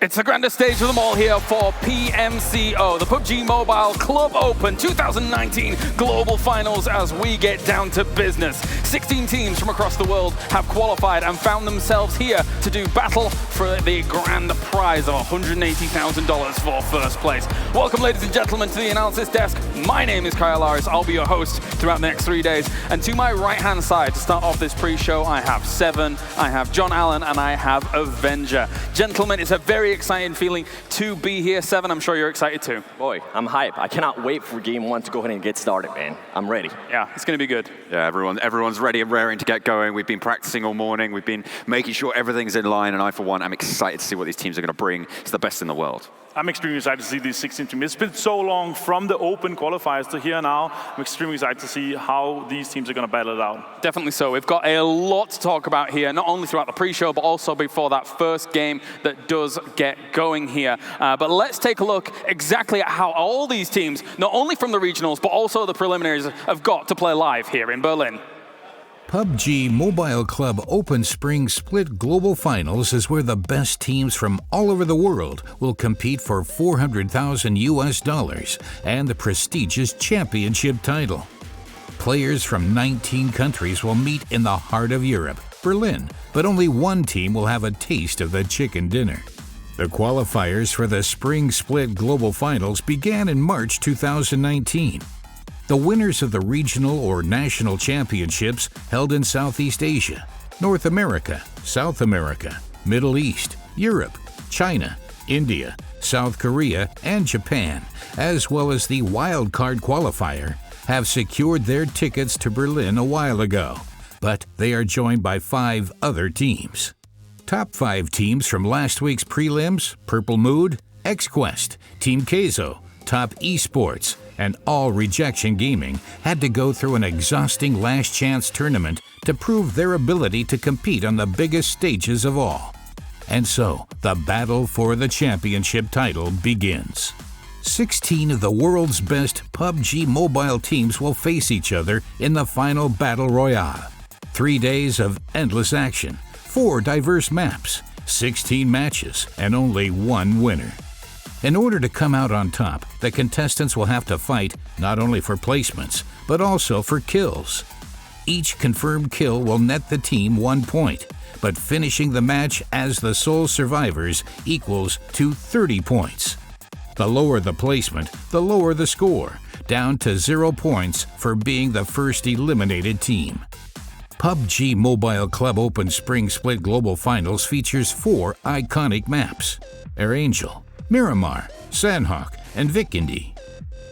It's the grandest stage of them all here for PMCO, the PUBG Mobile Club Open 2019 Global Finals as we get down to business. 16 teams from across the world have qualified and found themselves here to do battle for the grand prize of $180,000 for first place. Welcome, ladies and gentlemen, to the analysis desk. My name is Kyle Laris. I'll be your host throughout the next 3 days. And to my right-hand side, to start off this pre-show, I have Seven, I have John Allen, and I have Erangel. Gentlemen, it's a very exciting feeling to be here. Seven, I'm sure you're excited too. Boy, I'm hyped. I cannot wait for game one to go ahead and get started, man. I'm ready. Yeah, it's going to be good. Yeah, everyone's ready and raring to get going. We've been practicing all morning. We've been making sure everything's in line, and I, for one, am excited to see what these teams are going to bring. It's the best in the world. I'm extremely excited to see these 16 teams. It's been so long from the open qualifiers to here now. I'm extremely excited to see how these teams are going to battle it out. Definitely so. We've got a lot to talk about here, not only throughout the pre-show, but also before that first game that does get going here. But let's take a look exactly at how all these teams, not only from the regionals, but also the preliminaries, have got to play live here in Berlin. PUBG Mobile Club Open Spring Split Global Finals is where the best teams from all over the world will compete for $400,000 and the prestigious championship title. Players from 19 countries will meet in the heart of Europe, Berlin, but only one team will have a taste of the chicken dinner. The qualifiers for the Spring Split Global Finals began in March 2019. The winners of the regional or national championships held in Southeast Asia, North America, South America, Middle East, Europe, China, India, South Korea, and Japan, as well as the wildcard qualifier, have secured their tickets to Berlin a while ago, but they are joined by 5 other teams. Top 5 teams from last week's prelims: Purple Mood, XQuest, Team Keizo, Top Esports, and All Rejection Gaming had to go through an exhausting last chance tournament to prove their ability to compete on the biggest stages of all. And so, the battle for the championship title begins. 16 of the world's best PUBG Mobile teams will face each other in the final Battle Royale. 3 days of endless action, 4 diverse maps, 16 matches, and only one winner. In order to come out on top, the contestants will have to fight not only for placements, but also for kills. Each confirmed kill will net the team 1 point, but finishing the match as the sole survivors equals to 30 points. The lower the placement, the lower the score, down to 0 points for being the first eliminated team. PUBG Mobile Club Open Spring Split Global Finals features 4 iconic maps: Erangel, Miramar, Sanhok, and Vikendi.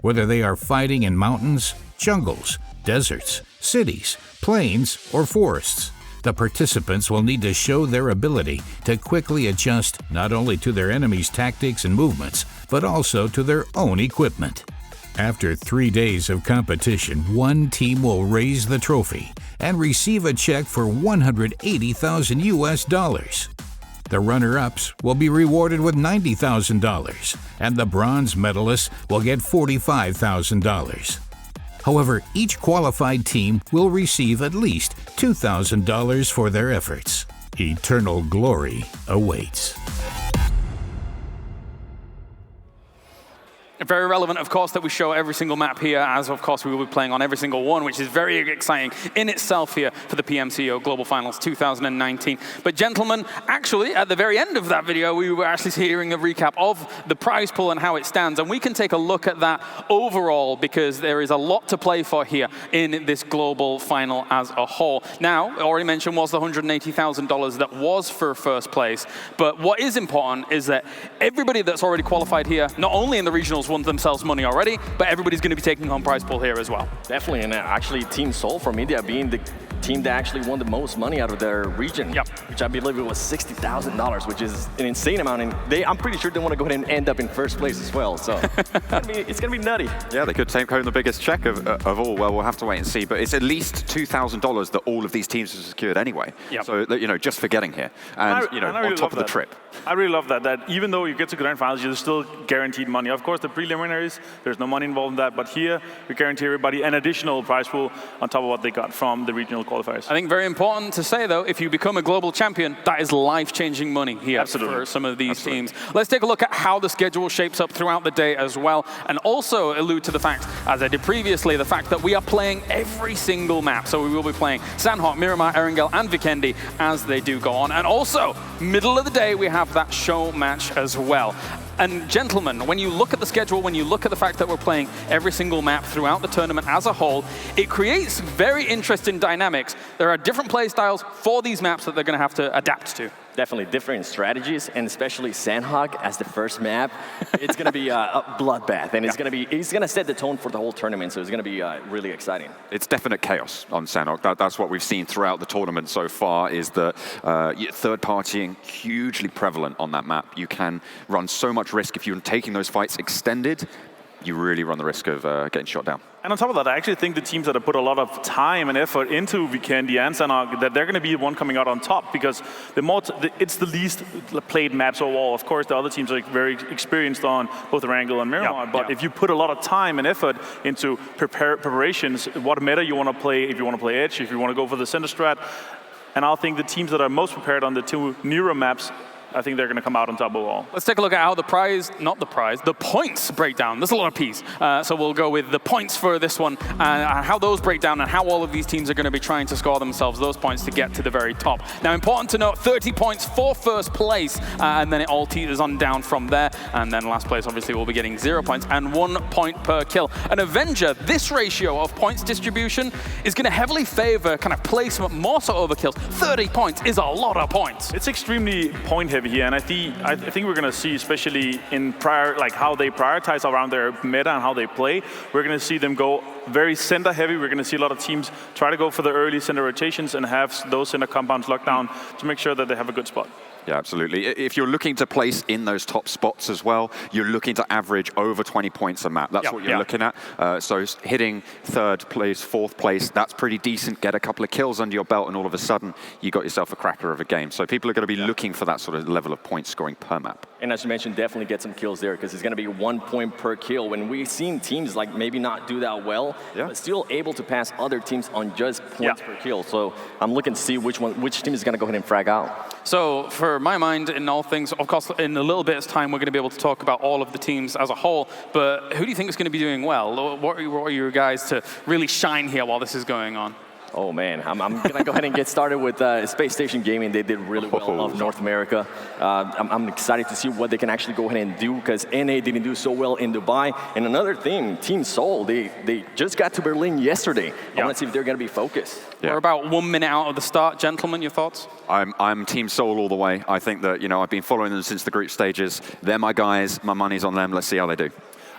Whether they are fighting in mountains, jungles, deserts, cities, plains, or forests, the participants will need to show their ability to quickly adjust not only to their enemies' tactics and movements, but also to their own equipment. After 3 days of competition, one team will raise the trophy and receive a check for $180,000. The runner-ups will be rewarded with $90,000, and the bronze medalists will get $45,000. However, each qualified team will receive at least $2,000 for their efforts. Eternal glory awaits. Very relevant, of course, that we show every single map here, as of course we will be playing on every single one, which is very exciting in itself here for the PMCO Global Finals 2019. But gentlemen, actually, at the very end of that video, we were actually hearing a recap of the prize pool and how it stands, and we can take a look at that overall because there is a lot to play for here in this global final as a whole. Now, I already mentioned was the $180,000 that was for first place, but what is important is that everybody that's already qualified here, not only in the regionals, won themselves money already, but everybody's going to be taking home prize pool here as well. Definitely, and actually Team Seoul from India being the team that actually won the most money out of their region, which I believe it was $60,000, which is an insane amount, and I'm pretty sure they want to go ahead and end up in first place as well, so it's going to be nutty. Yeah, they could take home the biggest check of all. Well, we'll have to wait and see, but it's at least $2,000 that all of these teams have secured anyway. So, just for getting here, and, on top of the trip. I really love that even though you get to grand finals, you're still guaranteed money. Of course, the preliminaries, there's no money involved in that, but here we guarantee everybody an additional prize pool on top of what they got from the regional qualifiers. qualifiers. I think very important to say, though, if you become a global champion, that is life-changing money here for some of these teams. Let's take a look at how the schedule shapes up throughout the day as well, and also allude to the fact, as I did previously, the fact that we are playing every single map. So we will be playing Sanhok, Miramar, Erangel, and Vikendi as they do go on. And also, middle of the day, we have that show match as well. And gentlemen, when you look at the schedule, when you look at the fact that we're playing every single map throughout the tournament as a whole, it creates very interesting dynamics. There are different play styles for these maps that they're going to have to adapt to. Definitely different strategies, and especially Sanhok as the first map. It's going to be a bloodbath, and it's going to set the tone for the whole tournament, so it's going to be really exciting. It's definite chaos on Sanhok. That's what we've seen throughout the tournament so far, is that third partying hugely prevalent on that map. You can run so much risk if you're taking those fights extended. You really run the risk of getting shot down. And on top of that, I actually think the teams that have put a lot of time and effort into Vikendi and Sanhok, that they're going to be the one coming out on top, because it's the least played maps overall. Of course, the other teams are very experienced on both Erangel and Miramar, but if you put a lot of time and effort into preparations, what meta you want to play, if you want to play Edge, if you want to go for the center strat, and I think the teams that are most prepared on the two newer maps, I think they're going to come out on top overall. Let's take a look at how the points break down. There's a lot of P's. So we'll go with the points for this one, and how those break down, and how all of these teams are going to be trying to score themselves those points to get to the very top. Now, important to note, 30 points for first place, and then it all teeters on down from there. And then last place, obviously, will be getting 0 points and 1 point per kill. An Avenger, this ratio of points distribution is going to heavily favor kind of placement more so over kills. 30 points is a lot of points. It's extremely point heavy here, and I think we're going to see, especially in how they prioritize around their meta and how they play, we're going to see them go very center heavy. We're going to see a lot of teams try to go for the early center rotations and have those center compounds locked down to make sure that they have a good spot. Yeah, absolutely. If you're looking to place in those top spots as well, you're looking to average over 20 points a map. That's what you're looking at. So hitting third place, fourth place, that's pretty decent. Get a couple of kills under your belt, and all of a sudden, you got yourself a cracker of a game. So people are going to be looking for that sort of level of point scoring per map. And as you mentioned, definitely get some kills there, because it's going to be 1 point per kill. When we've seen teams like maybe not do that well, but still able to pass other teams on just points per kill. So I'm looking to see which team is going to go ahead and frag out. So for my mind, in all things, of course, in a little bit's time, we're going to be able to talk about all of the teams as a whole. But who do you think is going to be doing well? What are your guys to really shine here while this is going on? Oh man, I'm going to go ahead and get started with Space Station Gaming. They did really well of North America. I'm excited to see what they can actually go ahead and do, because NA didn't do so well in Dubai. And another thing, Team Seoul, they just got to Berlin yesterday. I want to see if they're going to be focused. We're about 1 minute out of the start. Gentlemen, your thoughts? I'm Team Seoul all the way. I think that, I've been following them since the group stages. They're my guys. My money's on them. Let's see how they do.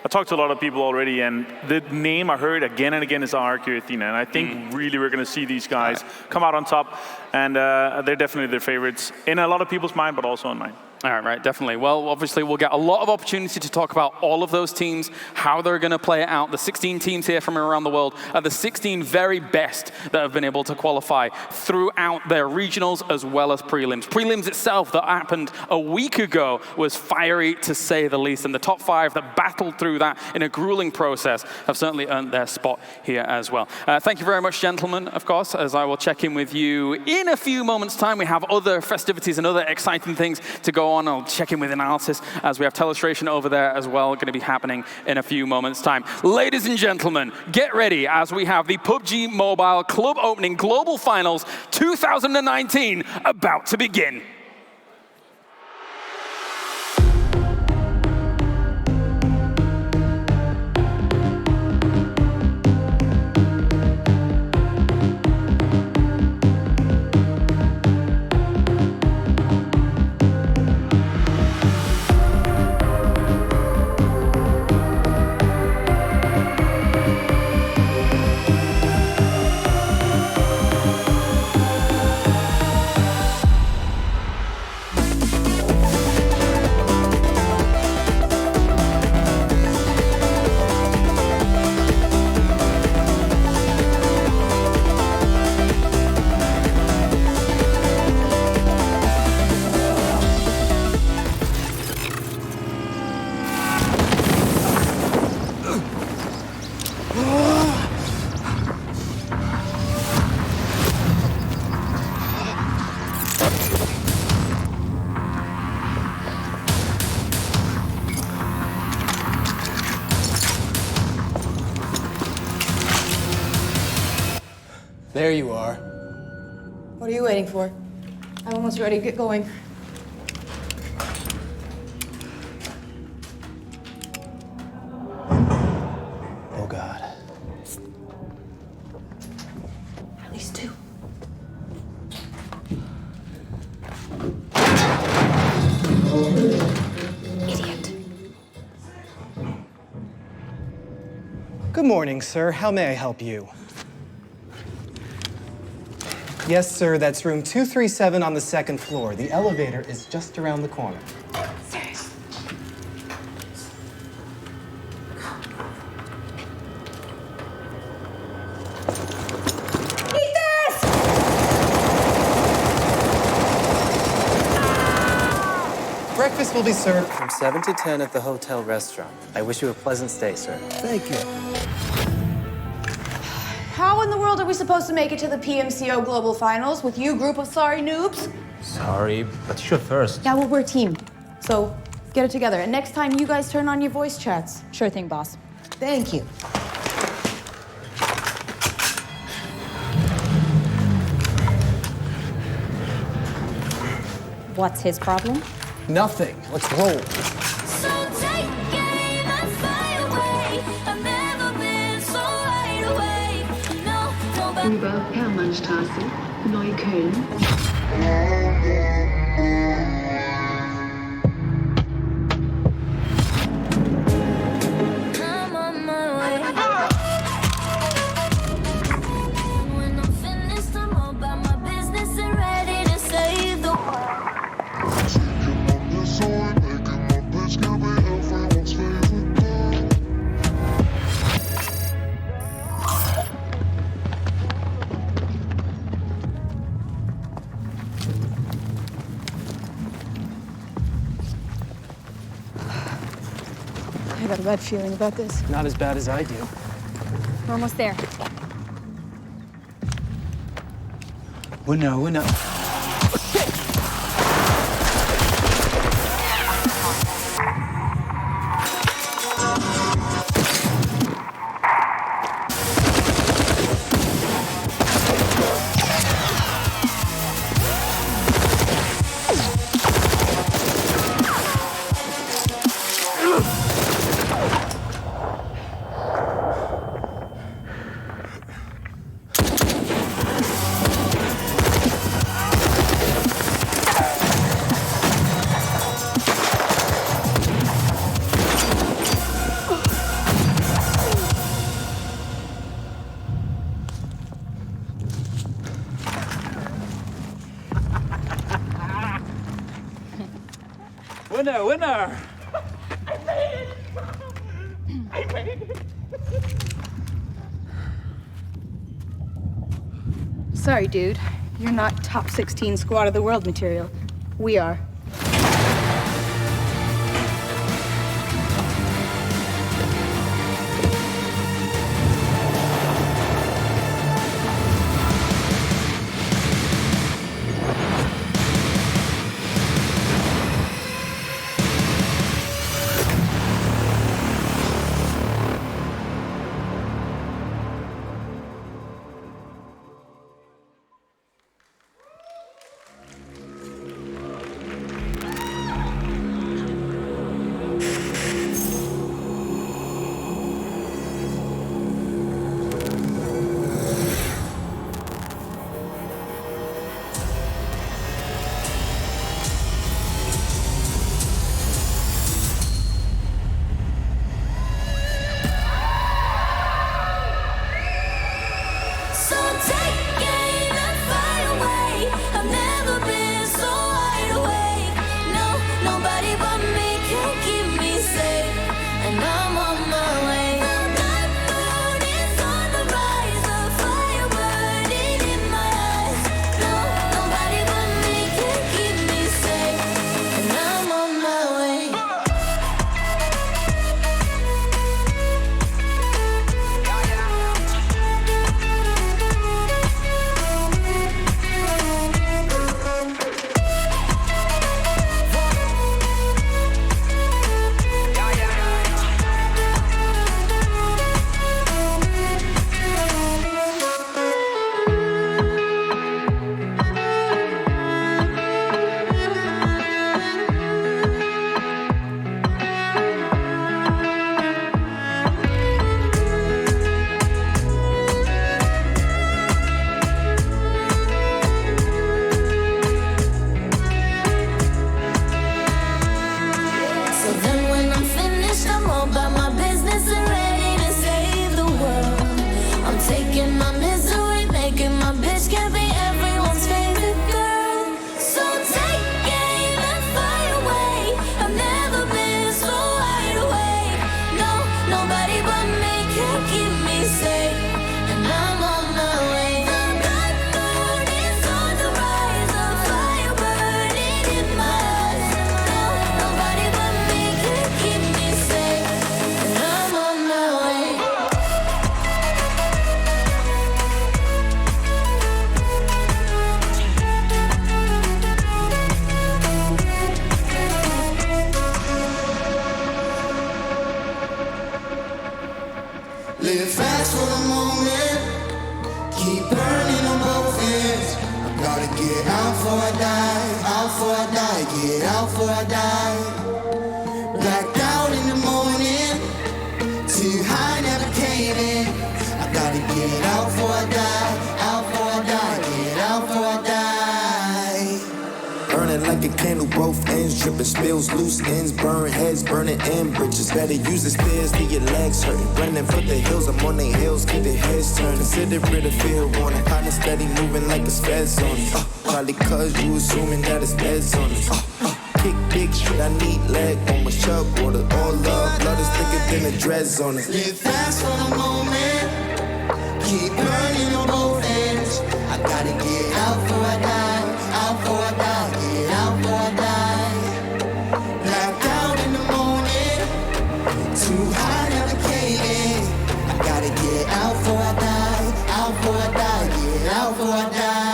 I talked to a lot of people already, and the name I heard again and again is RQ Athena, and I think really we're going to see these guys come out on top, and they're definitely their favorites in a lot of people's mind, but also in mine. All right, definitely. Well, obviously, we'll get a lot of opportunity to talk about all of those teams, how they're going to play it out. The 16 teams here from around the world are the 16 very best that have been able to qualify throughout their regionals as well as prelims. Prelims itself that happened a week ago was fiery, to say the least, and the top 5 that battled through that in a grueling process have certainly earned their spot here as well. Thank you very much, gentlemen, of course, as I will check in with you in a few moments' time. We have other festivities and other exciting things to go on. I'll check in with analysis as we have telestration over there as well, going to be happening in a few moments' time. Ladies and gentlemen, get ready as we have the PUBG Mobile Club Opening Global Finals 2019 about to begin. There you are. What are you waiting for? I'm almost ready to get going. Oh, God. At least two. Idiot. Good morning, sir. How may I help you? Yes, sir, that's room 237 on the second floor. The elevator is just around the corner. Eat this! Breakfast will be served from 7 to 10 at the hotel restaurant. I wish you a pleasant stay, sir. Thank you. How in the world are we supposed to make it to the PMCO Global Finals with you group of sorry noobs? Sorry, but shoot first. Yeah, well, we're a team. So get it together. And next time, you guys turn on your voice chats. Sure thing, boss. Thank you. What's his problem? Nothing. Let's roll. So take aim and fly away. I've never been so wide awake. No, nobody. Über Hermannstraße, Neukölln. I'm on my way. When I'm finished, I'm all about my business and ready to save the world. I got a bad feeling about this. Not as bad as I do. We're almost there. Winner. Winner! Sorry, dude. You're not top 16 squad of the world material. We are. out for a die, out for a die, get out for a die. Blacked out in the morning, too high, never came in. I gotta get out for a die, out for a die, get out for a die. Burning like a candle, both ends dripping, spills, loose ends, burn heads, burning in bridges. Better use the stairs, leave your legs hurting. Running for the hills, I'm on their heels, keep their heads turning. Consider it a field warning, partner steady moving like a spaz on it. Probably cause you assuming that it's beds on it. Kick big shit, I need leg on my chug water. All love, blood is thicker than the dreads on it. Live fast for the moment, keep burning on both ends. I gotta get out for a die, out for a die, get out for a die. Blacked out in the morning, too high, never came in. I gotta get out for a die, out for a die, get out for a die.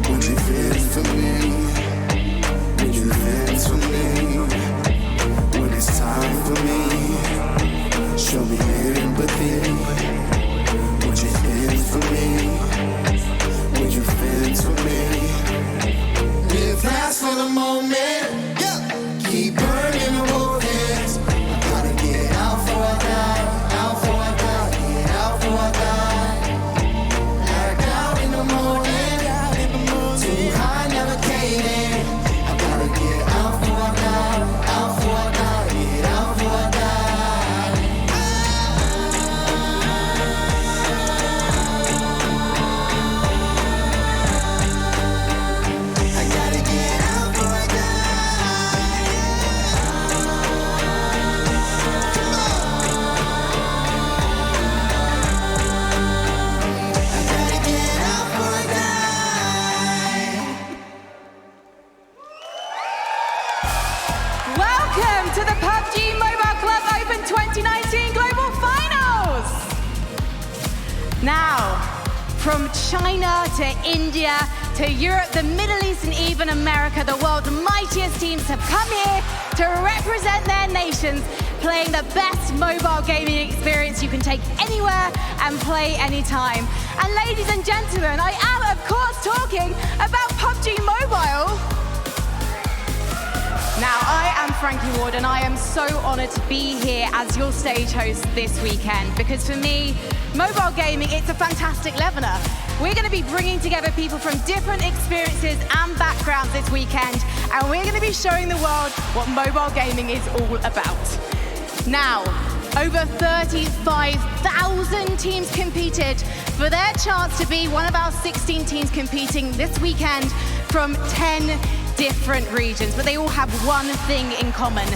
Would you feel for me? Would you feel for me? When it's time for me, show me empathy. Would you feel for me? Would you feel for me? Live fast for the moment, yeah. Keep burning the both ends. I gotta get out for a die, out for a die, get out for a die. Morning, too high, never came in. I gotta get out for a die, out for a die, get out for a die. I gotta get out for a die. I gotta get out for a die. Welcome to the PUBG Mobile Club Open 2019 Global Finals! Now, from China to India to Europe, the Middle East and even America, the world's mightiest teams have come here to represent their nations, playing the best mobile gaming experience you can take anywhere and play anytime. And ladies and gentlemen, I am of course talking about PUBG Mobile. Now, I am Frankie Ward, and I am so honored to be here as your stage host this weekend, because for me, mobile gaming, it's a fantastic leveler. We're going to be bringing together people from different experiences and backgrounds this weekend, and we're going to be showing the world what mobile gaming is all about. Now, over 35,000 teams competed for their chance to be one of our 16 teams competing this weekend from 10 different regions, but they all have one thing in common.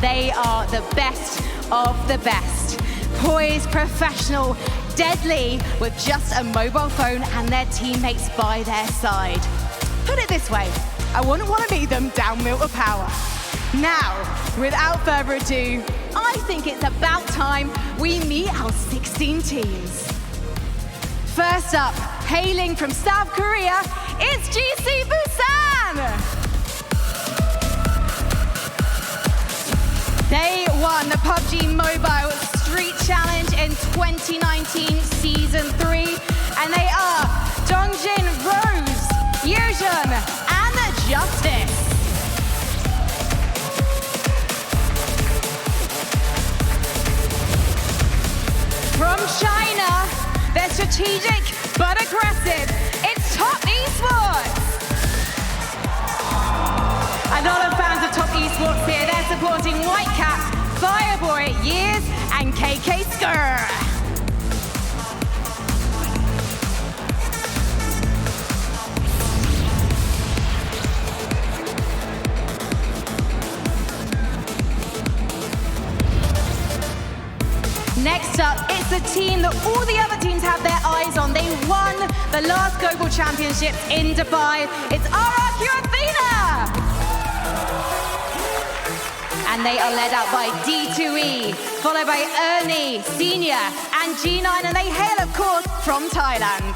They are the best of the best. Poised, professional, deadly, with just a mobile phone and their teammates by their side. Put it this way, I wouldn't want to meet them down Milton Power. Now, without further ado, I think it's about time we meet our 16 teams. First up, hailing from South Korea, it's GC Busan! They won the PUBG Mobile Street Challenge in 2019 Season 3, and they are Dongjin, Rose, Yujun, and Justice. From China, they're strategic but aggressive. It's Top Esports. A lot of fans of Top Esports here. They're supporting Whitecap, Fireboy, Years, and KK Skur. Next up, it's a team that all the other teams have their eyes on. They won the last global championships in Dubai. It's RRQ Athena! and they are led out by D2E, followed by Ernie, Senior, and G9, and they hail, of course, from Thailand.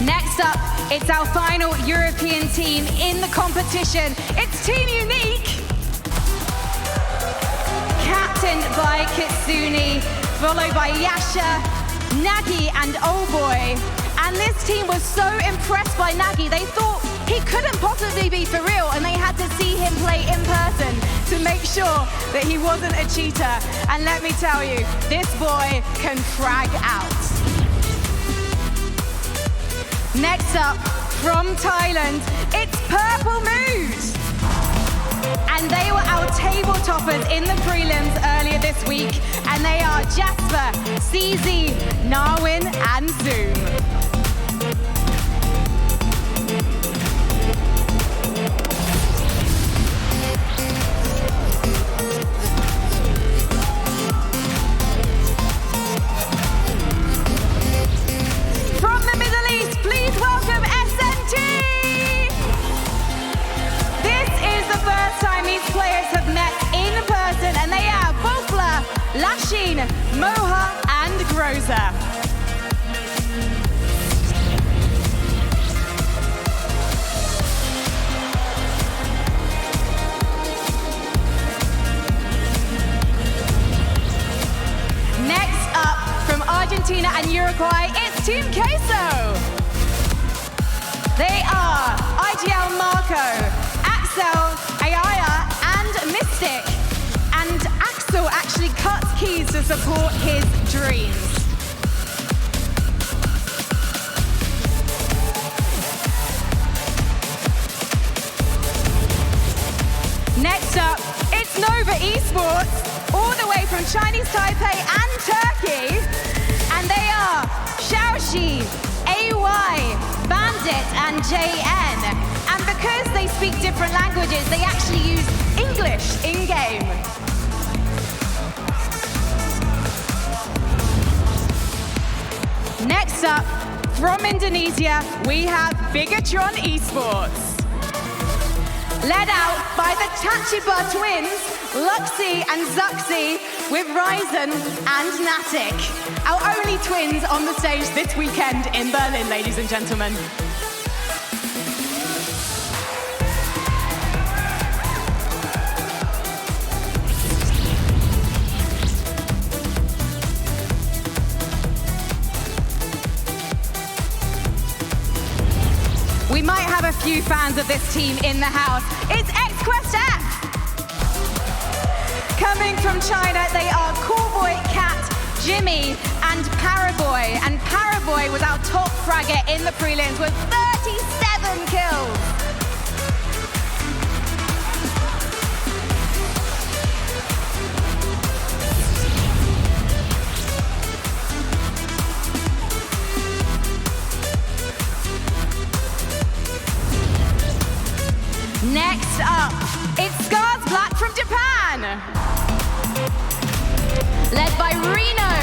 Next up, it's our final European team in the competition. It's Team Unique, captained by Kitsune, followed by Yasha, Nagi, and Old Boy. And this team was so impressed by Nagi, they thought he couldn't possibly be for real, and they had to see him play in person to make sure that he wasn't a cheater. And let me tell you, this boy can frag out. Next up, from Thailand, it's Purple Mood. And they were our table toppers in the prelims earlier this week. And they are Jasper, CZ, Narwin, and Zoom. Please welcome SNT! This is the first time these players have met in person, and they are Bofla, Lashin, Moha, and Groza. Next up, from Argentina and Uruguay, it's Team Queso. They are IGL Marco, Axel, Ayaya, and Mystic. And Axel actually cuts keys to support his dreams. Next up, it's Nova Esports, all the way from Chinese Taipei and Turkey. And they are Xiaoxi, AY, Bandit, and JN. And because they speak different languages, they actually use English in-game. Next up, from Indonesia, we have Bigatron Esports. Led out by the Tachiba twins, Luxie and Zuxi, with Ryzen and Natic. Our only twins on the stage this weekend in Berlin, ladies and gentlemen. We might have a few fans of this team in the house. It's X-Quest F! Coming from China, they are Coolboy, Cat, Jimmy, and Paraboy. And Paraboy was our top fragger in the prelims with 37 kills. Next up, it's Scars Black from Japan. Led by Reno,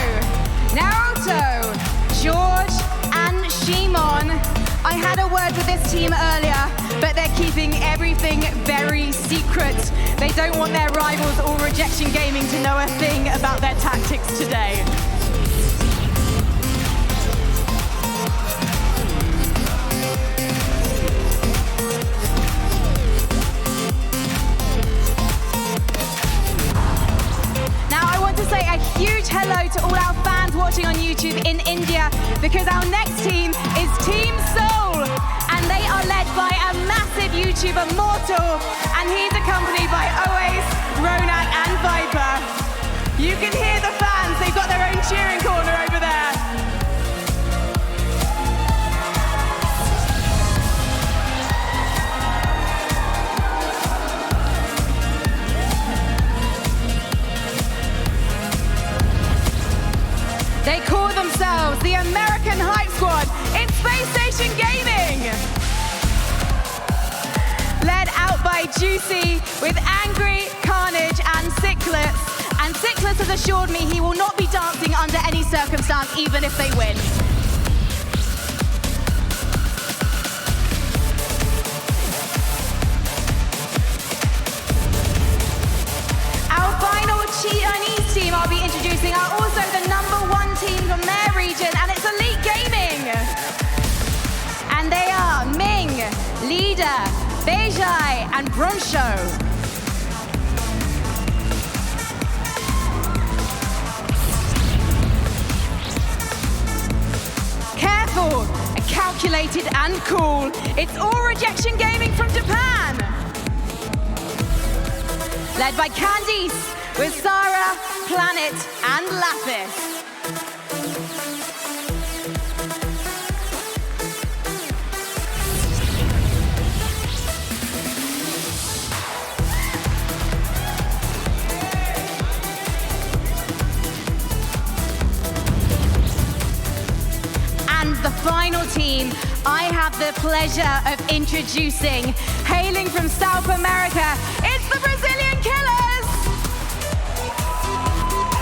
Naruto, George, and Shimon. I had a word with this team earlier, but they're keeping everything very secret. They don't want their rivals or Rejection Gaming to know a thing about their tactics today. Say a huge hello to all our fans watching on YouTube in India, because our next team is Team Soul, and they are led by a massive YouTuber, Mortal, and he's accompanied by Oasis, Ronak, and Viper. You can hear the fans, they've got their own cheering corner over there. They call themselves the American Hype Squad in Space Station Gaming. Led out by Juicy with Angry, Carnage, Nicholas has assured me he will not be dancing under any circumstance, even if they win. Our final Chinese team I'll be introducing are also the #1 team from their region, and it's Elite Gaming. And they are Ming, Leader, Beijai, and Bronsho. Careful, calculated and cool. It's all Rejection Gaming from Japan. Led by Candice with Sarah, Planet, and Lapis. And the final team I have the pleasure of introducing, hailing from South America, it's the Brazilian Killers!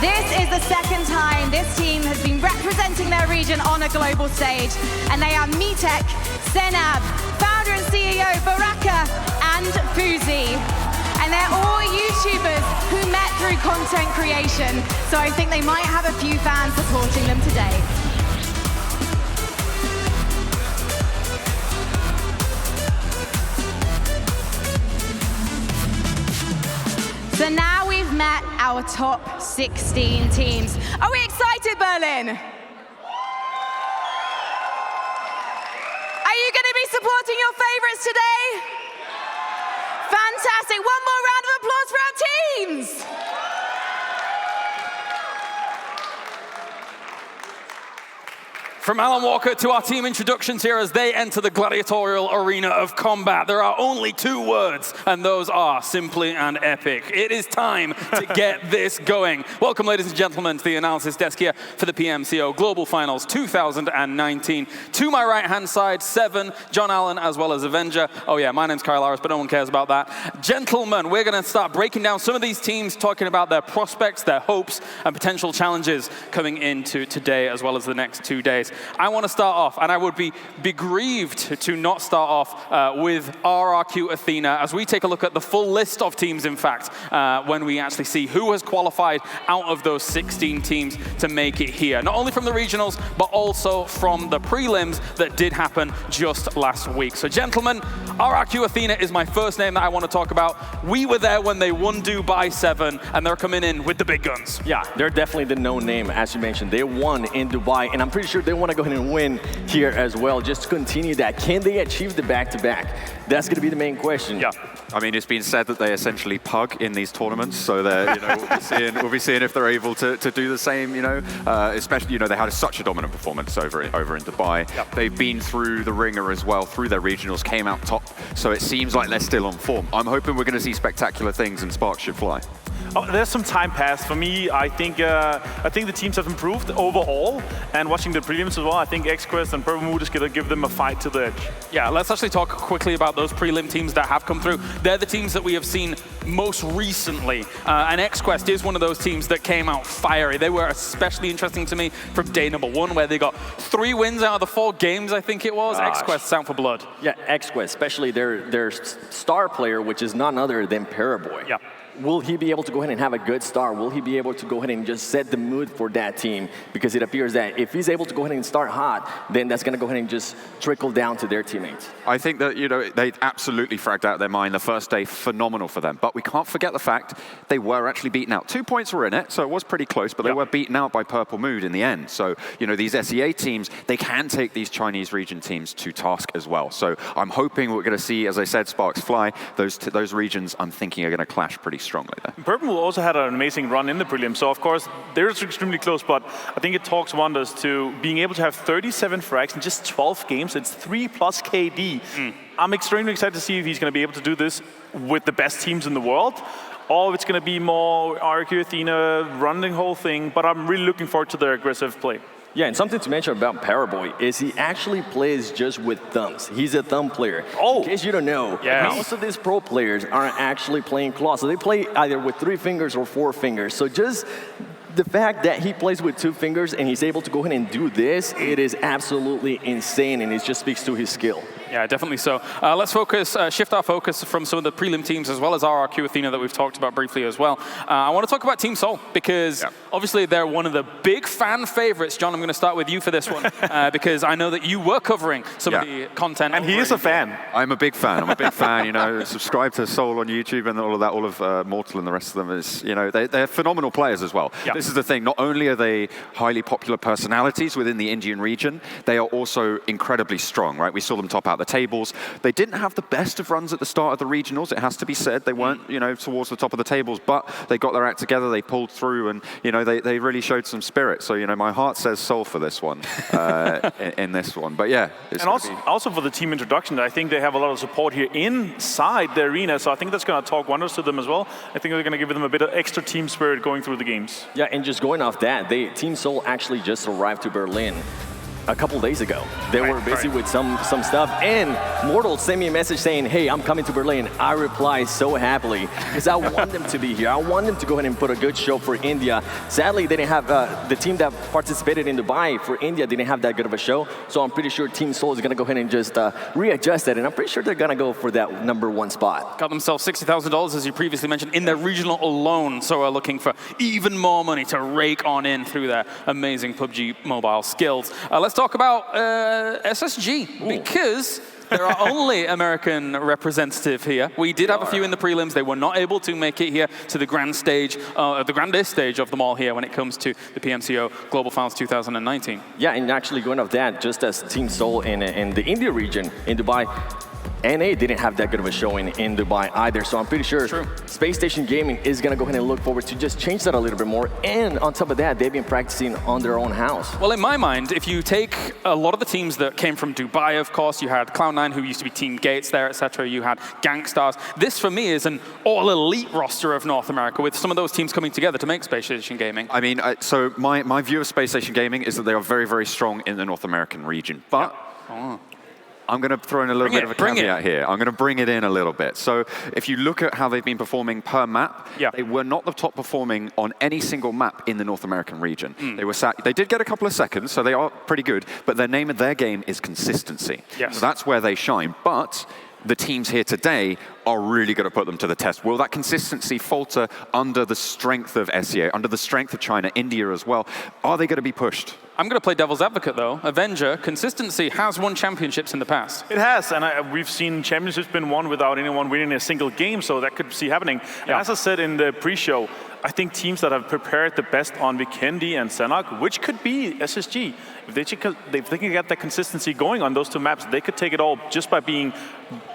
This is the second time this team has been representing their region on a global stage, and they are Mitek, Senab, founder and CEO Baraka, and Fuzi. And they're all YouTubers who met through content creation, so I think they might have a few fans supporting them today. So now we've met our top 16 teams. Are we excited, Berlin? Are you going to be supporting your favorites today? Fantastic. One more round of applause for our teams. From Alan Walker to our team introductions here as they enter the gladiatorial arena of combat. There are only 2 words, and those are simply and epic. It is time to get this going. Welcome, ladies and gentlemen, to the analysis desk here for the PMCO Global Finals 2019. To my right-hand side, Seven, John Allen, as well as Avenger. Oh yeah, my name's Kyle Harris, but no one cares about that. Gentlemen, we're going to start breaking down some of these teams, talking about their prospects, their hopes, and potential challenges coming into today, as well as the next 2 days. I want to start off, and I would be grieved to not start off with RRQ Athena, as we take a look at the full list of teams, in fact, when we actually see who has qualified out of those 16 teams to make it here. Not only from the regionals, but also from the prelims that did happen just last week. So gentlemen, RRQ Athena is my first name that I want to talk about. We were there when they won Dubai 7, and they're coming in with the big guns. Yeah, they're definitely the known name, as you mentioned. They won in Dubai, and I'm pretty sure they want to go ahead and win here as well, just to continue that. Can they achieve the back-to-back? That's going to be the main question. Yeah. I mean, it's been said that they essentially pug in these tournaments, so they're, we'll be seeing if they're able to do the same, especially, they had such a dominant performance over in Dubai. Yep. They've been through the ringer as well, through their regionals, came out top, so it seems like they're still on form. I'm hoping we're going to see spectacular things and sparks should fly. Oh, there's some time passed. For me, I think the teams have improved overall, and watching the prelims as well, I think XQuest and Purple Mood is going to give them a fight to the edge. Yeah, let's actually talk quickly about those prelim teams that have come through. They're the teams that we have seen most recently, and XQuest is one of those teams that came out fiery. They were especially interesting to me from day #1, where they got 3 wins out of the 4 games, I think it was. XQuest sound for blood. Yeah, XQuest, especially their star player, which is none other than Paraboy. Yeah. Will he be able to go ahead and have a good start? Will he be able to go ahead and just set the mood for that team? Because it appears that if he's able to go ahead and start hot, then that's going to go ahead and just trickle down to their teammates. I think that, they absolutely fragged out their mind the first day, phenomenal for them. But we can't forget the fact they were actually beaten out. 2 points were in it, so it was pretty close, but they were beaten out by Purple Mood in the end. So, these SEA teams, they can take these Chinese region teams to task as well. So I'm hoping we're going to see, as I said, sparks fly. Those regions, I'm thinking, are going to clash pretty strongly there. Purple also had an amazing run in the prelim, so of course they're extremely close, but I think it talks wonders to being able to have 37 frags in just 12 games. It's 3+ KD. I'm extremely excited to see if he's going to be able to do this with the best teams in the world, or if it's going to be more RRQ Athena running the whole thing, but I'm really looking forward to their aggressive play. Yeah, and something to mention about Paraboy is he actually plays just with thumbs. He's a thumb player. Oh! In case you don't know, most of these pro players aren't actually playing claws. So they play either with 3 fingers or 4 fingers. So just the fact that he plays with 2 fingers and he's able to go ahead and do this, it is absolutely insane, and it just speaks to his skill. Yeah, definitely so. Let's shift our focus from some of the prelim teams as well as RRQ Athena that we've talked about briefly as well. I want to talk about Team Seoul because obviously they're one of the big fan favorites. John, I'm going to start with you for this one because I know that you were covering some of the content. And he is a fan. I'm a big fan. I'm a big fan. You know, subscribe to Seoul on YouTube and all of that. All of Mortal and the rest of them is, you know, they're phenomenal players as well. This is the thing. Not only are they highly popular personalities within the Indian region, they are also incredibly strong. Right? We saw them top out the tables. They didn't have the best of runs at the start of the regionals. It has to be said. They weren't, you know, towards the top of the tables, but they got their act together. They pulled through, and you know, they really showed some spirit. So you know, my heart says Seoul for this one, in this one. But yeah, and also for the team introduction, I think they have a lot of support here inside the arena. So I think that's going to talk wonders to them as well. I think they're going to give them a bit of extra team spirit going through the games. Yeah, and just going off that, Team Seoul actually just arrived to Berlin a couple days ago. They were busy with some stuff, and Mortal sent me a message saying, hey, I'm coming to Berlin. I replied so happily because I want them to be here. I want them to go ahead and put a good show for India. Sadly, they didn't have the team that participated in Dubai for India didn't have that good of a show, so I'm pretty sure Team Seoul is going to go ahead and just readjust it, and I'm pretty sure they're going to go for that #1 spot. Got themselves $60,000, as you previously mentioned, in their regional alone, so are looking for even more money to rake on in through their amazing PUBG mobile skills. Let's talk about SSG, because there are only American representative here. We did have a few in the prelims. They were not able to make it here to the grand stage, the grandest stage of them all here when it comes to the PMCO Global Finals 2019. Yeah, and actually going off that, just as Team Seoul in the India region in Dubai, NA didn't have that good of a showing in Dubai either, so I'm pretty sure Space Station Gaming is going to go ahead and look forward to just change that a little bit more, and on top of that, they've been practicing on their own house. Well, in my mind, if you take a lot of the teams that came from Dubai, of course, you had Cloud9, who used to be Team Gates there, etc. You had Gangstars. This, for me, is an all-elite roster of North America, with some of those teams coming together to make Space Station Gaming. I mean, so my view of Space Station Gaming is that they are very, very strong in the North American region, but I'm going to throw in a little bit of a caveat here. I'm going to bring it in a little bit. So if you look at how they've been performing per map, they were not the top performing on any single map in the North American region. They did get a couple of seconds, so they are pretty good, but their name of their game is consistency. So that's where they shine. But the teams here today are really going to put them to the test. Will that consistency falter under the strength of SEA, under the strength of China, India as well? Are they going to be pushed? I'm going to play devil's advocate, though. Avenger, consistency has won championships in the past. It has, and we've seen championships been won without anyone winning a single game, so that could see happening. And as I said in the pre-show, I think teams that have prepared the best on Vikendi and Sanhok, which could be SSG, if they can get that consistency going on those 2 maps, they could take it all just by being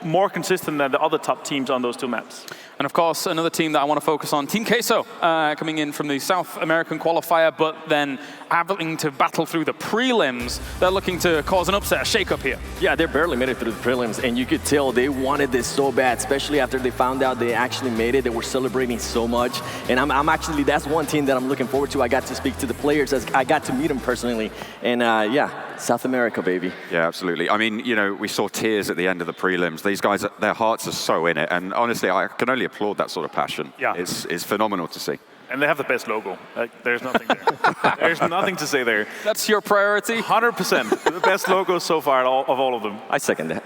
more consistent than the other top teams on those 2 maps. And of course, another team that I want to focus on, Team Queso, coming in from the South American qualifier, but then having to battle through the prelims. They're looking to cause an upset, a shake-up here. Yeah, they barely made it through the prelims, and you could tell they wanted this so bad, especially after they found out they actually made it. They were celebrating so much, and I'm actually, that's one team that I'm looking forward to. I got to speak to the players, I got to meet them personally, and yeah, South America, baby. Yeah, absolutely. I mean, you know, we saw tears at the end of the prelims. These guys, their hearts are so in it, and honestly, I can only applaud that sort of passion. It's phenomenal to see. And they have the best logo. There's nothing there. There's nothing to say there. That's your priority? 100%. The best logo so far of all of them. I second that.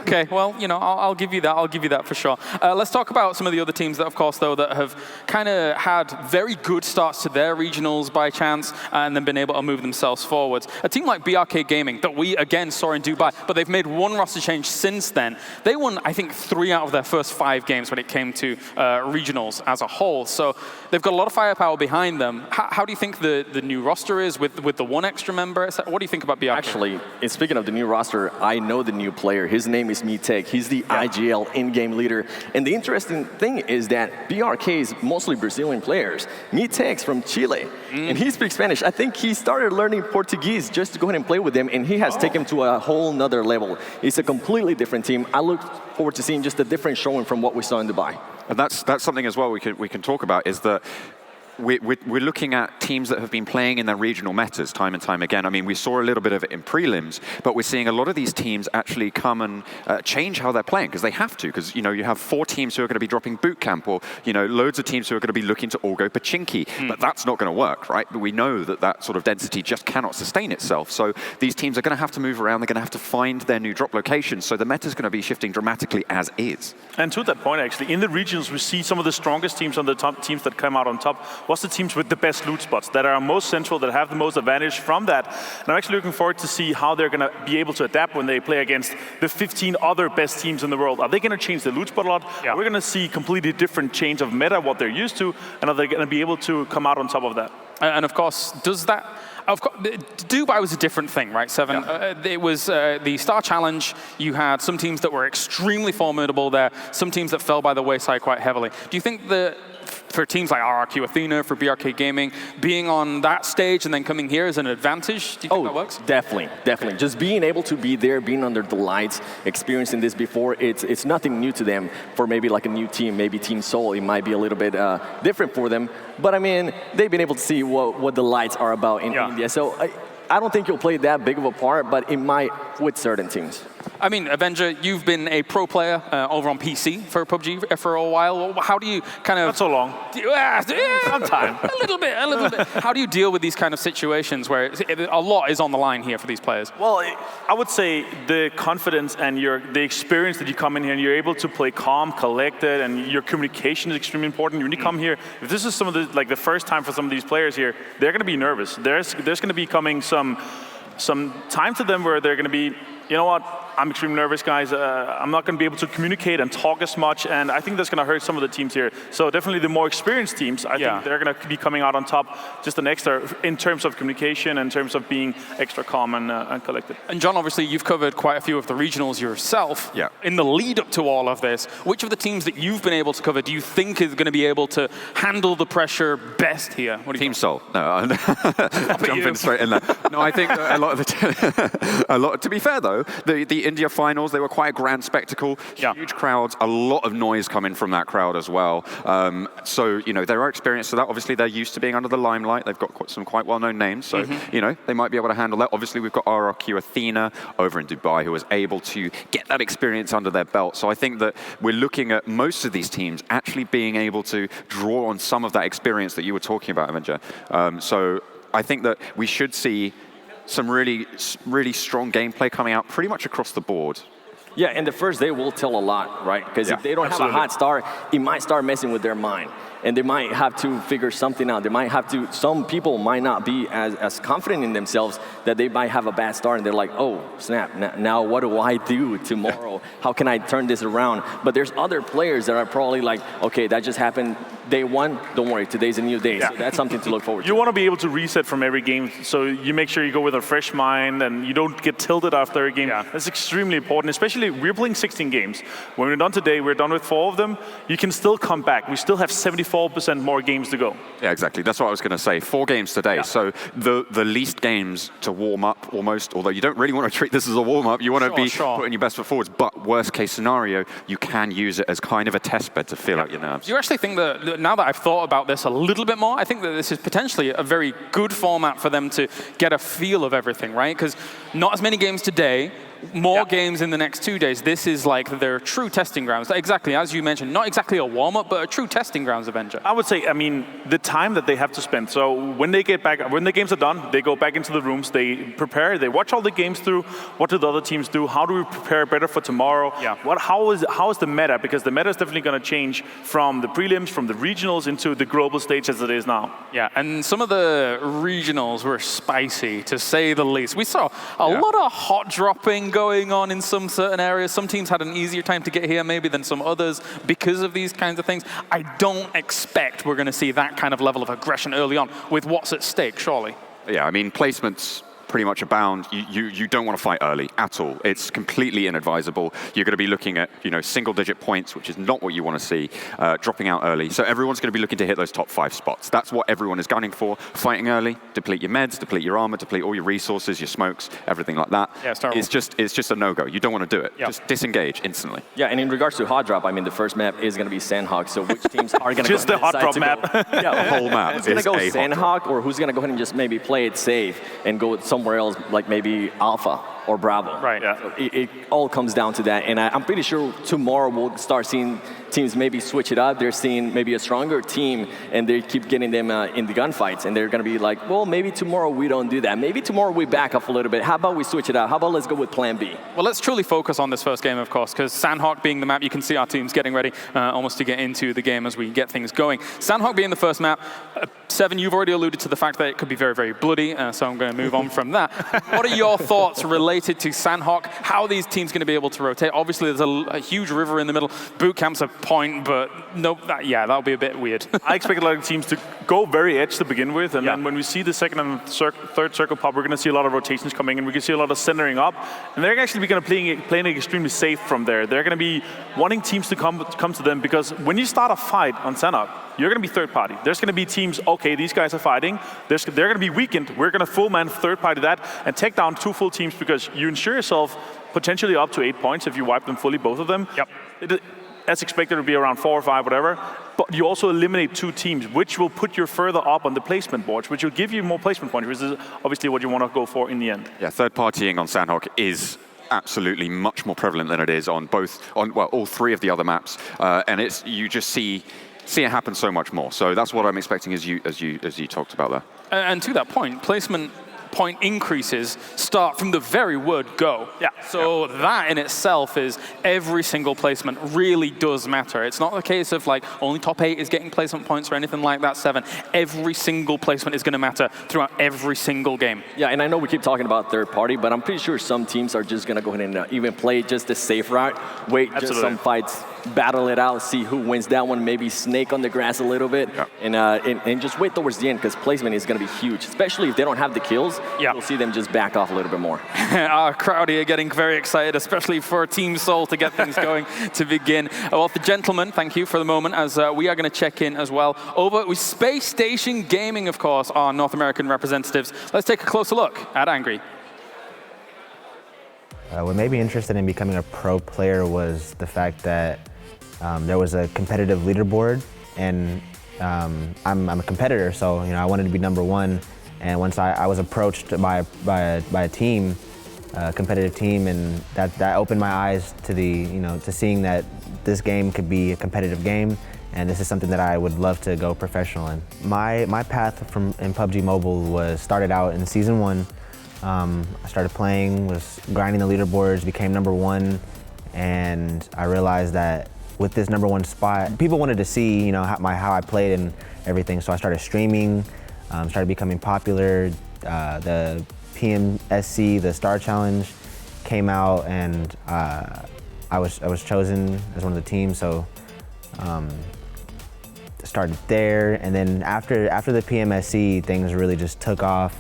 Okay, well, you know, I'll give you that. I'll give you that for sure. Let's talk about some of the other teams that, of course, though, that have kind of had very good starts to their regionals by chance and then been able to move themselves forwards. A team like BRK Gaming that we, again, saw in Dubai, but they've made one roster change since then. They won, I think, 3 out of their first 5 games when it came to regionals as a whole. So they've got a lot of firepower behind them. How do you think the new roster is with the 1 extra member? What do you think about BRK? Actually, speaking of the new roster, I know the new player. His name is Mitek. He's the IGL in-game leader. And the interesting thing is that BRK is mostly Brazilian players. Mitek's from Chile, and he speaks Spanish. I think he started learning Portuguese just to go ahead and play with them, and he has taken him to a whole nother level. It's a completely different team. I look forward to seeing just a different showing from what we saw in Dubai. And that's something as well we can talk about, is that we're looking at teams that have been playing in their regional metas time and time again. I mean, we saw a little bit of it in prelims, but we're seeing a lot of these teams actually come and change how they're playing, because they have to, because you have 4 teams who are going to be dropping boot camp, or loads of teams who are going to be looking to all go pachinki, but that's not going to work, right? But we know that sort of density just cannot sustain itself. So these teams are going to have to move around. They're going to have to find their new drop locations. So the meta is going to be shifting dramatically as is. And to that point, actually, in the regions, we see some of the strongest teams on the top, teams that come out on top. What's the teams with the best loot spots, that are most central, that have the most advantage from that? And I'm actually looking forward to see how they're going to be able to adapt when they play against the 15 other best teams in the world. Are they going to change the loot spot a lot? Yeah. We're going to see completely different change of meta, what they're used to, and are they going to be able to come out on top of that? And of course, does that... Of course, Dubai was a different thing, right, Seven? Yeah. It was the Star Challenge. You had some teams that were extremely formidable there, some teams that fell by the wayside quite heavily. Do you think that for teams like RRQ Athena, for BRK Gaming, being on that stage and then coming here is an advantage? Do you think that works? Definitely, definitely. Just being able to be there, being under the lights, experiencing this before, it's nothing new to them. For maybe like a new team, maybe Team Seoul, it might be a little bit different for them. But I mean, they've been able to see what the lights are about in India. So I don't think you'll play that big of a part, but it might with certain teams. I mean, Avenger, you've been a pro player over on PC for PUBG for a while. How do you kind of... Not so long. Sometime. A little bit. How do you deal with these kind of situations where a lot is on the line here for these players? Well, I would say the confidence and the experience that you come in here and you're able to play calm, collected, and your communication is extremely important. When you come here, if this is some of the first time for some of these players here, they're going to be nervous. There's going to be coming some time to them where they're going to be, you know what, I'm extremely nervous, guys. I'm not going to be able to communicate and talk as much, and I think that's going to hurt some of the teams here. So definitely the more experienced teams, I think they're going to be coming out on top just an extra in terms of communication, in terms of being extra calm and collected. And John, obviously, you've covered quite a few of the regionals yourself. Yeah. In the lead up to all of this, which of the teams that you've been able to cover do you think is going to be able to handle the pressure best here? What do you Team Seoul. No, jumping straight in there. No, I think a lot of the to be fair though, the India finals, they were quite a grand spectacle. Huge crowds, a lot of noise coming from that crowd as well. So, they are experienced to that. Obviously, they're used to being under the limelight. They've got some quite well-known names. So, they might be able to handle that. Obviously, we've got RRQ Athena over in Dubai who was able to get that experience under their belt. So I think that we're looking at most of these teams actually being able to draw on some of that experience that you were talking about, Avenger. So I think that we should see some really strong gameplay coming out pretty much across the board. Yeah, and the first day will tell a lot, right? Because if they don't have a hot start, it might start messing with their mind. And they might have to figure something out. They might have to, some people might not be as confident in themselves that they might have a bad start and they're like, oh, snap, now what do I do tomorrow? How can I turn this around? But there's other players that are probably like, okay, that just happened day one, don't worry, today's a new day. So that's something to look forward to. You want to be able to reset from every game, so you make sure you go with a fresh mind and you don't get tilted after a game. That's extremely important, especially we're playing 16 games. When we're done today, we're done with 4 of them. You can still come back. We still have 74% more games to go. Yeah, exactly. That's what I was going to say. 4 games today. So the least games to warm up almost, although you don't really want to treat this as a warm-up. You want to be putting your best foot forwards. But worst case scenario, you can use it as kind of a test bed to feel out your nerves. Do you actually think that, now that I've thought about this a little bit more, I think that this is potentially a very good format for them to get a feel of everything, right? Because not as many games today, more games in the next 2 days. This is like their true testing grounds. Exactly, as you mentioned, not exactly a warm-up, but a true testing grounds, Avenger. I would say, I mean, the time that they have to spend. So when they get back, when the games are done, they go back into the rooms, they prepare, they watch all the games through. What do the other teams do? How do we prepare better for tomorrow? How is the meta? Because the meta is definitely going to change from the prelims, from the regionals into the global stage as it is now. Yeah, and some of the regionals were spicy, to say the least. We saw a lot of hot dropping going on in some certain areas. Some teams had an easier time to get here maybe than some others because of these kinds of things. I don't expect we're going to see that kind of level of aggression early on with what's at stake, surely. Yeah, I mean, placements pretty much abound. You don't want to fight early at all. It's completely inadvisable. You're going to be looking at single-digit points, which is not what you want to see, dropping out early. So everyone's going to be looking to hit those top 5 spots. That's what everyone is gunning for. Fighting early, deplete your meds, deplete your armor, deplete all your resources, your smokes, everything like that. Yeah, it's just a no-go. You don't want to do it. Just disengage instantly. Yeah, and in regards to hot drop, I mean, the first map is going to be Sanhok. So which teams are going to just the hot drop map? The whole map. Who's going to go Sanhok, or who's going to go ahead and just maybe play it safe and go somewhere else, like maybe Alpha or Bravo? Right. Yeah. So it all comes down to that, and I'm pretty sure tomorrow we'll start seeing teams maybe switch it up. They're seeing maybe a stronger team, and they keep getting them in the gunfights, and they're going to be like, well, maybe tomorrow we don't do that. Maybe tomorrow we back up a little bit. How about we switch it up? How about let's go with Plan B? Well, let's truly focus on this first game, of course, because Sanhok being the map, you can see our teams getting ready almost to get into the game as we get things going. Sanhok being the first map, Seven, you've already alluded to the fact that it could be very, very bloody, so I'm going to move on from that. What are your thoughts related to Sanhok? How are these teams going to be able to rotate? Obviously, there's a huge river in the middle. Boot camp's a point, but nope, that'll be a bit weird. I expect a lot of teams to go very edge to begin with, and then when we see the second and third circle pop, we're going to see a lot of rotations coming in. We can see a lot of centering up, and they're actually going to be playing it extremely safe from there. They're going to be wanting teams to come to them, because when you start a fight on Sanhok, you're going to be third party. There's going to be teams, okay, these guys are fighting. They're going to be weakened. We're going to full man third party that and take down 2 full teams, because you ensure yourself potentially up to 8 points if you wipe them fully, both of them. Yep. As expected, it'll be around 4 or 5, whatever. But you also eliminate 2 teams, which will put you further up on the placement boards, which will give you more placement points, which is obviously what you want to go for in the end. Yeah, third partying on Sanhok is absolutely much more prevalent than it is on all 3 of the other maps, and you just see it happen so much more. So that's what I'm expecting as you talked about there. And to that point, placement point increases start from the very word go. Yeah. So that in itself is every single placement really does matter. It's not a case of like only top 8 is getting placement points or anything like that, 7. Every single placement is going to matter throughout every single game. Yeah, and I know we keep talking about third party, but I'm pretty sure some teams are just going to go ahead and even play just the safe route, wait just some fights, battle it out, see who wins that one, maybe snake on the grass a little bit, and just wait towards the end, because placement is going to be huge, especially if they don't have the kills. You'll see them just back off a little bit more. Our crowd here getting very excited, especially for Team Seoul to get things going to begin. Well, the gentlemen, thank you for the moment, as we are going to check in as well. Over with Space Station Gaming, of course, our North American representatives. Let's take a closer look at Angry. What made me interested in becoming a pro player was the fact that there was a competitive leaderboard, and I'm a competitor, so I wanted to be #1. And once I was approached by a team, a competitive team, and that opened my eyes to to seeing that this game could be a competitive game, and this is something that I would love to go professional in. My path in PUBG Mobile started out in Season 1. I started playing, was grinding the leaderboards, became #1, and I realized that with this #1 spot, people wanted to see how I played and everything, so I started streaming. Started becoming popular. The PMSC, the Star Challenge, came out, and I was chosen as one of the teams. So started there, and then after the PMSC, things really just took off.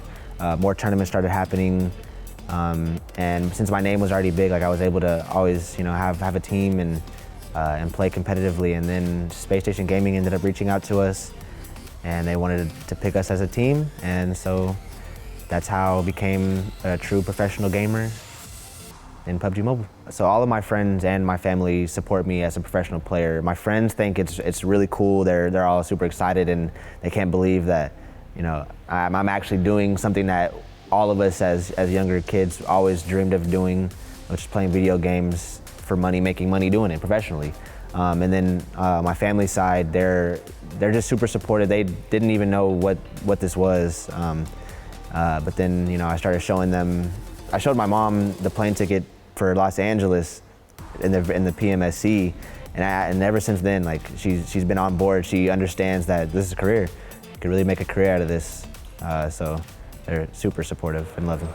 More tournaments started happening, and since my name was already big, I was able to always have a team and play competitively. And then Space Station Gaming ended up reaching out to us, and they wanted to pick us as a team, and so that's how I became a true professional gamer in PUBG Mobile. So all of my friends and my family support me as a professional player. My friends think it's really cool. They're all super excited, and they can't believe that I'm actually doing something that all of us as younger kids always dreamed of doing, which is playing video games for money, making money doing it professionally. And then my family side, they're just super supportive. They didn't even know what this was. But then I started showing them. I showed my mom the plane ticket for Los Angeles in the PMSC, and ever since then, she's been on board. She understands that this is a career. You could really make a career out of this. So they're super supportive and loving.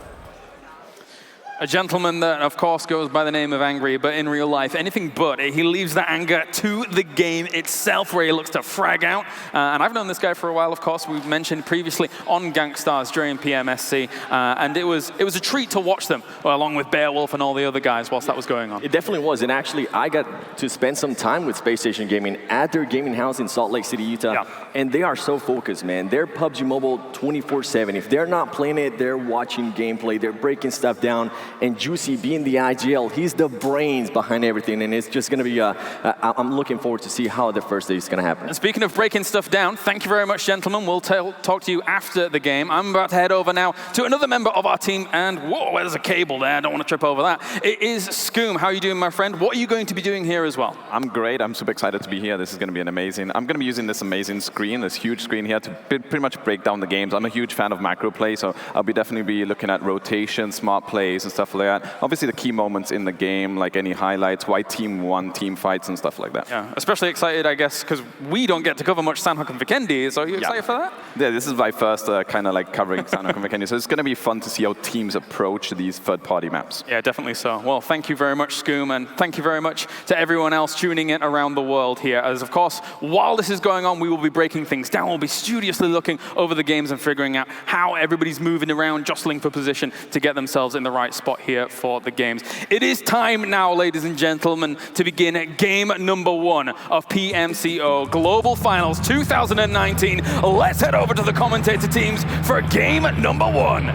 A gentleman that, of course, goes by the name of Angry, but in real life, anything but. He leaves that anger to the game itself, where he looks to frag out. And I've known this guy for a while, of course. We've mentioned previously on Gangstars during PMSC. And it was a treat to watch them, along with Beowulf and all the other guys, whilst that was going on. It definitely was. And actually, I got to spend some time with Space Station Gaming at their gaming house in Salt Lake City, Utah. Yeah. And they are so focused, man. They're PUBG Mobile 24/7. If they're not playing it, they're watching gameplay. They're breaking stuff down. And Juicy, being the IGL, he's the brains behind everything. And it's just going to be, I'm looking forward to see how the first day is going to happen. And speaking of breaking stuff down, thank you very much, gentlemen. We'll talk to you after the game. I'm about to head over now to another member of our team. And whoa, there's a cable there. I don't want to trip over that. It is Scoom. How are you doing, my friend? What are you going to be doing here as well? I'm great. I'm super excited to be here. This is going to be an amazing. I'm going to be using this amazing screen, this huge screen here, to pretty much break down the games. I'm a huge fan of macro play, so I'll definitely be looking at rotation, smart plays, and stuff like that. Obviously, the key moments in the game, like any highlights, why team won, team fights, and stuff like that. Yeah, especially excited, I guess, because we don't get to cover much Sanhok and Vikendi. So are you excited for that? Yeah, this is my first kind of like covering Sanhok and Vikendi, so it's going to be fun to see how teams approach these third-party maps. Yeah, definitely so. Well, thank you very much, Scoom, and thank you very much to everyone else tuning in around the world here. As, of course, while this is going on, we will be breaking things down. We'll be studiously looking over the games and figuring out how everybody's moving around, jostling for position to get themselves in the right spot here for the games. It is time now, ladies and gentlemen, to begin game number 1 of PMCO Global Finals 2019. Let's head over to the commentator teams for game number 1.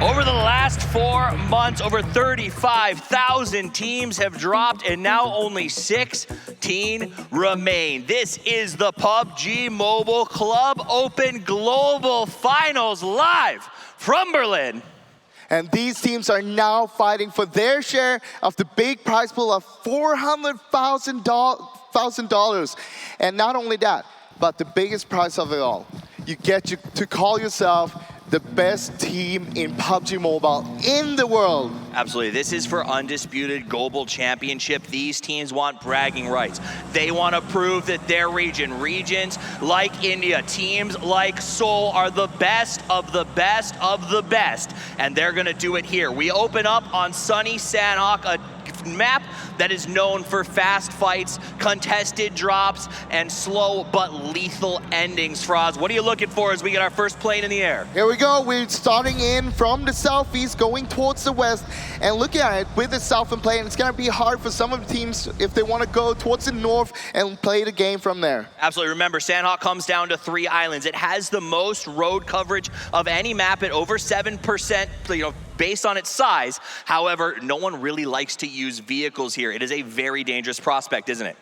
Over the last 4 months, over 35,000 teams have dropped, and now only 16 remain. This is the PUBG Mobile Club Open Global Finals live from Berlin. And these teams are now fighting for their share of the big prize pool of $400,000. And not only that, but the biggest prize of it all, you get to call yourself the best team in PUBG Mobile in the world. Absolutely. This is for undisputed global championship. These teams want bragging rights. They want to prove that their regions like India, teams like Seoul are the best of the best of the best. And they're going to do it here. We open up on sunny Sanhok, a map that is known for fast fights, contested drops, and slow but lethal endings. Froz, what are you looking for as we get our first plane in the air? Here we go. We're starting in from the southeast, going towards the west, and looking at it with the southern plane. It's going to be hard for some of the teams if they want to go towards the north and play the game from there. Absolutely. Remember, Sanhok comes down to 3 islands. It has the most road coverage of any map at over 7%, based on its size. However, no one really likes to use vehicles here. It is a very dangerous prospect, isn't it?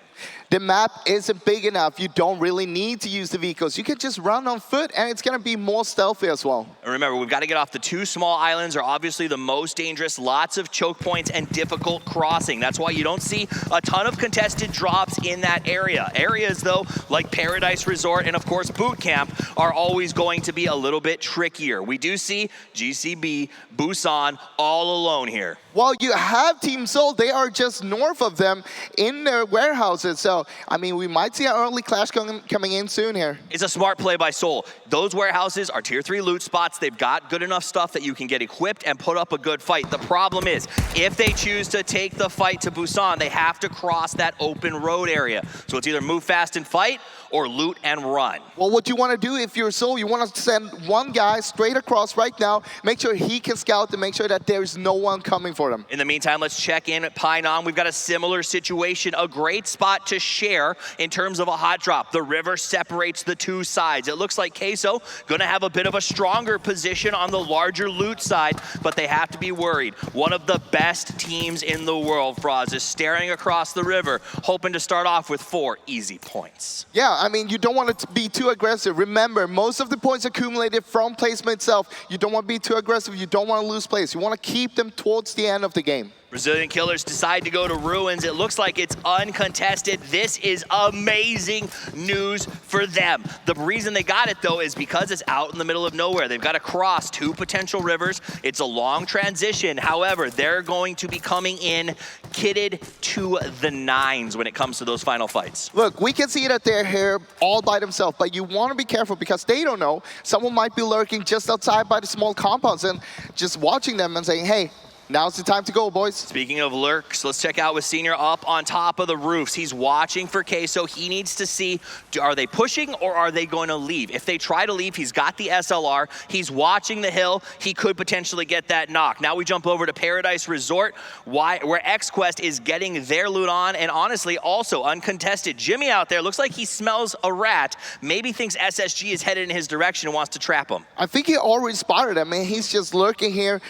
The map isn't big enough. You don't really need to use the vehicles. You can just run on foot, and it's going to be more stealthy as well. And remember, we've got to get off the 2 small islands are obviously the most dangerous. Lots of choke points and difficult crossing. That's why you don't see a ton of contested drops in that area. Areas, though, like Paradise Resort and, of course, Boot Camp are always going to be a little bit trickier. We do see GCB, Busan all alone here. Well, you have Team Seoul. They are just north of them in their warehouses. So, I mean, we might see an early clash coming in soon here. It's a smart play by Seoul. Those warehouses are tier 3 loot spots. They've got good enough stuff that you can get equipped and put up a good fight. The problem is, if they choose to take the fight to Busan, they have to cross that open road area. So it's either move fast and fight or loot and run. Well, what you want to do if you're Seoul, you want to send one guy straight across right now, make sure he can scout to make sure that there's no one coming for them. In the meantime, let's check in at Painan. We've got a similar situation, a great spot to share in terms of a hot drop. The river separates the 2 sides. It looks like Queso going to have a bit of a stronger position on the larger loot side, but they have to be worried. One of the best teams in the world, Froz, is staring across the river, hoping to start off with 4 easy points. Yeah, I mean, you don't want it to be too aggressive. Remember, most of the points accumulated from placement itself. You don't want to be too aggressive. You don't want to lose place. You want to keep them towards the end of the game. Brazilian Killers decide to go to Ruins. It looks like it's uncontested. This is amazing news for them. The reason they got it, though, is because it's out in the middle of nowhere. They've got to cross 2 potential rivers. It's a long transition. However, they're going to be coming in kitted to the nines when it comes to those final fights. Look, we can see that they're here all by themselves, but you want to be careful because they don't know. Someone might be lurking just outside by the small compounds and just watching them and saying, hey, now's the time to go, boys. Speaking of lurks, let's check out with Senior up on top of the roofs. He's watching for Queso. He needs to see, are they pushing or are they going to leave? If they try to leave, he's got the SLR. He's watching the hill. He could potentially get that knock. Now we jump over to Paradise Resort, where XQuest is getting their loot on, and honestly, also uncontested. Jimmy out there looks like he smells a rat. Maybe thinks SSG is headed in his direction and wants to trap him. I think he already spotted him, and he's just lurking here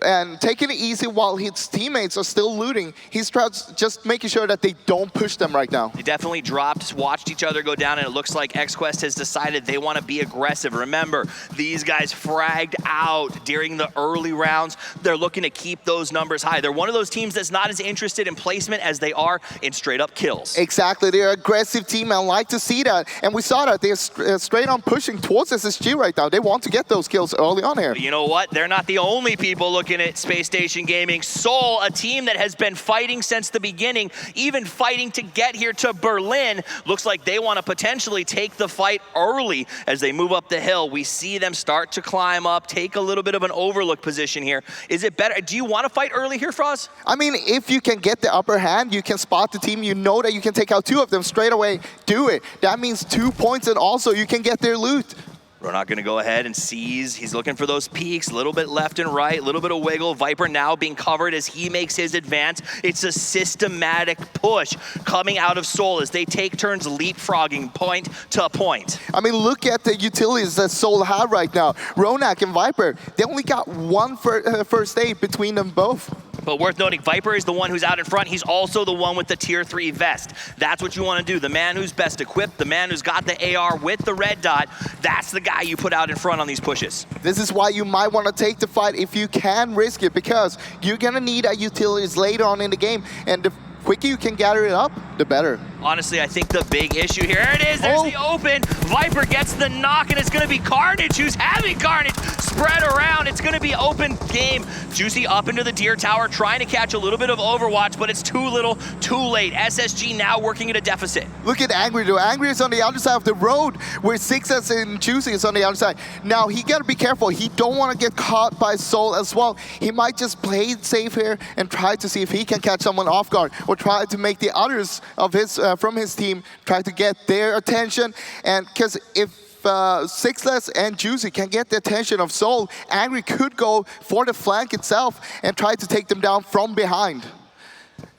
and taking it easy while his teammates are still looting. He's just making sure that they don't push them right now. They definitely dropped, watched each other go down, and it looks like XQuest has decided they want to be aggressive. Remember, these guys fragged out during the early rounds. They're looking to keep those numbers high. They're one of those teams that's not as interested in placement as they are in straight-up kills. Exactly. They're an aggressive team. I like to see that. And we saw that. They're straight on pushing towards SSG right now. They want to get those kills early on here. But you know what? They're not the only people looking at Space Station Gaming. Seoul, a team that has been fighting since the beginning, even fighting to get here to Berlin. Looks like they want to potentially take the fight early as they move up the hill. We see them start to climb up, take a little bit of an overlook position here. Is it better? Do you want to fight early here, Froz? I mean, if you can get the upper hand, you can spot the team, you know that you can take out 2 of them straight away, do it. That means 2 points, and also you can get their loot. Ronak gonna go ahead and seize. He's looking for those peaks, a little bit left and right, a little bit of wiggle. Viper now being covered as he makes his advance. It's a systematic push coming out of Seoul as they take turns leapfrogging point to point. I mean, look at the utilities that Seoul have right now. Ronak and Viper, they only got 1 first aid between them both. But worth noting, Viper is the one who's out in front. He's also the one with the tier 3 vest. That's what you want to do. The man who's best equipped, the man who's got the AR with the red dot, that's the guy you put out in front on these pushes. This is why you might want to take the fight if you can risk it, because you're going to need a utilities later on in the game. And the quicker you can gather it up, the better. Honestly, I think the big issue here, there it is, there's the open. Viper gets the knock, and it's going to be Carnage who's having Carnage spread around. It's going to be open game. Juicy up into the Deer Tower, trying to catch a little bit of Overwatch, but it's too little, too late. SSG now working at a deficit. Look at Angry, though. Angry is on the other side of the road, where 6S and Juicy is on the other side. Now, he got to be careful. He don't want to get caught by Seoul as well. He might just play it safe here and try to see if he can catch someone off guard, or try to make the others of his from his team try to get their attention. And because if Sixless and Juicy can get the attention of Seoul, Angry could go for the flank itself and try to take them down from behind.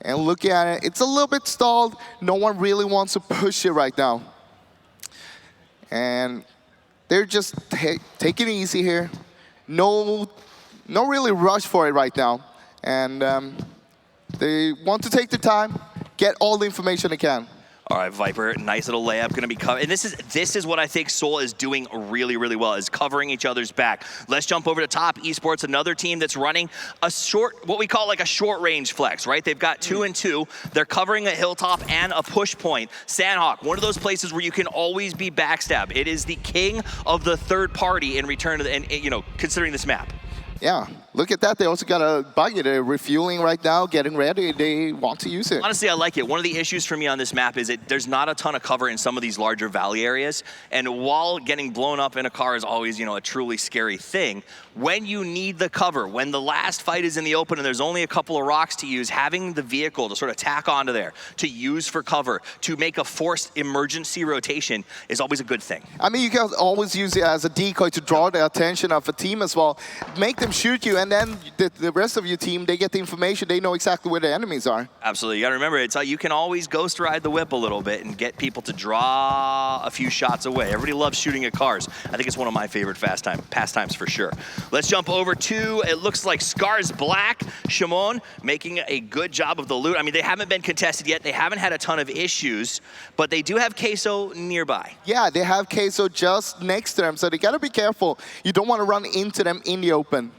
And look at it, it's a little bit stalled. No one really wants to push it right now. And they're just taking it easy here. No really rush for it right now. And they want to take their time, get all the information they can. All right, Viper, nice little layup, going to be covered. And this is what I think Seoul is doing really, really well, is covering each other's back. Let's jump over to Top Esports, another team that's running a what we call like a short range flex, right? They've got 2 and 2. They're covering a hilltop and a push point. Sanhok, one of those places where you can always be backstabbed. It is the king of the third party in return to considering this map. Yeah, look at that. They also got a buggy. They're refueling right now, getting ready. They want to use it. Honestly, I like it. One of the issues for me on this map is that there's not a ton of cover in some of these larger valley areas. And while getting blown up in a car is always, a truly scary thing, when you need the cover, when the last fight is in the open and there's only a couple of rocks to use, having the vehicle to sort of tack onto there, to use for cover, to make a forced emergency rotation is always a good thing. I mean, you can always use it as a decoy to draw the attention of a team as well. Make them shoot you, and then the rest of your team, they get the information. They know exactly where the enemies are. Absolutely. You got to remember, you can always ghost ride the whip a little bit and get people to draw a few shots away. Everybody loves shooting at cars. I think it's one of my favorite pastimes for sure. Let's jump over to, it looks like Scars Black. Shimon making a good job of the loot. I mean, they haven't been contested yet. They haven't had a ton of issues, but they do have Queso nearby. Yeah, they have Queso just next to them, so they got to be careful. You don't want to run into them in the open.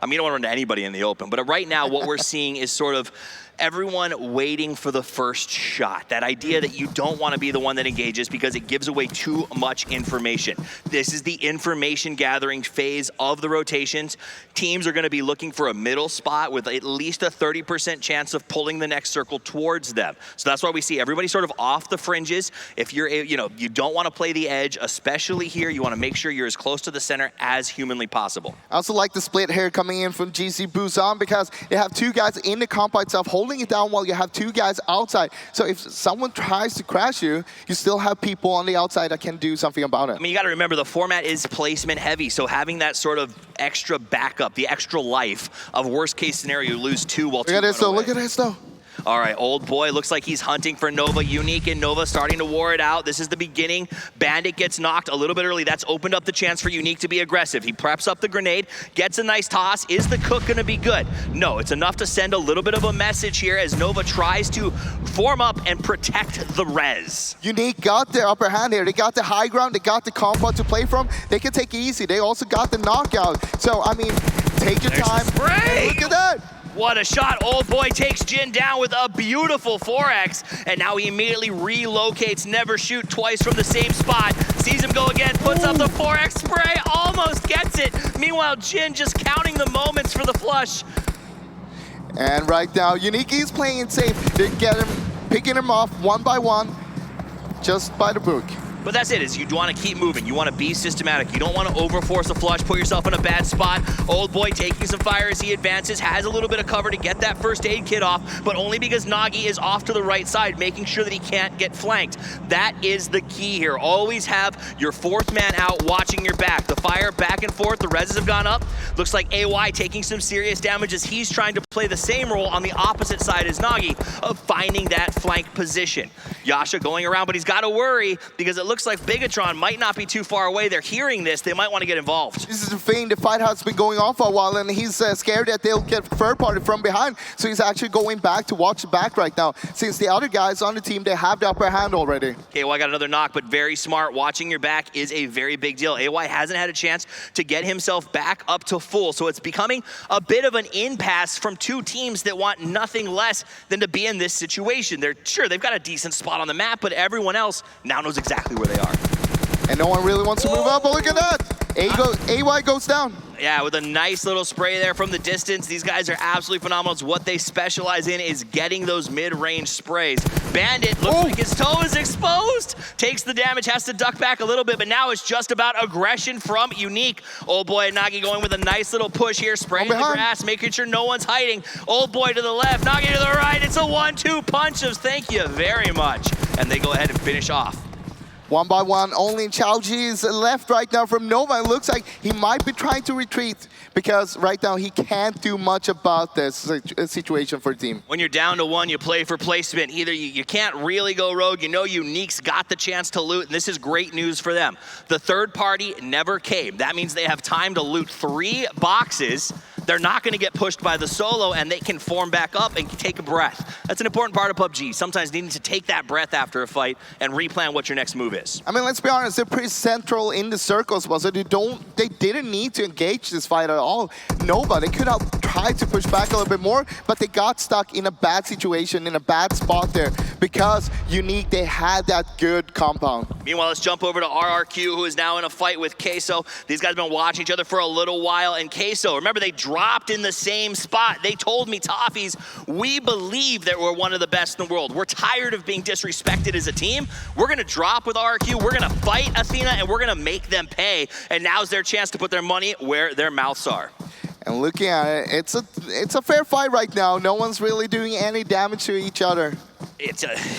I mean, you don't want to run into anybody in the open, but right now what we're seeing is sort of everyone waiting for the first shot. That idea that you don't want to be the one that engages because it gives away too much information. This is the information gathering phase of the rotations. Teams are going to be looking for a middle spot with at least a 30% chance of pulling the next circle towards them. So that's why we see everybody sort of off the fringes. If you're, you don't want to play the edge, especially here, you want to make sure you're as close to the center as humanly possible. I also like the split here coming in from GC Busan because you have two guys in the compound itself holding it down while you have two guys outside. So if someone tries to crash you, you still have people on the outside that can do something about it. I mean, you got to remember the format is placement heavy, so having that sort of extra backup, the extra life of worst case scenario, you lose two while two run away. Look at this though. All right, Old Boy looks like he's hunting for Nova. Unique and Nova starting to war it out. This is the beginning. Bandit gets knocked a little bit early. That's opened up the chance for Unique to be aggressive. He preps up the grenade, gets a nice toss. Is the cook going to be good? No, it's enough to send a little bit of a message here as Nova tries to form up and protect the res. Unique got their upper hand here. They got the high ground. They got the compound to play from. They can take it easy. They also got the knockout. So, I mean, take your time. Look at that. What a shot. Old Boy takes Jin down with a beautiful 4X, and now he immediately relocates, never shoot twice from the same spot. Sees him go again, puts up the 4X spray, almost gets it. Meanwhile, Jin just counting the moments for the flush. And right now, Unique is playing it safe. They get him, picking him off one by one, just by the book. But that's it, is you want to keep moving. You want to be systematic. You don't want to overforce a flush, put yourself in a bad spot. Old Boy taking some fire as he advances, has a little bit of cover to get that first aid kit off, but only because Nagi is off to the right side, making sure that he can't get flanked. That is the key here. Always have your fourth man out watching your back. The fire back and forth, the reses have gone up. Looks like AY taking some serious damage as he's trying to play the same role on the opposite side as Nagi of finding that flank position. Yasha going around, but he's got to worry because it looks like Bigatron might not be too far away. They're hearing this. They might want to get involved. This is the thing. The fight has been going on for a while, and he's scared that they'll get third party from behind. So he's actually going back to watch the back right now. Since the other guys on the team, they have the upper hand already. Okay, well, I got another knock, but very smart. Watching your back is a very big deal. AY hasn't had a chance to get himself back up to full, so it's becoming a bit of an impasse from two teams that want nothing less than to be in this situation. They've got a decent spot on the map, but everyone else now knows exactly where they are. And no one really wants to move up, but look at that. AY goes down. Yeah, with a nice little spray there from the distance. These guys are absolutely phenomenal. It's what they specialize in, is getting those mid-range sprays. Bandit looks like his toe is exposed. Takes the damage, has to duck back a little bit, but now it's just about aggression from Unique. Old Boy and Nagi going with a nice little push here, spraying the grass, making sure no one's hiding. Old Boy to the left, Nagi to the right. It's a 1-2 punch of thank you very much. And they go ahead and finish off. One by one, only Chao-Ji is left right now from Nova. It looks like he might be trying to retreat because right now he can't do much about this situation for the team. When you're down to one, you play for placement. Either you can't really go rogue. You know Unique's got the chance to loot, and this is great news for them. The third party never came. That means they have time to loot 3 boxes. They're not going to get pushed by the solo, and they can form back up and take a breath. That's an important part of PUBG. Sometimes needing to take that breath after a fight and replan what your next move is. I mean, let's be honest, they're pretty central in the circles, so they didn't need to engage this fight at all. Nova, they could have tried to push back a little bit more, but they got stuck in a bad situation, in a bad spot there, because Unique, they had that good compound. Meanwhile, let's jump over to RRQ, who is now in a fight with Queso. These guys have been watching each other for a little while, and Queso, remember, they dropped in the same spot. They told me, Toffees, we believe that we're one of the best in the world. We're tired of being disrespected as a team. We're going to drop with RRQ. We're going to fight Athena, and we're going to make them pay. And now's their chance to put their money where their mouths are. And looking at it, it's a fair fight right now. No one's really doing any damage to each other.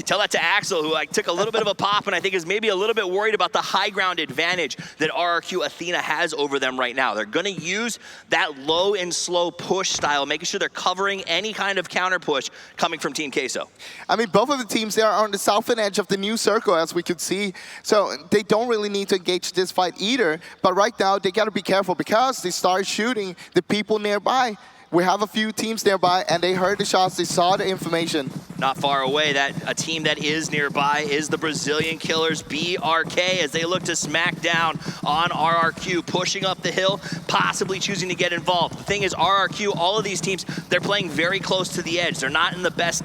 Tell that to Axel, who took a little bit of a pop and I think is maybe a little bit worried about the high ground advantage that RRQ Athena has over them right now. They're going to use that low and slow push style, making sure they're covering any kind of counter push coming from Team Queso. I mean, both of the teams there are on the southern edge of the new circle, as we could see. So they don't really need to engage this fight either. But right now, they got to be careful because they start shooting the people nearby. We have a few teams nearby, and they heard the shots, they saw the information. Not far away, a team that is nearby is the Brazilian Killers, BRK, as they look to smack down on RRQ, pushing up the hill, possibly choosing to get involved. The thing is, RRQ, all of these teams, they're playing very close to the edge. They're not in the best,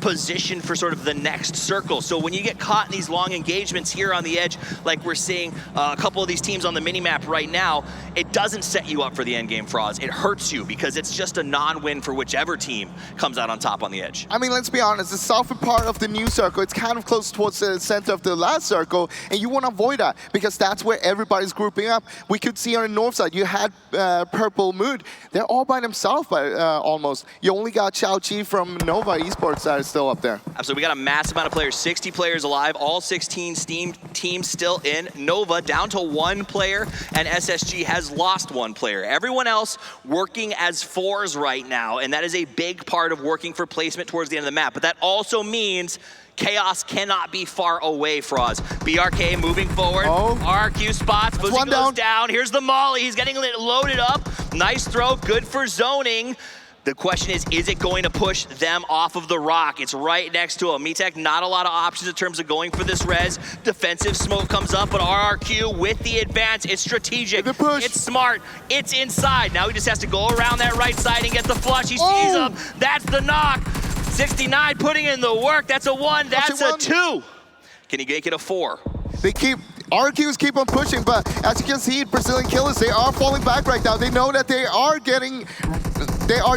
position for sort of the next circle. So when you get caught in these long engagements here on the edge, like we're seeing a couple of these teams on the minimap right now, it doesn't set you up for the end game, Froz. It hurts you because it's just a non-win for whichever team comes out on top on the edge. I mean, let's be honest, the southern part of the new circle, it's kind of close towards the center of the last circle, and you want to avoid that because that's where everybody's grouping up. We could see on the north side, you had Purple Mood. They're all by themselves almost. You only got Xiao Chi from Nova Esports that is still up there. Absolutely, we got a massive amount of players, 60 players alive, all 16 Steam teams still in. Nova down to 1 player, and SSG has lost 1 player. Everyone else working as 4s right now, and that is a big part of working for placement towards the end of the map. But that also means Chaos cannot be far away, Froz. BRK moving forward. RQ spots. Boozy goes down. Here's the molly. He's getting loaded up. Nice throw. Good for zoning. The question is it going to push them off of the rock? It's right next to him. Mitek, not a lot of options in terms of going for this res. Defensive smoke comes up, but RRQ with the advance. It's strategic. It's smart. It's inside. Now he just has to go around that right side and get the flush. He sees him. That's the knock. 69 putting in the work. That's a 1. That's a 2. Can he make it a 4? RQs keep on pushing, but as you can see, Brazilian Killers, they are falling back right now. They know that they are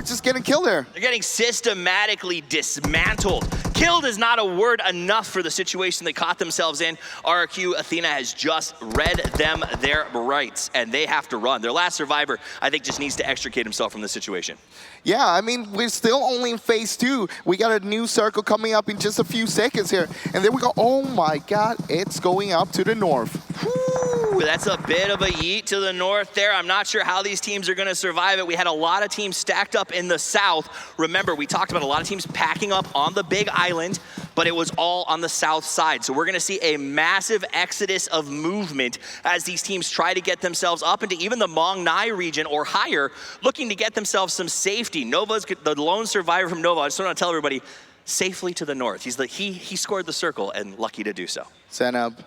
just getting killed here. They're getting systematically dismantled. Killed is not a word enough for the situation they caught themselves in. RRQ Athena has just read them their rights, and they have to run. Their last survivor, I think, just needs to extricate himself from this situation. Yeah, I mean, we're still only in phase 2. We got a new circle coming up in just a few seconds here. And then we go, oh my God, it's going up to the north. Whew, that's a bit of a yeet to the north there. I'm not sure how these teams are going to survive it. We had a lot of teams stacked up in the south. Remember, we talked about a lot of teams packing up on the big island, but it was all on the south side. So we're going to see a massive exodus of movement as these teams try to get themselves up into even the Mong Nai region or higher, looking to get themselves some safety. Nova's the lone survivor from Nova. I just want to tell everybody, safely to the north. He scored the circle and lucky to do so. Sanhok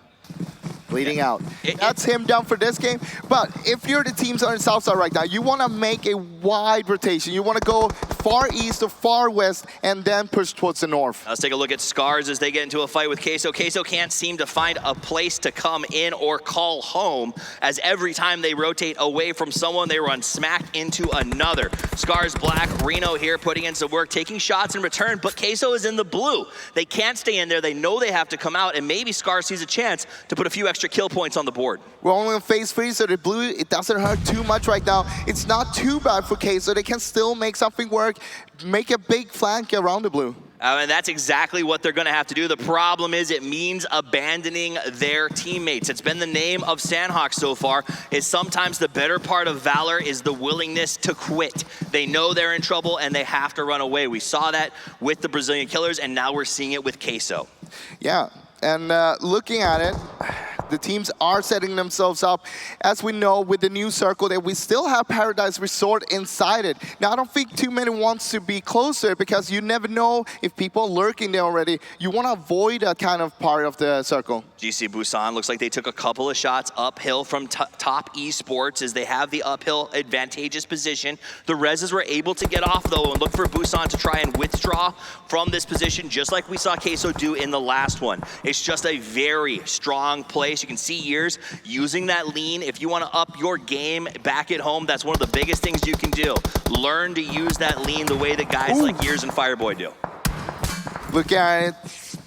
bleeding out. That's him down for this game. But if you're the teams on the south side right now, you want to make a wide rotation. You want to go far east or far west and then push towards the north. Let's take a look at Scars as they get into a fight with Queso. Queso can't seem to find a place to come in or call home, as every time they rotate away from someone, they run smack into another. Scars black, Reno here putting in some work, taking shots in return, but Queso is in the blue. They can't stay in there. They know they have to come out, and maybe Scars sees a chance to put a few extra kill points on the board. We're only on phase 3, so the blue, it doesn't hurt too much right now. It's not too bad for Queso. They can still make something work, make a big flank around the blue. And that's exactly what they're going to have to do. The problem is it means abandoning their teammates. It's been the name of Sanhok so far, is sometimes the better part of Valor is the willingness to quit. They know they're in trouble and they have to run away. We saw that with the Brazilian Killers, and now we're seeing it with Queso. Yeah, and looking at it, the teams are setting themselves up. As we know, with the new circle, that we still have Paradise Resort inside it. Now, I don't think too many wants to be closer because you never know if people are lurking there already. You want to avoid that kind of part of the circle. GC Busan looks like they took a couple of shots uphill from top esports as they have the uphill advantageous position. The Reses were able to get off, though, and look for Busan to try and withdraw from this position, just like we saw Queso do in the last one. It's just a very strong place. You can see Years using that lean. If you want to up your game back at home, that's one of the biggest things you can do. Learn to use that lean the way that guys like Years and Fireboy do. Look at it.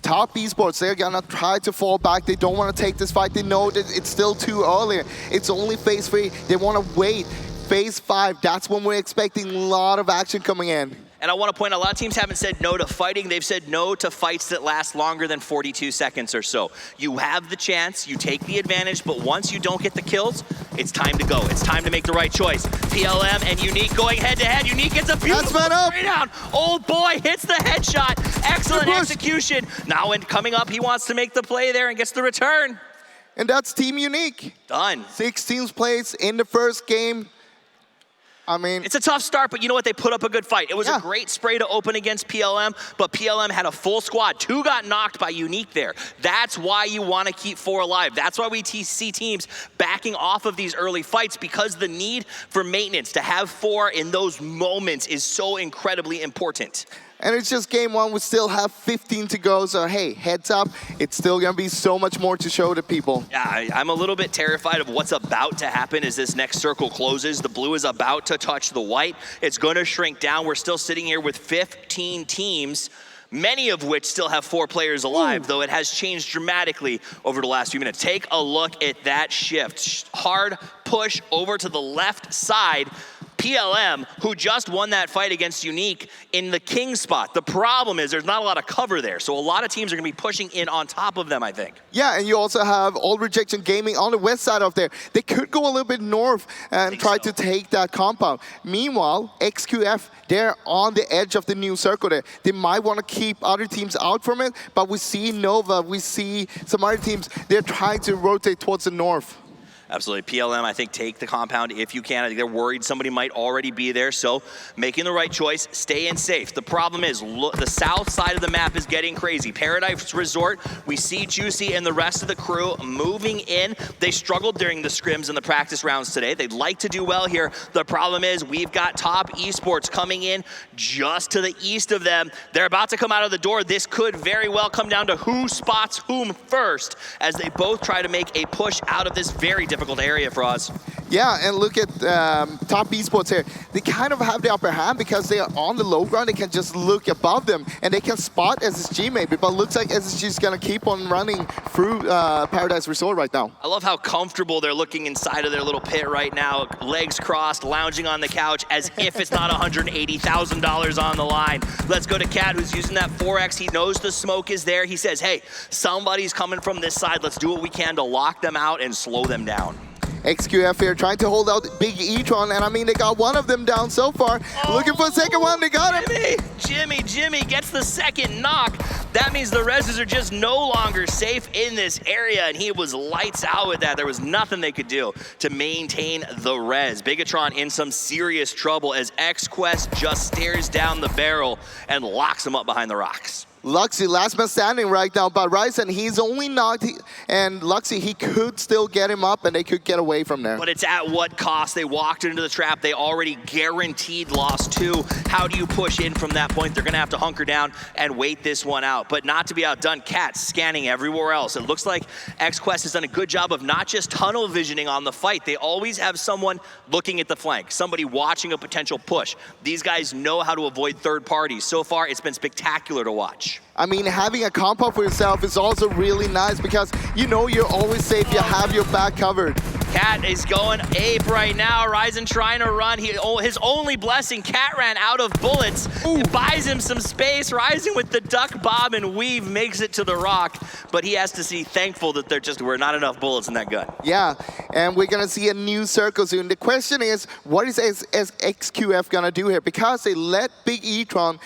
Top esports, they're gonna try to fall back. They don't want to take this fight. They know that it's still too early. It's only phase 3. They want to wait. Phase 5, that's when we're expecting a lot of action coming in. And I want to point out, a lot of teams haven't said no to fighting. They've said no to fights that last longer than 42 seconds or so. You have the chance, you take the advantage, but once you don't get the kills, it's time to go. It's time to make the right choice. PLM and Unique going head-to-head. Unique gets a beautiful spray down. Old boy hits the headshot. Excellent execution. Now when coming up, he wants to make the play there and gets the return. And that's Team Unique. Done. 16th place in the first game. I mean, it's a tough start, but you know what? They put up a good fight. It was a great spray to open against PLM, but PLM had a full squad. 2 got knocked by Unique there. That's why you want to keep 4 alive. That's why we see teams backing off of these early fights, because the need for maintenance to have 4 in those moments is so incredibly important. And it's just game 1. We still have 15 to go. So, hey, heads up. It's still going to be so much more to show to people. Yeah, I'm a little bit terrified of what's about to happen as this next circle closes. The blue is about to touch the white. It's going to shrink down. We're still sitting here with 15 teams, many of which still have 4 players alive, though it has changed dramatically over the last few minutes. Take a look at that shift. Hard push over to the left side. PLM, who just won that fight against Unique in the king spot. The problem is there's not a lot of cover there, so a lot of teams are going to be pushing in on top of them, I think. Yeah, and you also have All Rejection Gaming on the west side of there. They could go a little bit north and try to take that compound. Meanwhile, XQF, they're on the edge of the new circle there. They might want to keep other teams out from it, but we see Nova, we see some other teams, they're trying to rotate towards the north. Absolutely. PLM, I think, take the compound if you can. I think they're worried somebody might already be there, so making the right choice, stay in safe. The problem is, look, the south side of the map is getting crazy. Paradise Resort, we see Juicy and the rest of the crew moving in. They struggled during the scrims and the practice rounds today. They'd like to do well here. The problem is, we've got Top Esports coming in just to the east of them. They're about to come out of the door. This could very well come down to who spots whom first, as they both try to make a push out of this very difficult area for us. Yeah, and look at Top Esports here. They kind of have the upper hand because they are on the low ground. They can just look above them, and they can spot SSG maybe, but looks like SSG is going to keep on running through Paradise Resort right now. I love how comfortable they're looking inside of their little pit right now, legs crossed, lounging on the couch as if it's not $180,000 on the line. Let's go to Cat, who's using that 4X. He knows the smoke is there. He says, hey, somebody's coming from this side. Let's do what we can to lock them out and slow them down. XQF here trying to hold out Big E-tron, and I mean, they got one of them down so far. Looking for a second one, they got him. Jimmy gets the second knock. That means the reses are just no longer safe in this area, and he was lights out with that. There was nothing they could do to maintain the res. Bigatron in some serious trouble as XQuest just stares down the barrel and locks him up behind the rocks. Luxy, last man standing right now, but Ryzen, he's only knocked, and Luxy, he could still get him up, and they could get away from there. But it's at what cost? They walked into the trap. They already guaranteed loss 2. How do you push in from that point? They're going to have to hunker down and wait this one out. But not to be outdone, Cat scanning everywhere else. It looks like XQuest has done a good job of not just tunnel visioning on the fight. They always have someone looking at the flank, somebody watching a potential push. These guys know how to avoid third parties. So far, it's been spectacular to watch. I mean, having a compound for yourself is also really nice because you know you're always safe, you have your back covered. Cat is going ape right now. Ryzen trying to run. His only blessing, Cat ran out of bullets. It buys him some space. Ryzen with the duck, bob, and weave makes it to the rock. But he has to be thankful that there just were not enough bullets in that gun. Yeah, and we're going to see a new circle soon. The question is, what is XQF going to do here? Because they let Big E-tron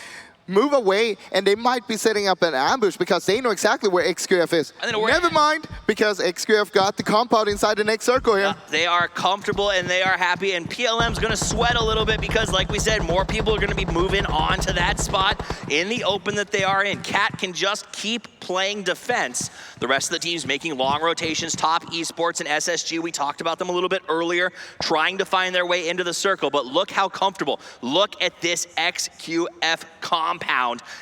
move away, and they might be setting up an ambush because they know exactly where XQF is. Never mind, because XQF got the compound inside the next circle here. They are comfortable and they are happy, and PLM's going to sweat a little bit because, like we said, more people are going to be moving on to that spot in the open that they are in. Cat can just keep playing defense. The rest of the team's making long rotations. Top Esports and SSG, we talked about them a little bit earlier, trying to find their way into the circle, but look how comfortable. Look at this XQF compound.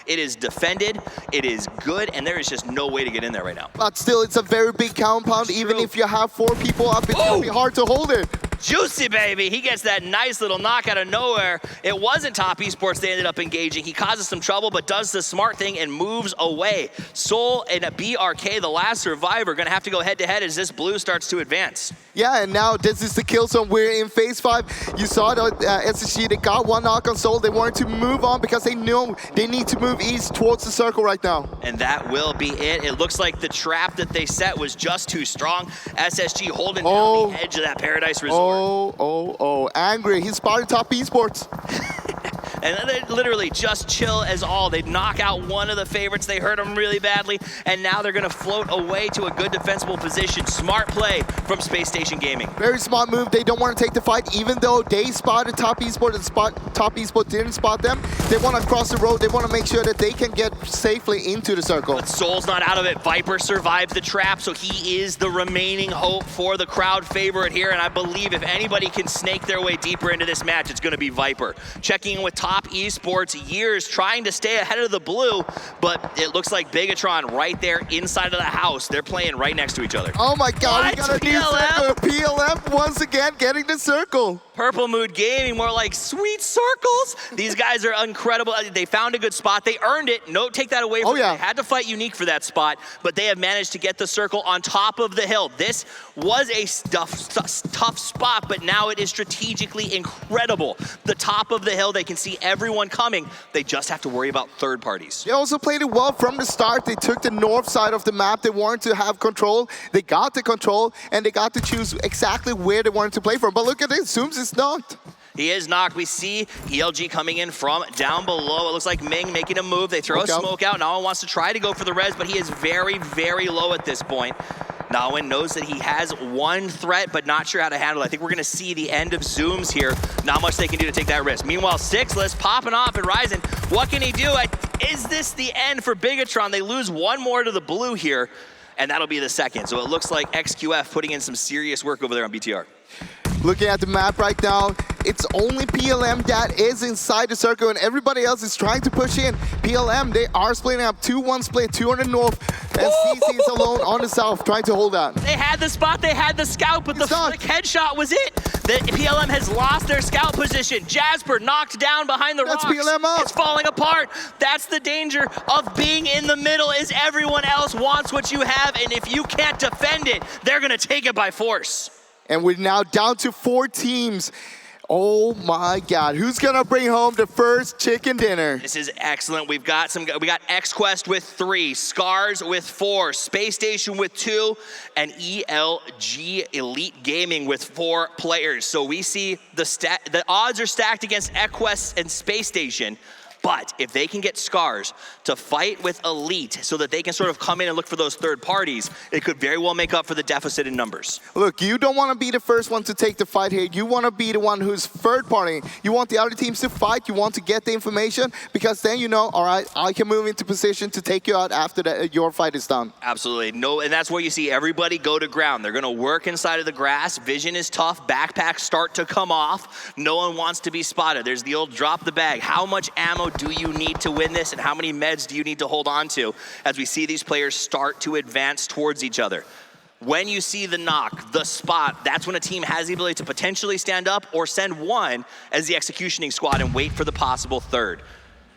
It is defended, it is good, and there is just no way to get in there right now. But still, it's a very big compound. Even if you have 4 people up, it's going to be hard to hold it. Juicy, baby. He gets that nice little knock out of nowhere. It wasn't Top Esports they ended up engaging. He causes some trouble, but does the smart thing and moves away. Soul and BRK, the last survivor, going to have to go head-to-head as this blue starts to advance. Yeah, and now this is the kill zone. We're in phase 5. You saw that SSG, they got one knock on Soul. They wanted to move on because they know they need to move east towards the circle right now. And that will be it. It looks like the trap that they set was just too strong. SSG holding down the edge of that Paradise Resort. Angry. He spotted Top Esports. And they literally just chill as all. They knock out one of the favorites. They hurt them really badly, and now they're going to float away to a good defensible position. Smart play from Space Station Gaming. Very smart move. They don't want to take the fight, even though they spotted Top Esports and Top Esports didn't spot them. They want to cross the road. They want to make sure that they can get safely into the circle. But Soul's not out of it. Viper survives the trap, so he is the remaining hope for the crowd favorite here, and I believe if anybody can snake their way deeper into this match, it's going to be Viper. Checking in with Top Esports, years trying to stay ahead of the blue, but it looks like Bigatron right there inside of the house. They're playing right next to each other. Oh my God, What? we got a new circle. PLM once again getting the circle. Purple Mood Gaming, more like sweet circles. These guys are incredible. They found a good spot. They earned it. No, take that away from them. They had to fight Unique for that spot, but they have managed to get the circle on top of the hill. This was a tough spot, but now it is strategically incredible. The top of the hill, they can see everyone coming. They just have to worry about third parties. They also played it well from the start. They took the north side of the map. They wanted to have control. They got the control, and they got to choose exactly where they wanted to play from. But look at this. Zooms is knocked. He is knocked. We see ELG coming in from down below. It looks like Ming making a move. They throw a smoke out. Nawin wants to try to go for the res, but he is very, very low at this point. Nawin knows that he has one threat, but not sure how to handle it. I think we're going to see the end of Zooms here. Not much they can do to take that risk. Meanwhile, Sixless popping off and Ryzen. What can he do? Is this the end for Bigatron? They lose one more to the blue here, and that'll be the second. So it looks like XQF putting in some serious work over there on BTR. Looking at the map right now, it's only PLM that is inside the circle, and everybody else is trying to push in. PLM, they are splitting up 2-1 split, 200 north, and CC is alone on the south, trying to hold that. They had the spot, they had the scout, but the flick headshot was it. The PLM has lost their scout position. Jasper knocked down behind the rocks. PLM up. It's falling apart. That's the danger of being in the middle, is everyone else wants what you have, and if you can't defend it, they're gonna take it by force. And we're now down to 4 teams. Oh my God, who's gonna bring home the first chicken dinner? This is excellent. We got XQuest with 3, Scars with 4, Space Station with 2, and ELG Elite Gaming with 4 players. So we see the odds are stacked against XQuest and Space Station. But if they can get Scars to fight with Elite so that they can sort of come in and look for those third parties, it could very well make up for the deficit in numbers. Look, you don't want to be the first one to take the fight here. You want to be the one who's third party. You want the other teams to fight. You want to get the information, because then you know, all right, I can move into position to take you out after your fight is done. Absolutely. No, and that's where you see everybody go to ground. They're going to work inside of the grass. Vision is tough. Backpacks start to come off. No one wants to be spotted. There's the old drop the bag. How much ammo do you need to win this, and how many meds do you need to hold on to as we see these players start to advance towards each other? When you see the knock, the spot, that's when a team has the ability to potentially stand up or send one as the executioning squad and wait for the possible third.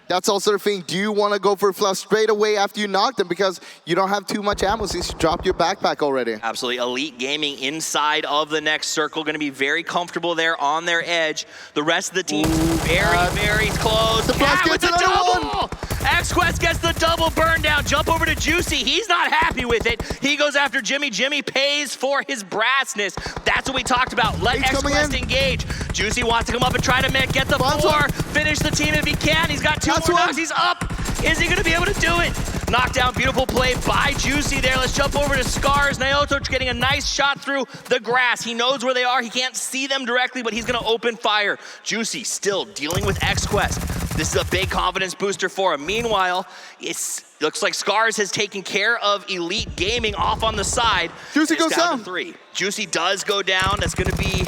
That's also the thing. Do you want to go for a flush straight away after you knock them, because you don't have too much ammo since you dropped your backpack already? Absolutely. Elite Gaming inside of the next circle, going to be very comfortable there on their edge. The rest of the team very close. The Cat with the double! XQuest gets the double burn down. Jump over to Juicy. He's not happy with it. He goes after Jimmy. Jimmy pays for his brassness. That's what we talked about. Let XQuest engage. Juicy wants to come up and try to get the 4. Finish the team if he can. He's got 2 more knocks. He's up. Is he going to be able to do it? Knockdown, beautiful play by Juicy there. Let's jump over to Scars. Naoto getting a nice shot through the grass. He knows where they are. He can't see them directly, but he's going to open fire. Juicy still dealing with XQuest. This is a big confidence booster for him. Meanwhile, it looks like Scars has taken care of Elite Gaming off on the side. Juicy goes down. To 3. Juicy does go down. That's going to be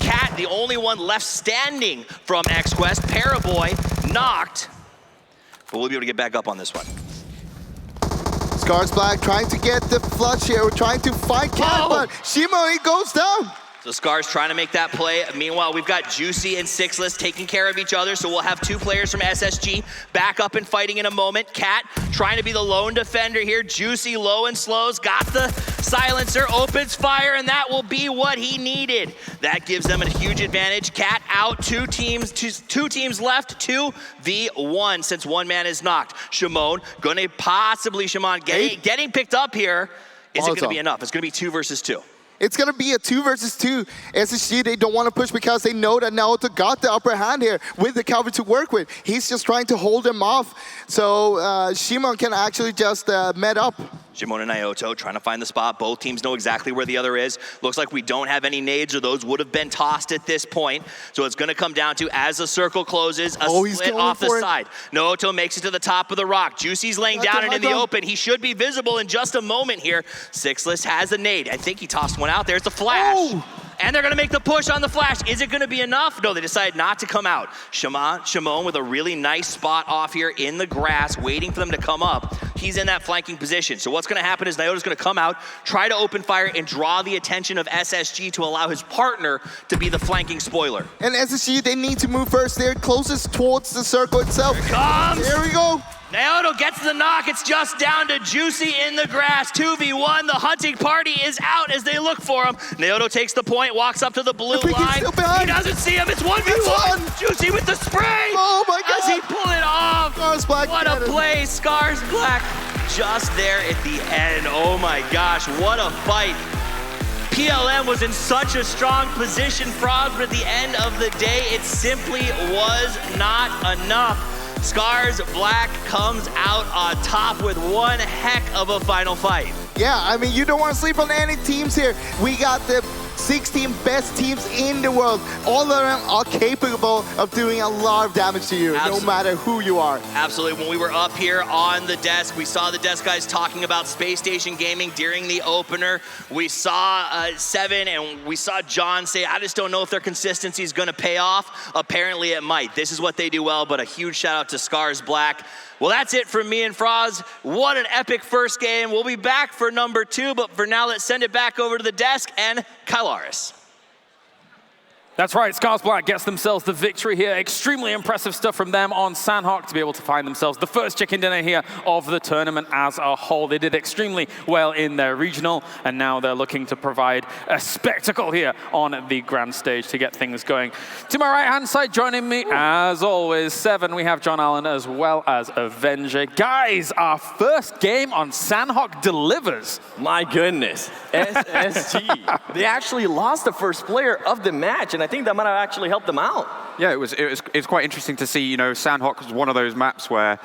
Cat, the only one left standing from XQuest. Paraboy knocked, but we'll be able to get back up on this one. Scars Black trying to get the flush here. We're trying to fight Cat, but Shimo, he goes down. So Scars trying to make that play. Meanwhile, we've got Juicy and Sixless taking care of each other, so we'll have 2 players from SSG back up and fighting in a moment. Cat trying to be the lone defender here. Juicy low and slows, got the silencer, opens fire, and that will be what he needed. That gives them a huge advantage. Cat out, 2 teams left, 2v1 since 1 man is knocked. Shimon getting picked up here. Is it going to be enough? It's going to be 2 versus 2. It's going to be a 2 versus 2. SSG, they don't want to push because they know that Naoto got the upper hand here with the cover to work with. He's just trying to hold them off. So Shimon can actually just met up. Shimon and Naoto trying to find the spot. Both teams know exactly where the other is. Looks like we don't have any nades, or those would have been tossed at this point. So it's going to come down to, as the circle closes, a split off the side. Naoto makes it to the top of the rock. Juicy's laying down and in the open. He should be visible in just a moment here. Sixless has a nade. I think he tossed one out there. It's a flash. Oh. And they're going to make the push on the flash. Is it going to be enough? No, they decide not to come out. Shimon with a really nice spot off here in the grass, waiting for them to come up. He's in that flanking position. So what's going to happen is Naoto's going to come out, try to open fire, and draw the attention of SSG to allow his partner to be the flanking spoiler. And SSG, they need to move first. They're closest towards the circle itself. Here it comes. There we go. Naoto gets the knock. It's just down to Juicy in the grass. 2v1. The hunting party is out as they look for him. Naoto takes the point, walks up to the blue line. He doesn't see him. It's 1v1. Juicy with the spray. Oh my God. Does he pull it off? Scars Black. What a play. Scars Black just there at the end. Oh my gosh, what a fight. PLM was in such a strong position, Frog, but at the end of the day, it simply was not enough. Scars Black comes out on top with one heck of a final fight. Yeah, I mean, you don't want to sleep on any teams here. We got the 16 best teams in the world. All of them are capable of doing a lot of damage to you, no matter who you are. Absolutely. When we were up here on the desk, we saw the desk guys talking about Space Station Gaming during the opener. We saw Seven and we saw John say, I just don't know if their consistency is going to pay off. Apparently it might. This is what they do well, but a huge shout out to Scars Black. Well, that's it from me and Froz. What an epic first game. We'll be back for number 2, but for now, let's send it back over to the desk and Kylaris. That's right, Scars Black gets themselves the victory here. Extremely impressive stuff from them on Sanhok to be able to find themselves the first chicken dinner here of the tournament as a whole. They did extremely well in their regional, and now they're looking to provide a spectacle here on the grand stage to get things going. To my right-hand side, joining me, as always, Seven, we have John Allen as well as Avenger. Guys, our first game on Sanhok delivers. My goodness, SSG. They actually lost the first player of the match, and I think that might have actually helped them out. Yeah, it's quite interesting to see. You know, Sanhok was one of those maps where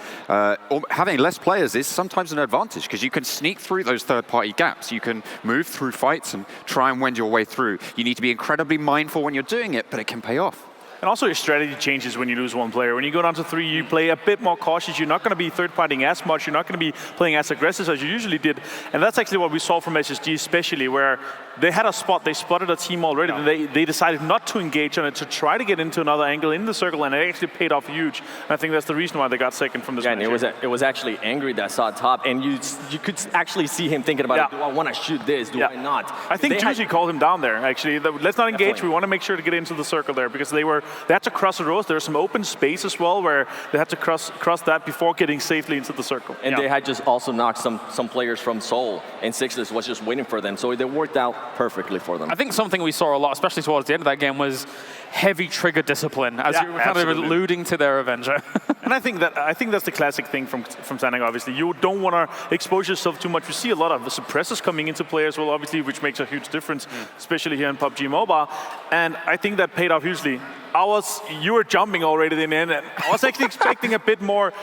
having less players is sometimes an advantage because you can sneak through those third-party gaps. You can move through fights and try and wend your way through. You need to be incredibly mindful when you're doing it, but it can pay off. And also your strategy changes when you lose one player. When you go down to 3, you play a bit more cautious. You're not going to be third-partying as much. You're not going to be playing as aggressive as you usually did. And that's actually what we saw from SSG especially, where they had a spot, they spotted a team already, and they decided not to engage on it, to try to get into another angle in the circle, and it actually paid off huge. And I think that's the reason why they got second from this match. And it was actually Angry that saw top, and you could actually see him thinking about it. Do I want to shoot this? Do I not? I think Juicy called him down there, actually. Let's not engage. Definitely. We want to make sure to get into the circle there, because they had to cross the rows. There's some open space as well, where they had to cross that before getting safely into the circle. And they had just also knocked some players from Seoul, and Sixless was just waiting for them, so they worked out perfectly for them. I think something we saw a lot, especially towards the end of that game, was heavy trigger discipline, as you were kind of alluding to their Avenger. And I think that's the classic thing from Sanhok, obviously. You don't want to expose yourself too much. We see a lot of suppressors coming into play as well, obviously, which makes a huge difference, especially here in PUBG Mobile. And I think that paid off hugely. You were jumping already in the end, and I was actually expecting a bit more,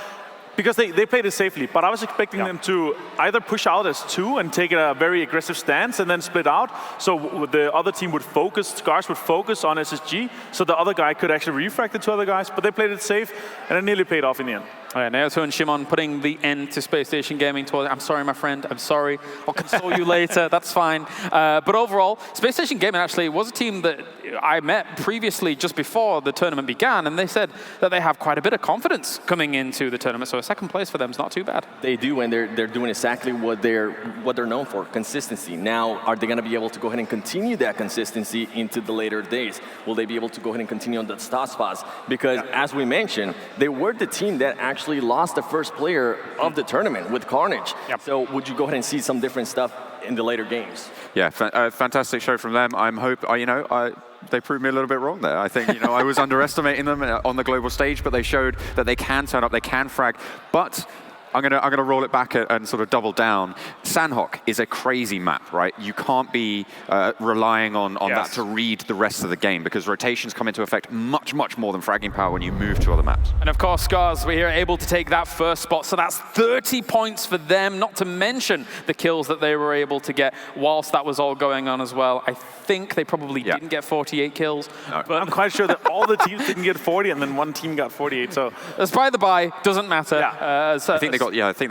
because they played it safely, but I was expecting them to either push out as 2 and take a very aggressive stance and then split out, so the other team would focus, Scars would focus on SSG, so the other guy could actually refract the 2 other guys, but they played it safe, and it nearly paid off in the end. All right, Naoto and Shimon putting the end to Space Station Gaming. I'm sorry, my friend. I'm sorry. I'll console you later. That's fine. But overall, Space Station Gaming actually was a team that I met previously just before the tournament began, and they said that they have quite a bit of confidence coming into the tournament. So a second place for them is not too bad. They do, and they're doing exactly what they're known for: consistency. Now, are they going to be able to go ahead and continue that consistency into the later days? Will they be able to go ahead and continue on the start spots? Because as we mentioned, they were the team that actually lost the first player of the tournament with Carnage. So would you go ahead and see some different stuff in the later games? Yeah, fantastic show from them. They proved me a little bit wrong there. I think, I was underestimating them on the global stage, but they showed that they can turn up, they can frag. But I'm gonna roll it back and sort of double down. Sanhok is a crazy map, right? You can't be relying on that to read the rest of the game because rotations come into effect much more than fragging power when you move to other maps. And of course, Scars, we're here able to take that first spot, so that's 30 points for them, not to mention the kills that they were able to get whilst that was all going on as well. I think they probably didn't get 48 kills. No. But I'm quite sure that all the teams didn't get 40 and then one team got 48, so. As by the by, doesn't matter. I think they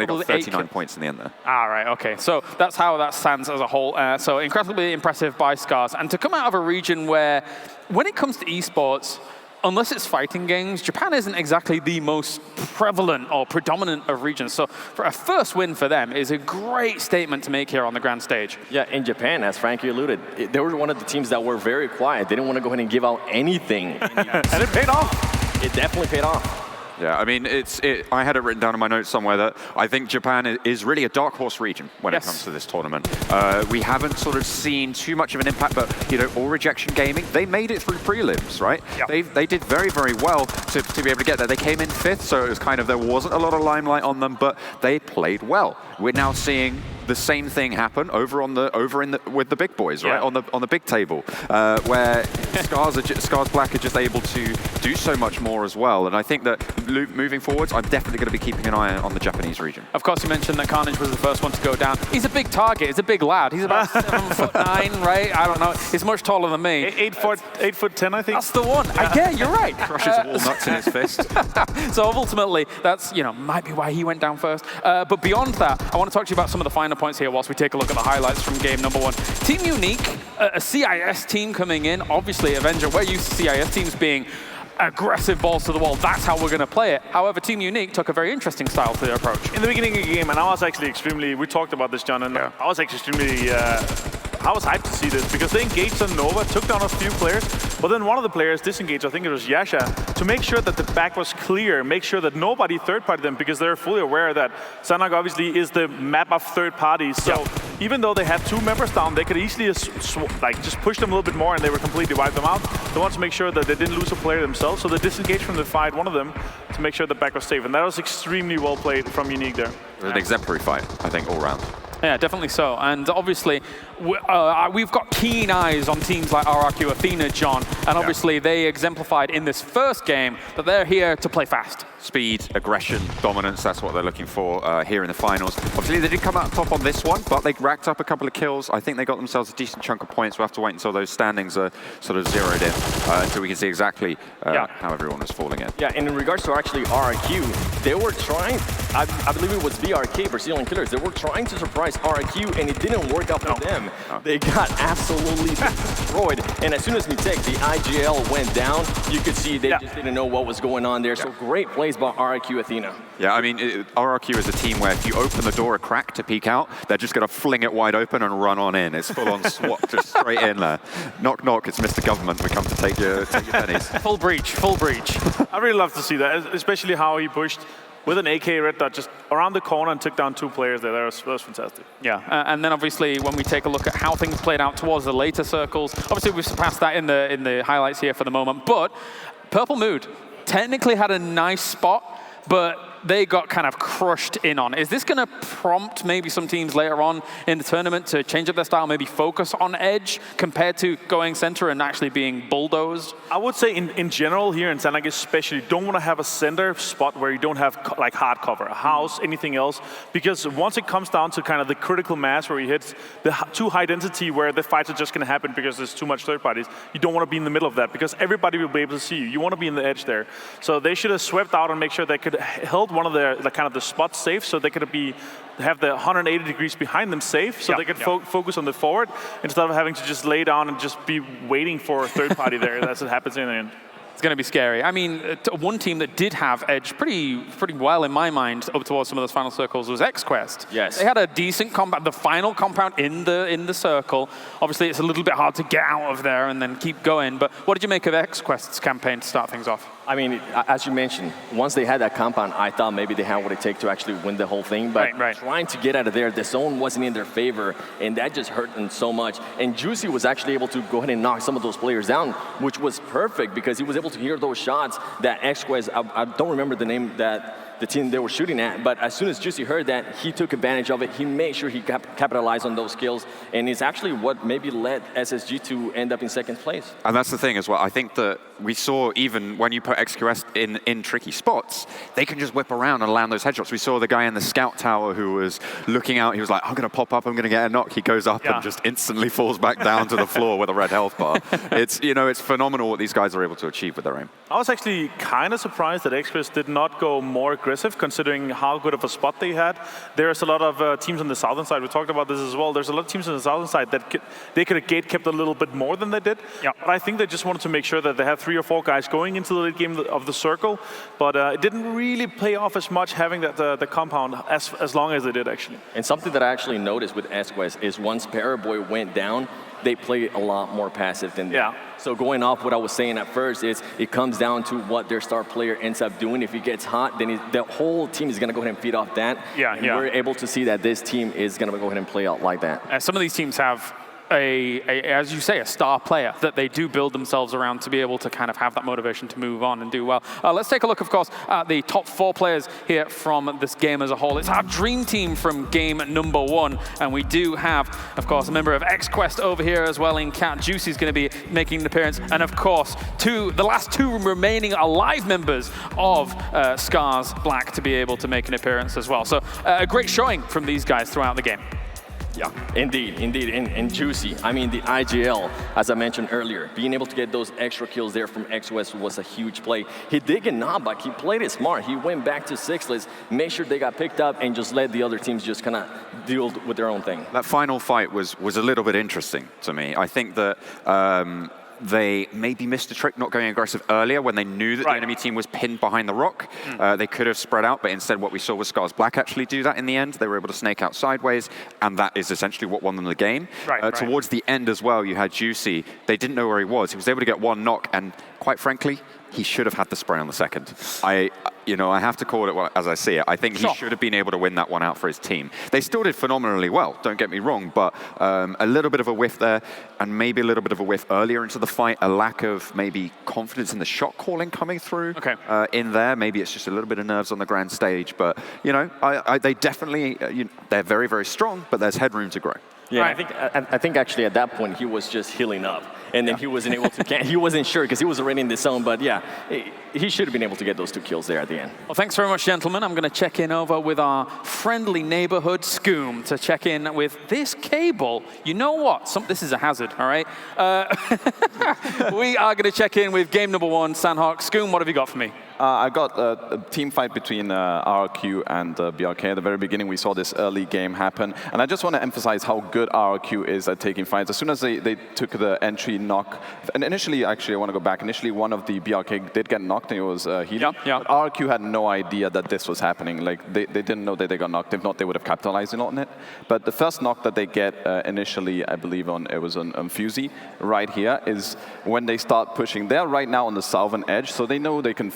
got 39 points in the end there. Ah, right, okay. So that's how that stands as a whole. So incredibly impressive by Scars. And to come out of a region where, when it comes to esports, unless it's fighting games, Japan isn't exactly the most prevalent or predominant of regions. So for a first win for them is a great statement to make here on the grand stage. Yeah, in Japan, as Frankie alluded, they were one of the teams that were very quiet. They didn't want to go ahead and give out anything. And it paid off. It definitely paid off. Yeah, I mean, I had it written down in my notes somewhere that I think Japan is really a dark horse region when it comes to this tournament. We haven't sort of seen too much of an impact, but, you know, All Rejection Gaming, they made it through prelims, right? Yep. They did very, very well to be able to get there. They came in 5th, so it was kind of, there wasn't a lot of limelight on them, but they played well. We're now seeing the same thing happen with the big boys, right? On the big table, where Scars Black are just able to do so much more as well. And I think that moving forwards, I'm definitely going to be keeping an eye on the Japanese region. Of course, you mentioned that Carnage was the first one to go down. He's a big target. He's a big lad. He's about 7'9", right? I don't know. He's much taller than me. 8'10", I think. That's the one. Yeah, you're right. Crushes walnuts in his fist. So ultimately, that's, you know, might be why he went down first. But beyond that, I want to talk to you about some of the final points here whilst we take a look at the highlights from game number 1. Team Unique, a CIS team coming in. Obviously, Avenger, we're used to CIS teams being aggressive balls to the wall. That's how we're going to play it. However, Team Unique took a very interesting style to their approach. In the beginning of the game, and I was actually extremely, we talked about this, John, and I was actually extremely, I was hyped to see this because they engaged on Nova, took down a few players, but then one of the players disengaged, I think it was Yasha, to make sure that the back was clear, make sure that nobody third-partied them because they're fully aware that Sanhok obviously is the map of third parties. So even though they had 2 members down, they could easily just push them a little bit more and they were completely wiped them out. They wanted to make sure that they didn't lose a player themselves, so they disengaged from the fight, one of them, to make sure the back was safe. And that was extremely well played from Unique there. It was an exemplary fight, I think, all round. Yeah, definitely so. And obviously, we've got keen eyes on teams like RRQ, Athena, John, and obviously they exemplified in this first game that they're here to play fast. Speed, aggression, dominance, that's what they're looking for here in the finals. Obviously, they did come out top on this one, but they racked up a couple of kills. I think they got themselves a decent chunk of points. We'll have to wait until those standings are sort of zeroed in until we can see exactly how everyone is falling in. Yeah, and in regards to actually RRQ, they were trying, I believe it was BRK, Brazilian Killers, they were trying to surprise RRQ, and it didn't work out for them. They got absolutely destroyed, and as soon as we take the IGL went down, you could see they just didn't know what was going on there. So great plays by RRQ Athena. Yeah, I mean, RRQ is a team where if you open the door a crack to peek out, they're just going to fling it wide open and run on in. It's full on SWAT, just straight in there. Knock, knock, it's Mr. Government. We come to take your pennies. Full breach, full breach. I really love to see that, especially how he pushed with an AK red dot just around the corner and took down 2 players there. That was fantastic. Yeah, and then obviously when we take a look at how things played out towards the later circles, obviously we've surpassed that in the highlights here for the moment, but Purple Mood technically had a nice spot, but they got kind of crushed in on. Is this going to prompt maybe some teams later on in the tournament to change up their style, maybe focus on edge compared to going center and actually being bulldozed? I would say in general here in Sanhok especially, don't want to have a center spot where you don't have like hard cover, a house, anything else, because once it comes down to kind of the critical mass where you hit the too high density where the fights are just going to happen because there's too much third parties, you don't want to be in the middle of that because everybody will be able to see you. You want to be in the edge there. So they should have swept out and make sure they could held one of the kind of the spots safe, so they could have the 180 degrees behind them safe, so they could focus on the forward instead of having to just lay down and just be waiting for a third party there. That's what happens in the end. It's going to be scary. I mean, one team that did have edge pretty well in my mind up towards some of those final circles was XQuest. Yes. They had a decent compound, the final compound in the circle. Obviously, it's a little bit hard to get out of there and then keep going. But what did you make of XQuest's campaign to start things off? I mean, as you mentioned, once they had that compound, I thought maybe they had what it takes to actually win the whole thing. But trying to get out of there, the zone wasn't in their favor, and that just hurt them so much. And Juicy was actually able to go ahead and knock some of those players down, which was perfect because he was able to hear those shots that XQuest, I don't remember the name that the team they were shooting at. But as soon as Juicy heard that, he took advantage of it. He made sure he capitalized on those skills, and it's actually what maybe led SSG to end up in second place. And that's the thing as well. I think that we saw even when you put XQS in tricky spots, they can just whip around and land those headshots. We saw the guy in the scout tower who was looking out. He was like, I'm going to pop up, I'm going to get a knock. He goes up and just instantly falls back down to the floor with a red health bar. It's, you know, it's phenomenal what these guys are able to achieve with their aim. I was actually kind of surprised that XQS did not go more aggressive, considering how good of a spot they had. There's a lot of teams on the southern side. We talked about this as well. There's a lot of teams on the southern side that they could have gate kept a little bit more than they did. But I think they just wanted to make sure that they have 3 or 4 guys going into the late game of the circle. But it didn't really pay off as much having that the compound as long as they did, actually. And something that I actually noticed with XQS is once Paraboy went down, they played a lot more passive than that. So going off what I was saying at first is it comes down to what their star player ends up doing. If he gets hot, then the whole team is going to go ahead and feed off that. We're able to see that this team is going to go ahead and play out like that. Some of these teams have as you say, a star player that they do build themselves around to be able to kind of have that motivation to move on and do well. Let's take a look, of course, at the top 4 players here from this game as a whole. It's our dream team from game number 1, and we do have, of course, a member of XQuest over here as well in Cat. Juicy's going to be making an appearance, and of course, the last 2 remaining alive members of Scars Black to be able to make an appearance as well. So a great showing from these guys throughout the game. Yeah, indeed. And Juicy, I mean, the IGL, as I mentioned earlier, being able to get those extra kills there from XQS was a huge play. He did get knockback. He played it smart. He went back to 6-less, made sure they got picked up, and just let the other teams just kind of deal with their own thing. That final fight was a little bit interesting to me. I think that they maybe missed a trick not going aggressive earlier when they knew that the enemy team was pinned behind the rock. They could have spread out, but instead what we saw was Scars Black actually do that in the end. They were able to snake out sideways, and that is essentially what won them the game. Towards the end as well, you had Juicy. They didn't know where he was. He was able to get 1 knock, and quite frankly, he should have had the spray on the second. I have to call it as I see it. I think he should have been able to win that one out for his team. They still did phenomenally well, don't get me wrong, but a little bit of a whiff there, and maybe a little bit of a whiff earlier into the fight, a lack of maybe confidence in the shot calling coming through in there. Maybe it's just a little bit of nerves on the grand stage, but they definitely, they're very, very strong, but there's headroom to grow. Yeah, I think actually at that point he was just healing up, and then he wasn't able to. He wasn't sure because he was already in the zone. But yeah, he should have been able to get those 2 kills there at the end. Well, thanks very much, gentlemen. I'm going to check in over with our friendly neighborhood Scoom to check in with this cable. You know what? This is a hazard, all right? We are going to check in with game number 1, Sanhok. Scoom, what have you got for me? I got a team fight between RRQ and BRK. At the very beginning, we saw this early game happen. And I just want to emphasize how good RRQ is at taking fights. As soon as they took the entry knock, and initially, actually, I want to go back. Initially, one of the BRK did get knocked, and it was healing. But RRQ had no idea that this was happening. Like, they didn't know that they got knocked. If not, they would have capitalized on it. But the first knock that they get initially, I believe, it was on Fusey, right here, is when they start pushing. They're right now on the southern edge, so they know they can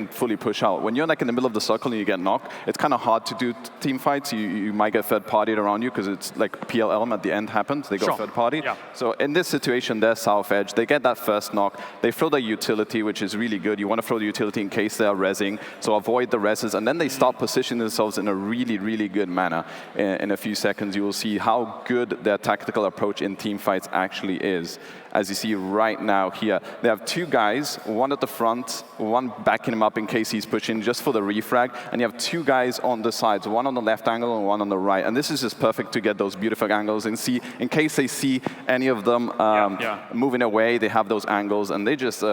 fully push out. When you're like in the middle of the circle and you get knocked, it's kind of hard to do team fights. You might get third-partied around you because it's like PLL at the end happens. They go third-party. So in this situation, they're south edge. They get that first knock. They throw the utility, which is really good. You want to throw the utility in case they're rezzing, so avoid the rezzes. And then they start positioning themselves in a really, really good manner. In a few seconds, you will see how good their tactical approach in team fights actually is. As you see right now here, they have 2 guys, one at the front, one backing him up in case he's pushing just for the refrag, and you have 2 guys on the sides, one on the left angle and one on the right. And this is just perfect to get those beautiful angles and see, in case they see any of them moving away, they have those angles, and they just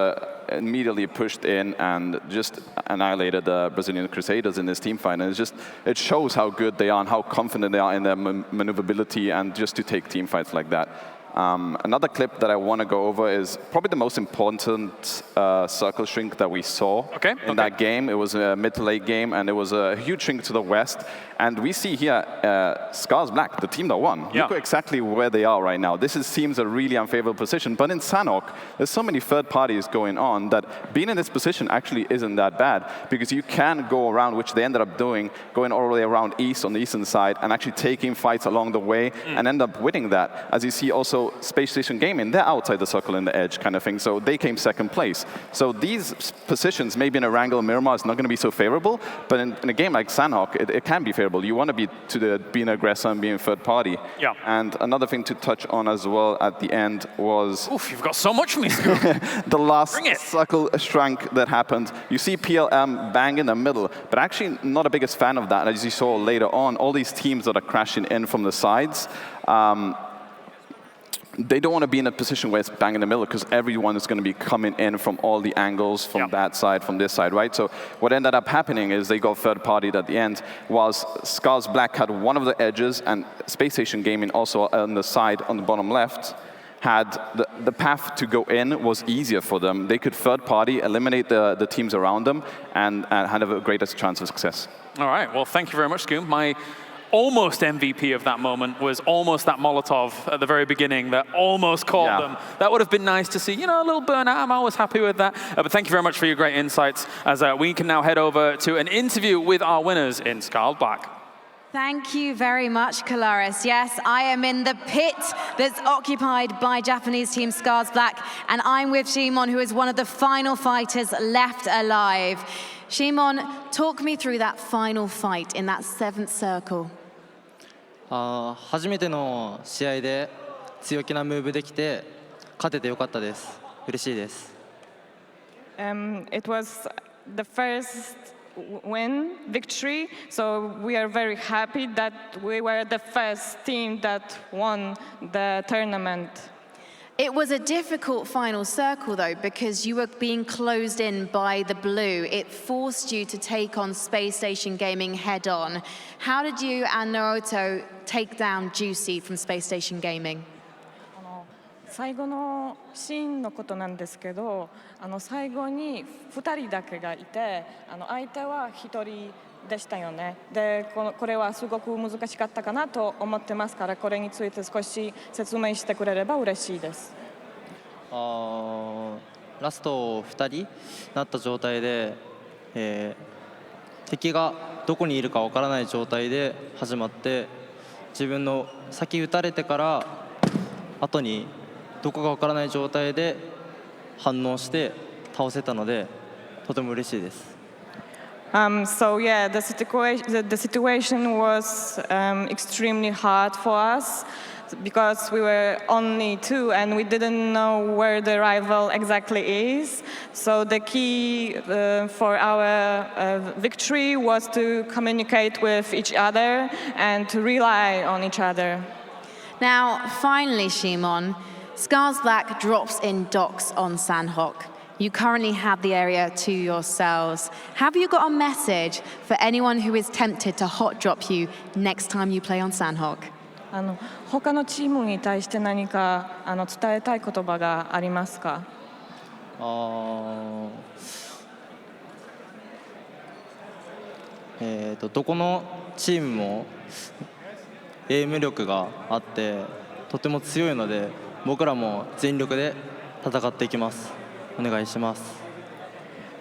immediately pushed in and just annihilated the Brazilian Crusaders in this team fight. And it shows how good they are and how confident they are in their maneuverability and just to take team fights like that. Another clip that I want to go over is probably the most important circle shrink that we saw in that game. It was a mid to late game, and it was a huge shrink to the west. And we see here Scars Black, the team that won. Look exactly where they are right now. This seems a really unfavorable position. But in Sanhok, there's so many third parties going on that being in this position actually isn't that bad, because you can go around, which they ended up doing, going all the way around east on the eastern side and actually taking fights along the way and end up winning that. As you see also So Space Station Gaming, they're outside the circle in the edge kind of thing, so they came second place. So these positions, maybe in Erangel and Miramar, it's not going to be so favorable, but in a game like Sanhok, it can be favorable. You want to be being an aggressor and being third party. Yeah. And another thing to touch on as well at the end was... Oof, you've got so much for me, Scoop. The last circle shrank that happened. You see PLM bang in the middle, but actually not the biggest fan of that. As you saw later on, all these teams that are crashing in from the sides, they don't want to be in a position where it's bang in the middle because everyone is going to be coming in from all the angles, from that side, from this side, right? So what ended up happening is they got third-partied at the end, whilst Scars Black had one of the edges and Space Station Gaming also on the side, on the bottom left, had the path to go in was easier for them. They could third-party, eliminate the teams around them, and had a greater chance of success. All right, well, thank you very much, Scoop. My almost MVP of that moment was almost that Molotov at the very beginning that almost caught them. That would have been nice to see, you know, a little burnout. I'm always happy with that. But thank you very much for your great insights as we can now head over to an interview with our winners in Scarlet Black. Thank you very much, Kalaris. Yes, I am in the pit that's occupied by Japanese team Scars Black, and I'm with Shimon, who is one of the final fighters left alive. Shimon, talk me through that final fight in that 7th circle. 初めての試合で強気なムーブできて勝ててよかったです。嬉しいです。It was the first victory, so we are very happy that we were the first team that won the tournament. It was a difficult final circle, though, because you were being closed in by the blue. It forced you to take on Space Station Gaming head-on. How did you and Naruto take down Juicy from Space Station Gaming? 最後のシーンのことなんですけど、最後に2人だけがいて、相手は1人でしたよね。で、これはすごく難しかったかなと思ってますから、これについて少し説明してくれれば嬉しいです。ラスト2人になった状態で、敵がどこにいるかわからない状態で始まって、自分の先撃たれてから後にどこかわからない状態で反応して倒せたので、とても嬉しいです。So yeah, the situation was extremely hard for us because we were only 2 and we didn't know where the rival exactly is. So the key for our victory was to communicate with each other and to rely on each other. Now, finally, Shimon, Scars Black drops in docks on Sanhok. You currently have the area to yourselves. Have you got a message for anyone who is tempted to hot drop you next time you play on Sanhok? 他のチームに対して何か伝えたい言葉がありますか？どこのチームもエイム力があってとても強いので、僕らも全力で戦っていきます。お願いします。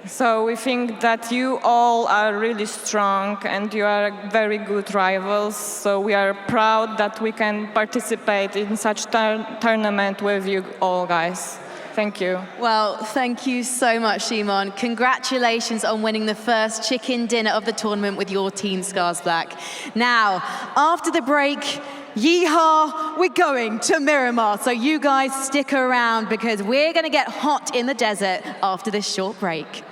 So we think that you all are really strong and you are very good rivals. So we are proud that we can participate in such tournament with you all, guys. Thank you. Well, thank you so much, Shimon. Congratulations on winning the first chicken dinner of the tournament with your team, Scars Black. Now, after the break, yeehaw, we're going to Miramar. So you guys stick around because we're going to get hot in the desert after this short break.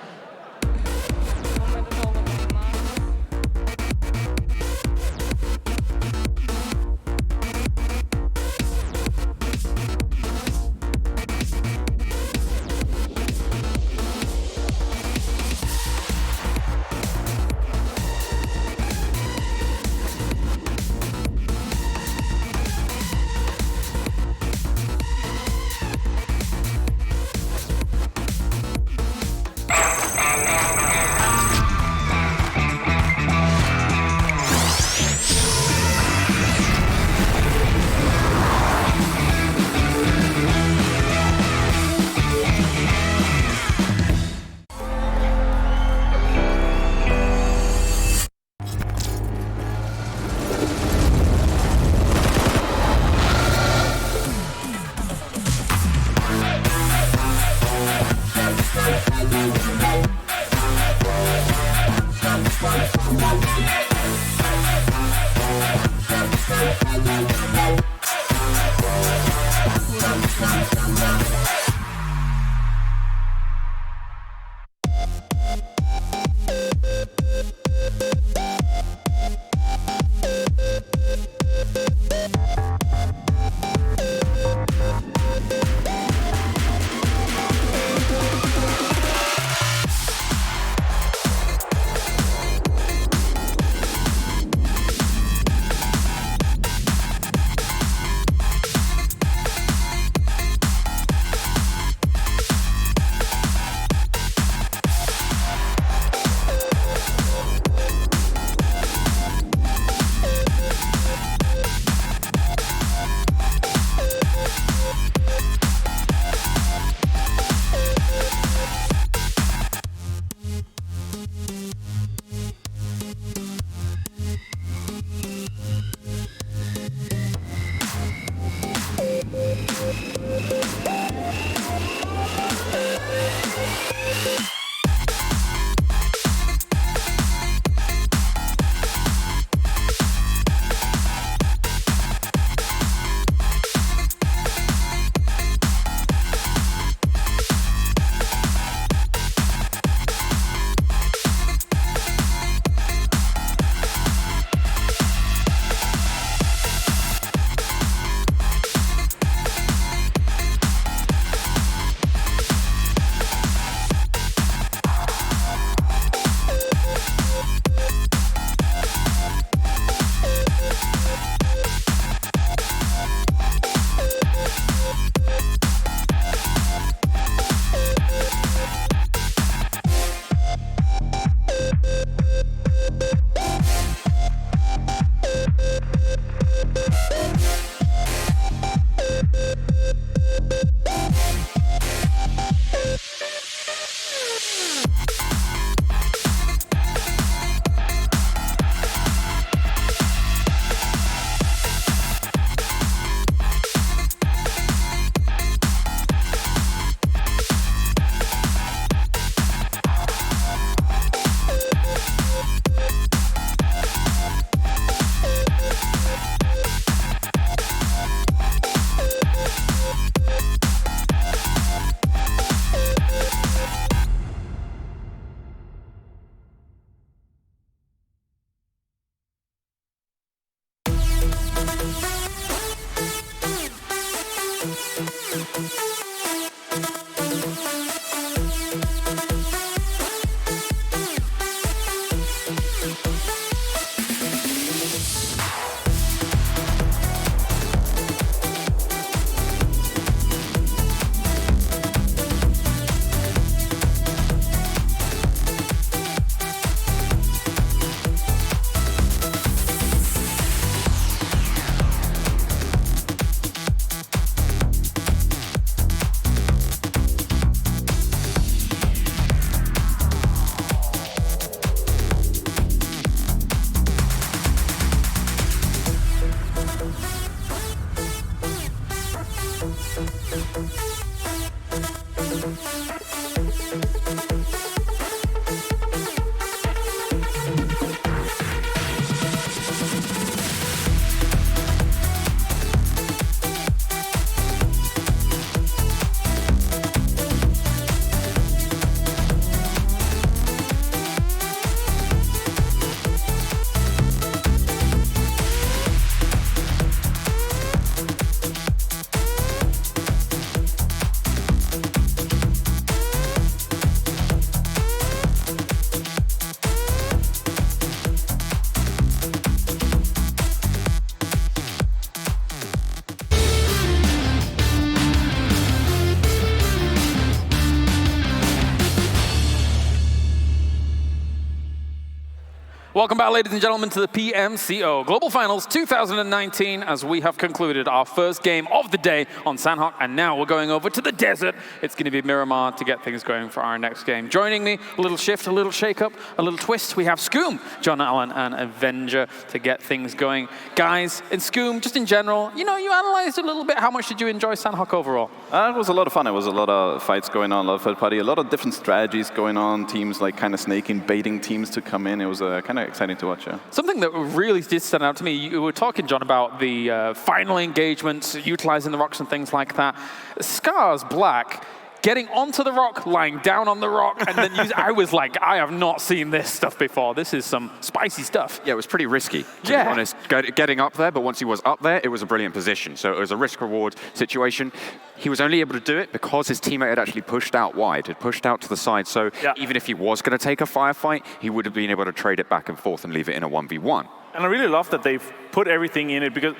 Welcome back, ladies and gentlemen, to the PMCO Global Finals 2019, as we have concluded our first game of the day on Sanhok, and now we're going over to the desert. It's going to be Miramar to get things going for our next game. Joining me, a little shift, a little shake-up, a little twist, we have Scoom, John Allen, and Avenger to get things going. Guys, and Scoom, just in general, you know, you analyzed a little bit. How much did you enjoy Sanhok overall? It was a lot of fun. It was a lot of fights going on, a lot of third party, a lot of different strategies going on, teams like kind of snaking, baiting teams to come in. It was kind of exciting to watch, yeah. Something that really did stand out to me, you were talking, John, about the final engagements, utilizing the rocks and things like that. Scars Black, getting onto the rock, lying down on the rock, and then I was like, I have not seen this stuff before. This is some spicy stuff. Yeah, it was pretty risky, to be honest, getting up there, but once he was up there, it was a brilliant position. So it was a risk-reward situation. He was only able to do it because his teammate had actually pushed out wide, had pushed out to the side. So even if he was going to take a firefight, he would have been able to trade it back and forth and leave it in a 1v1. And I really love that they've put everything in it because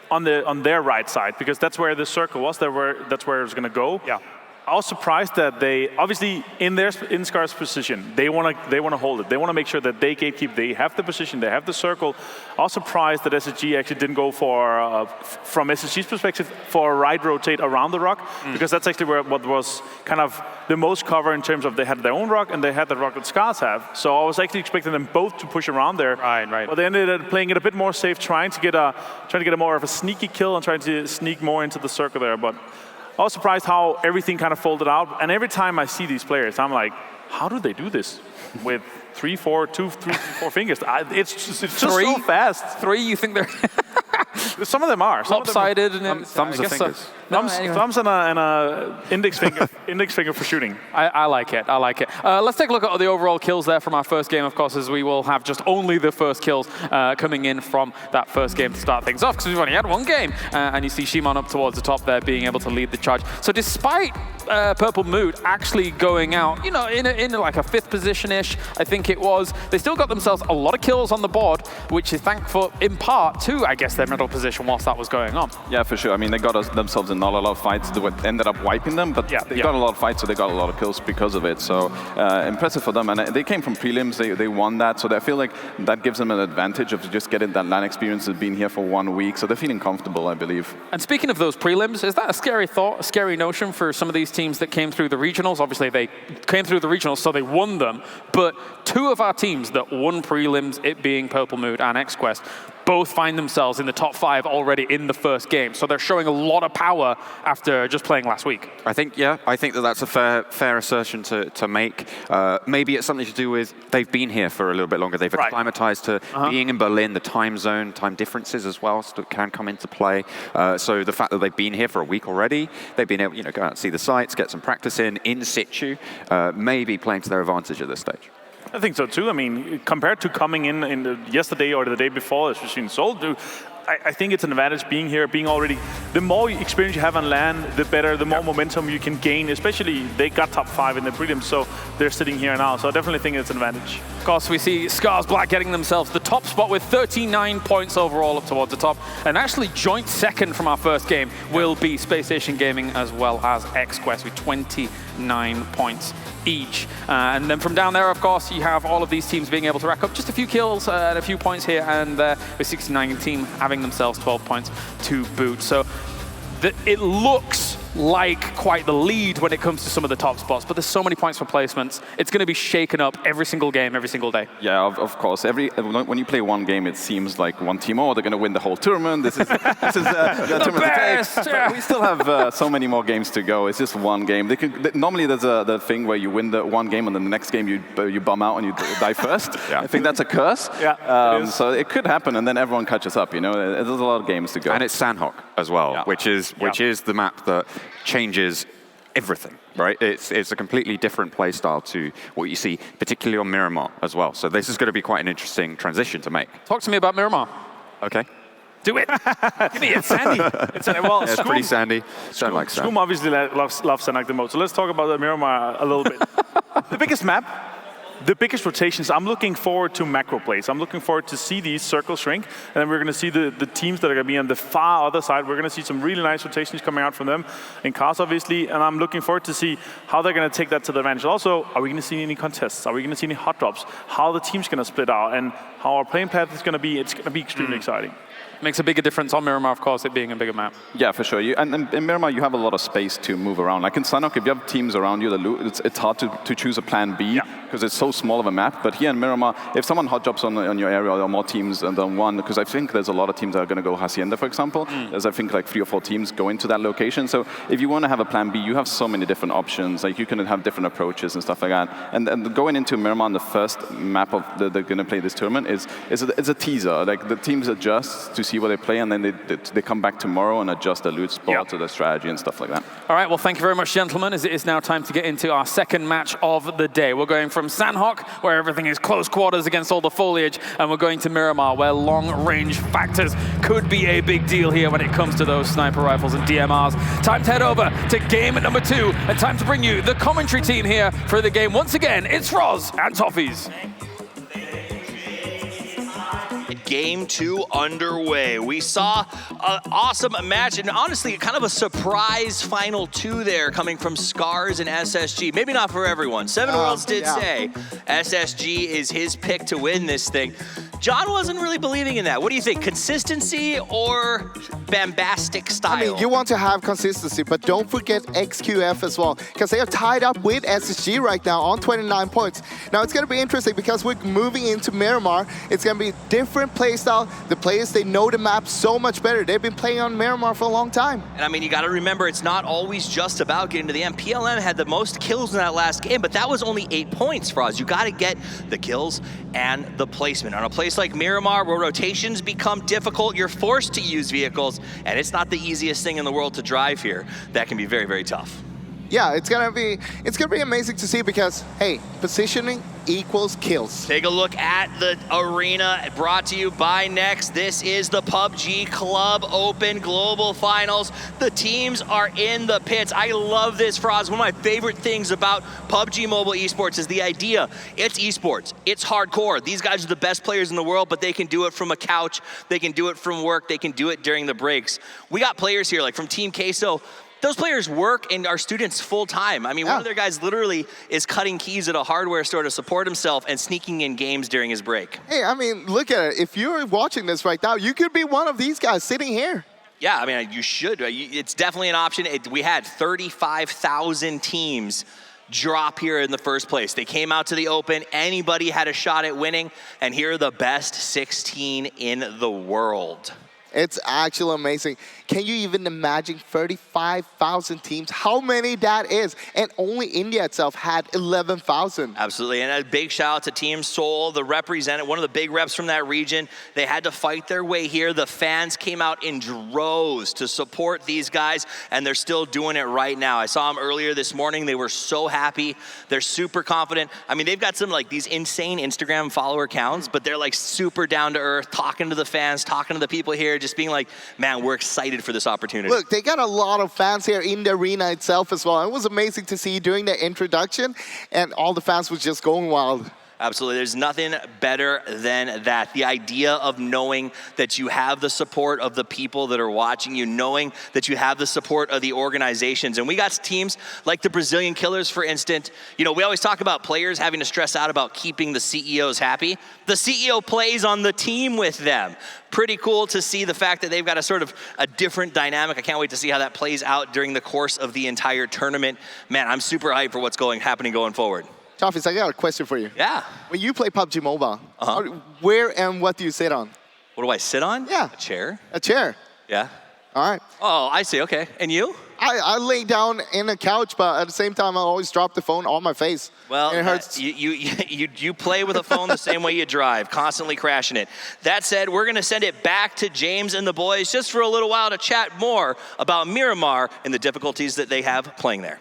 on their right side, because that's where the circle was, that's where it was going to go. Yeah. I was surprised that they, obviously, in Scar's position, they want to hold it. They want to make sure that they gatekeep. They have the position. They have the circle. I was surprised that SSG actually didn't go for, from SSG's perspective, for a right rotate around the rock, because that's actually what was kind of the most cover in terms of they had their own rock and they had the rock that Scars have. So I was actually expecting them both to push around there. Right. But they ended up playing it a bit more safe, trying to get a more of a sneaky kill and trying to sneak more into the circle there. But I was surprised how everything kind of folded out. And every time I see these players, I'm like, how do they do this with 3, 4 fingers? It's just so fast. 3, you think they're... Some of them are. Lopsided. Thumbs are fingers. Thumbs and a index finger for shooting. I like it. Let's take a look at the overall kills there from our first game, of course, as we will have just only the first kills coming in from that first game to start things off, because we've only had one game. And you see Shimon up towards the top there, being able to lead the charge. So despite Purple Mood actually going out, you know, in like a 5th position-ish, I think it was, they still got themselves a lot of kills on the board, which is thankful in part to, I guess, their middle position whilst that was going on. Yeah, for sure. I mean, they got themselves in not a lot of fights that ended up wiping them, but they got a lot of fights, so they got a lot of kills because of it. So impressive for them. And they came from prelims, they won that, so I feel like that gives them an advantage of just getting that LAN experience of being here for 1 week. So they're feeling comfortable, I believe. And speaking of those prelims, is that a scary thought, a scary notion for some of these teams that came through the regionals? Obviously, they came through the regionals, so they won them. But 2 of our teams that won prelims, it being Purple Mood and XQuest, both find themselves in the top 5 already in the first game. So they're showing a lot of power after just playing last week. I think that's a fair assertion to make. Maybe it's something to do with they've been here for a little bit longer. They've acclimatized to being in Berlin, the time zone, time differences as well can come into play. So the fact that they've been here for a week already, they've been able, go out and see the sites, get some practice in situ, maybe playing to their advantage at this stage. I think so too. I mean, compared to coming in yesterday or the day before, especially in Seoul, I think it's an advantage being here, being already. The more experience you have on LAN, the better, the more momentum you can gain. Especially they got top 5 in the prelims, so they're sitting here now. So I definitely think it's an advantage. Of course, we see Scars Black getting themselves the top spot with 39 points overall up towards the top. And actually joint second from our first game will be Space Station Gaming as well as XQuest with 29 points each. And then from down there, of course, you have all of these teams being able to rack up just a few kills and a few points here and there, with 69 team having themselves 12 points to boot. So it looks like quite the lead when it comes to some of the top spots, but there's so many points for placements. It's going to be shaken up every single game, every single day. Yeah, of course. When you play one game, it seems like one team, they're going to win the whole tournament. This is the tournament best, to take. But we still have so many more games to go. It's just one game. Normally, there's the thing where you win the one game, and then the next game you bum out and you die first. I think that's a curse. Yeah, so it could happen, and then everyone catches up. You know, there's a lot of games to go. And it's Sanhok as well, which is the map that changes everything, right? It's a completely different play style to what you see, particularly on Miramar as well. So this is going to be quite an interesting transition to make. Talk to me about Miramar. Okay. Do it. Give me it, Sandy. Well, it's pretty sandy. Don't like sand. Scrum obviously loves Sanhok the most. So let's talk about the Miramar a little bit. The biggest map. The biggest rotations, I'm looking forward to macro plays. I'm looking forward to see these circles shrink, and then we're going to see the teams that are going to be on the far other side. We're going to see some really nice rotations coming out from them in cars, obviously, and I'm looking forward to see how they're going to take that to the advantage. Also, are we going to see any contests? Are we going to see any hot drops? How the team's going to split out, and how our playing path is going to be. It's going to be extremely exciting. Makes a bigger difference on Miramar, of course, it being a bigger map. Yeah, for sure. And in Miramar, you have a lot of space to move around. Like in Sanhok, if you have teams around you, it's hard to choose a plan B because it's so small of a map. But here in Miramar, if someone hot drops on your area, there are more teams than one, because I think there's a lot of teams that are going to go Hacienda, for example. There's, I think, like 3 or 4 teams go into that location. So if you want to have a plan B, you have so many different options. Like you can have different approaches and stuff like that. And going into Miramar on the first map of they're going to play this tournament is a teaser. Like the teams adjust to see what they play, and then they come back tomorrow and adjust the loot spot to the strategy and stuff like that. All right, well, thank you very much, gentlemen, as it is now time to get into our second match of the day. We're going from Sanhok, where everything is close quarters against all the foliage, and we're going to Miramar, where long-range factors could be a big deal here when it comes to those sniper rifles and DMRs. Time to head over to game number 2, and time to bring you the commentary team here for the game. Once again, it's Roz and Toffees. Game 2 underway. We saw an awesome match, and honestly, kind of a surprise final 2 there coming from Scars and SSG. Maybe not for everyone. Seven Worlds did say SSG is his pick to win this thing. John wasn't really believing in that. What do you think? Consistency or bombastic style? I mean, you want to have consistency, but don't forget XQF as well, because they are tied up with SSG right now on 29 points. Now, it's going to be interesting because we're moving into Miramar. It's going to be different playstyle. The players, they know the map so much better. They've been playing on Miramar for a long time. And I mean, you got to remember, it's not always just about getting to the end. PLM had the most kills in that last game, but that was only 8 points for us. You got to get the kills and the placement. On a place like Miramar, where rotations become difficult, you're forced to use vehicles, and it's not the easiest thing in the world to drive here. That can be very, very tough. Yeah, it's gonna be amazing to see because, hey, positioning equals kills. Take a look at the arena brought to you by Next. This is the PUBG Club Open Global Finals. The teams are in the pits. I love this, Froz. One of my favorite things about PUBG Mobile Esports is the idea. It's esports. It's hardcore. These guys are the best players in the world, but they can do it from a couch. They can do it from work. They can do it during the breaks. We got players here, like from Team Queso. Those players work and are students full time. I mean, one of their guys literally is cutting keys at a hardware store to support himself and sneaking in games during his break. Hey, I mean, look at it. If you're watching this right now, you could be one of these guys sitting here. Yeah, I mean, you should. It's definitely an option. We had 35,000 teams drop here in the first place. They came out to the open. Anybody had a shot at winning, and here are the best 16 in the world. It's actually amazing. Can you even imagine 35,000 teams? How many that is? And only India itself had 11,000. Absolutely, and a big shout out to Team Seoul, the representative, one of the big reps from that region. They had to fight their way here. The fans came out in droves to support these guys, and they're still doing it right now. I saw them earlier this morning. They were so happy. They're super confident. I mean, they've got some like these insane Instagram follower counts, but they're like super down to earth, talking to the fans, talking to the people here, just being like, man, we're excited for this opportunity. Look, they got a lot of fans here in the arena itself as well. It was amazing to see during the introduction, and all the fans was just going wild. Absolutely. There's nothing better than that. The idea of knowing that you have the support of the people that are watching you, knowing that you have the support of the organizations. And we got teams like the Brazilian Killers, for instance. You know, we always talk about players having to stress out about keeping the CEOs happy. The CEO plays on the team with them. Pretty cool to see the fact that they've got a sort of a different dynamic. I can't wait to see how that plays out during the course of the entire tournament. Man, I'm super hyped for what's happening going forward. Toffees, I got a question for you. Yeah. When you play PUBG Mobile, where and what do you sit on? What do I sit on? Yeah. A chair. A chair? Yeah. All right. Oh, I see, okay. And you? I lay down in a couch, but at the same time, I always drop the phone on my face. Well, it hurts. You play with a phone the same way you drive, constantly crashing it. That said, we're going to send it back to James and the boys just for a little while to chat more about Miramar and the difficulties that they have playing there.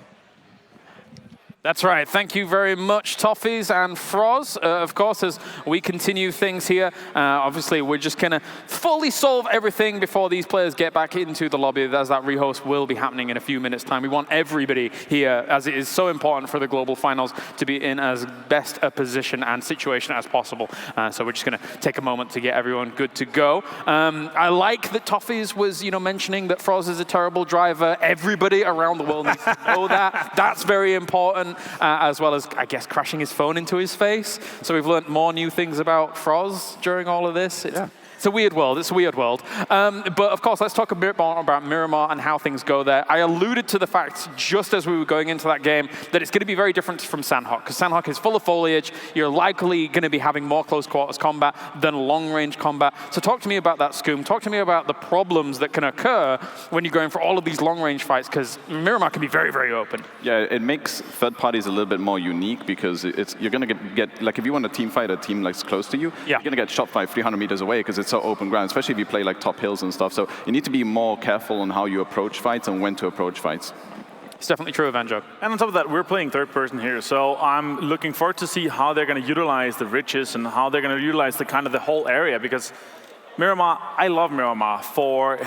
That's right. Thank you very much, Toffees and Froz. Of course, as we continue things here, obviously we're just going to fully solve everything before these players get back into the lobby, as that rehost will be happening in a few minutes' time. We want everybody here, as it is so important for the global finals, to be in as best a position and situation as possible. So we're just going to take a moment to get everyone good to go. I like that Toffees was, mentioning that Froz is a terrible driver. Everybody around the world needs to know that. That's very important. As well as, I guess, crashing his phone into his face. So we've learned more new things about Froz during all of this. It's a weird world. It's a weird world. But of course, let's talk a bit more about Miramar and how things go there. I alluded to the fact, just as we were going into that game, that it's going to be very different from Sanhok, because Sanhok is full of foliage. You're likely going to be having more close quarters combat than long-range combat. So talk to me about that, Scoom. Talk to me about the problems that can occur when you're going for all of these long-range fights, because Miramar can be very, very open. Yeah, it makes third parties a little bit more unique, because you're going to get like, if you want a team fight, a team like close to you, you're going to get shot by 300 meters away, because it's so open ground, especially if you play like top hills and stuff. So you need to be more careful on how you approach fights and when to approach fights. It's definitely true, Evanjo. And on top of that, we're playing third person here, so I'm looking forward to see how they're going to utilize the riches and how they're going to utilize the whole area, because Miramar, I love Miramar for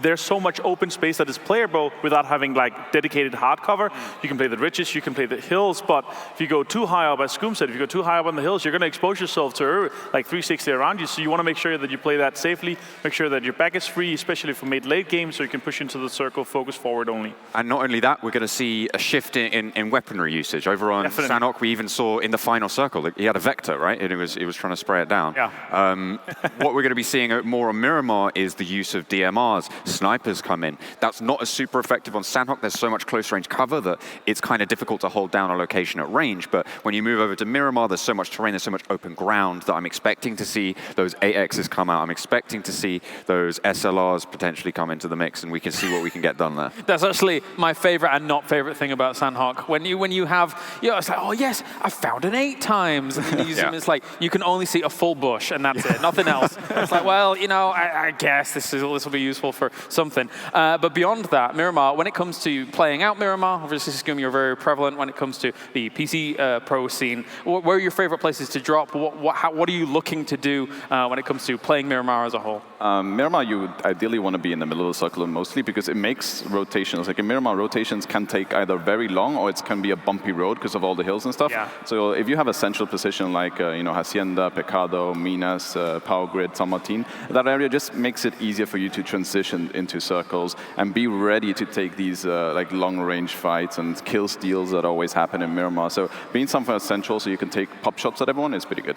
there's so much open space that is playable without having like dedicated hard cover. You can play the ridges, you can play the hills, but if you go too high up, as Scoom said, if you go too high up on the hills, you're going to expose yourself to like 360 around you. So you want to make sure that you play that safely, make sure that your back is free, especially for mid-late game, so you can push into the circle, focus forward only. And not only that, we're going to see a shift in weaponry usage. Over on Sanhok, we even saw in the final circle that he had a Vector, right? And he was trying to spray it down. Yeah. What we're going to be seeing more on Miramar is the use of DMRs. Snipers come in. That's not as super effective on Sanhok. There's so much close range cover that it's kind of difficult to hold down a location at range. But when you move over to Miramar, there's so much terrain, there's so much open ground that I'm expecting to see those 8Xs come out. I'm expecting to see those SLRs potentially come into the mix, and we can see what we can get done there. That's actually my favorite and not favorite thing about Sanhok. When you have, it's like, oh yes, I found an 8 times. And then you use them, it's like, you can only see a full bush and that's it, nothing else. It's like, well, I guess this will be useful for something. But beyond that, Miramar, when it comes to playing out Miramar, obviously, Scoom, you're very prevalent when it comes to the PC pro scene. Where are your favorite places to drop? What are you looking to do when it comes to playing Miramar as a whole? Miramar, you would ideally want to be in the middle of the circle mostly, because it makes rotations. Like in Miramar, rotations can take either very long or it can be a bumpy road because of all the hills and stuff. Yeah. So if you have a central position like Hacienda, Pecado, Minas, Power Grid, San Martin, that area just makes it easier for you to transition into circles and be ready to take these like long-range fights and kill steals that always happen in Miramar. So being somewhere central so you can take pop shots at everyone is pretty good.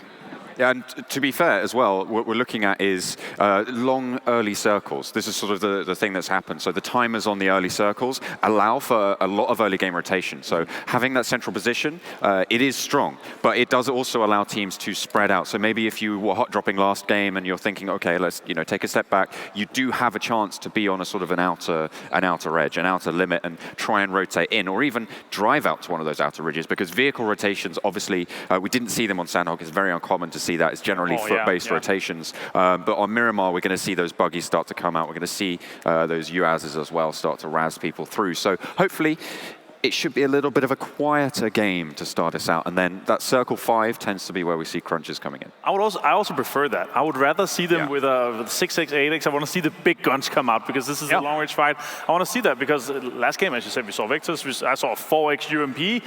Yeah, and to be fair as well, what we're looking at is long early circles. This is sort of the thing that's happened. So the timers on the early circles allow for a lot of early game rotation. So having that central position, it is strong, but it does also allow teams to spread out. So maybe if you were hot dropping last game and you're thinking, okay, let's take a step back, you do have a chance to be on a sort of an outer edge, an outer limit, and try and rotate in, or even drive out to one of those outer ridges, because vehicle rotations, obviously, we didn't see them on Sanhok. It's very uncommon to see that. It's generally foot-based rotations. But on Miramar, we're going to see those buggies start to come out. We're going to see those UAZs as well start to razz people through. So hopefully, it should be a little bit of a quieter game to start us out, and then that circle 5 tends to be where we see crunches coming in. I also prefer that. I would rather see them with a 6x, 8x. I want to see the big guns come out because this is a long-range fight. I want to see that because last game, as you said, we saw Victus. I saw a 4x UMP.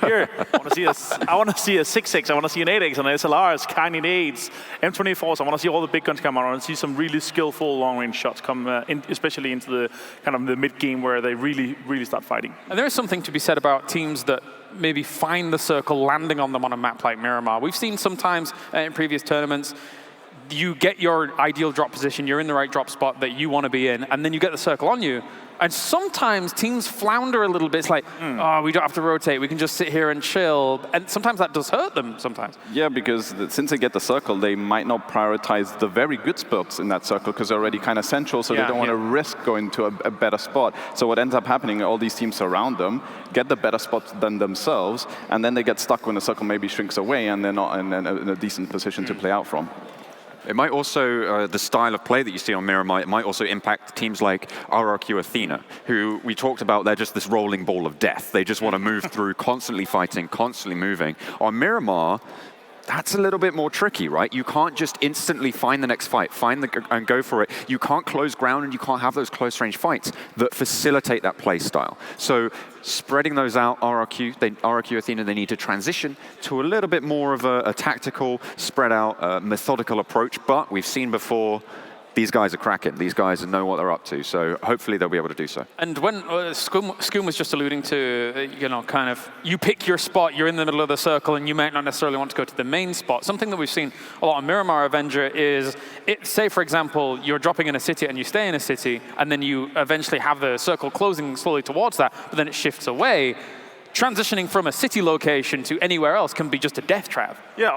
Here, I want to see a 6x. I want to see an 8x, and SLRs, Kine 8s, M24s. I want to see all the big guns come out. I want to see some really skillful long-range shots come, especially into the kind of the mid-game where they really start fighting. And there is something to be said about teams that maybe find the circle landing on them on a map like Miramar. We've seen sometimes in previous tournaments, you get your ideal drop position, you're in the right drop spot that you want to be in, and then you get the circle on you. And sometimes teams flounder a little bit. It's like, oh, we don't have to rotate. We can just sit here and chill. And sometimes that does hurt them sometimes. Yeah, because since they get the circle, they might not prioritize the very good spots in that circle because they're already kind of central, so they don't want to risk going to a better spot. So what ends up happening, all these teams around them get the better spots than themselves, and then they get stuck when the circle maybe shrinks away and they're not in a decent position to play out from. It might also, the style of play that you see on Miramar, it might also impact teams like RRQ Athena, who we talked about, they're just this rolling ball of death. They just want to move through, constantly fighting, constantly moving. On Miramar, that's a little bit more tricky, right? You can't just instantly find the next fight, and go for it. You can't close ground and you can't have those close range fights that facilitate that play style. So spreading those out, RRQ Athena, they need to transition to a little bit more of a tactical, spread out, methodical approach. But we've seen before, these guys are cracking. These guys know what they're up to. So hopefully they'll be able to do so. And when Skoom was just alluding to, kind of, you pick your spot, you're in the middle of the circle, and you might not necessarily want to go to the main spot. Something that we've seen a lot on Miramar Avenger is, say, for example, you're dropping in a city and you stay in a city, and then you eventually have the circle closing slowly towards that, but then it shifts away. Transitioning from a city location to anywhere else can be just a death trap. Yeah,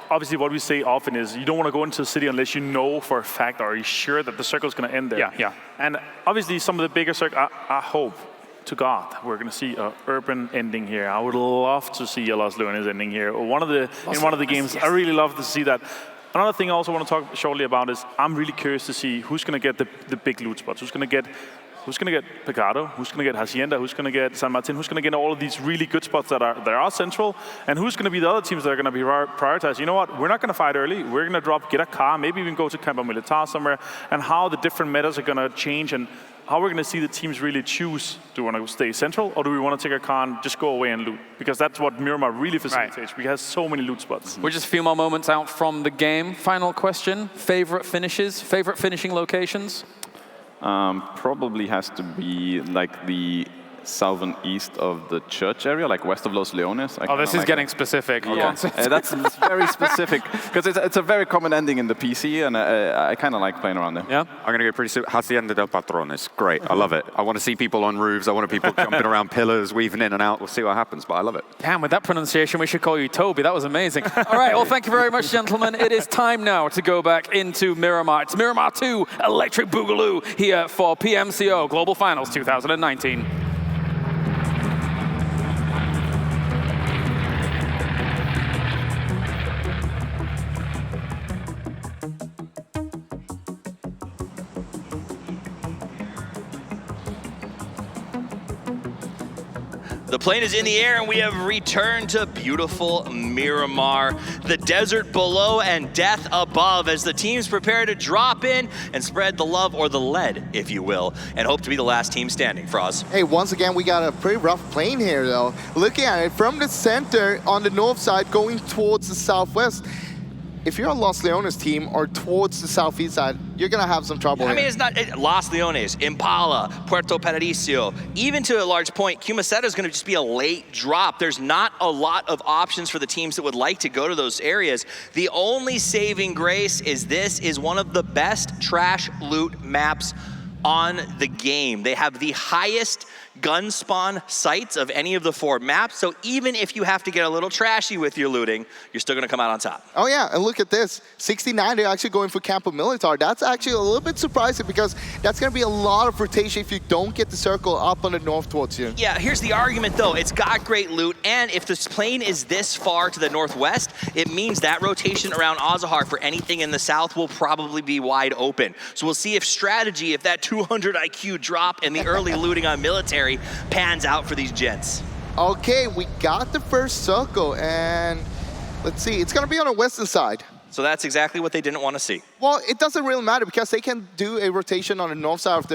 obviously what we say often is you don't want to go into a city unless you know for a fact or are you sure that the circle is going to end there. Yeah. And obviously some of the bigger circles, I hope to God we're going to see an urban ending here. I would love to see a Los Leones ending here. In one of the games, I really love to see that. Another thing I also want to talk shortly about is I'm really curious to see who's going to get the big loot spots, who's going to get Pecado, who's going to get Hacienda, who's going to get San Martin, who's going to get all of these really good spots that are central, and who's going to be the other teams that are going to be prioritized. You know what? We're not going to fight early. We're going to get a car, maybe even go to Campo Militar somewhere, and how the different metas are going to change and how we're going to see the teams really choose. Do we want to stay central, or do we want to take a car and just go away and loot? Because that's what Miramar really facilitates. Right. We have so many loot spots. We're just a few more moments out from the game. Final question, favorite finishes, favorite finishing locations? Probably has to be like the south and east of the church area, like west of Los Leones. This is getting specific. Yeah, that's very specific because it's a very common ending in the PC, and I kind of like playing around there. Yeah, I'm going to go pretty soon. Hacienda del Patrones, great. I love it. I want to see people on roofs. I want people jumping around pillars, weaving in and out. We'll see what happens, but I love it. Damn, with that pronunciation, we should call you Toby. That was amazing. All right, well, thank you very much, gentlemen. It is time now to go back into Miramar. It's Miramar 2 Electric Boogaloo here for PMCO Global Finals 2019. The plane is in the air and we have returned to beautiful Miramar. The desert below and death above as the teams prepare to drop in and spread the love, or the lead, if you will, and hope to be the last team standing. Froz. Hey, once again, we got a pretty rough plane here, though. Looking at it from the center on the north side going towards the southwest. If you're a Los Leones team or towards the southeast side, you're going to have some trouble here. I mean, it's not Los Leones, Impala, Puerto Paradiso, even to a large point, Cumaseta is going to just be a late drop. There's not a lot of options for the teams that would like to go to those areas. The only saving grace is this is one of the best trash loot maps on the game. They have the highest gun spawn sites of any of the 4 maps, so even if you have to get a little trashy with your looting, you're still gonna come out on top. Oh yeah, and look at this. 69, they're actually going for Campo Militar. That's actually a little bit surprising because that's gonna be a lot of rotation if you don't get the circle up on the north towards you. Yeah, here's the argument though. It's got great loot, and if this plane is this far to the northwest, it means that rotation around Azahar for anything in the south will probably be wide open. So we'll see if strategy, if that 200 IQ drop and the early looting on military secondary pans out for these gents. Okay, we got the first circle, and let's see, it's gonna be on the western side. So that's exactly what they didn't want to see. Well, it doesn't really matter because they can do a rotation on the north side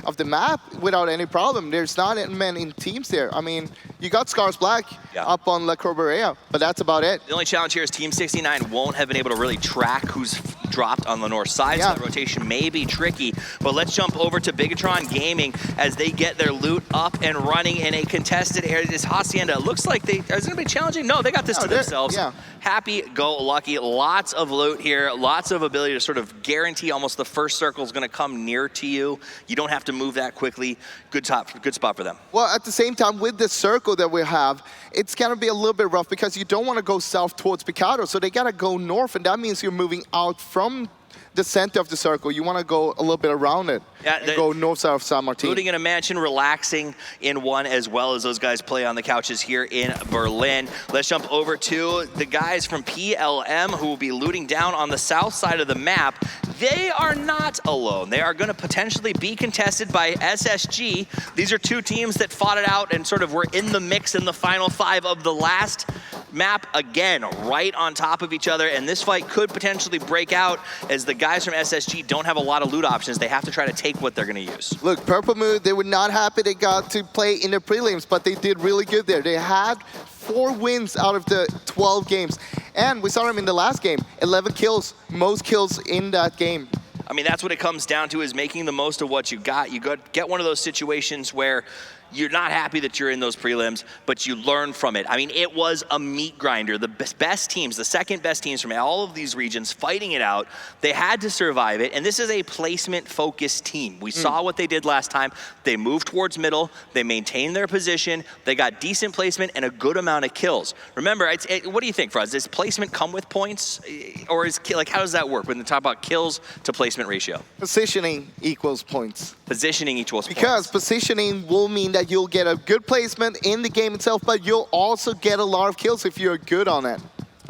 of the map without any problem. There's not many teams there. I mean, you got Scars Black up on La Corberea, but that's about it. The only challenge here is Team 69 won't have been able to really track who's dropped on the north side, so the rotation may be tricky. But let's jump over to Bigatron Gaming as they get their loot up and running in a contested area. This Hacienda, it looks like is it going to be challenging? No, they got this to themselves. Happy-go-lucky, lots of loot here, lots of ability to sort of guarantee almost the first circle is going to come near to you. You don't have to move that quickly. Good spot for them. Well, at the same time, with the circle that we have, it's going to be a little bit rough because you don't want to go south towards Picado, so they got to go north, and that means you're moving out from the center of the circle. You want to go a little bit around it and go north side of San Martin. Looting in a mansion, relaxing in one, as well as those guys play on the couches here in Berlin. Let's jump over to the guys from PLM who will be looting down on the south side of the map. They are not alone. They are going to potentially be contested by SSG. These are two teams that fought it out and sort of were in the mix in the final 5 of the last map, again, right on top of each other, and this fight could potentially break out as the guys from SSG don't have a lot of loot options. They have to try to take what they're going to use. Look, Purple Moon, they were not happy they got to play in the prelims, but they did really good there. They had 4 wins out of the 12 games, and we saw them in the last game, 11 kills, most kills in that game. I mean, that's what it comes down to, is making the most of what you got. You get one of those situations where you're not happy that you're in those prelims, but you learn from it. I mean, it was a meat grinder. The best teams, the second best teams from all of these regions fighting it out. They had to survive it, and this is a placement-focused team. We saw what they did last time. They moved towards middle. They maintained their position. They got decent placement and a good amount of kills. Remember, what do you think, Fraz? Does placement come with points, or how does that work when they talk about kills to placement ratio? Positioning equals points. Positioning equals points. Because positioning will mean that you'll get a good placement in the game itself, but you'll also get a lot of kills if you're good on it.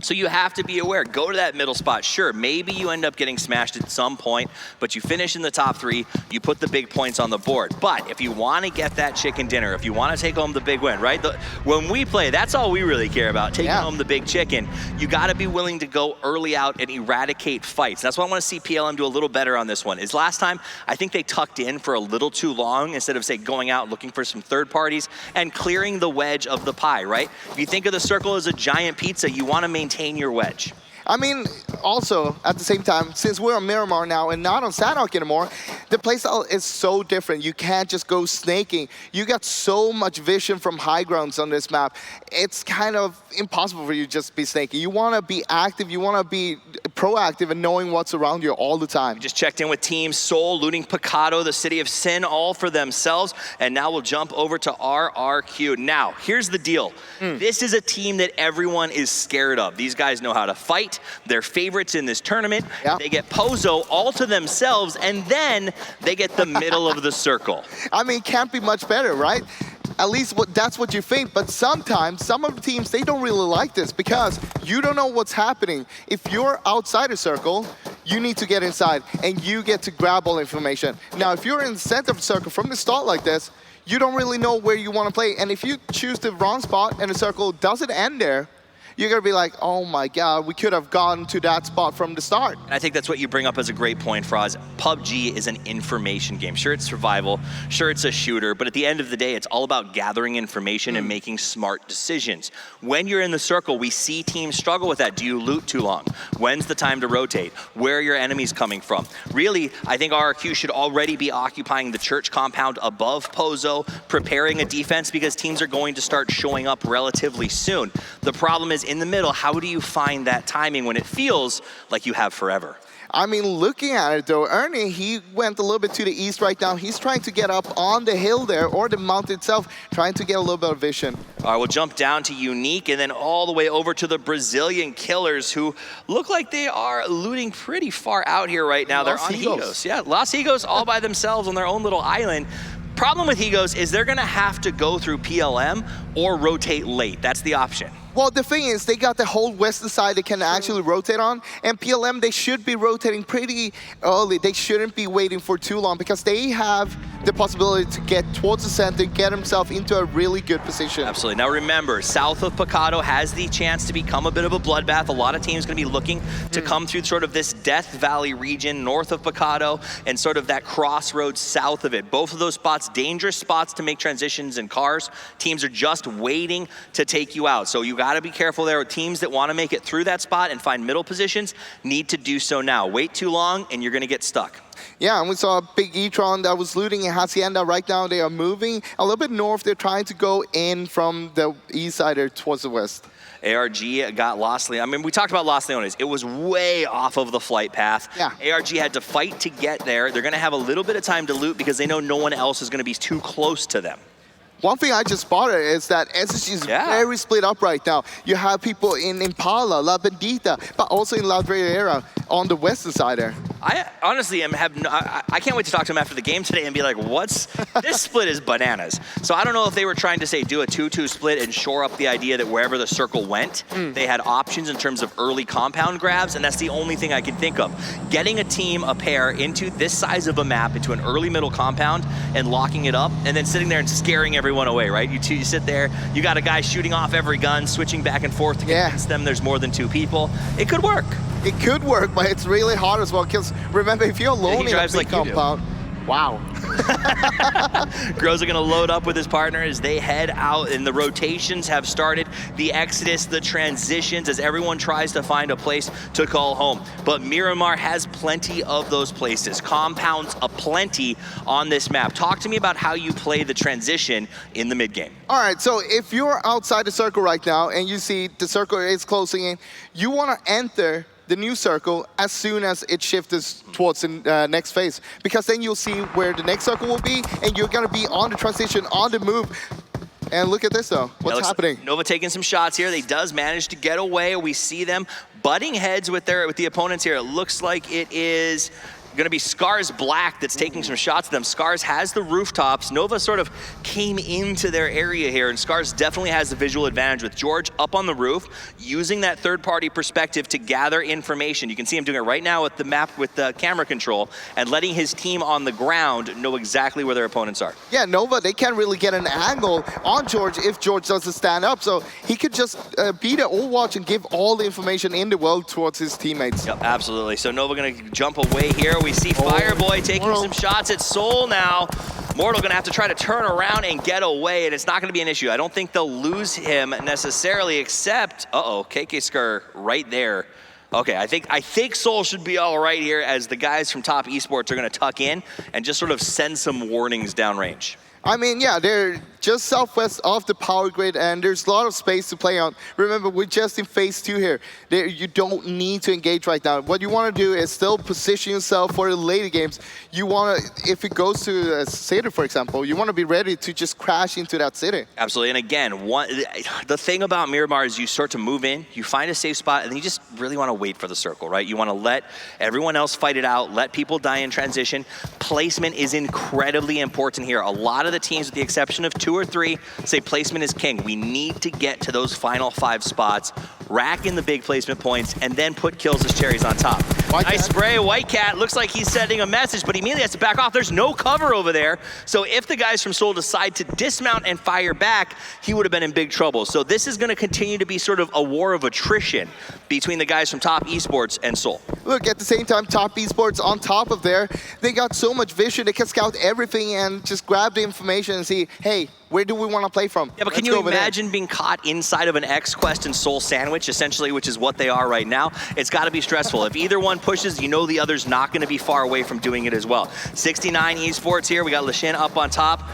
So you have to be aware. Go to that middle spot. Sure, maybe you end up getting smashed at some point, but you finish in the top 3, you put the big points on the board. But if you want to get that chicken dinner, if you want to take home the big win, right? When we play, that's all we really care about, taking home the big chicken. You got to be willing to go early out and eradicate fights. That's why I want to see PLM do a little better on this one. Is last time, I think they tucked in for a little too long instead of, say, going out looking for some third parties and clearing the wedge of the pie, right? If you think of the circle as a giant pizza, you want to maintain your wedge. I mean, also, at the same time, since we're on Miramar now and not on Sanhok anymore, the playstyle is so different. You can't just go snaking. You got so much vision from high grounds on this map. It's kind of impossible for you to just be snaking. You want to be active. You want to be proactive and knowing what's around you all the time. We just checked in with Team Seoul, looting Picado, the city of Sin, all for themselves. And now we'll jump over to RRQ. Now, here's the deal. This is a team that everyone is scared of. These guys know how to fight. They're favorites in this tournament. They get Pozo all to themselves, and then they get the middle of the circle. I mean, can't be much better, right? At least that's what you think, but sometimes some of the teams, they don't really like this because you don't know what's happening. If you're outside a circle, you need to get inside and you get to grab all information. Now, if you're in the center of the circle from the start like this, you don't really know where you want to play. And if you choose the wrong spot and the circle doesn't end there, you're going to be like, oh my God, we could have gone to that spot from the start. And I think that's what you bring up as a great point, Fraz. PUBG is an information game. Sure, it's survival. Sure, it's a shooter. But at the end of the day, it's all about gathering information and making smart decisions. When you're in the circle, we see teams struggle with that. Do you loot too long? When's the time to rotate? Where are your enemies coming from? Really, I think RRQ should already be occupying the church compound above Pozo, preparing a defense because teams are going to start showing up relatively soon. The problem is, in the middle, how do you find that timing when it feels like you have forever? I mean, looking at it though, Ernie, he went a little bit to the east right now. He's trying to get up on the hill there, or the mountain itself, trying to get a little bit of vision. All right, we'll jump down to Unique and then all the way over to the Brazilian Killers, who look like they are looting pretty far out here right now. They're on Higos. Yeah, Los Higos all by themselves on their own little island. Problem with Higos is they're going to have to go through PLM or rotate late. That's the option. Well, the thing is, they got the whole western side they can actually rotate on, and PLM, they should be rotating pretty early. They shouldn't be waiting for too long because they have the possibility to get towards the center, get himself into a really good position. Absolutely. Now remember, south of Picado has the chance to become a bit of a bloodbath. A lot of teams going to be looking to come through sort of this Death Valley region north of Picado and sort of that crossroads south of it. Both of those spots, dangerous spots to make transitions in cars. Teams are just waiting to take you out. So you got to be careful there. Teams that want to make it through that spot and find middle positions need to do so now. Wait too long and you're going to get stuck. Yeah, and we saw a big E-tron that was looting in Hacienda. Right now they are moving a little bit north. They're trying to go in from the east side there towards the west. ARG got Los Leones. I mean, we talked about Los Leones. It was way off of the flight path. Yeah. ARG had to fight to get there. They're going to have a little bit of time to loot because they know no one else is going to be too close to them. One thing I just spotted is that SSG is very split up right now. You have people in Impala, La Bendita, but also in La Riviera on the western side there. I honestly I can't wait to talk to him after the game today and be like, this split is bananas. So I don't know if they were trying to say do a 2-2 split and shore up the idea that wherever the circle went, they had options in terms of early compound grabs, and that's the only thing I can think of. Getting a pair into this size of a map, into an early middle compound and locking it up, and then sitting there and scaring everyone away, right? You sit there, you got a guy shooting off every gun, switching back and forth to convince them there's more than 2 people. It could work. It could work, but it's really hard as well, because remember, if you're alone in a big compound, wow. Groza gonna load up with his partner as they head out, and the rotations have started. The exodus, the transitions, as everyone tries to find a place to call home. But Miramar has plenty of those places. Compounds aplenty on this map. Talk to me about how you play the transition in the mid game. All right, so if you're outside the circle right now and you see the circle is closing in, you want to enter the new circle as soon as it shifts towards the next phase, because then you'll see where the next circle will be, and you're gonna be on the transition, on the move. And look at this though, what's happening? Like Nova taking some shots here. They does manage to get away. We see them butting heads with the opponents here. It looks like it is gonna be Scars Black that's taking some shots at them. Scars has the rooftops. Nova sort of came into their area here, and Scars definitely has the visual advantage with George up on the roof, using that third-party perspective to gather information. You can see him doing it right now with the map, with the camera control, and letting his team on the ground know exactly where their opponents are. Yeah, Nova, they can't really get an angle on George if George doesn't stand up, so he could just be the Overwatch and give all the information in the world towards his teammates. Yep, absolutely. So Nova gonna jump away here. We see Fireboy taking some shots at Soul now. Mortal gonna have to try to turn around and get away, and it's not gonna be an issue. I don't think they'll lose him necessarily, except, KK Skr right there. Okay, I think Soul should be all right here, as the guys from Top Esports are gonna tuck in and just sort of send some warnings downrange. I mean, yeah, they're just southwest of the power grid, and there's a lot of space to play on. Remember, we're just in phase 2 here. You don't need to engage right now. What you want to do is still position yourself for the later games. You want to, if it goes to a city, for example, you want to be ready to just crash into that city. Absolutely, and again, the thing about Miramar is you start to move in, you find a safe spot, and then you just really want to wait for the circle, right? You want to let everyone else fight it out, let people die in transition. Placement is incredibly important here. A lot of the teams, with the exception of 2 or 3, say placement is king. We need to get to those final 5 spots, rack in the big placement points, and then put kills as cherries on top. Nice spray. White Cat looks like he's sending a message, but he immediately has to back off. There's no cover over there. So if the guys from Seoul decide to dismount and fire back, he would have been in big trouble. So this is going to continue to be sort of a war of attrition between the guys from Top Esports and Seoul. Look, at the same time, Top Esports on top of there, they got so much vision. They can scout everything and just grab the information and see, hey, where do we want to play from? Yeah, but can you imagine being caught inside of an X-Quest and Soul sandwich, essentially, which is what they are right now? It's got to be stressful. If either one pushes, you know the other's not going to be far away from doing it as well. 69 Esports here. We got Lashin up on top.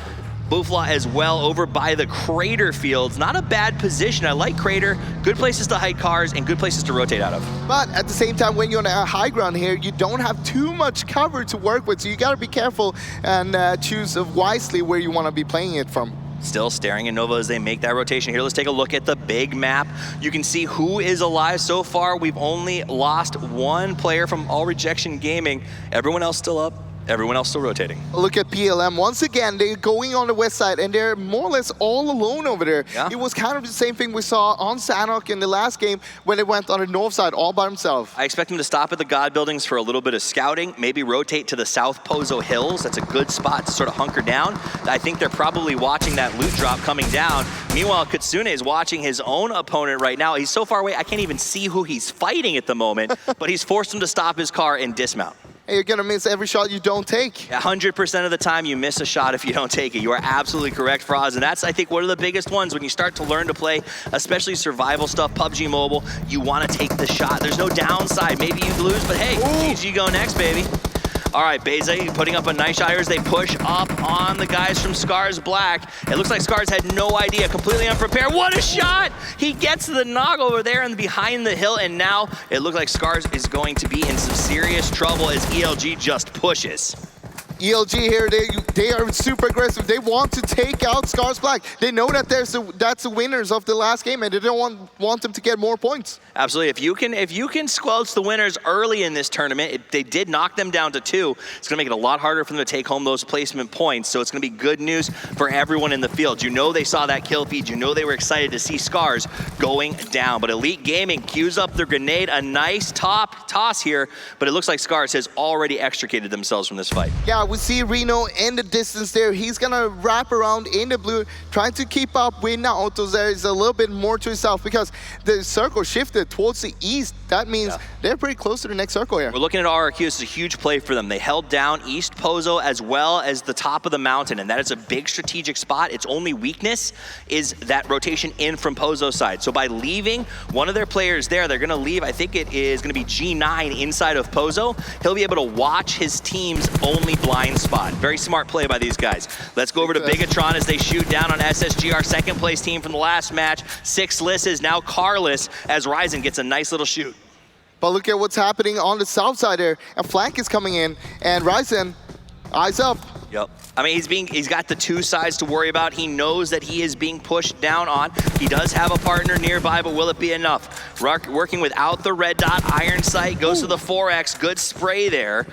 Booflaw as well over by the Crater fields. Not a bad position. I like Crater. Good places to hide cars and good places to rotate out of. But at the same time, when you're on a high ground here, you don't have too much cover to work with. So you got to be careful and choose wisely where you want to be playing it from. Still staring at Nova as they make that rotation here. Let's take a look at the big map. You can see who is alive so far. We've only lost 1 player from All Rejection Gaming. Everyone else still up. Everyone else still rotating. Look at PLM. Once again, they're going on the west side, and they're more or less all alone over there. Yeah. It was kind of the same thing we saw on Sanhok in the last game when they went on the north side all by himself. I expect him to stop at the God buildings for a little bit of scouting, maybe rotate to the South Pozo Hills. That's a good spot to sort of hunker down. I think they're probably watching that loot drop coming down. Meanwhile, Kitsune is watching his own opponent right now. He's so far away, I can't even see who he's fighting at the moment, but he's forced him to stop his car and dismount. And you're going to miss every shot you don't take. 100% of the time you miss a shot if you don't take it. You are absolutely correct, Froz. And that's, I think, one of the biggest ones when you start to learn to play, especially survival stuff, PUBG Mobile, you want to take the shot. There's no downside. Maybe you lose, but hey, GG go next, baby. All right, Beze putting up a nice shot here as they push up on the guys from Scars Black. It looks like Scars had no idea, completely unprepared. What a shot! He gets the knock over there and behind the hill, and now it looks like Scars is going to be in some serious trouble as ELG just pushes. ELG here, they are super aggressive. They want to take out Scars Black. They know that that's the winners of the last game, and they don't want them to get more points. Absolutely. If you can squelch the winners early in this tournament, they did knock them down to 2. It's going to make it a lot harder for them to take home those placement points. So it's going to be good news for everyone in the field. You know they saw that kill feed. You know they were excited to see Scars going down. But Elite Gaming queues up their grenade. A nice top toss here, but it looks like Scars has already extricated themselves from this fight. Yeah, we see Reno in the distance there. He's going to wrap around in the blue, trying to keep up with now Autos. There is a little bit more to himself because the circle shifted towards the east. That means they're pretty close to the next circle here. We're looking at RRQ. This is a huge play for them. They held down East Pozo as well as the top of the mountain, and that is a big strategic spot. Its only weakness is that rotation in from Pozo's side. So by leaving one of their players there, they're going to leave, I think it is going to be G9 inside of Pozo. He'll be able to watch his team's only blind spot. Very smart play by these guys. Let's go over to Bigatron as they shoot down on SSG, our second place team from the last match. 6-less is now carless as Ryzen gets a nice little shoot. But look at what's happening on the south side there. A flank is coming in, and Ryzen, eyes up. Yep. I mean, he's got the 2 sides to worry about. He knows that he is being pushed down on. He does have a partner nearby, but will it be enough? Working without the red dot, Iron Sight goes to the 4X. Good spray there.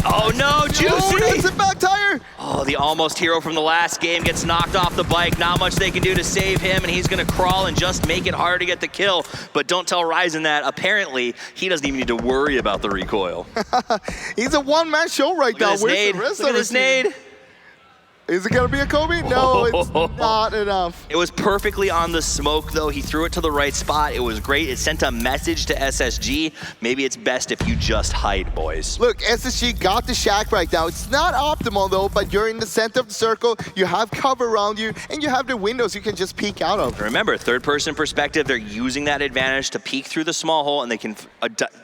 Oh no, Juicy! Oh, that's a back tire! Oh, the almost hero from the last game gets knocked off the bike. Not much they can do to save him, and he's gonna crawl and just make it hard to get the kill. But don't tell Ryzen that. Apparently, he doesn't even need to worry about the recoil. He's a one-man show right now. Where's the rest of his nade? Is it gonna be a Kobe? No, it's not enough. It was perfectly on the smoke though. He threw it to the right spot. It was great. It sent a message to SSG. Maybe it's best if you just hide, boys. Look, SSG got the shack right now. It's not optimal though, but you're in the center of the circle. You have cover around you, and you have the windows you can just peek out of. Remember, third-person perspective, they're using that advantage to peek through the small hole, and they can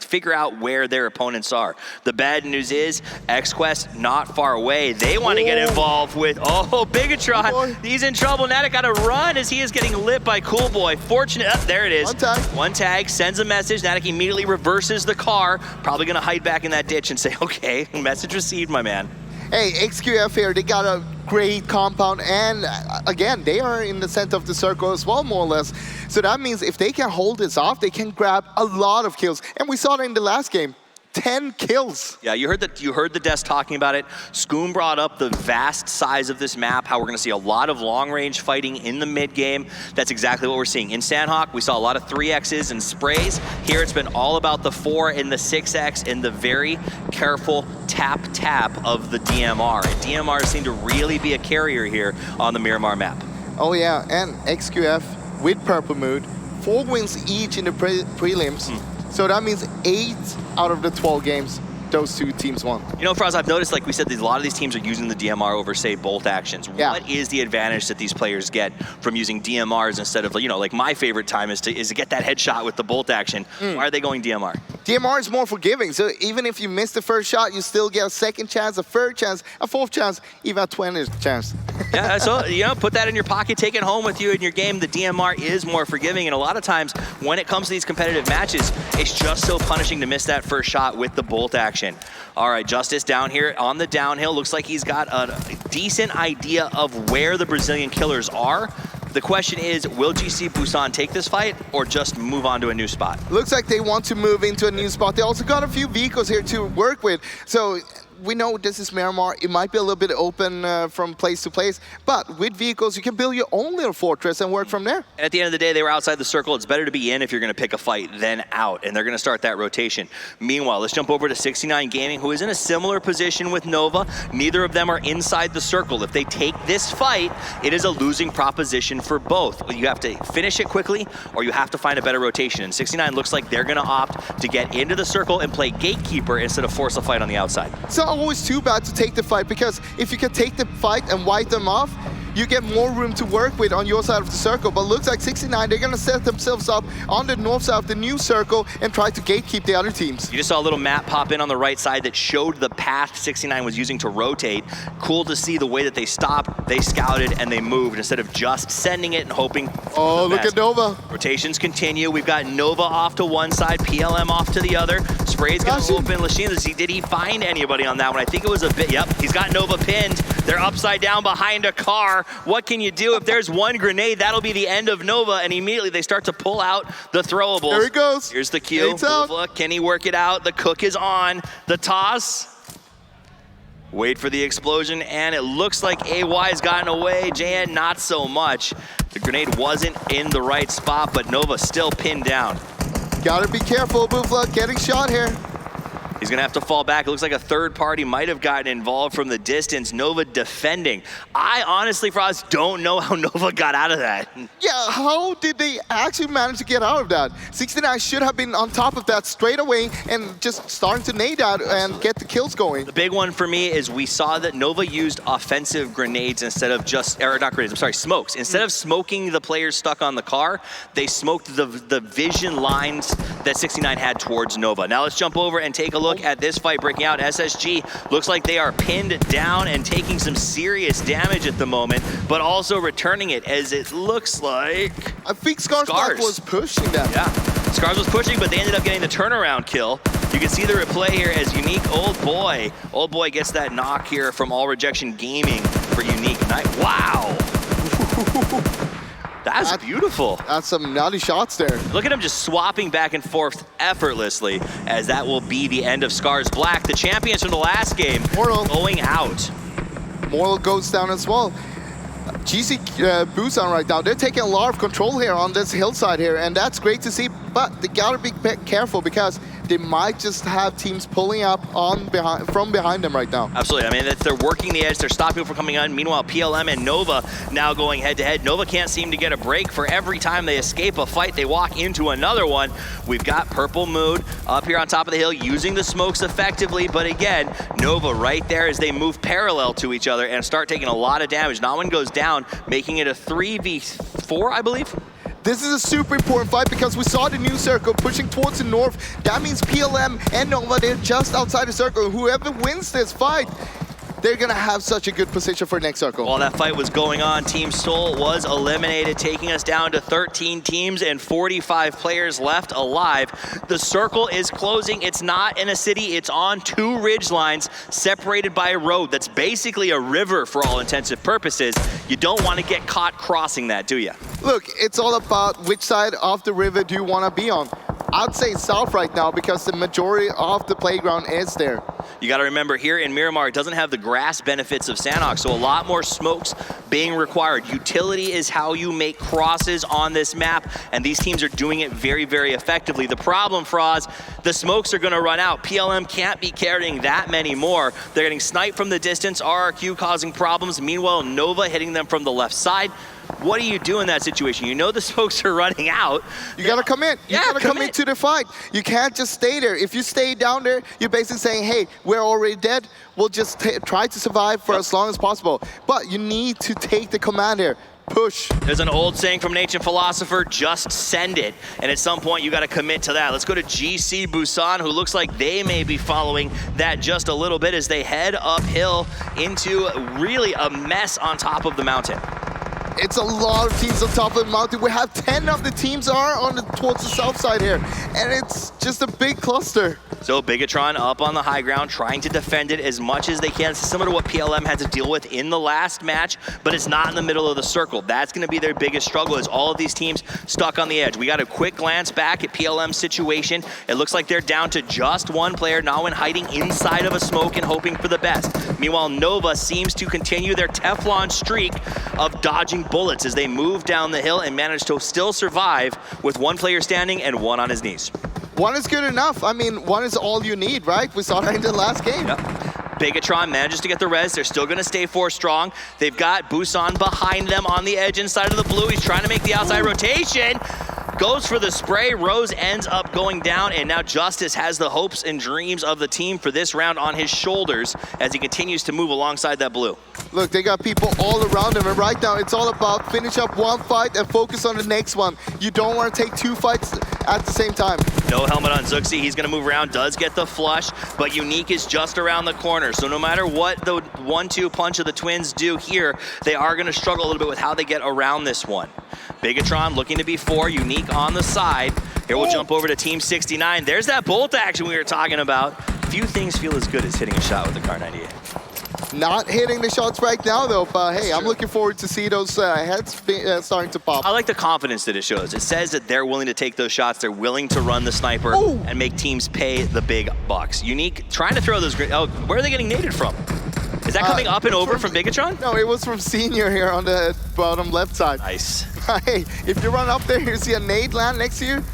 figure out where their opponents are. The bad news is, XQuest not far away. They want to get involved with Bigatron. He's in trouble. Natic got to run as he is getting lit by Cool Boy. Fortunate, there it is. One tag, sends a message. Natic immediately reverses the car. Probably going to hide back in that ditch and say, okay, message received, my man. Hey, XQF here, they got a great compound, and again, they are in the center of the circle as well, more or less. So that means if they can hold this off, they can grab a lot of kills. And we saw that in the last game. 10 kills. Yeah, you heard the devs talking about it. Scoom brought up the vast size of this map, how we're going to see a lot of long-range fighting in the mid-game. That's exactly what we're seeing. In Sanhok, we saw a lot of 3Xs and sprays. Here, it's been all about the 4 and the 6X and the very careful tap of the DMR. And DMR seemed to really be a carrier here on the Miramar map. Oh yeah, and XQF with Purple Mood, 4 wins each in the prelims. So that means 8 out of the 12 games those 2 teams won. You know, Froz, I've noticed, like we said, a lot of these teams are using the DMR over, say, bolt actions. Yeah. What is the advantage that these players get from using DMRs instead of, you know, like my favorite time is to get that headshot with the bolt action. Why are they going DMR? DMR is more forgiving, so even if you miss the first shot, you still get a second chance, a third chance, a fourth chance, even a 20th chance. Yeah, so, you know, put that in your pocket, take it home with you in your game. The DMR is more forgiving, and a lot of times when it comes to these competitive matches, it's just so punishing to miss that first shot with the bolt action. All right, Justice down here on the downhill. Looks like he's got a decent idea of where the Brazilian killers are. The question is, will GC Busan take this fight or just move on to a new spot? Looks like they want to move into a new spot. They also got a few vehicles here to work with. So we know this is Miramar. It might be a little bit open from place to place, but with vehicles, you can build your own little fortress and work from there. At the end of the day, they were outside the circle. It's better to be in if you're going to pick a fight than out, and they're going to start that rotation. Meanwhile, let's jump over to 69 Gaming, who is in a similar position with Nova. Neither of them are inside the circle. If they take this fight, it is a losing proposition for both. You have to finish it quickly, or you have to find a better rotation. And 69 looks like they're going to opt to get into the circle and play gatekeeper instead of force a fight on the outside. It's not always too bad to take the fight, because if you can take the fight and wipe them off, you get more room to work with on your side of the circle. But looks like 69, they're going to set themselves up on the north side of the new circle and try to gatekeep the other teams. You just saw a little map pop in on the right side that showed the path 69 was using to rotate. Cool to see the way that they stopped, they scouted, and they moved instead of just sending it and hoping. Oh, look at Nova. Rotations continue. We've got Nova off to one side, PLM off to the other. Spray's going to open Lachine. Did he find anybody on that one? I think it was a bit. Yep, he's got Nova pinned. They're upside down behind a car. What can you do? If there's one grenade, that'll be the end of Nova, and immediately they start to pull out the throwables. There he goes. Here's the cue. Nova, can he work it out? The cook is on. The toss. Wait for the explosion, and it looks like AY's gotten away. JN, not so much. The grenade wasn't in the right spot, but Nova still pinned down. Gotta be careful, Bufla, getting shot here. He's gonna have to fall back. It looks like a third party might have gotten involved from the distance. Nova defending. I honestly, Frost, don't know how Nova got out of that. Yeah, how did they actually manage to get out of that? 69 should have been on top of that straight away and just starting to nade out and get the kills going. The big one for me is we saw that Nova used offensive grenades instead of just, or not grenades, I'm sorry, smokes. Instead of smoking the players stuck on the car, they smoked the vision lines that 69 had towards Nova. Now let's jump over and take a look at this fight breaking out. SSG looks like they are pinned down and taking some serious damage at the moment, but also returning it, as it looks like I think Scars was pushing them. Yeah, Scars was pushing, but they ended up getting the turnaround kill. You can see the replay here as Unique Old Boy gets that knock here from All Rejection Gaming for Unique. Wow. That's beautiful. That's some nutty shots there. Look at him just swapping back and forth effortlessly, as that will be the end of Scars Black. The champions from the last game going out. Mortal goes down as well. GC Busan right now, they're taking a lot of control here on this hillside here, and that's great to see, but they gotta be careful because they might just have teams pulling up from behind them right now. Absolutely. I mean, they're working the edge. They're stopping people from coming on. Meanwhile, PLM and Nova now going head-to-head. Nova can't seem to get a break. For every time they escape a fight, they walk into another one. We've got Purple Mood up here on top of the hill using the smokes effectively, but again, Nova right there as they move parallel to each other and start taking a lot of damage. Not one goes down, making it a 3v4, I believe. This is a super important fight because we saw the new circle pushing towards the north. That means PLM and Nova, they're just outside the circle. Whoever wins this fight, they're gonna have such a good position for next circle. While that fight was going on, Team Seoul was eliminated, taking us down to 13 teams and 45 players left alive. The circle is closing. It's not in a city, it's on two ridge lines separated by a road that's basically a river for all intents and purposes. You don't want to get caught crossing that, do you? Look, it's all about which side of the river do you want to be on. I'd say south right now because the majority of the playground is there. You got to remember, here in Miramar, it doesn't have the grass benefits of Sanhok, so a lot more smokes being required. Utility is how you make crosses on this map, and these teams are doing it very, very effectively. The problem, Froz, the smokes are going to run out. PLM can't be carrying that many more. They're getting sniped from the distance, RRQ causing problems. Meanwhile, Nova hitting them from the left side. What do you do in that situation? You know the smokes are running out. You gotta come in. You gotta come into the fight. You can't just stay there. If you stay down there, you're basically saying, hey, we're already dead. We'll just try to survive for as long as possible. But you need to take the command here. Push. There's an old saying from an ancient philosopher, just send it. And at some point, you got to commit to that. Let's go to GC Busan, who looks like they may be following that just a little bit as they head uphill into really a mess on top of the mountain. It's a lot of teams on top of the mountain. We have 10 of the teams are towards the south side here, and it's just a big cluster. So Bigatron up on the high ground, trying to defend it as much as they can. It's similar to what PLM had to deal with in the last match, but it's not in the middle of the circle. That's going to be their biggest struggle, is all of these teams stuck on the edge. We got a quick glance back at PLM's situation. It looks like they're down to just one player, Nawin hiding inside of a smoke and hoping for the best. Meanwhile, Nova seems to continue their Teflon streak of dodging bullets as they move down the hill and manage to still survive with one player standing and one on his knees. One is good enough. I mean, one is all you need, right? We saw that in the last game. Yep. Bigatron manages to get the res. They're still going to stay 4 strong. They've got Busan behind them on the edge inside of the blue. He's trying to make the outside rotation. Goes for the spray. Rose ends up going down, and now Justice has the hopes and dreams of the team for this round on his shoulders as he continues to move alongside that blue. Look, they got people all around him, and right now it's all about finish up one fight and focus on the next one. You don't want to take 2 fights at the same time. No helmet on Zuxi. He's going to move around, does get the flush, but Unique is just around the corner. So no matter what the 1-2 punch of the Twins do here, they are going to struggle a little bit with how they get around this one. Bigatron looking to be 4, Unique on the side. Here we'll jump over to Team 69. There's that bolt action we were talking about. Few things feel as good as hitting a shot with the Kar 98. Not hitting the shots right now, though, but hey, I'm looking forward to see those heads starting to pop. I like the confidence that it shows. It says that they're willing to take those shots. They're willing to run the sniper and make teams pay the big bucks. Unique trying to throw those. Oh, where are they getting naded from? Is that coming up and over from Bigatron? No, it was from Senior here on the bottom left side. Nice. Hey, if you run up there, you see a nade land next to you,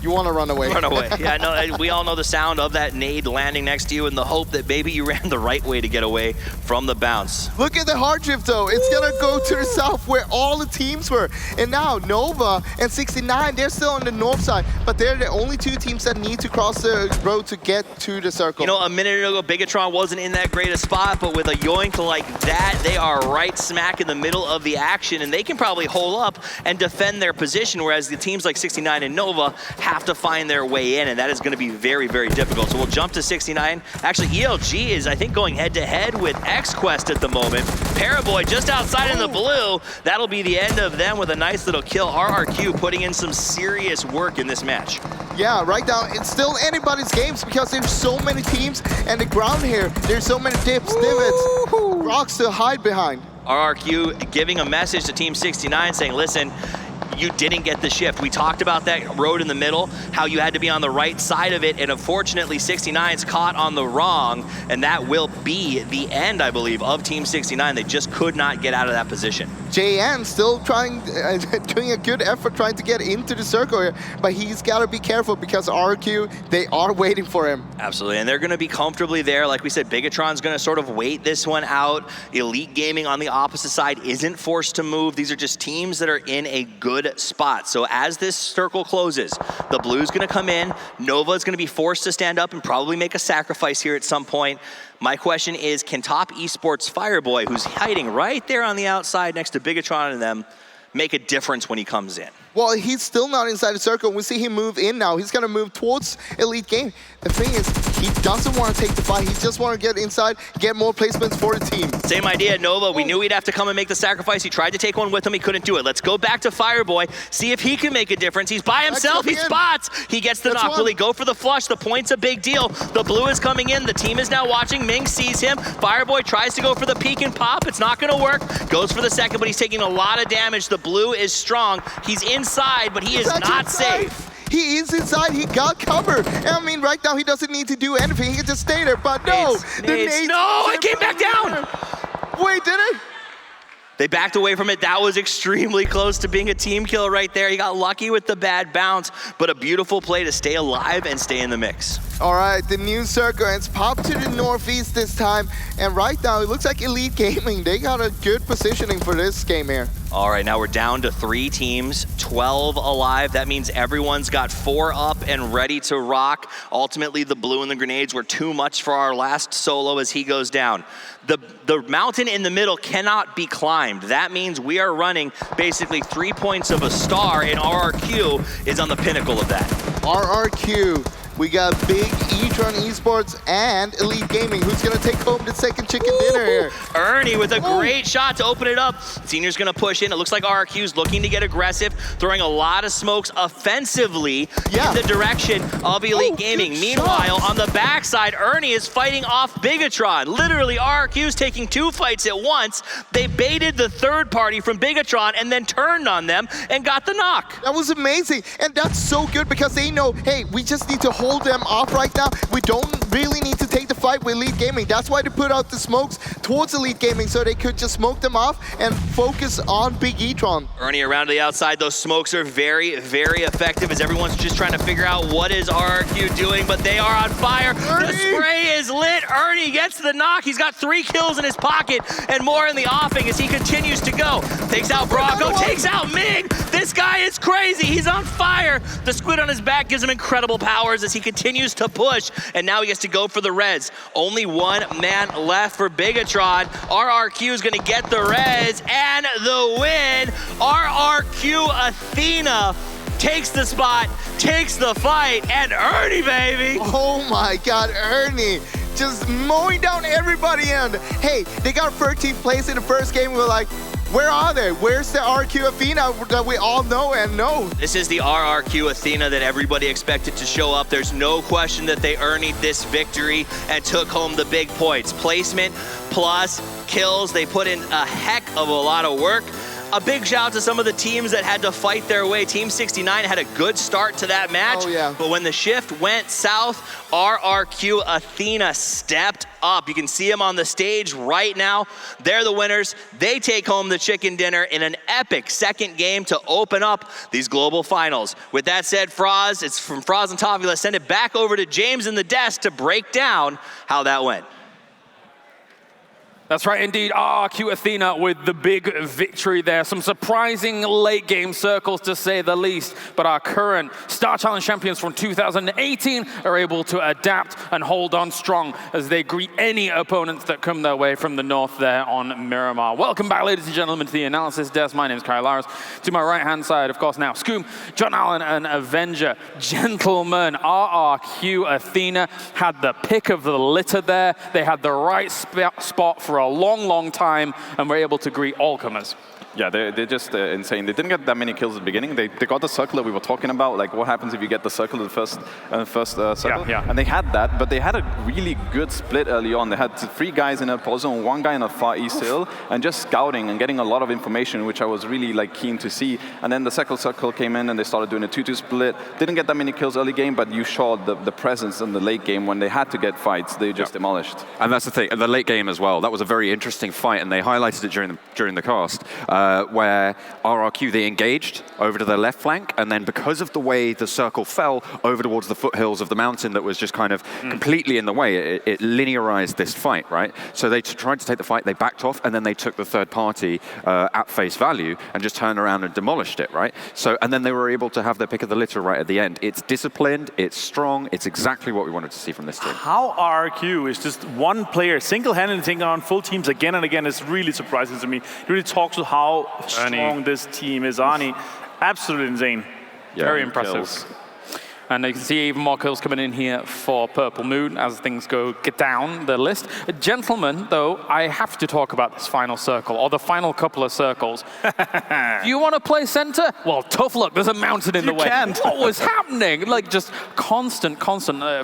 you want to run away. Run away. Yeah, no, we all know the sound of that nade landing next to you and the hope that maybe you ran the right way to get away from the bounce. Look at the hard drift, though. It's going to go to the south where all the teams were. And now Nova and 69, they're still on the north side, but they're the only 2 teams that need to cross the road to get to the circle. You know, a minute ago, Bigatron wasn't in that great a spot, but with a yoink like that, they are right smack in the middle of the action, and they can probably hold up and defend their position, whereas the teams like 69 and Nova have to find their way in, and that is going to be very, very difficult. So we'll jump to 69. Actually, ELG is, I think, going head-to-head with XQuest at the moment. Paraboy just outside in the blue. That'll be the end of them with a nice little kill. RRQ putting in some serious work in this match. Yeah, right now, it's still anybody's games because there's so many teams, and the ground here, there's so many dips, divots, rocks to hide behind. RRQ giving a message to Team 69 saying, listen, you didn't get the shift. We talked about that road in the middle, how you had to be on the right side of it, and unfortunately 69's caught on the wrong, and that will be the end, I believe, of Team 69. They just could not get out of that position. JN still trying, doing a good effort trying to get into the circle here, but he's got to be careful because RQ, they are waiting for him. Absolutely, and they're going to be comfortably there. Like we said, Bigatron's going to sort of wait this one out. Elite Gaming on the opposite side isn't forced to move. These are just teams that are in a good spot. So as this circle closes, the blue's going to come in. Nova is going to be forced to stand up and probably make a sacrifice here at some point. My question is, can top esports Fireboy, who's hiding right there on the outside next to Bigatron and them, make a difference when he comes in? Well, he's still not inside the circle. We see him move in now. He's going to move towards Elite Game. The thing is, he doesn't want to take the fight. He just want to get inside, get more placements for the team. Same idea, Nova. We knew he'd have to come and make the sacrifice. He tried to take one with him. He couldn't do it. Let's go back to Fireboy, see if he can make a difference. He's by himself. He spots. He gets the knock. Will he go for the flush? The point's a big deal. The blue is coming in. The team is now watching. Ming sees him. Fireboy tries to go for the peek and pop. It's not going to work. Goes for the second, but he's taking a lot of damage. The blue is strong. He's inside, but he is not safe. He is inside. He got covered. I mean, right now he doesn't need to do anything. He can just stay there. But no, the nades. No, it came back down. Wait, did it? They backed away from it. That was extremely close to being a team kill right there. He got lucky with the bad bounce, but a beautiful play to stay alive and stay in the mix. All right, the new circle, it's popped to the northeast this time. And right now, it looks like Elite Gaming, they got a good positioning for this game here. All right, now we're down to 3 teams, 12 alive. That means everyone's got 4 up and ready to rock. Ultimately, the blue and the grenades were too much for our last solo as he goes down. The mountain in the middle cannot be climbed. That means we are running basically 3 points of a star, and RRQ is on the pinnacle of that. RRQ, We got Big E-Tron Esports and Elite Gaming. Who's going to take home the second chicken dinner here? Ernie with a great shot to open it up. Senior's going to push in. It looks like RRQ's looking to get aggressive, throwing a lot of smokes offensively in the direction of Elite Gaming. Meanwhile, on the backside, Ernie is fighting off Bigatron. Literally, RRQ's taking 2 fights at once. They baited the third party from Bigatron and then turned on them and got the knock. That was amazing. And that's so good because they know, hey, we just need to hold them off right now. We don't really need to take the fight with Elite Gaming. That's why they put out the smokes towards Elite Gaming so they could just smoke them off and focus on Big E-Tron. Ernie around to the outside. Those smokes are very, very effective as everyone's just trying to figure out what is RRQ doing, but they are on fire. Ernie! The spray is lit. Ernie gets the knock. He's got 3 kills in his pocket and more in the offing as he continues to go. Takes out Bronco, takes out Mig. This guy is crazy. He's on fire. The squid on his back gives him incredible powers as he continues to push, and now he gets to go for the res. Only 1 man left for Bigatron. RRQ is going to get the res and the win. RRQ Athena takes the spot, takes the fight, and Ernie, baby. Oh my God, Ernie. Just mowing down everybody. And hey, they got 13th place in the first game. We're like, where are they? Where's the RRQ Athena that we all know and know? This is the RRQ Athena that everybody expected to show up. There's no question that they earned this victory and took home the big points. Placement plus kills. They put in a heck of a lot of work. A big shout out to some of the teams that had to fight their way. Team 69 had a good start to that match, but when the shift went south, RRQ Athena stepped up. You can see them on the stage right now. They're the winners. They take home the chicken dinner in an epic second game to open up these global finals. With that said, Froz, it's from Froz and Toffee. Let's send it back over to James in the desk to break down how that went. That's right, indeed. RRQ Athena with the big victory there. Some surprising late game circles, to say the least. But our current Star Challenge champions from 2018 are able to adapt and hold on strong as they greet any opponents that come their way from the north there on Miramar. Welcome back, ladies and gentlemen, to the analysis desk. My name is Kyle Laris. To my right-hand side, of course, now Scoom, John Allen, and Avenger. Gentlemen, RRQ Athena had the pick of the litter there. They had the right spot for a long, long time, and were able to greet all comers. Yeah, they're just insane. They didn't get that many kills at the beginning. They got the circle that we were talking about, like what happens if you get the circle in the first circle. Yeah. And they had that, but they had a really good split early on. They had 3 guys in a pole 1 guy in a far east hill, and just scouting and getting a lot of information, which I was really keen to see. And then the second circle came in, and they started doing a 2-2 split. Didn't get that many kills early game, but you saw the presence in the late game when they had to get fights. They just demolished. And that's the thing, and the late game as well. That was a very interesting fight, and they highlighted it during the cast. Where RRQ, they engaged over to their left flank, and then because of the way the circle fell over towards the foothills of the mountain that was just kind of completely in the way, it linearized this fight, right? So they tried to take the fight, they backed off, and then they took the third party at face value and just turned around and demolished it, right? So, and then they were able to have their pick of the litter right at the end. It's disciplined, it's strong, it's exactly what we wanted to see from this team. How RRQ is just one player single-handedly taking on full teams again and again is really surprising to me. It really talks to how strong this team is. Arnie, absolutely insane. Yeah, very impressive. And you can see even more kills coming in here for Purple Moon as things get down the list. Gentlemen, though, I have to talk about this final circle, or the final couple of circles. Do you want to play center? Well, tough luck. There's a mountain in the way. Can't. What was happening? Like, just constant,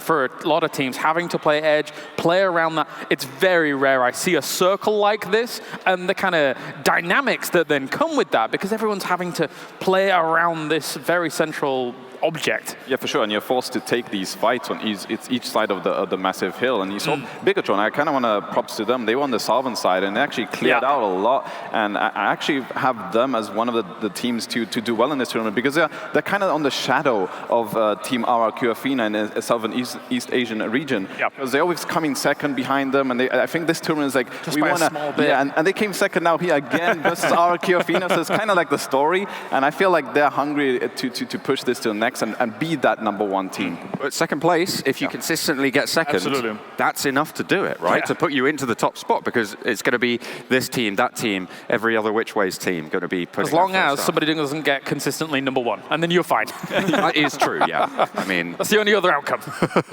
for a lot of teams, having to play edge, play around that. It's very rare I see a circle like this, and the kind of dynamics that then come with that, because everyone's having to play around this very central object. Yeah, for sure, and you're forced to take these fights on each side of the massive hill. And you saw Bigatron, I kind of want to props to them. They were on the southern side, and they actually cleared out a lot. And I actually have them as one of the teams to do well in this tournament, because they're kind of on the shadow of Team RRQ Athena in the Southern East Asian region. Because they always come in second behind them, and I think this tournament is like, just we want to, and they came second now here again versus RRQ Athena, so it's kind of like the story. And I feel like they're hungry to push this to the next and be that that #1 team. But second place, if you consistently get second, that's enough to do it, right? To put you into the top spot, because it's going to be this team, that team, every other which way's team going to be putting. As long as somebody doesn't get consistently #1, and then you're fine. That is true, yeah. I mean, that's the only other outcome.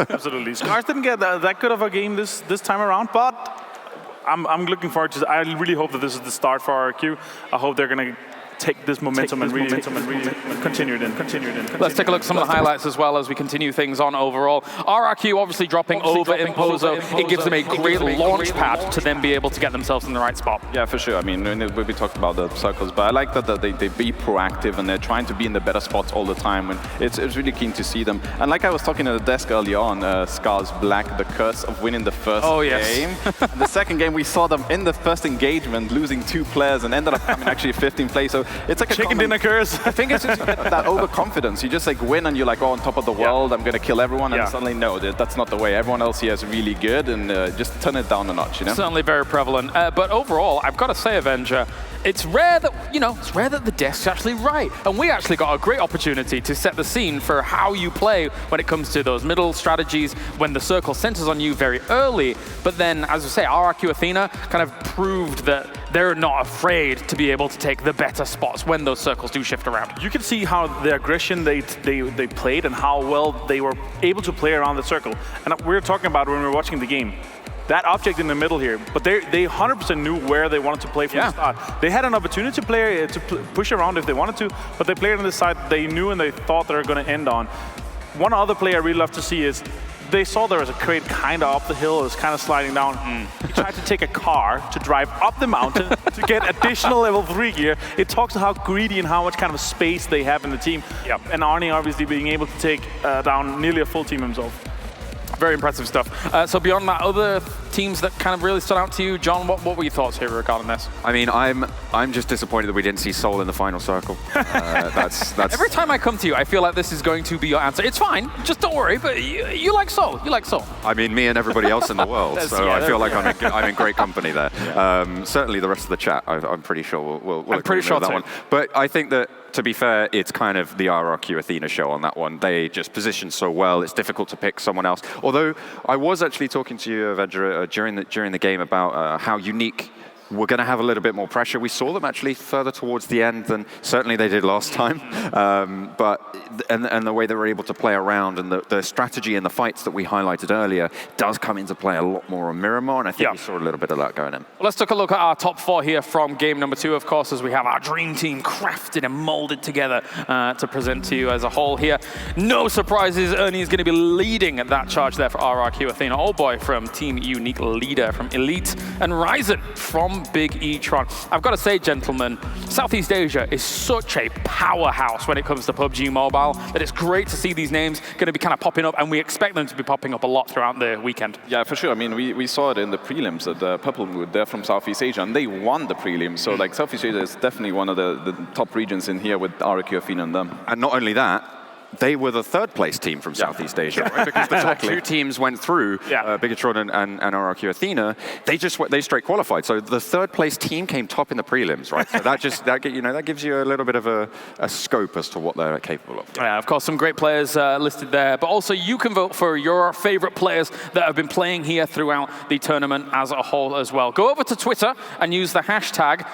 Absolutely. Scars didn't get that good of a game this time around, but I'm looking forward to. I really hope that this is the start for RRQ. I hope they're going to take this momentum and really continue it in. Let's take a look at some of the highlights as well as we continue things on overall. RRQ obviously dropping over Impozo. It gives them a great launch pad to then be able to get themselves in the right spot. Yeah, for sure. I mean, we talked about the circles, but I like that they be proactive and they're trying to be in the better spots all the time. And it's really keen to see them. And like I was talking at the desk earlier on, Scars Black, the curse of winning the first game. And the second game, we saw them in the first engagement losing 2 players and ended up coming actually 15th place. So it's like a chicken dinner curse. I think it's just that overconfidence. You just like win and you're like, oh, on top of the world, I'm gonna kill everyone, and suddenly no, that's not the way. Everyone else here is really good, and just turn it down a notch, you know? Certainly very prevalent. But overall, I've got to say, Avenger, it's rare that, it's rare that the desk's actually right. And we actually got a great opportunity to set the scene for how you play when it comes to those middle strategies, when the circle centers on you very early. But then, as I say, RRQ Athena kind of proved that they're not afraid to be able to take the better spots when those circles do shift around. You can see how the aggression they played and how well they were able to play around the circle. And we were talking about when we were watching the game. That object in the middle here, but they 100% knew where they wanted to play from the start. They had an opportunity to play to push around if they wanted to, but they played on the side they knew and they thought they were going to end on. One other play I really love to see is they saw there was a crate kind of up the hill, it was kind of sliding down. He tried to take a car to drive up the mountain to get additional level 3 gear. It talks to how greedy and how much kind of space they have in the team. And Arnie obviously being able to take down nearly a full team himself. Very impressive stuff. So beyond that, other teams that kind of really stood out to you, John, what were your thoughts here regarding this? I mean, I'm just disappointed that we didn't see Seoul in the final circle. That's Every time I come to you, I feel like this is going to be your answer. It's fine, just don't worry, but you like Seoul. You like Seoul. I mean, me and everybody else in the world, so I feel like I'm in great company there. Certainly the rest of the chat, I'm pretty sure we'll agree with that one. But I think that, to be fair, it's kind of the RRQ Athena show on that one. They just position so well, it's difficult to pick someone else. Although I was actually talking to you, Avenger, during the game about how unique we're going to have a little bit more pressure. We saw them actually further towards the end than certainly they did last time. And the way they were able to play around and the strategy and the fights that we highlighted earlier does come into play a lot more on Miramar, and I think we saw a little bit of that going in. Well, let's take a look at our top 4 here from game number 2, of course, as we have our dream team crafted and molded together to present to you as a whole here. No surprises, Ernie is going to be leading that charge there for RRQ Athena. Oh boy, from Team Unique Leader from Elite, and Ryzen from Big E-Tron. I've got to say, gentlemen, Southeast Asia is such a powerhouse when it comes to PUBG Mobile that it's great to see these names going to be kind of popping up, and we expect them to be popping up a lot throughout the weekend. Yeah, for sure. I mean, we saw it in the prelims at the Purple Mood. They're from Southeast Asia, and they won the prelims. So, like, Southeast Asia is definitely one of the top regions in here with RRQ Athena and them. And not only that, they were the 3rd place team from Southeast Asia, right? Because the top 2 teams went through, Bigatron and RRQ Athena. They straight qualified. So the 3rd place team came top in the prelims, right? So that gives you a little bit of a scope as to what they're capable of. Yeah, of course, some great players listed there, but also you can vote for your favorite players that have been playing here throughout the tournament as a whole as well. Go over to Twitter and use the hashtag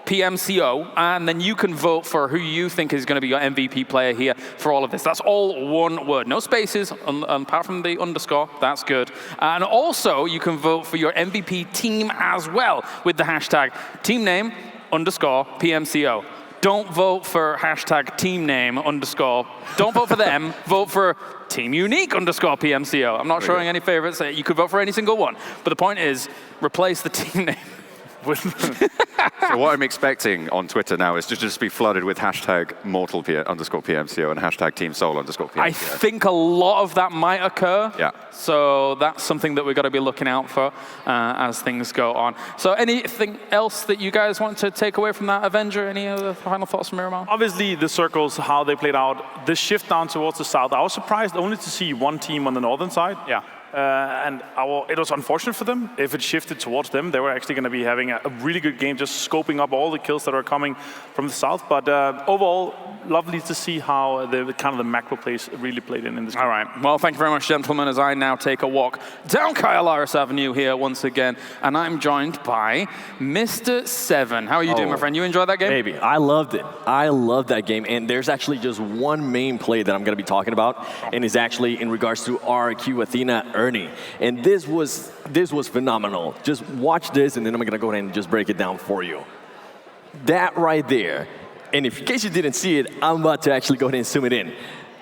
#PMCO, and then you can vote for who you think is going to be your MVP player here for all of this. That's all one word, no spaces, apart from the underscore, that's good. And also, you can vote for your MVP team as well with the hashtag #teamname _PMCO. Don't vote for hashtag #teamname _ Don't vote for them, vote for Team Unique _PMCO. I'm not showing any favorites. You could vote for any single one. But the point is, replace the team name. So what I'm expecting on Twitter now is to just be flooded with hashtag #mortal _PMCO and hashtag Team Seoul _PMCO. I think a lot of that might occur. Yeah. So that's something that we've got to be looking out for as things go on. So anything else that you guys want to take away from that, Avenger? Any other final thoughts from Miramar? Obviously, the circles, how they played out, the shift down towards the south. I was surprised only to see one team on the northern side. It was unfortunate for them. If it shifted towards them, they were actually going to be having a really good game, just scoping up all the kills that are coming from the south. But overall, lovely to see how the macro plays really played in this game. All right. Well, thank you very much, gentlemen, as I now take a walk down Kyalaris Avenue here once again, and I'm joined by Mr. Seven. How are you doing, my friend? You enjoyed that game? Baby, I loved it. I loved that game, and there's actually just one main play that I'm going to be talking about, and it's actually in regards to RRQ Athena Ernie. And this was phenomenal. Just watch this, and then I'm going to go ahead and just break it down for you. That right there, and in case you didn't see it, I'm about to actually go ahead and zoom it in.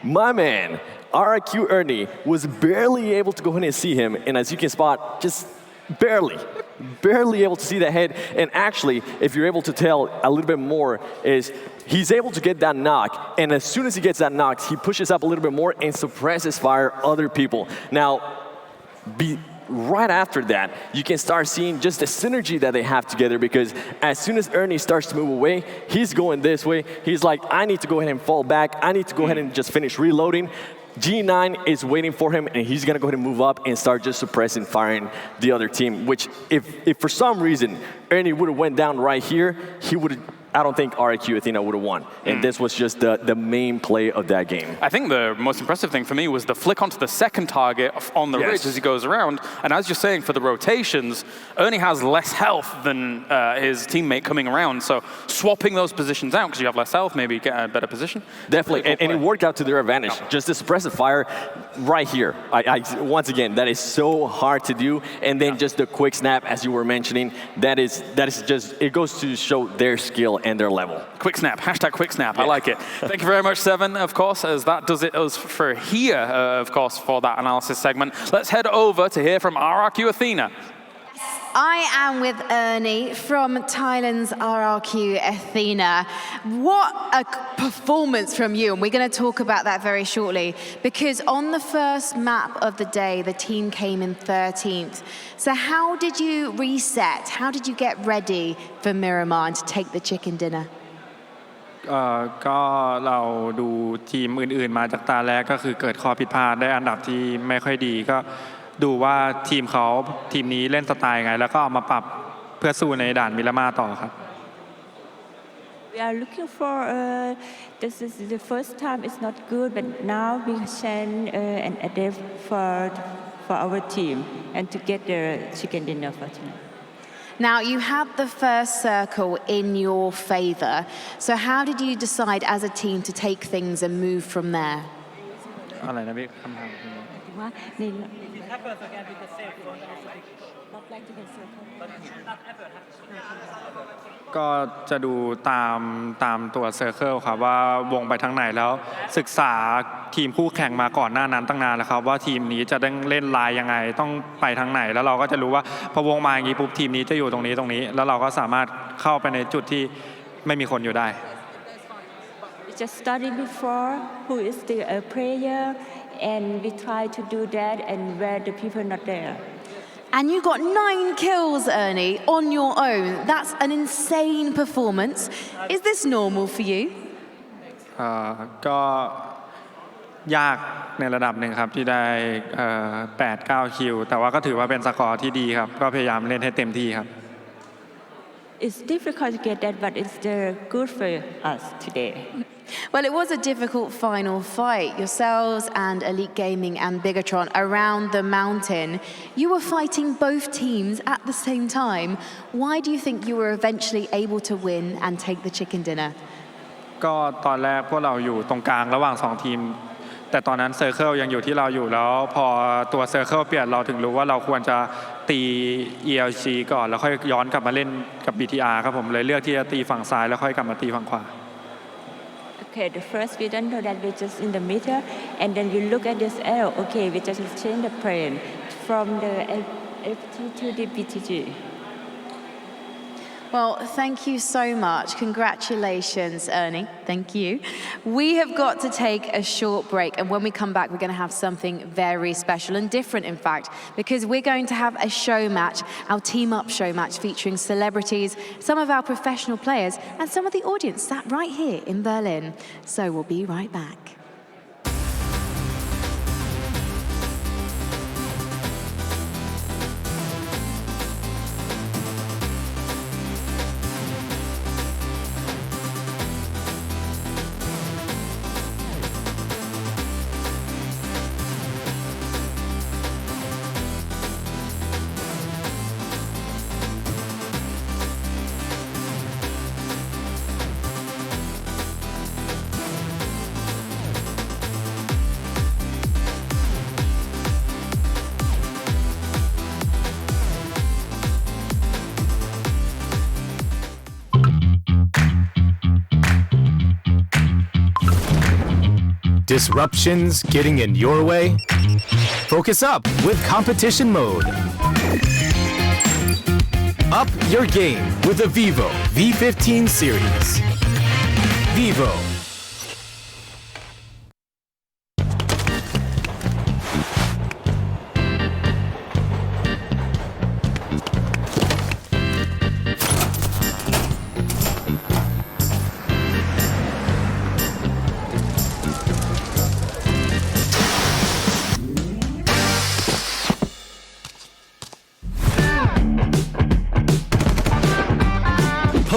My man, RRQ Ernie, was barely able to go ahead and see him, and as you can spot, just barely able to see the head. And actually, if you're able to tell a little bit more, is he's able to get that knock, and as soon as he gets that knock, he pushes up a little bit more and suppresses fire other people. Now, right after that, you can start seeing just the synergy that they have together, because as soon as Ernie starts to move away, he's going this way. He's like, I need to go ahead and fall back. I need to go ahead and just finish reloading. G9 is waiting for him, and he's going to go ahead and move up and start just suppressing, firing the other team, which if for some reason Ernie would have went down right here, he would have, I don't think RRQ Athena would have won. And this was just the main play of that game. I think the most impressive thing for me was the flick onto the second target on the ridge as he goes around. And as you're saying, for the rotations, Ernie has less health than his teammate coming around. So swapping those positions out, because you have less health, maybe get a better position. Definitely, and it worked out to their advantage. Just the suppressive fire right here. Once again, that is so hard to do. And then just the quick snap, as you were mentioning, that is just, it goes to show their skill and their level. Quick snap, hashtag quick snap, I like it. Thank you very much, Seven, of course, as that does it for here, of course, for that analysis segment. Let's head over to hear from RRQ Athena. I am with Ernie from Thailand's RRQ Athena. What a performance from you, and we're going to talk about that very shortly, because on the first map of the day, the team came in 13th. So how did you reset? How did you get ready for Miramar and to take the chicken dinner? ก็เราดูทีมอื่นๆมาจากตาแรกก็คือเกิดข้อผิดพลาดได้อันดับที่ไม่ค่อยดีก็ดูว่าทีมนี้เล่นสไตล์ไงแล้วก็เอามาปรับเพื่อสู้ในด่านมิรามาต่อครับ We are looking for this is the first time it's not good, but now we can and adapt for our team and to get the chicken dinner for tonight. Now, you had the first circle in your favor. So how did you decide as a team to take things and move from there? อะไรนะพี่คำถามว่าใน ก็จะดูตามตัวเซอร์เคิลครับว่าวงไปทางไหนแล้วศึกษาทีมคู่แข่งมาก่อนหน้านั้นตั้งนานแล้วครับว่าทีมนี้จะต้องเล่นลายยังไงต้องไปทางไหนแล้วเราก็จะรู้ว่าพอวงมาอย่างนี้ปุ๊บทีมนี้จะอยู่ตรงนี้แล้วเราก็สามารถเข้าไปในจุดที่ไม่มีคนอยู่ได้ Just study before who is the player and we try to do that and where the people not there. And you got 9 kills, Ernie, on your own. That's an insane performance. Is this normal for you? ก็ยากในระดับหนึ่งครับที่ได้8-9 คิวแต่ว่าก็ถือว่าเป็นสกอร์ที่ดีครับก็พยายามเล่นให้เต็มที่ครับ It's difficult to get that, but it's good for us today. Well, it was a difficult final fight. Yourselves and Elite Gaming and Bigatron around the mountain. You were fighting both teams at the same time. Why do you think you were eventually able to win and take the chicken dinner? ก็ตอนแรกพวกเราอยู่ตรงกลางระหว่าง2ทีมแต่ตอนนั้นเซอร์เคิลยังอยู่ที่เราอยู่แล้วพอตัวเซอร์เคิลเปลี่ยนเราถึงรู้ว่าเราควรจะตี ELG ก่อนแล้วค่อยย้อนกลับมาเล่นกับ BTR ครับผมเลยเลือกที่จะตีฝั่งซ้ายแล้วค่อยกลับมาตีฝั่งขวา Okay, the first we don't know that we're just in the middle, and then we look at this arrow. Okay, we just change the plane from the FT to the BTG. Well, thank you so much. Congratulations, Ernie. Thank you. We have got to take a short break, and when we come back, we're going to have something very special and different, in fact, because we're going to have a show match, our team-up show match featuring celebrities, some of our professional players, and some of the audience sat right here in Berlin. So we'll be right back. Disruptions getting in your way? Focus up with competition mode. Up your game with the Vivo V15 series. Vivo.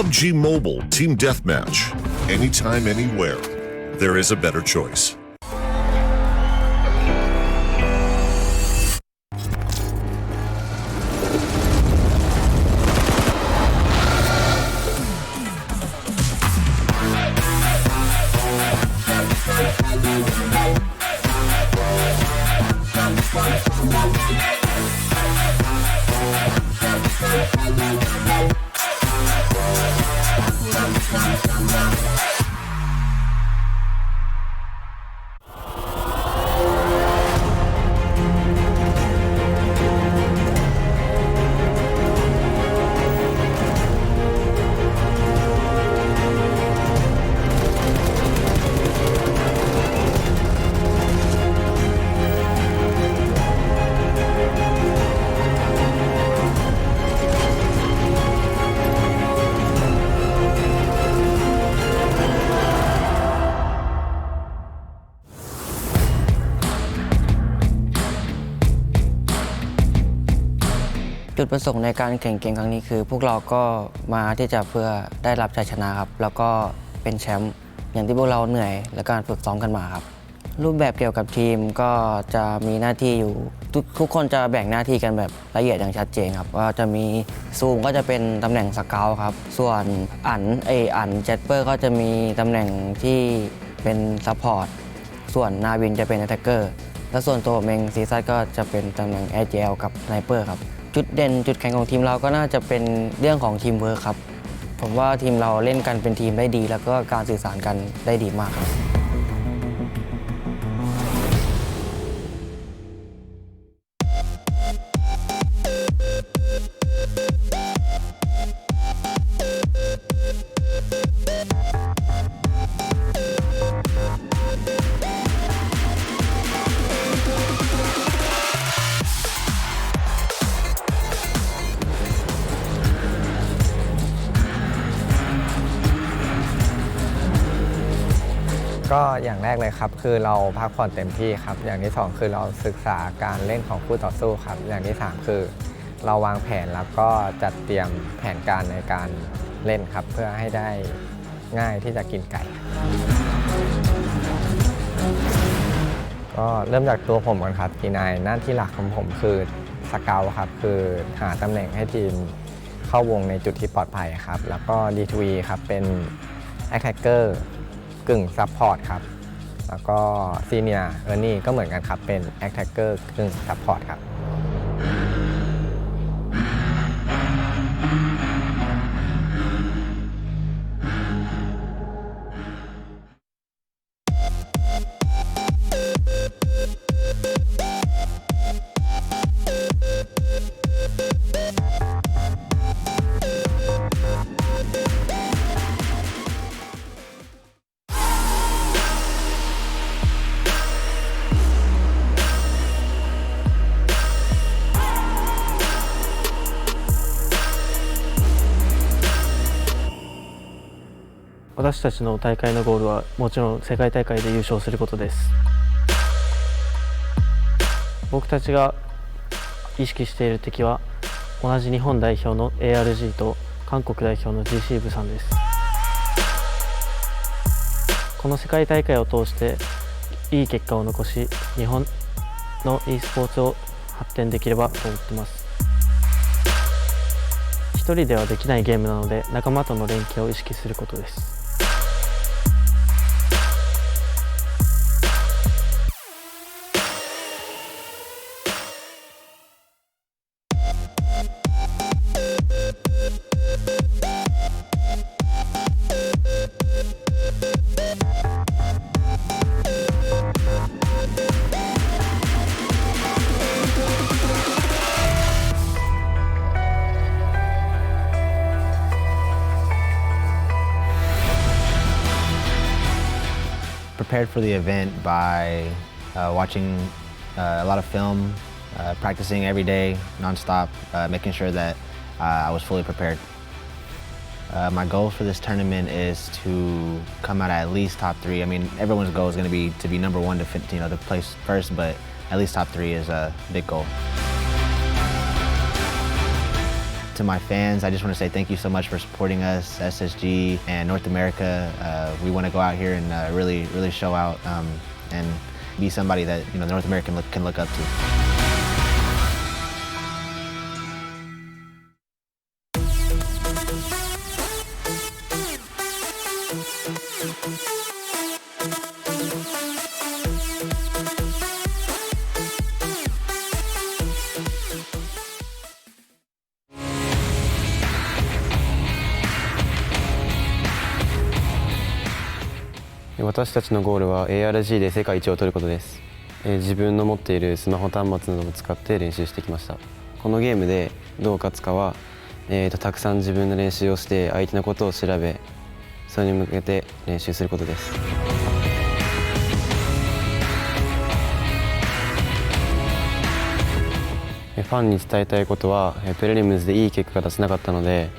PUBG Mobile Team Deathmatch. Anytime, anywhere. There is a better choice.จุดประสงค์ในการแข่งเกมครั้งนี้คือพวกเราก็มาที่จะเพื่อได้รับชัยชนะครับแล้วก็เป็นแชมป์อย่างที่พวกเราเหนื่อยและการฝึกซ้อมกันมาครับรูปแบบเกี่ยวกับทีมก็จะมีหน้าที่อยู่ทุกคนจะแบ่งหน้าที่กันแบบละเอียดอย่างชัดเจนครับว่าจะมีซูมก็จะเป็นตำแหน่งสเกาต์ครับส่วนอันเจ็ตเปอร์ก็จะมีตำแหน่งที่เป็นซัพพอร์ตส่วนนาวินจะเป็นแอตแทคเกอร์และส่วนตัวผมเองซีซัสก็จะเป็นตำแหน่งแอร์เจลกับสไนเปอร์ครับจุดเด่นจุดแข็งของทีมเราก็น่าจะเป็นเรื่องของทีมเวิร์คครับผมว่าทีมเราเล่นกันเป็นทีมได้ดีแล้วก็การสื่อสารกันได้ดีมากครับก็อย่างแรกเลยครับคือเราพักผ่อนเต็มที่ครับอย่างที่2คือเราศึกษาการเล่นของคู่ต่อสู้ครับอย่างที่3คือเราวางแผนแล้วก็จัดเตรียมแผนการในการเล่นครับเพื่อให้ได้ง่ายที่จะกินไก่ก็เริ่มจากตัวผมก่อนครับทีนายหน้าที่หลักของผมคือสเกลครับคือหาตำแหน่งให้ทีมเข้าวงในจุดที่ปลอดภัยครับแล้วก็ D2E ครับเป็นแอคแท็กเกอร์กึ่งซัพพอร์ตครับแล้วก็ซีเนียร์นี่ก็เหมือนกันครับเป็นแอคแท็กเกอร์กึ่งซัพพอร์ตครับ私たちの大会のゴールはもちろん世界大会で優勝することです。僕たちが意識している敵は同じ日本代表の ARG と韓国代表の GC 部さんです。この世界大会を通していい結果を残し日本の e スポーツを発展できればと思っています。一人ではできないゲームなので仲間との連携を意識することです。prepared for the event by watching a lot of film, practicing every day, nonstop, making sure that I was fully prepared. My goal for this tournament is to come out at least top 3. I mean, everyone's goal is going to be number 1 to place first, but at least top 3 is a big goal. To my fans, I just want to say thank you so much for supporting us, SSG and North America. We want to go out here and really show out and be somebody that North America can look up to.私たちのゴールは ARG で世界一を取ることです。自分の持っているスマホ端末などを使って練習してきました。このゲームでどう勝つかは、たくさん自分の練習をして相手のことを調べ、それに向けて練習することです。ファンに伝えたいことは、プレリムズでいい結果が出せなかったので、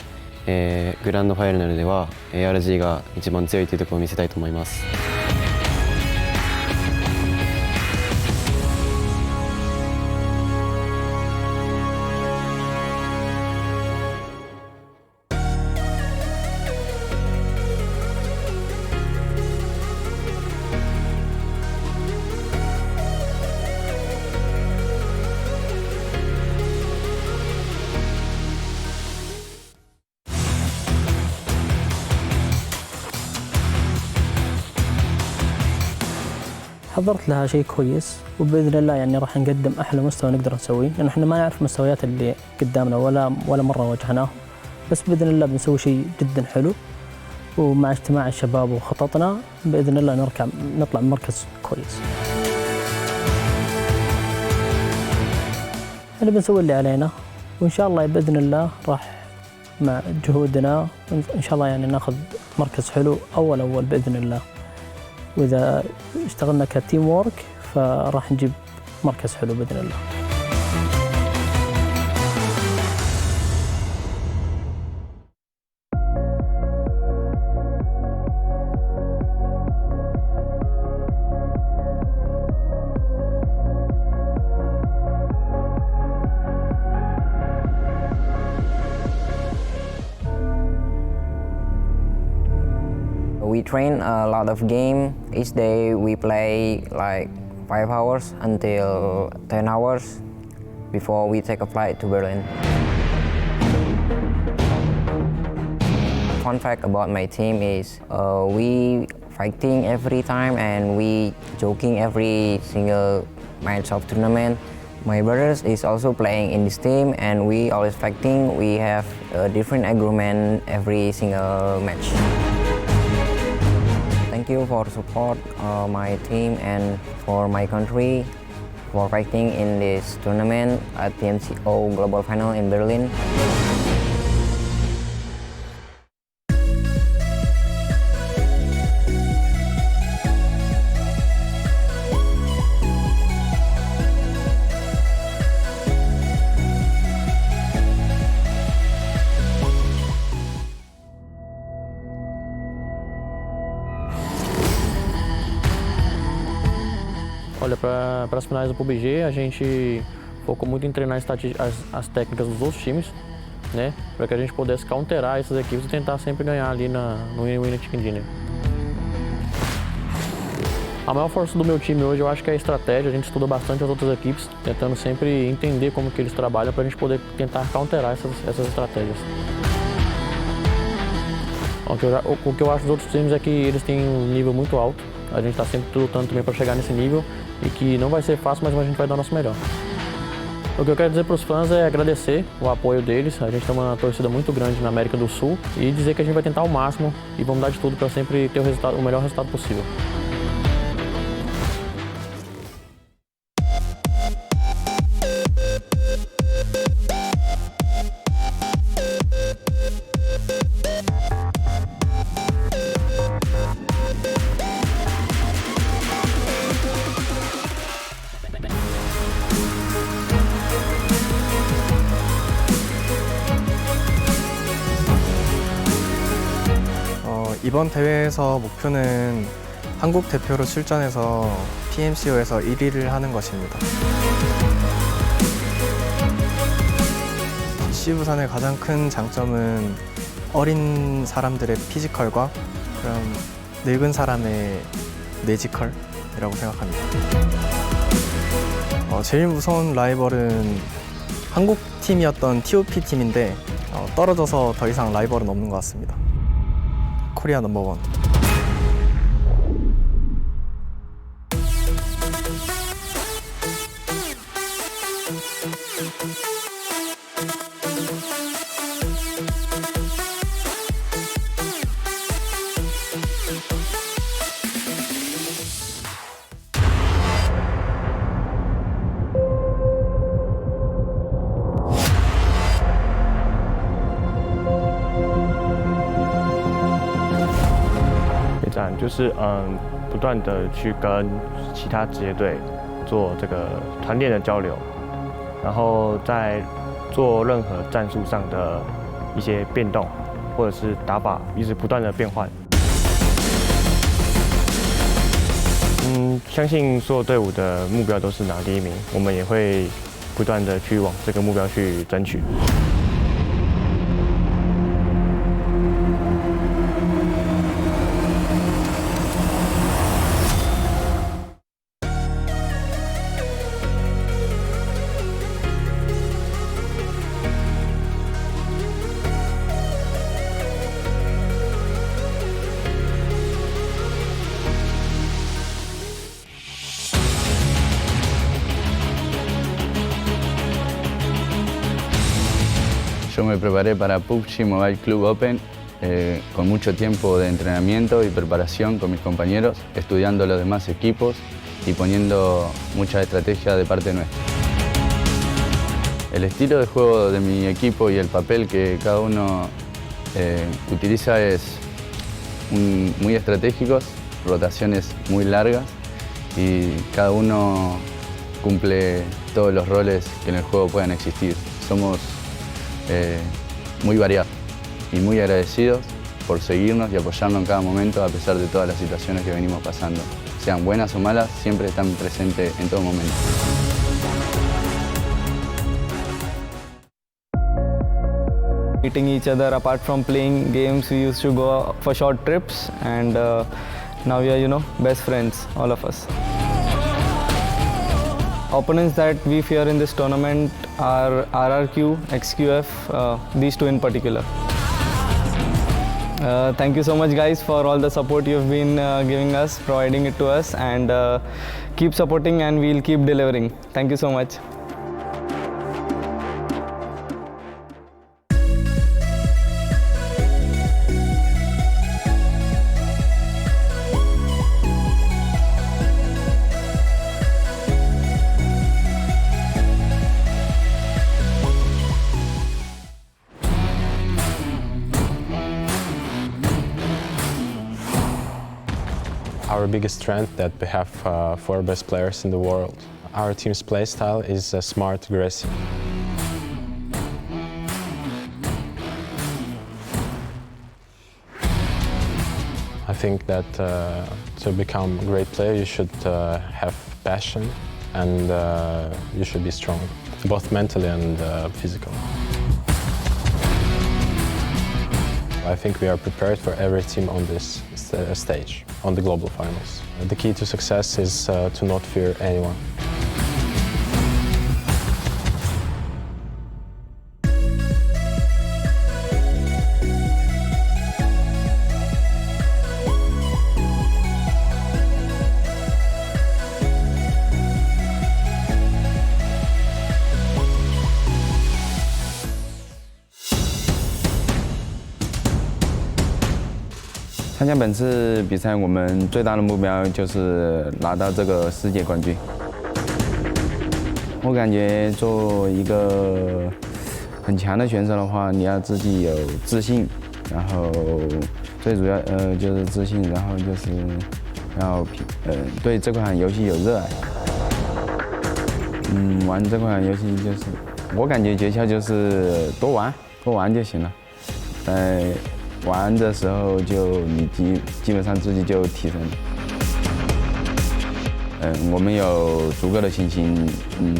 グランドファイナルでは ARG が一番強いというところを見せたいと思います。حضرت لها شيء كويس وباذن الله يعني راح نقدم احلى مستوى نقدر نسويه لان احنا ما نعرف المستويات اللي قدامنا ولا مره واجهناهم بس باذن الله بنسوي شيء جدا حلو ومع اجتماع الشباب وخططنا باذن الله نطلع مركز كويس. احنا بنسوي اللي علينا وان شاء الله باذن الله راح مع جهودنا ان شاء الله يعني ناخذ مركز حلو اول باذن الله. وإذا اشتغلنا كتيم وورك فراح نجيب مركز حلو بإذن الله. We train a lot of games. Each day we play like 5 hours until 10 hours before we take a flight to Berlin. Fun fact about my team is we fighting every time and we joking every single match of tournament. My brothers is also playing in this team and we always fighting. We have a different agreement every single match. Thank you for support my team and for my country for fighting in this tournament at PMCO Global Final in Berlin. Olha, para as finais do PUBG, a gente focou muito em treinar as técnicas dos outros times, né? Para que a gente pudesse counterar essas equipes e tentar sempre ganhar ali no Winning Chicken Dinner. A maior força do meu time hoje eu acho que é a estratégia. A gente estuda bastante as outras equipes, tentando sempre entender como que eles trabalham para a gente poder tentar counterar essas estratégias. O que eu acho dos outros times é que eles têm um nível muito alto. A gente está sempre lutando também para chegar nesse nível e que não vai ser fácil, mas a gente vai dar o nosso melhor. O que eu quero dizer para os fãs é agradecer o apoio deles. A gente tem uma torcida muito grande na América do Sul e dizer que a gente vai tentar o máximo e vamos dar de tudo para sempre ter o melhor resultado possível. 이번 대회에서 목표는 한국 대표로 출전해서 PMCO에서 1위를 하는 것입니다. PC 부산의 가장 큰 장점은 어린 사람들의 피지컬과 그런 늙은 사람의 뇌지컬이라고 생각합니다. 제일 무서운 라이벌은 한국 팀이었던 TOP 팀인데 떨어져서 더 이상 라이벌은 없는 것 같습니다. 코리아 넘버원.就是不断的去跟其他职业队做这个团练的交流，然后在做任何战术上的一些变动，或者是打法一直不断的变换。相信所有队伍的目标都是拿第1名，我们也会不断的去往这个目标去争取。Yo me preparé para PUBG Mobile Club Open con mucho tiempo de entrenamiento y preparación con mis compañeros, estudiando los demás equipos y poniendo mucha estrategia de parte nuestra. El estilo de juego de mi equipo y el papel que cada uno utiliza es muy estratégicos, rotaciones muy largas y cada uno cumple todos los roles que en el juego puedan existir. Somos muy variados y muy agradecidos por seguirnos y apoyarnos en cada momento a pesar de todas las situaciones que venimos pasando. Sean buenas o malas, siempre están presentes en todo momento. Meeting each other apart from playing games, we used to go for short trips, and now we are, best friends, all of us. Opponents that we fear in this tournament are RRQ, XQF, these two in particular. Thank you so much, guys, for all the support you've been giving us, providing it to us, and keep supporting and we'll keep delivering. Thank you so much. Our biggest strength that we have 4 best players in the world. Our team's play style is smart, aggressive. I think that to become a great player, you should have passion and you should be strong, both mentally and physically. I think we are prepared for every team on this stage, on the global finals. The key to success is to not fear anyone.参加本次比赛，我们最大的目标就是拿到这个世界冠军。我感觉做一个很强的选手的话，你要自己有自信，然后最主要就是自信，然后就是要对这款游戏有热爱。玩这款游戏就是我感觉诀窍就是多玩就行了。玩的时候你基本上自己就提升了。我们有足够的信心，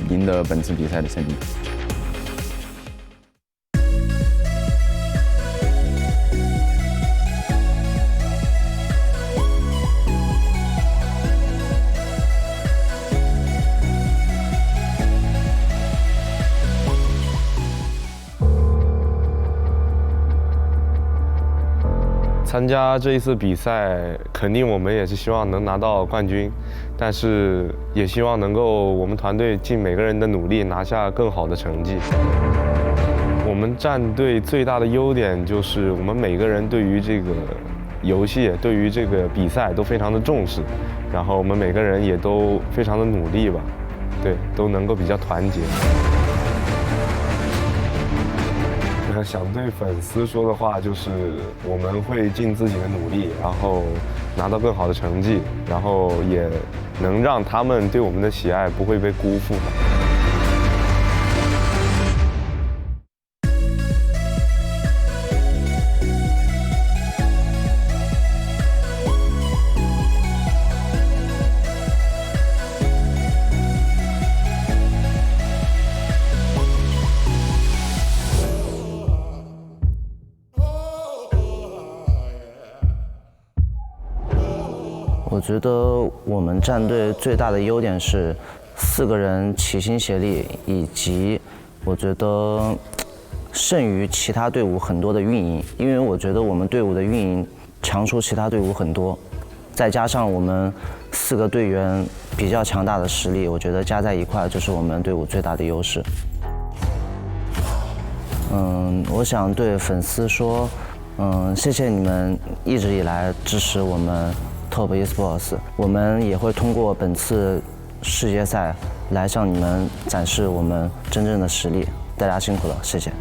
赢得本次比赛的胜利。参加这一次比赛，肯定我们也是希望能拿到冠军，但是也希望能够我们团队尽每个人的努力拿下更好的成绩。我们战队最大的优点就是我们每个人对于这个游戏、对于这个比赛都非常的重视，然后我们每个人也都非常的努力吧，对，都能够比较团结。想对粉丝说的话就是，我们会尽自己的努力，然后拿到更好的成绩，然后也能让他们对我们的喜爱不会被辜负。我觉得我们战队最大的优点是4个人齐心协力，以及我觉得胜于其他队伍很多的运营，因为我觉得我们队伍的运营强出其他队伍很多，再加上我们4个队员比较强大的实力，我觉得加在一块就是我们队伍最大的优势。我想对粉丝说，谢谢你们一直以来支持我们 Top Esports， 我们也会通过本次世界赛来向你们展示我们真正的实力。大家辛苦了，谢谢。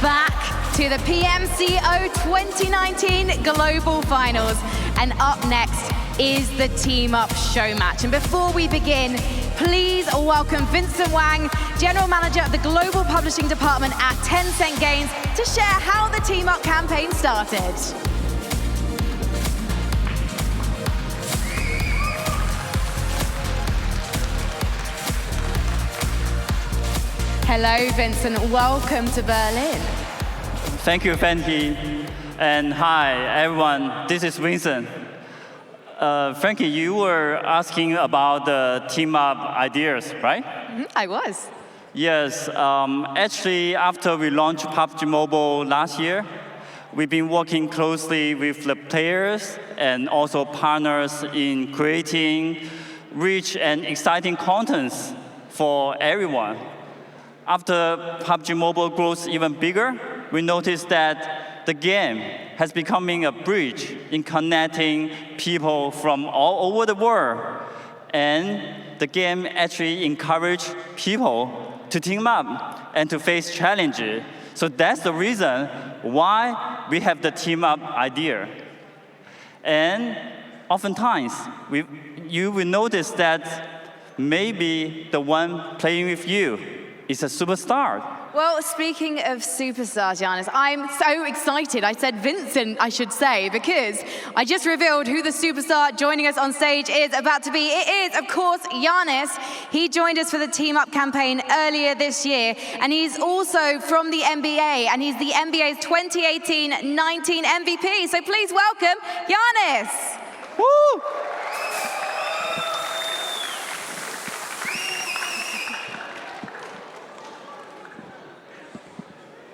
back to the PMCO 2019 Global Finals. And up next is the Team Up Showmatch. And before we begin, please welcome Vincent Wang, General Manager of the Global Publishing Department at Tencent Games, to share how the Team Up campaign started. Hello, Vincent. Welcome to Berlin. Thank you, Frankie. And hi, everyone. This is Vincent. Frankie, you were asking about the team up ideas, right? I was. Yes. Actually, after we launched PUBG Mobile last year, we've been working closely with the players and also partners in creating rich and exciting contents for everyone. After PUBG Mobile grows even bigger, we noticed that the game has becoming a bridge in connecting people from all over the world. And the game actually encourages people to team up and to face challenges. So that's the reason why we have the team up idea. And oftentimes, you will notice that maybe the one playing with you is a superstar. Well, speaking of superstars, Giannis, I'm so excited. I said Vincent, I should say, because I just revealed who the superstar joining us on stage is about to be. It is, of course, Giannis. He joined us for the Team Up campaign earlier this year, and he's also from the NBA, and he's the NBA's 2018-19 MVP. So please welcome Giannis. Woo!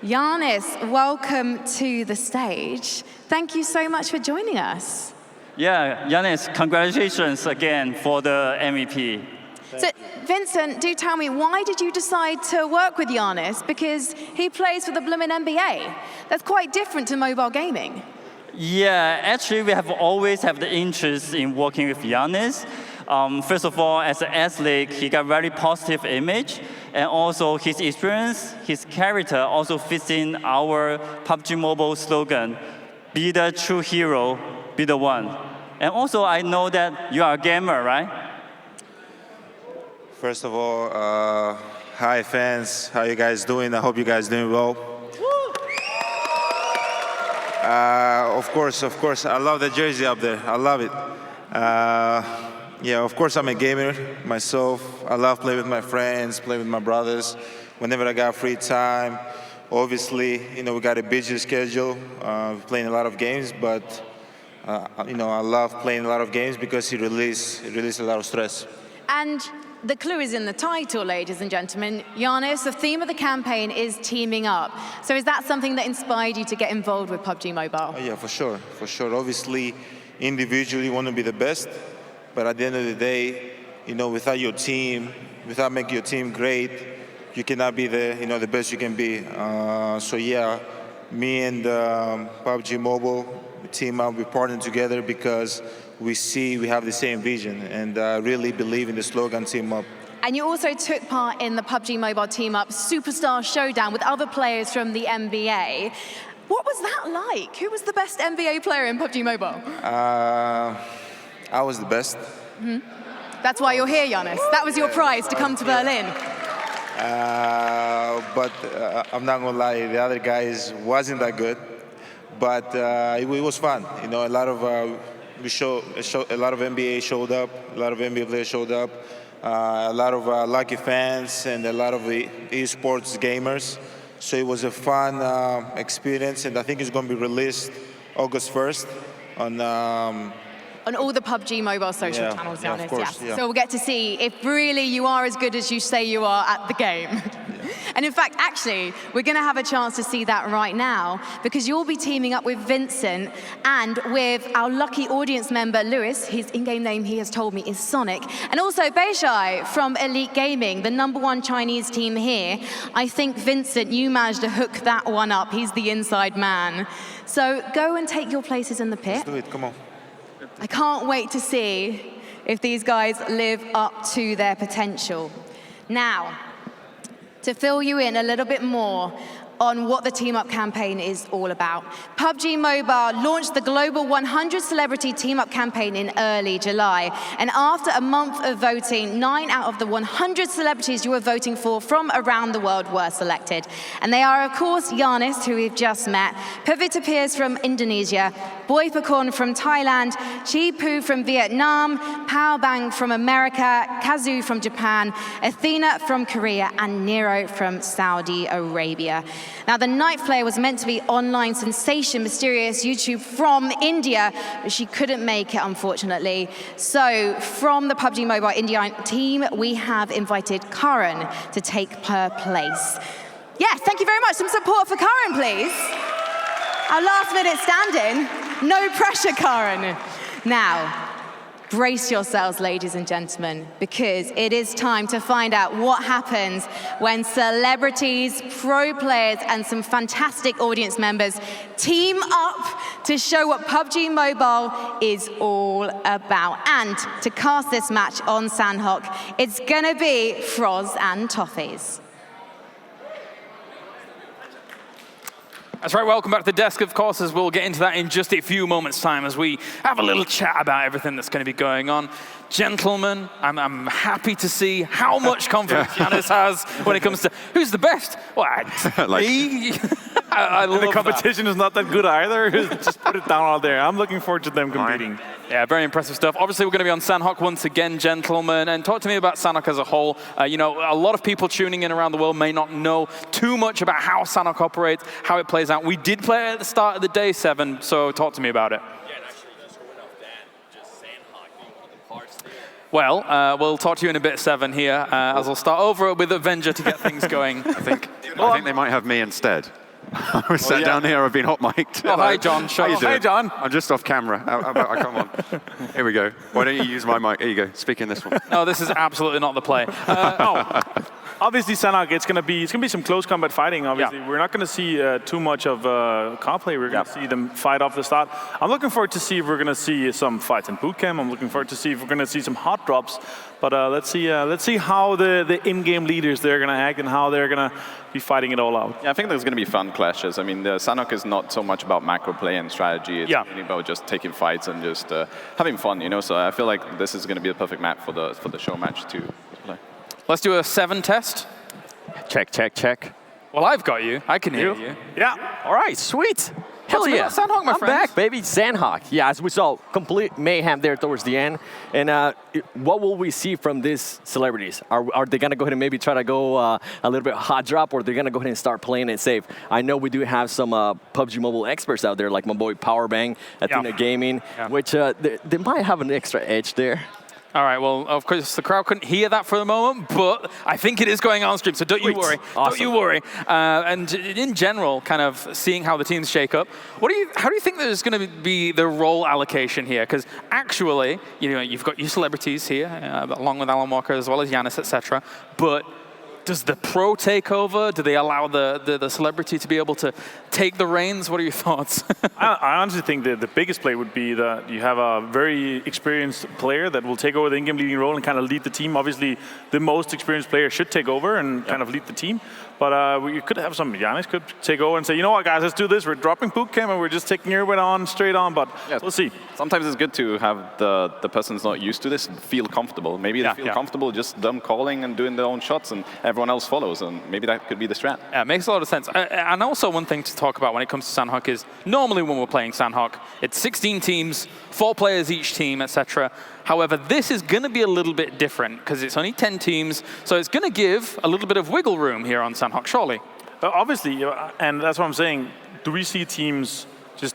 Giannis, welcome to the stage. Thank you so much for joining us. Yeah, Giannis, congratulations again for the MVP. So, Vincent, do tell me, why did you decide to work with Giannis? Because he plays for the blooming NBA. That's quite different to mobile gaming. Yeah, actually, we have always have the interest in working with Giannis. First of all, as an athlete, he got very positive image, and also his experience, his character also fits in our PUBG Mobile slogan, be the true hero, be the one. And also, I know that you are a gamer, right? First of all, hi fans, how you guys doing? I hope you guys doing well. Of course, I love the jersey up there, I love it. Yeah, of course I'm a gamer myself. I love playing with my friends, playing with my brothers. Whenever I got free time, obviously, we got a busy schedule, playing a lot of games, but I love playing a lot of games because it releases a lot of stress. And the clue is in the title, ladies and gentlemen. Giannis, the theme of the campaign is teaming up. So is that something that inspired you to get involved with PUBG Mobile? Yeah, for sure. Obviously, individually you want to be the best. But at the end of the day, without your team, without making your team great, you cannot be the best you can be. So yeah, me and PUBG Mobile, we team up, we partner together because we have the same vision, and I really believe in the slogan Team Up. And you also took part in the PUBG Mobile Team Up Superstar Showdown with other players from the NBA. What was that like? Who was the best NBA player in PUBG Mobile? I was the best. Mm-hmm. That's why you're here, Giannis. That was your prize to come to Berlin. But I'm not gonna lie, the other guys wasn't that good. But it was fun. A lot of a lot of NBA showed up. A lot of NBA players showed up. A lot of lucky fans and a lot of esports gamers. So it was a fun experience, and I think it's going to be released August 1st on all the PUBG Mobile social channels, Giannis, of course, yes. So we'll get to see if really you are as good as you say you are at the game. And in fact, actually, we're going to have a chance to see that right now, because you'll be teaming up with Vincent and with our lucky audience member, Lewis. His in-game name, he has told me, is Sonic. And also Beishai from Elite Gaming, the #1 Chinese team here. I think, Vincent, you managed to hook that one up. He's the inside man. So go and take your places in the pit. Let's do it, come on. I can't wait to see if these guys live up to their potential. Now, to fill you in a little bit more, on what the Team Up campaign is all about. PUBG Mobile launched the global 100 celebrity Team Up campaign in early July. And after a month of voting, 9 out of the 100 celebrities you were voting for from around the world were selected. And they are, of course, Giannis, who we've just met, Pavita Pierce from Indonesia, BUYTICKET from Thailand, Chi Pu from Vietnam, Pao Bang from America, Kazu from Japan, Athena from Korea, and Nero from Saudi Arabia. Now, the ninth player was meant to be online sensation Mysterious YouTube from India, but she couldn't make it, unfortunately. So, from the PUBG Mobile India team, we have invited Karan to take her place. Yes, thank you very much. Some support for Karan, please. Our last minute stand-in. No pressure, Karan. Now, brace yourselves, ladies and gentlemen, because it is time to find out what happens when celebrities, pro players, and some fantastic audience members team up to show what PUBG Mobile is all about. And to cast this match on Sanhok, it's gonna be Froz and Toffees. That's right, welcome back to the desk, of course, as we'll get into that in just a few moments' time as we have a little chat about everything that's going to be going on. Gentlemen, I'm happy to see how much confidence Giannis has when it comes to who's the best. Well, me? I love the competition that. is not that good either. Just put it down out there. I'm looking forward to them competing. Yeah, very impressive stuff. Obviously, we're going to be on Sanhok once again, gentlemen. And talk to me about Sanhok as a whole. You know, a lot of people tuning in around the world may not know too much about how Sanhok operates, how it plays out. We did play it at the start of the day 7, so talk to me about it. Well, we'll talk to you in a bit, 7 here, as I'll start over with Avenger to get things going. I think they might have me instead. I was sat down here, I've been hot mic'd. Oh, hi, John. How you doing? Hi, John. I'm just off camera. How about I come on? Here we go. Why don't you use my mic? Here you go. Speak in this one. No, this is absolutely not the play. Obviously, Sanhok, it's gonna be some close combat fighting. Obviously, we're not gonna see too much of car play. We're gonna see them fight off the start. I'm looking forward to see if we're gonna see some fights in boot camp. I'm looking forward to see if we're gonna see some hot drops. But let's see how the in-game leaders they're gonna act and how they're gonna be fighting it all out. Yeah, I think there's going to be fun clashes. I mean, the Sanhok is not so much about macro play and strategy. It's really about just taking fights and just having fun, you know. So I feel like this is going to be a perfect map for the show match to play. Let's do a 7 test. Check, check, check. Well, I've got you. I can hear you. Yeah. All right, sweet. Hell yeah. Sanhok, my I'm back, baby. Sanhok. Yeah, as we saw, complete mayhem there towards the end. And what will we see from these celebrities? Are they going to go ahead and maybe try to go a little bit hot drop, or they're going to go ahead and start playing it safe? I know we do have some PUBG Mobile experts out there, like my boy Powerbang, Athena Gaming, which they might have an extra edge there. All right, well, of course, the crowd couldn't hear that for the moment, but I think it is going on stream, so don't you worry. Awesome. Don't you worry. And in general, kind of seeing how the teams shake up, how do you think there's going to be the role allocation here? Because actually, you know, you've got your celebrities here, along with Alan Walker, as well as Giannis, etc. But does the pro take over? Do they allow the celebrity to be able to take the reins? What are your thoughts? I honestly think that the biggest play would be that you have a very experienced player that will take over the in-game leading role and kind of lead the team. Obviously, the most experienced player should take over and kind of lead the team. But we could have some, Giannis could take over and say, you know what, guys, let's do this. We're dropping boot camp and we're just taking everyone on, straight on, but we'll see. Sometimes it's good to have the person's not used to this feel comfortable. Maybe they feel comfortable just them calling and doing their own shots and everyone else follows, and maybe that could be the strat. Yeah, it makes a lot of sense. And also one thing to talk about when it comes to Sanhok is, normally when we're playing Sanhok, it's 16 teams, 4 players each team, etc. However, this is going to be a little bit different because it's only 10 teams, so it's going to give a little bit of wiggle room here on Sanhok, surely. Obviously, and that's what I'm saying. Do we see teams just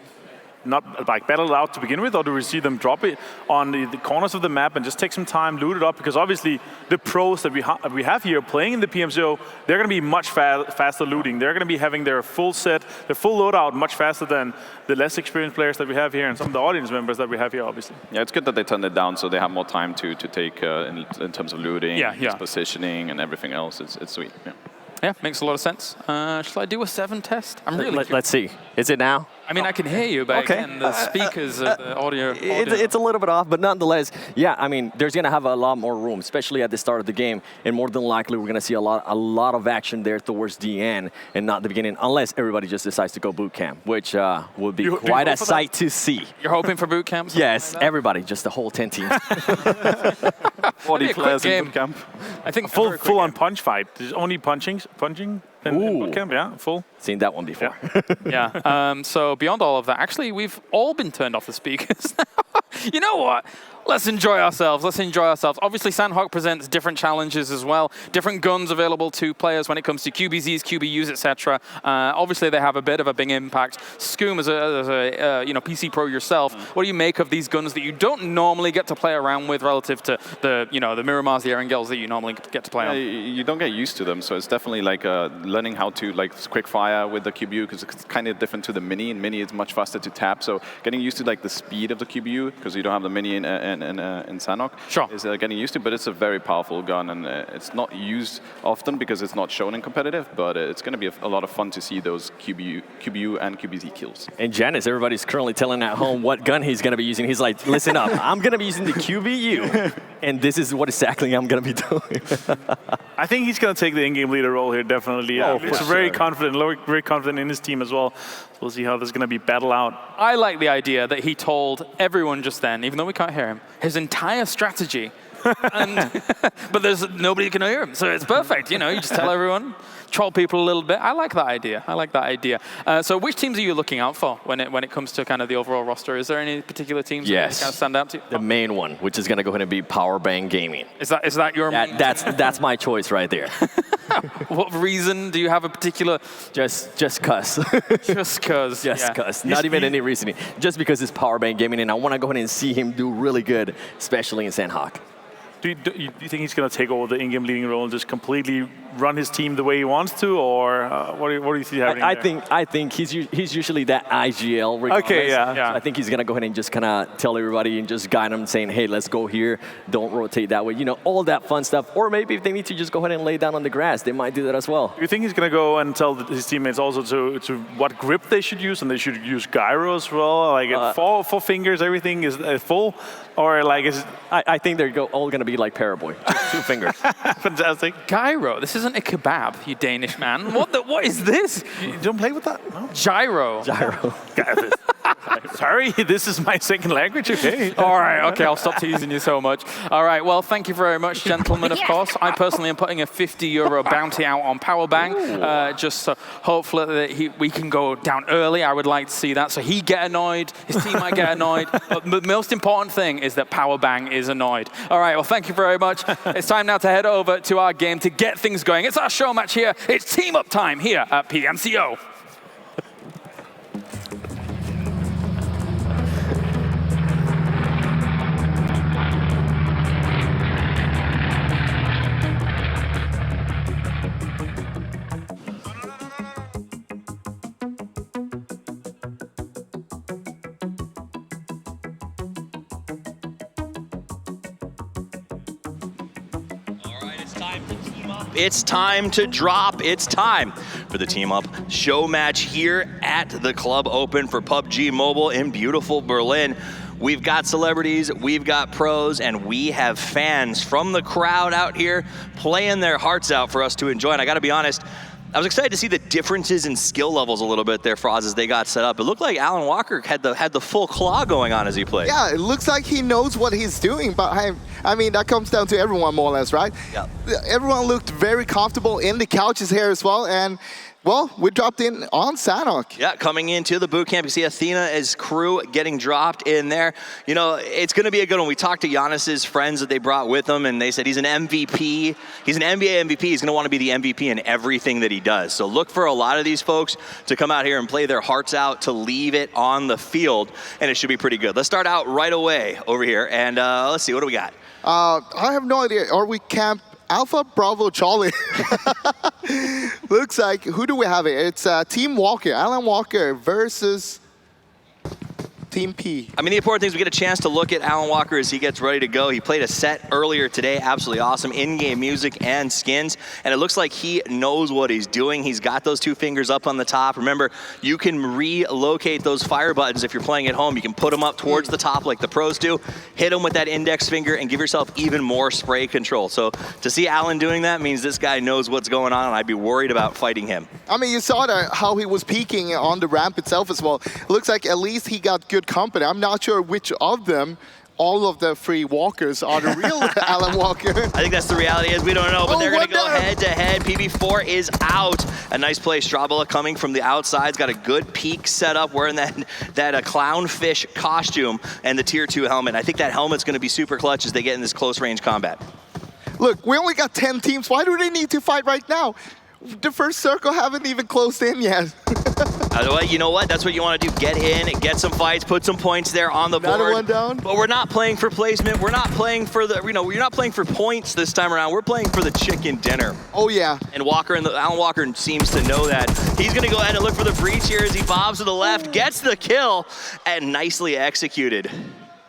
not like battle it out to begin with, or do we see them drop it on the corners of the map and just take some time, loot it up? Because obviously the pros that we have here playing in the PMCO, they're going to be much faster looting. They're going to be having their full set, their full loadout much faster than the less experienced players that we have here and some of the audience members that we have here, obviously. Yeah, it's good that they turned it down so they have more time to take in terms of looting, positioning, and everything else. It's sweet. Yeah, makes a lot of sense. Shall I do a 7 test? I'm really Let's see. Is it now? I mean, I can hear you, but again, the speakers, the audio. It's a little bit off, but nonetheless, yeah, I mean, there's going to have a lot more room, especially at the start of the game, and more than likely, we're going to see a lot of action there towards the end and not the beginning, unless everybody just decides to go boot camp, which would be quite a sight to see. You're hoping for boot camp? Yes, everybody, just the whole 10 teams. 40 players in boot camp. I think full on punch fight. There's only punching in boot camp, yeah, full. Seen that one before. Yeah. So beyond all of that, actually, we've all been turned off the speakers. You know what? Let's enjoy ourselves. Let's enjoy ourselves. Obviously, Sanhok presents different challenges as well. Different guns available to players when it comes to QBZs, QBUs, etc. Obviously, they have a bit of a big impact. Scoom, as a PC pro yourself, what do you make of these guns that you don't normally get to play around with relative to the the Miramars, the Erangels that you normally get to play on? You don't get used to them, so it's definitely like learning how to quick fire with the QBU, because it's kind of different to the Mini. In Mini, it's much faster to tap, so getting used to the speed of the QBU, because you don't have the Mini in Sanhok, is getting used to. But it's a very powerful gun, and it's not used often because it's not shown in competitive. But it's going to be a lot of fun to see those QBU and QBZ kills. And Janice, everybody's currently telling at home what gun he's going to be using. He's like, listen up, I'm going to be using the QBU, and this is what exactly I'm going to be doing. I think he's going to take the in-game leader role here, definitely. He's very confident in his team as well. So we'll see how this is going to be battle out. I like the idea that he told everyone just then, even though we can't hear him, his entire strategy. But there's nobody can hear him, so it's perfect. You just tell everyone, troll people a little bit. I like that idea. So which teams are you looking out for when it comes to kind of the overall roster? Is there any particular teams that kind of stand out to you? The main one, which is going to go ahead and be Power Bang Gaming. Is that your main? That's my choice right there. What reason? Do you have a particular? Just cuz. Just cuz. Just cuz. Not even any reasoning. Just because it's Power Bang Gaming, and I want to go ahead and see him do really good, especially in Sanhok. Do you think he's going to take over the in-game leading role and just completely run his team the way he wants to, or what do you see happening I think he's usually that IGL. Regardless. Okay, yeah. So I think he's going to go ahead and just kind of tell everybody and just guide them, saying, hey, let's go here, don't rotate that way. All that fun stuff. Or maybe if they need to just go ahead and lay down on the grass, they might do that as well. Do you think he's going to go and tell his teammates also to what grip they should use, and they should use gyro as well? Like four fingers, everything is full? Or I think they're all going to be like Paraboy, just 2 fingers. Fantastic. Gyro. This isn't a kebab, you Danish man. What is this? You don't play with that? No. Gyro. Sorry, this is my second language, okay? All right, okay, I'll stop teasing you so much. All right, well, thank you very much, gentlemen, of course. I personally am putting a €50 bounty out on Powerbang, just so hopefully that we can go down early. I would like to see that. So he get annoyed, his team might get annoyed, but the most important thing is that Powerbang is annoyed. All right, well, thank you very much. It's time now to head over to our game to get things going. It's our show match here. It's team up time here at PMCO. It's time to drop. It's time for the Team Up show match here at the Club Open for PUBG Mobile in beautiful Berlin. We've got celebrities, we've got pros, and we have fans from the crowd out here playing their hearts out for us to enjoy. And I gotta be honest, I was excited to see the differences in skill levels a little bit there, Froz, as they got set up. It looked like Alan Walker had the full claw going on as he played. Yeah, it looks like he knows what he's doing, but I mean, that comes down to everyone more or less, right? Yeah. Everyone looked very comfortable in the couches here as well, and well, we dropped in on Sanhok. Yeah, coming into the boot camp, you see Athena's crew getting dropped in there. It's going to be a good one. We talked to Giannis's friends that they brought with him, and they said he's an MVP. He's an NBA MVP. He's going to want to be the MVP in everything that he does. So look for a lot of these folks to come out here and play their hearts out, to leave it on the field, and it should be pretty good. Let's start out right away over here, and let's see, what do we got? I have no idea. Are we Camp Alpha Bravo Charlie? Looks like, who do we have here? It's Team Walker, Alan Walker versus Team P. I mean, the important thing is we get a chance to look at Alan Walker as he gets ready to go. He played a set earlier today, absolutely awesome, in-game music and skins, and it looks like he knows what he's doing. He's got those 2 fingers up on the top. Remember, you can relocate those fire buttons if you're playing at home. You can put them up towards the top like the pros do, hit them with that index finger, and give yourself even more spray control. So to see Alan doing that means this guy knows what's going on, and I'd be worried about fighting him. I mean, you saw how he was peeking on the ramp itself as well. It looks like at least he got good company. I'm not sure which of them, all of the 3 walkers are the real Alan Walker. I think that's the reality is we don't know, but they're going to go head-to-head. PB4 is out. A nice play. Strabala coming from the outside's got a good peak set up, wearing that clownfish costume and the tier 2 helmet. I think that helmet's going to be super clutch as they get in this close-range combat. Look, we only got 10 teams. Why do they need to fight right now? The first circle haven't even closed in yet. You know what? That's what you want to do. Get in, get some fights, put some points there on the board. Another one down. But we're not playing for placement. We're not playing for the, you're not playing for points this time around. We're playing for the chicken dinner. Oh, yeah. And Alan Walker seems to know that. He's going to go ahead and look for the breach here as he bobs to the left, gets the kill, and nicely executed.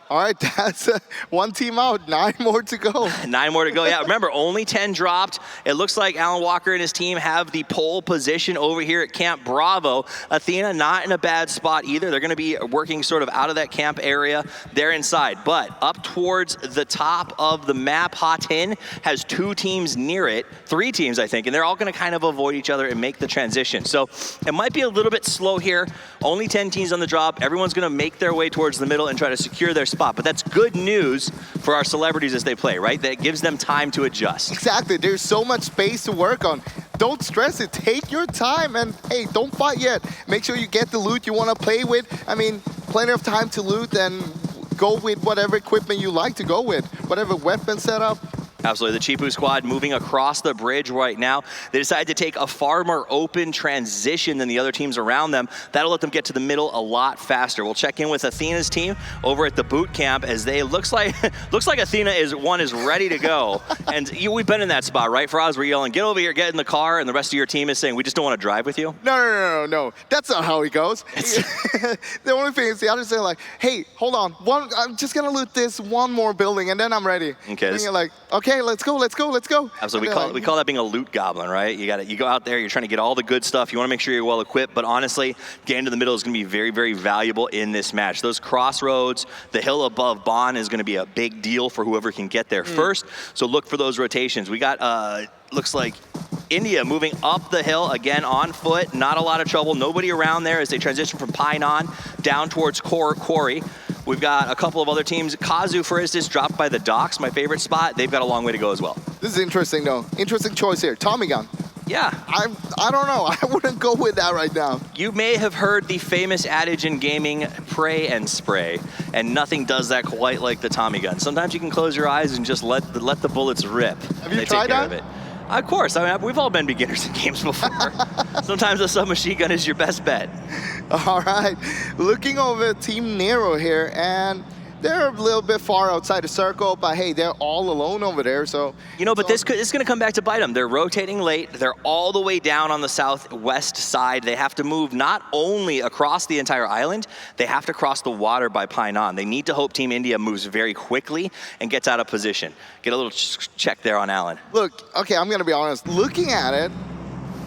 All right, that's 1 team out, 9 more to go. 9 more to go, yeah. Remember, only 10 dropped. It looks like Alan Walker and his team have the pole position over here at Camp Bravo. Athena not in a bad spot either. They're gonna be working sort of out of that camp area. They're inside, but up towards the top of the map, Hatin has 2 teams near it, 3 teams, I think, and they're all gonna kind of avoid each other and make the transition. So it might be a little bit slow here. Only 10 teams on the drop. Everyone's gonna make their way towards the middle and try to secure their spot. But that's good news for our celebrities as they play, right? That gives them time to adjust. Exactly. There's so much space to work on. Don't stress it. Take your time and, hey, don't fight yet. Make sure you get the loot you want to play with. I mean, plenty of time to loot and go with whatever equipment you like to go with, whatever weapon setup. Absolutely. The Chipu squad moving across the bridge right now. They decided to take a far more open transition than the other teams around them. That'll let them get to the middle a lot faster. We'll check in with Athena's team over at the boot camp as they looks like Athena is ready to go. And we've been in that spot, right? For us, we're yelling, "Get over here, get in the car," and the rest of your team is saying, "We just don't want to drive with you." No. That's not how it goes. The only thing is the others are like, "Hey, hold on. I'm just gonna loot this one more building and then I'm ready." Okay. And you're like, "Okay, let's go." Absolutely. We call that being a loot goblin, right? You go out there, you're trying to get all the good stuff. You want to make sure you're well equipped, but honestly, getting to the middle is going to be very, very valuable in this match. Those crossroads, the hill above Bon is going to be a big deal for whoever can get there first. So look for those rotations. We got looks like India moving up the hill again on foot. Not a lot of trouble. Nobody around there as they transition from Painan down towards Quarry. We've got a couple of other teams. Kazu, for instance, dropped by the docks, my favorite spot. They've got a long way to go as well. This is interesting, though. Interesting choice here. Tommy gun. Yeah. I don't know. I wouldn't go with that right now. You may have heard the famous adage in gaming, pray and spray, and nothing does that quite like the Tommy gun. Sometimes you can close your eyes and just let the bullets rip. Have you tried that? Of course. I mean, we've all been beginners in games before. Sometimes a submachine gun is your best bet. All right. Looking over Team Nero here, and they're a little bit far outside the circle, but hey, they're all alone over there, so... But this is going to come back to bite them. They're rotating late. They're all the way down on the southwest side. They have to move not only across the entire island, they have to cross the water by Painan. They need to hope Team India moves very quickly and gets out of position. Get a little check there on Alan. Look, okay, I'm going to be honest. Looking at it,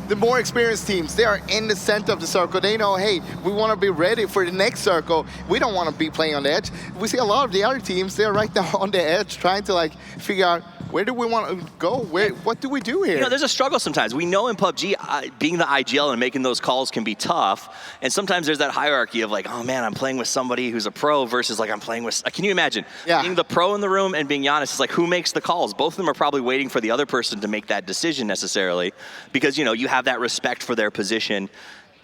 the more experienced teams, they are in the center of the circle. They know, hey, we want to be ready for the next circle. We don't want to be playing on the edge. We see a lot of the other teams, they're right now on the edge trying to figure out where do we want to go? What do we do here? There's a struggle sometimes. We know in PUBG, being the IGL and making those calls can be tough. And sometimes there's that hierarchy of oh man, I'm playing with somebody who's a pro versus I'm playing with, can you imagine? Yeah. Being the pro in the room and being Giannis is who makes the calls? Both of them are probably waiting for the other person to make that decision necessarily because, you have that respect for their position.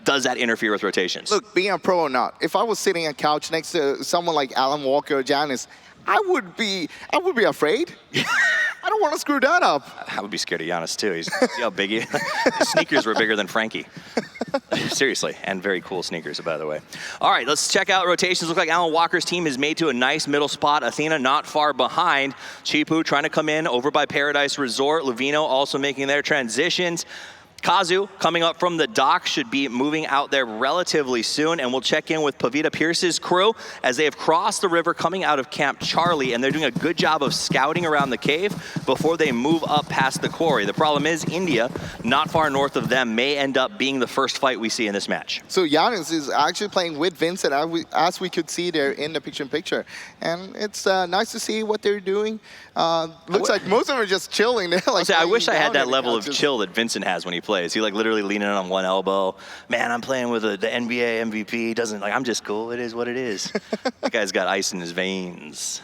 Does that interfere with rotations? Look, being a pro or not, if I was sitting on a couch next to someone like Alan Walker or Giannis, I would be afraid. I don't want to screw that up. I would be scared of Giannis too. See how big his sneakers were bigger than Frankie. Seriously, and very cool sneakers, by the way. All right, let's check out rotations. Look like Alan Walker's team is made to a nice middle spot. Athena not far behind. Chipu trying to come in over by Paradise Resort. Levino also making their transitions. Kazu, coming up from the dock, should be moving out there relatively soon, and we'll check in with Pavita Pierce's crew as they have crossed the river coming out of Camp Charlie, and they're doing a good job of scouting around the cave before they move up past the quarry. The problem is India, not far north of them, may end up being the first fight we see in this match. So Giannis is actually playing with Vincent, as we could see there in the picture-in-picture. And it's nice to see what they're doing. Looks like most of them are just chilling. They're like I wish I had that level of chill that Vincent has when he plays. He like literally leaning on one elbow. Man, I'm playing with the NBA MVP. Doesn't like I'm just cool. It is what it is. That guy's got ice in his veins.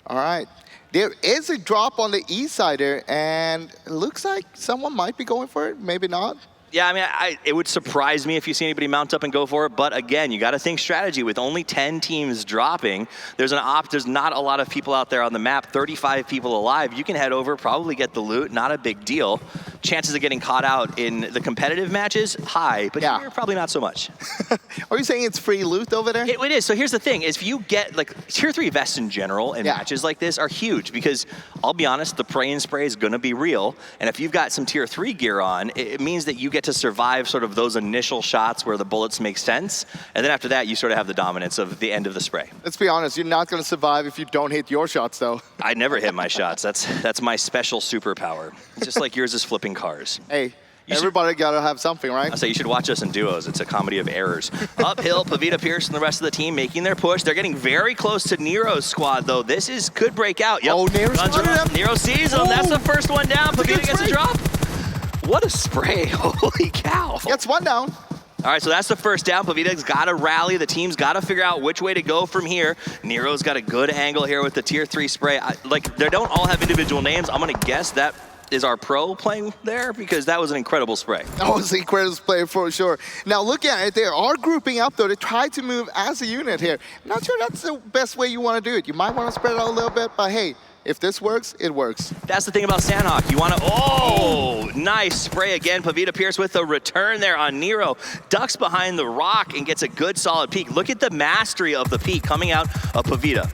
All right. There is a drop on the east side there, and it looks like someone might be going for it. Maybe not. Yeah, I mean, it would surprise me if you see anybody mount up and go for it. But again, you got to think strategy. With only 10 teams dropping, there's not a lot of people out there on the map. 35 people alive. You can head over, probably get the loot. Not a big deal. Chances of getting caught out in the competitive matches, high. But here, probably not so much. Are you saying it's free loot over there? It is. So here's the thing: if you get like tier 3 vests in general in matches like this are huge because I'll be honest, the pray and spray is going to be real. And if you've got some tier 3 gear on, it means that you get to survive sort of those initial shots where the bullets make sense. And then after that, you sort of have the dominance of the end of the spray. Let's be honest, you're not going to survive if you don't hit your shots, though. I never hit my shots. That's my special superpower. It's just like yours is flipping cars. Hey, everybody got to have something, right? I'll say you should watch us in duos. It's a comedy of errors. Uphill, Pavita Pierce and the rest of the team making their push. They're getting very close to Nero's squad, though. This could break out. Yep. Oh, Nero sees him. That's the first one down. Pavita gets a drop. What a spray. Holy cow. Gets one down. All right, so that's the first down. Pavita's got to rally. The team's got to figure out which way to go from here. Nero's got a good angle here with the tier 3 spray. They don't all have individual names. I'm going to guess that is our pro playing there because that was an incredible spray. That was an incredible spray for sure. Now look at it. They are grouping up though. They try to move as a unit here. I'm not sure that's the best way you want to do it. You might want to spread it out a little bit, but hey, if this works, it works. That's the thing about Sanhok. You want to, nice spray again. Pavita Pierce with a return there on Nero. Ducks behind the rock and gets a good solid peek. Look at the mastery of the peek coming out of Pavita.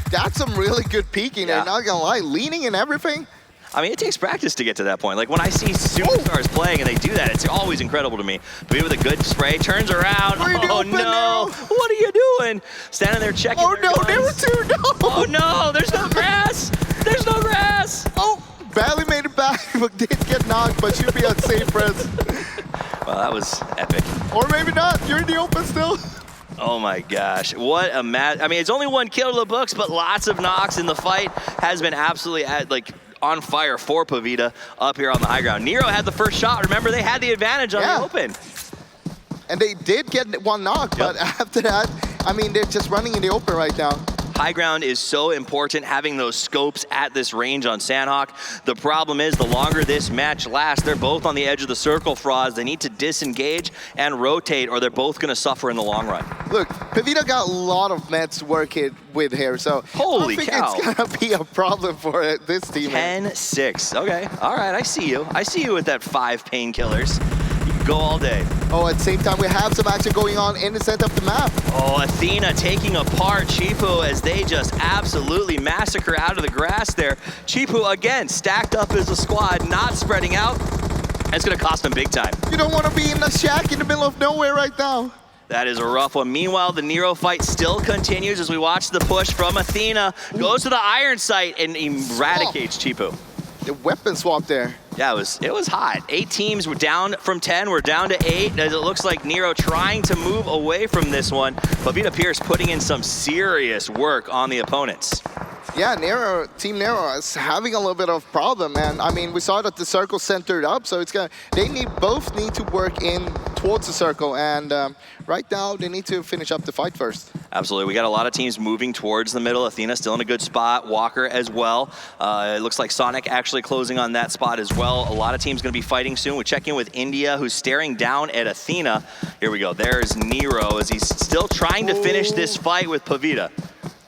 That's some really good peeking there, not gonna lie. Leaning and everything. I mean, it takes practice to get to that point. Like when I see superstars playing and they do that, it's always incredible to me. Pavita with a good spray, turns around. Oh no, what are you doing? Standing there checking. Oh no, there were two, no. Oh no, there's no grass. There's no grass. Oh, barely made it back, but did get knocked, but should be on safe res. Well, that was epic. Or maybe not, you're in the open still. Oh my gosh, what a match. I mean, it's only one kill to the books, but lots of knocks in the fight. Has been absolutely on fire for Pavita up here on the high ground. Nero had the first shot. Remember, they had the advantage on the open. And they did get one knock, but after that, I mean, they're just running in the open right now. High ground is so important, having those scopes at this range on Sanhok. The problem is, the longer this match lasts, they're both on the edge of the circle, Frauds. They need to disengage and rotate, or they're both going to suffer in the long run. Look, Pavita got a lot of meds working with here, so holy I think cow. It's going to be a problem for this team. 10-6. Okay, all right, I see you. I see you with that 5 painkillers. Go all day. Oh, at the same time, we have some action going on in the center of the map. Oh, Athena taking apart Chipu as they just absolutely massacre out of the grass there. Chipu, again, stacked up as a squad, not spreading out. It's going to cost them big time. You don't want to be in the shack in the middle of nowhere right now. That is a rough one. Meanwhile, the Nero fight still continues as we watch the push from Athena. Goes to the iron sight and eradicates Chipu. The weapon swap there. Yeah, it was hot. 8 teams were down from 10. We're down to 8 as it looks like Nero trying to move away from this one. Pavita Pierce putting in some serious work on the opponents. Yeah, Team Nero is having a little bit of problem, man. I mean, we saw that the circle centered up, so they both need to work in towards the circle, and right now they need to finish up the fight first. Absolutely, we got a lot of teams moving towards the middle. Athena still in a good spot, Walker as well. It looks like Sonic actually closing on that spot as well. A lot of teams gonna be fighting soon. We check in with India, who's staring down at Athena. Here we go, there's Nero as he's still trying to finish this fight with Pavita.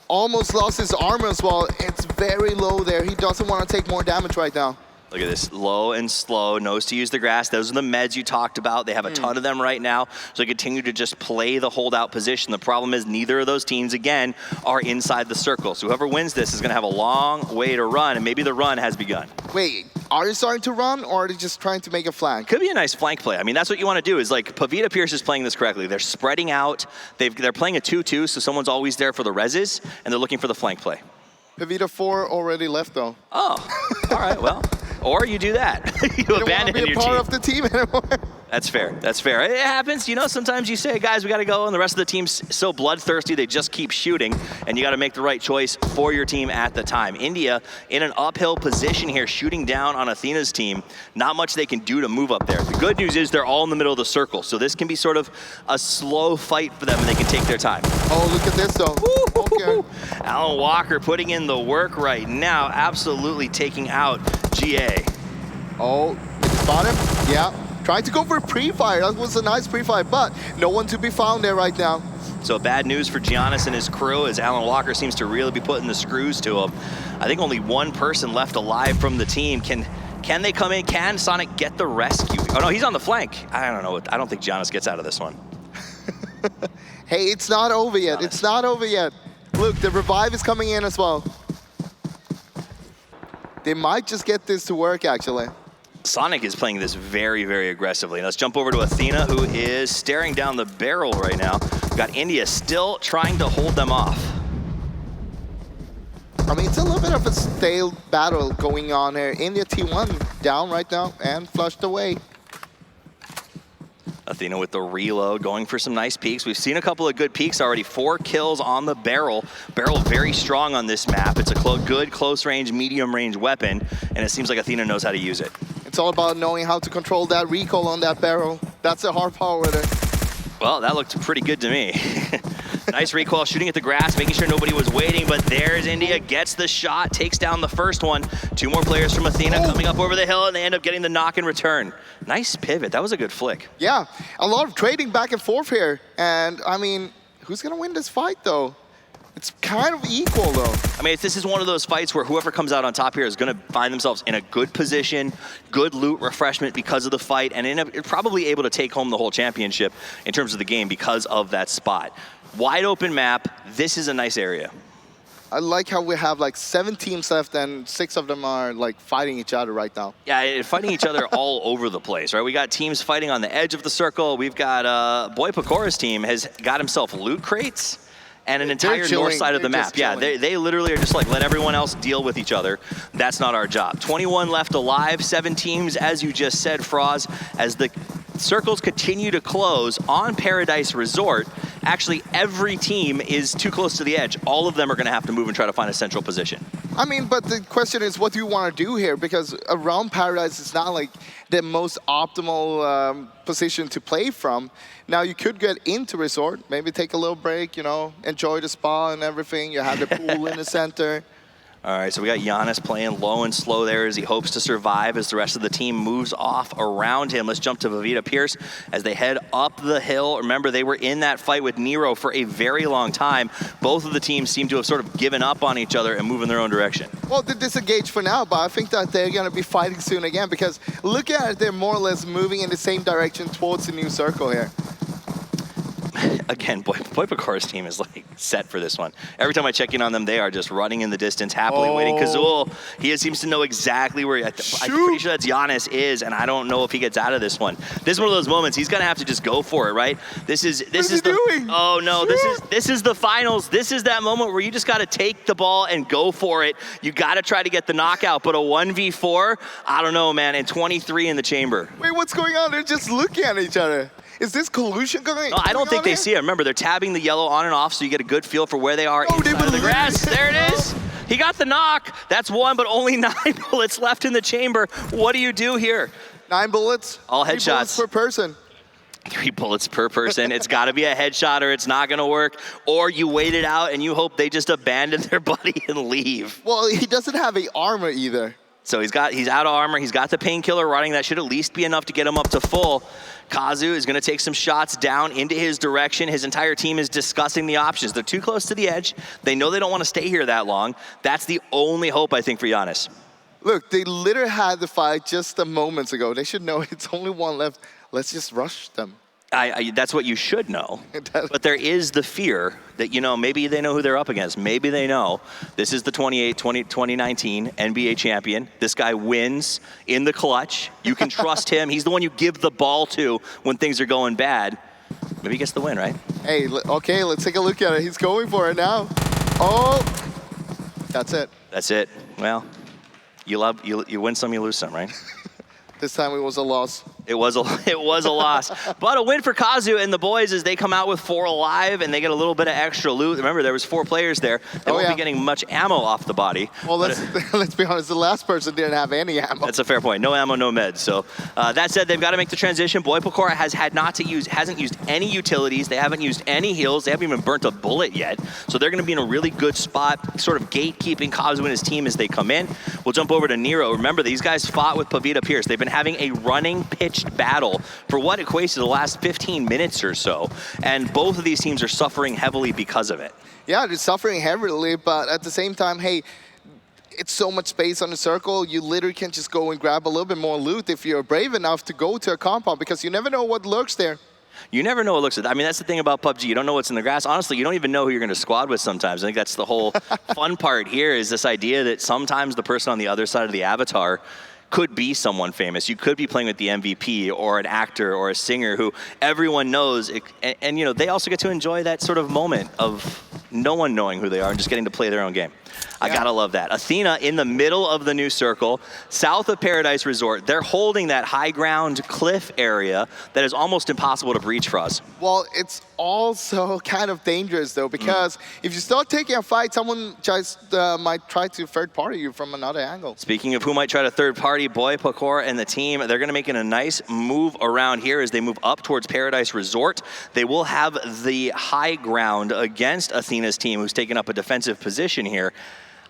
Almost lost his armor as well. It's very low there. He doesn't want to take more damage right now. Look at this, low and slow, knows to use the grass. Those are the meds you talked about. They have a ton of them right now, so they continue to just play the holdout position. The problem is neither of those teams, again, are inside the circle. So whoever wins this is gonna have a long way to run, and maybe the run has begun. Wait, are they starting to run, or are they just trying to make a flank? Could be a nice flank play. I mean, that's what you want to do, is like, Pavita Pierce is playing this correctly. They're spreading out. They're playing a 2-2, so someone's always there for the reses, and they're looking for the flank play. Pavita 4 already left, though. Oh, all right, well. Or you do that. You abandon your team. Don't want to be a part of the team anymore. That's fair. That's fair. It happens. You know, sometimes you say, guys, we got to go, and the rest of the team's so bloodthirsty they just keep shooting, and you got to make the right choice for your team at the time. India in an uphill position here, shooting down on Athena's team. Not much they can do to move up there. The good news is they're all in the middle of the circle, so this can be sort of a slow fight for them, and they can take their time. Oh, look at this, though. Okay. Alan Walker putting in the work right now, absolutely taking out GA. Oh, did you spot him? Yeah. Trying to go for a pre-fire. That was a nice pre-fire, but no one to be found there right now. So bad news for Giannis and his crew, as Alan Walker seems to really be putting the screws to him. I think only one person left alive from the team. Can they come in? Can Sonic get the rescue? Oh no, he's on the flank. I don't know. I don't think Giannis gets out of this one. Hey, it's not over yet. Giannis. It's not over yet. Look, the revive is coming in as well. They might just get this to work, actually. Sonic is playing this very, very aggressively. Let's jump over to Athena, who is staring down the barrel right now. We've got India still trying to hold them off. I mean, it's a little bit of a stale battle going on here. India T1 down right now and flushed away. Athena with the reload, going for some nice peeks. We've seen a couple of good peeks already. 4 kills on the barrel. Barrel very strong on this map. It's a good close range, medium range weapon, and it seems like Athena knows how to use it. It's all about knowing how to control that recoil on that barrel. That's the hard part with it. Well, that looked pretty good to me. Nice recoil, shooting at the grass, making sure nobody was waiting, but there's India, gets the shot, takes down the first one. 2 more players from Athena coming up over the hill, and they end up getting the knock in return. Nice pivot, that was a good flick. Yeah, a lot of trading back and forth here. And I mean, who's gonna win this fight though? It's kind of equal though. I mean, this is one of those fights where whoever comes out on top here is gonna find themselves in a good position, good loot refreshment because of the fight, and probably able to take home the whole championship in terms of the game because of that spot. Wide open map, this is a nice area. I like how we have like 7 teams left and 6 of them are like fighting each other right now. Yeah, fighting each other all over the place, right? We got teams fighting on the edge of the circle. We've got BUYTICKET's team has got himself loot crates and an entire north side of the map. Yeah, they literally are just like, let everyone else deal with each other. That's not our job. 21 left alive, 7 teams, as you just said, Froz, as the circles continue to close on Paradise Resort. Actually, every team is too close to the edge. All of them are gonna have to move and try to find a central position. I mean, but the question is, what do you want to do here? Because around Paradise is not like the most optimal position to play from. Now, you could get into Resort, maybe take a little break, you know, enjoy the spa and everything. You have the pool in the center. All right, so we got Giannis playing low and slow there as he hopes to survive as the rest of the team moves off around him. Let's jump to Pavita Pierce as they head up the hill. Remember, they were in that fight with Nero for a very long time. Both of the teams seem to have sort of given up on each other and move in their own direction. Well, they disengage for now, but I think that they're going to be fighting soon again because look at it, they're more or less moving in the same direction towards the new circle here. Again, BUYTICKET's team is like set for this one. Every time I check in on them, they are just running in the distance, happily waiting. Kazul, he seems to know exactly where I'm pretty sure that's Giannis is, and I don't know if he gets out of this one. This is one of those moments he's gonna have to just go for it, right? This is the oh no, this is the finals. This is that moment where you just gotta take the ball and go for it. You gotta try to get the knockout, but a 1v4, I don't know, man. And 23 in the chamber. Wait, what's going on? They're just looking at each other. Is this collusion going on? No, I don't think they see it. Remember, they're tabbing the yellow on and off so you get a good feel for where they are inside of the grass. There it is. He got the knock. That's 1, but only 9 bullets left in the chamber. What do you do here? 9 bullets? All headshots. 3 bullets per person. 3 bullets per person. It's got to be a headshot or it's not going to work. Or you wait it out and you hope they just abandon their buddy and leave. Well, he doesn't have any armor either. So he's out of armor. He's got the painkiller running. That should at least be enough to get him up to full. Kazu is going to take some shots down into his direction. His entire team is discussing the options. They're too close to the edge. They know they don't want to stay here that long. That's the only hope, I think, for Giannis. Look, they literally had the fight just a moments ago. They should know it's only one left. Let's just rush them. That's what you should know. But there is the fear that, maybe they know who they're up against. Maybe they know this is the 2019 NBA champion. This guy wins in the clutch. You can trust him. He's the one you give the ball to when things are going bad. Maybe he gets the win, right? Hey, okay, let's take a look at it. He's going for it now. Oh, that's it. That's it. Well, you win some, you lose some, right? This time it was a loss. It was a loss. But a win for Kazu and the boys as they come out with 4 alive and they get a little bit of extra loot. Remember, there was 4 players there. They won't be getting much ammo off the body. Well, let's be honest, the last person didn't have any ammo. That's a fair point. No ammo, no meds. So that said, they've got to make the transition. BUYTICKET hasn't used any utilities. They haven't used any heals. They haven't even burnt a bullet yet. So they're going to be in a really good spot, sort of gatekeeping Kazu and his team as they come in. We'll jump over to Nero. Remember, these guys fought with Pavita Pierce. They've been having a running pitched battle for what equates to the last 15 minutes or so. And both of these teams are suffering heavily because of it. Yeah, they're suffering heavily, but at the same time, hey, it's so much space on the circle. You literally can just go and grab a little bit more loot if you're brave enough to go to a compound, because you never know what lurks there. You never know what looks at. I mean, that's the thing about PUBG. You don't know what's in the grass. Honestly, you don't even know who you're going to squad with sometimes. I think that's the whole fun part here, is this idea that sometimes the person on the other side of the avatar could be someone famous. You could be playing with the MVP or an actor or a singer who everyone knows. And they also get to enjoy that sort of moment of no one knowing who they are and just getting to play their own game. I gotta love that. Athena in the middle of the new circle, south of Paradise Resort. They're holding that high ground cliff area that is almost impossible to breach for us. Well, it's also kind of dangerous though, because if you start taking a fight, someone just might try to third party you from another angle. Speaking of who might try to third party, BUYTICKET and the team, they're gonna make a nice move around here as they move up towards Paradise Resort. They will have the high ground against Athena's team, who's taken up a defensive position here.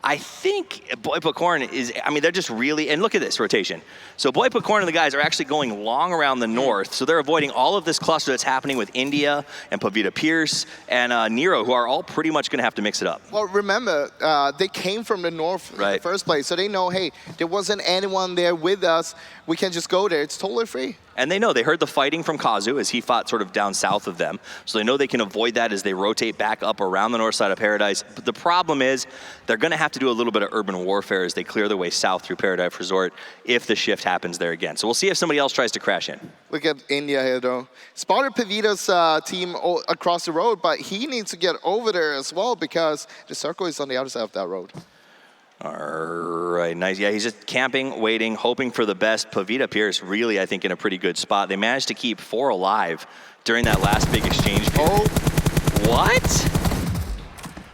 I think BUYTICKET is, they're just really, and look at this rotation. So BUYTICKET and the guys are actually going long around the north, so they're avoiding all of this cluster that's happening with India and Pavita Pierce and Nero, who are all pretty much going to have to mix it up. Well, remember, they came from the north in the first place, so they know, hey, there wasn't anyone there with us. We can just go there. It's totally free. And they know, they heard the fighting from Kazu as he fought sort of down south of them. So they know they can avoid that as they rotate back up around the north side of Paradise. But the problem is they're going to have to do a little bit of urban warfare as they clear their way south through Paradise Resort if the shift happens there again. So we'll see if somebody else tries to crash in. Look at India here, though. Spotted Pavita's team across the road, but he needs to get over there as well because the circle is on the other side of that road. All right, nice. Yeah, he's just camping, waiting, hoping for the best. Pavita Pierce really, I think, in a pretty good spot. They managed to keep 4 alive during that last big exchange period. What?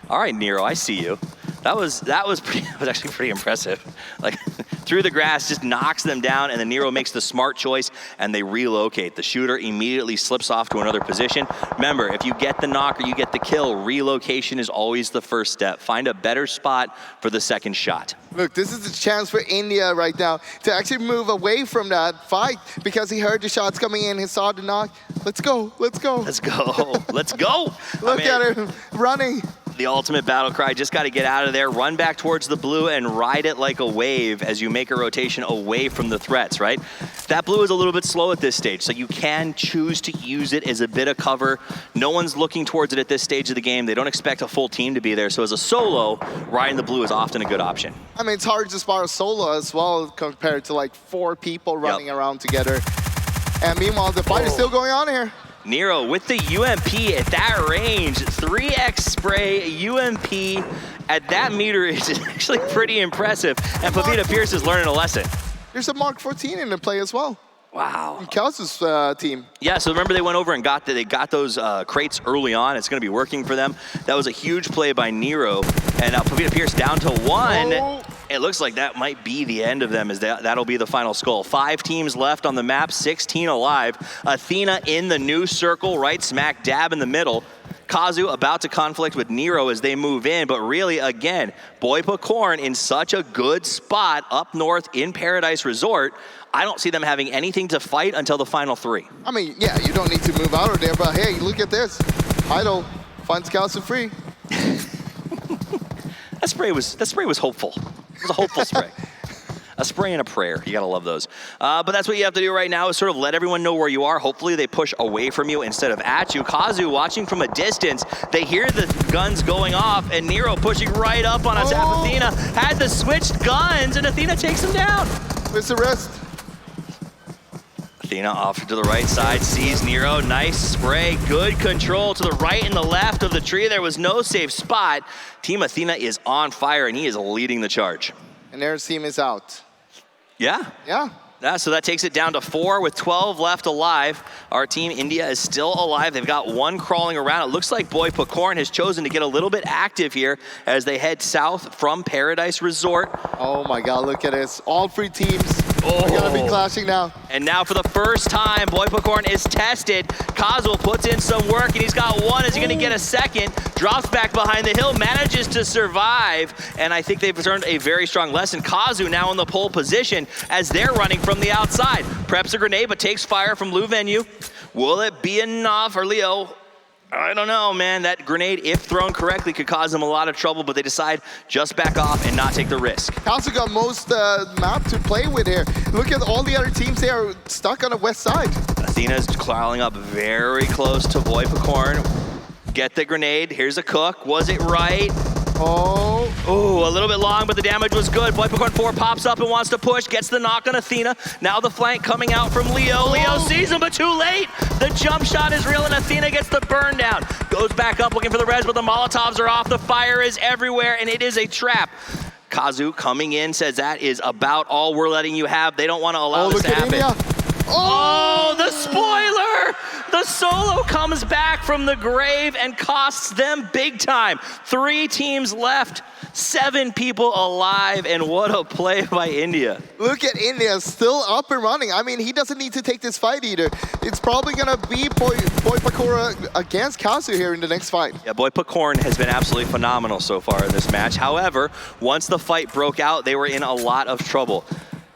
All right, Nero, I see you. That was actually pretty impressive. Like through the grass, just knocks them down, and then Nero makes the smart choice, and they relocate. The shooter immediately slips off to another position. Remember, if you get the knock or you get the kill, relocation is always the first step. Find a better spot for the second shot. Look, this is the chance for India right now to actually move away from that fight because he heard the shots coming in, he saw the knock. Let's go, let's go. Let's go, let's go. Look at him running. The ultimate battle cry, just got to get out of there, run back towards the blue and ride it like a wave as you make a rotation away from the threats, right? That blue is a little bit slow at this stage, so you can choose to use it as a bit of cover. No one's looking towards it at this stage of the game. They don't expect a full team to be there, so as a solo, riding the blue is often a good option. It's hard to spot a solo as well compared to like 4 people running around together. And meanwhile, the fight is still going on here. Nero with the UMP at that range, 3x spray, UMP at that meter is actually pretty impressive. And Pavita Pierce is learning a lesson. There's a Mark 14 in the play as well. Wow. Kazu's team. Yeah, so remember they went over and got those crates early on. It's going to be working for them. That was a huge play by Nero. And now Pavita Pierce down to 1. Oh. It looks like that might be the end of them, as that'll be the final skull. 5 teams left on the map, 16 alive. Athena in the new circle, right smack dab in the middle. Kazu about to conflict with Nero as they move in, but really, again, BUYTICKET in such a good spot up north in Paradise Resort. I don't see them having anything to fight until the final 3. Yeah, you don't need to move out of there, but hey, look at this. Idol finds Kazu free. That spray was hopeful. It was a hopeful spray. a spray and a prayer. You gotta love those. But that's what you have to do right now is sort of let everyone know where you are. Hopefully they push away from you instead of at you. Kazu watching from a distance. They hear the guns going off, and Nero pushing right up on a tap. Athena had the switched guns, and Athena takes him down. Where's the rest? Athena off to the right side, sees Nero, nice spray, good control to the right and the left of the tree. There was no safe spot. Team Athena is on fire, and he is leading the charge. And their team is out. Yeah. Yeah. So that takes it down to 4 with 12 left alive. Our team India is still alive. They've got 1 crawling around. It looks like BUYTICKET has chosen to get a little bit active here as they head south from Paradise Resort. Oh my God, look at this. All 3 teams are gonna be clashing now. And now for the first time, BUYTICKET is tested. Kazu puts in some work, and he's got 1. Is he gonna get a second? Drops back behind the hill, manages to survive. And I think they've learned a very strong lesson. Kazu now in the pole position as they're running from the outside. Preps a grenade, but takes fire from Lou Venue. Will it be enough for Leo? I don't know, man. That grenade, if thrown correctly, could cause them a lot of trouble, but they decide just back off and not take the risk. Kazu got most map to play with here. Look at all the other teams they are stuck on the west side. Athena's crawling up very close to BUYTICKET. Get the grenade. Here's a cook. Was it right? Oh, a little bit long, but the damage was good. BUYTICKET 4 pops up and wants to push, gets the knock on Athena. Now the flank coming out from Leo. Leo sees him, but too late. The jump shot is real, and Athena gets the burn down. Goes back up looking for the res, but the Molotovs are off. The fire is everywhere, and it is a trap. Kazu coming in says that is about all we're letting you have. They don't want to allow this to happen. India. Oh, the spoiler! The solo comes back from the grave and costs them big time. 3 teams left, 7 people alive, and what a play by India. Look at India, still up and running. I mean, he doesn't need to take this fight either. It's probably gonna be BUYTICKET against Kazu here in the next fight. Yeah, BUYTICKET has been absolutely phenomenal so far in this match. However, once the fight broke out, they were in a lot of trouble.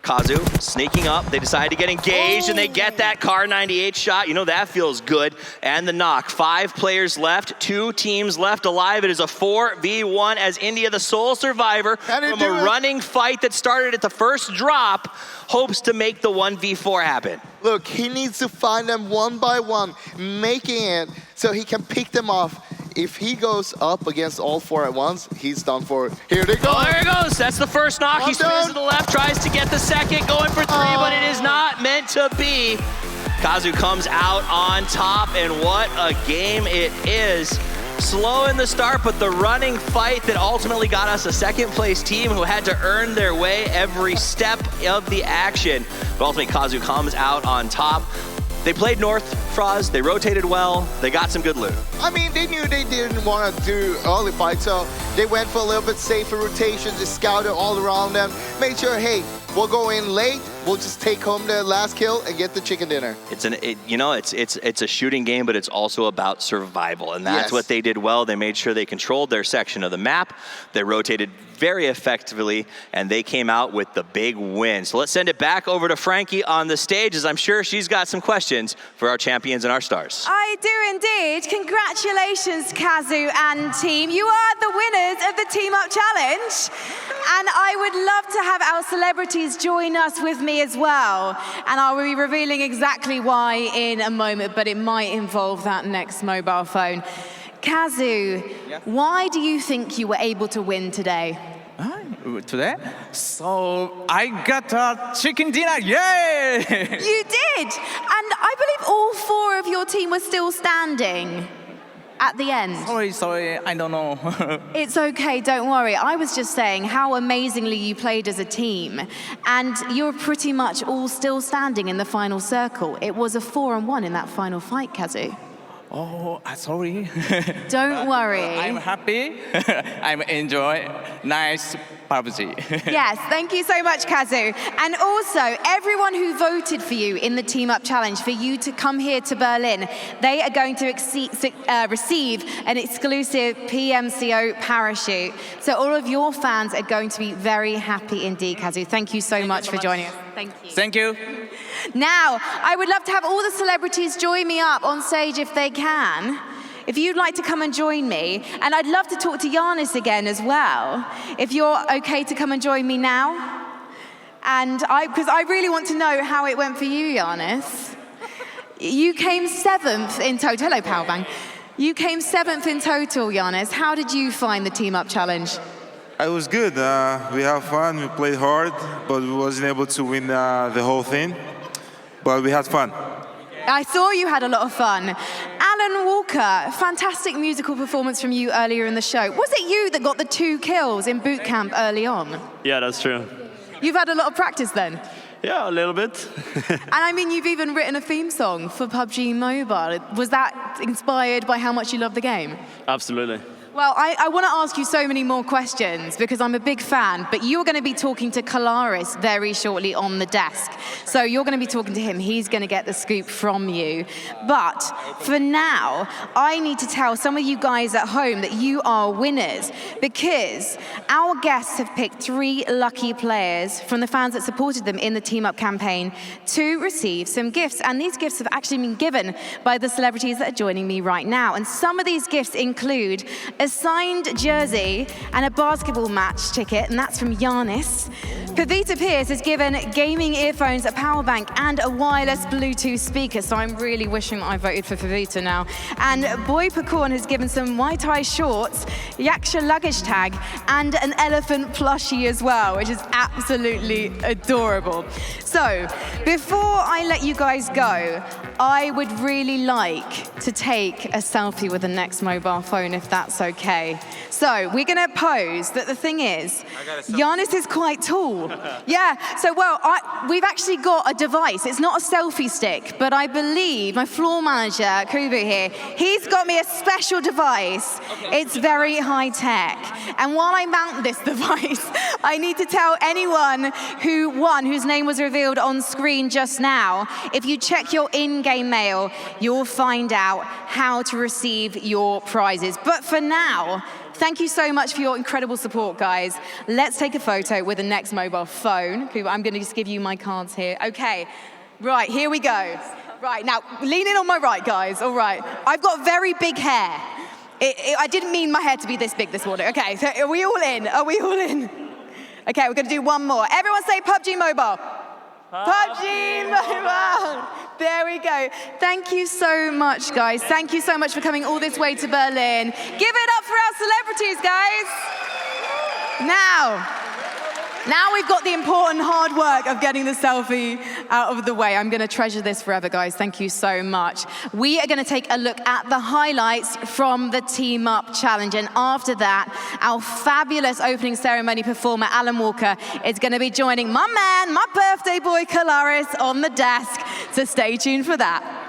Kazu sneaking up, they decide to get engaged, and they get that Car 98 shot. You know, that feels good. And the knock. 5 players left, 2 teams left alive. It is a 4v1 as India, the sole survivor from a running fight that started at the first drop, hopes to make the 1v4 happen. Look, he needs to find them one by one, making it so he can pick them off. If he goes up against all 4 at once, he's done for. Here they go. Oh, there it goes. That's the first knock. He spins to the left, tries to get the second, going for 3, but it is not meant to be. Kazu comes out on top, and what a game it is. Slow in the start, but the running fight that ultimately got us a second-place team who had to earn their way every step of the action. But ultimately, Kazu comes out on top. They played North, Froz, they rotated well, they got some good loot. I mean, they knew they didn't want to do early fight, so they went for a little bit safer rotations, they scouted all around them, made sure, hey, we'll go in late, we'll just take home the last kill and get the chicken dinner. It's a shooting game, but it's also about survival, and that's what they did well. They made sure they controlled their section of the map, they rotated very effectively, and they came out with the big win. So let's send it back over to Frankie on the stage, as I'm sure she's got some questions for our champions and our stars. I do indeed. Congratulations, Kazu and team. You are the winners of the Team Up Challenge. And I would love to have our celebrities join us with me as well. And I will be revealing exactly why in a moment, but it might involve that next mobile phone. Kazu, why do you think you were able to win today? Today? So I got a chicken dinner, yay! You did! And I believe all 4 of your team were still standing at the end. Sorry, I don't know. It's okay, don't worry. I was just saying how amazingly you played as a team. And you're pretty much all still standing in the final circle. It was a 4-on-1 in that final fight, Kazu. Oh, sorry. Don't worry. I'm happy. I'm enjoy. Nice PUBG. Yes, thank you so much, Kazu. And also, everyone who voted for you in the Team Up Challenge, for you to come here to Berlin, they are going to receive an exclusive PMCO parachute. So all of your fans are going to be very happy indeed, Kazu. Thank you so much for joining us. Thank you. Thank you. Now, I would love to have all the celebrities join me up on stage if they can. If you'd like to come and join me, and I'd love to talk to Giannis again as well. If you're okay to come and join me now. And because I really want to know how it went for you, Giannis. You came 7th in total. Hello, Powerbang. You came 7th in total, Giannis. How did you find the Team Up Challenge? It was good. We had fun. We played hard, but we wasn't able to win the whole thing. But we had fun. I saw you had a lot of fun. Alan Walker, fantastic musical performance from you earlier in the show. Was it you that got the 2 kills in boot camp early on? Yeah, that's true. You've had a lot of practice then? Yeah, a little bit. And I mean, you've even written a theme song for PUBG Mobile. Was that inspired by how much you love the game? Absolutely. Well, I want to ask you so many more questions because I'm a big fan, but you're going to be talking to Kalaris very shortly on the desk. So you're going to be talking to him. He's going to get the scoop from you. But for now, I need to tell some of you guys at home that you are winners because our guests have picked 3 lucky players from the fans that supported them in the Team Up campaign to receive some gifts. And these gifts have actually been given by the celebrities that are joining me right now. And some of these gifts include a signed jersey and a basketball match ticket, and that's from Giannis. Pavita Pierce has given gaming earphones, a power bank, and a wireless Bluetooth speaker, so I'm really wishing I voted for Pavita now. And Boy Pecorn has given some Muay Thai shorts, Yaksha luggage tag, and an elephant plushie as well, which is absolutely adorable. So, before I let you guys go, I would really like to take a selfie with the next mobile phone, if that's okay. So we're going to pose, that the thing is, Giannis is quite tall. Yeah, so well, we've actually got a device. It's not a selfie stick, but I believe my floor manager, Kubu here, he's got me a special device. It's very high tech. And while I mount this device, I need to tell anyone who won, whose name was revealed on screen just now, if you check your in-game mail, you'll find out how to receive your prizes. But for now, thank you so much for your incredible support, guys. Let's take a photo with the next mobile phone. I'm going to just give you my cards here. Okay, right, here we go. Right, now, lean in on my right, guys. All right, I've got very big hair. I didn't mean my hair to be this big this morning. Okay, so are we all in? Are we all in? Okay, we're going to do one more. Everyone say PUBG Mobile. PUBG Mobile. There we go. Thank you so much, guys. Thank you so much for coming all this way to Berlin. Give it up for our celebrities, guys. Now we've got the important hard work of getting the selfie out of the way. I'm going to treasure this forever, guys. Thank you so much. We are going to take a look at the highlights from the Team Up Challenge. And after that, our fabulous opening ceremony performer, Alan Walker, is going to be joining my man, my birthday boy, Kalaris, on the desk. So stay tuned for that.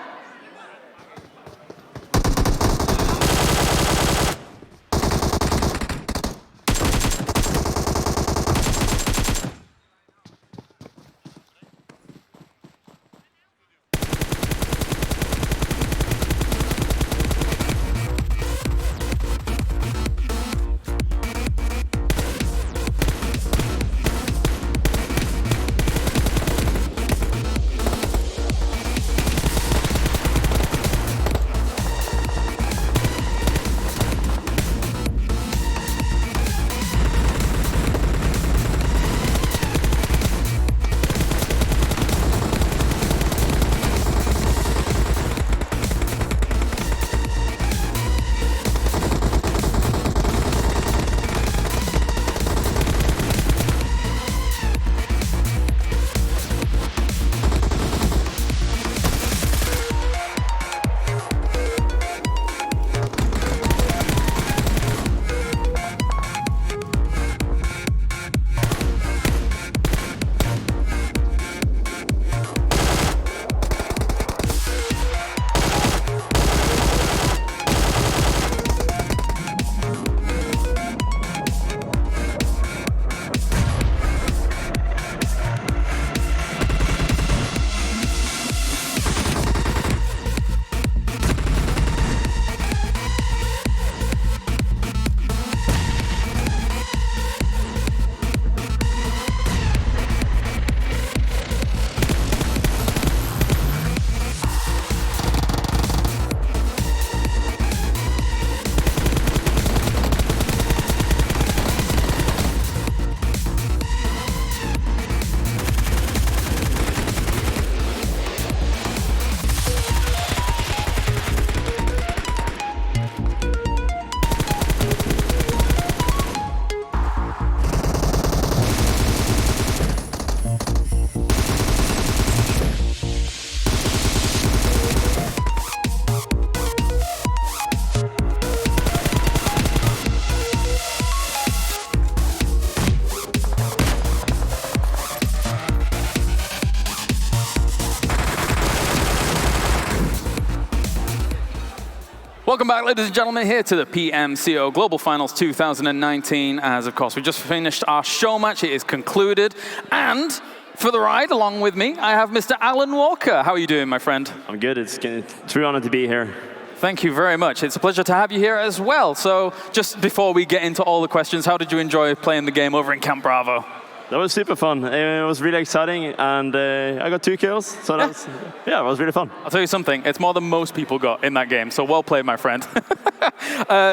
Welcome back, ladies and gentlemen, here to the PMCO Global Finals 2019. As, of course, we just finished our show match. It is concluded. And for the ride, along with me, I have Mr. Alan Walker. How are you doing, my friend? I'm good. It's a true honor to be here. Thank you very much. It's a pleasure to have you here as well. So just before we get into all the questions, how did you enjoy playing the game over in Camp Bravo? That was super fun. It was really exciting, and I got 2 kills, so that was, it was really fun. I'll tell you something, it's more than most people got in that game, so well played, my friend.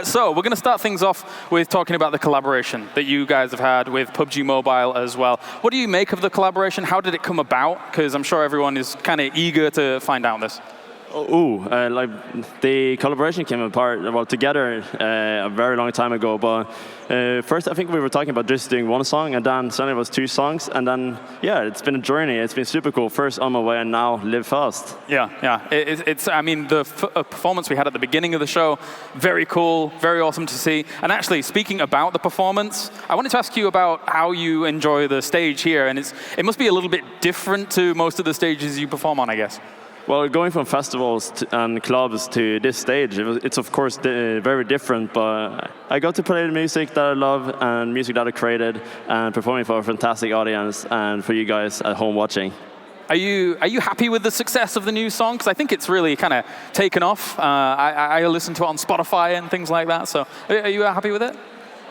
So we're going to start things off with talking about the collaboration that you guys have had with PUBG Mobile as well. What do you make of the collaboration? How did it come about? Because I'm sure everyone is kind of eager to find out this. Like the collaboration came apart, together a very long time ago. But first, I think we were talking about just doing 1 song, and then suddenly it was 2 songs, and then it's been a journey. It's been super cool. First On My Way, and now Live Fast. Yeah. It's. I mean, the performance we had at the beginning of the show, very cool, very awesome to see. And actually, speaking about the performance, I wanted to ask you about how you enjoy the stage here, and it must be a little bit different to most of the stages you perform on, I guess. Well, going from festivals and clubs to this stage, it's of course very different, but I got to play the music that I love and music that I created and performing for a fantastic audience and for you guys at home watching. Are you happy with the success of the new song? Because I think it's really kind of taken off. I listened to it on Spotify and things like that, so are you happy with it?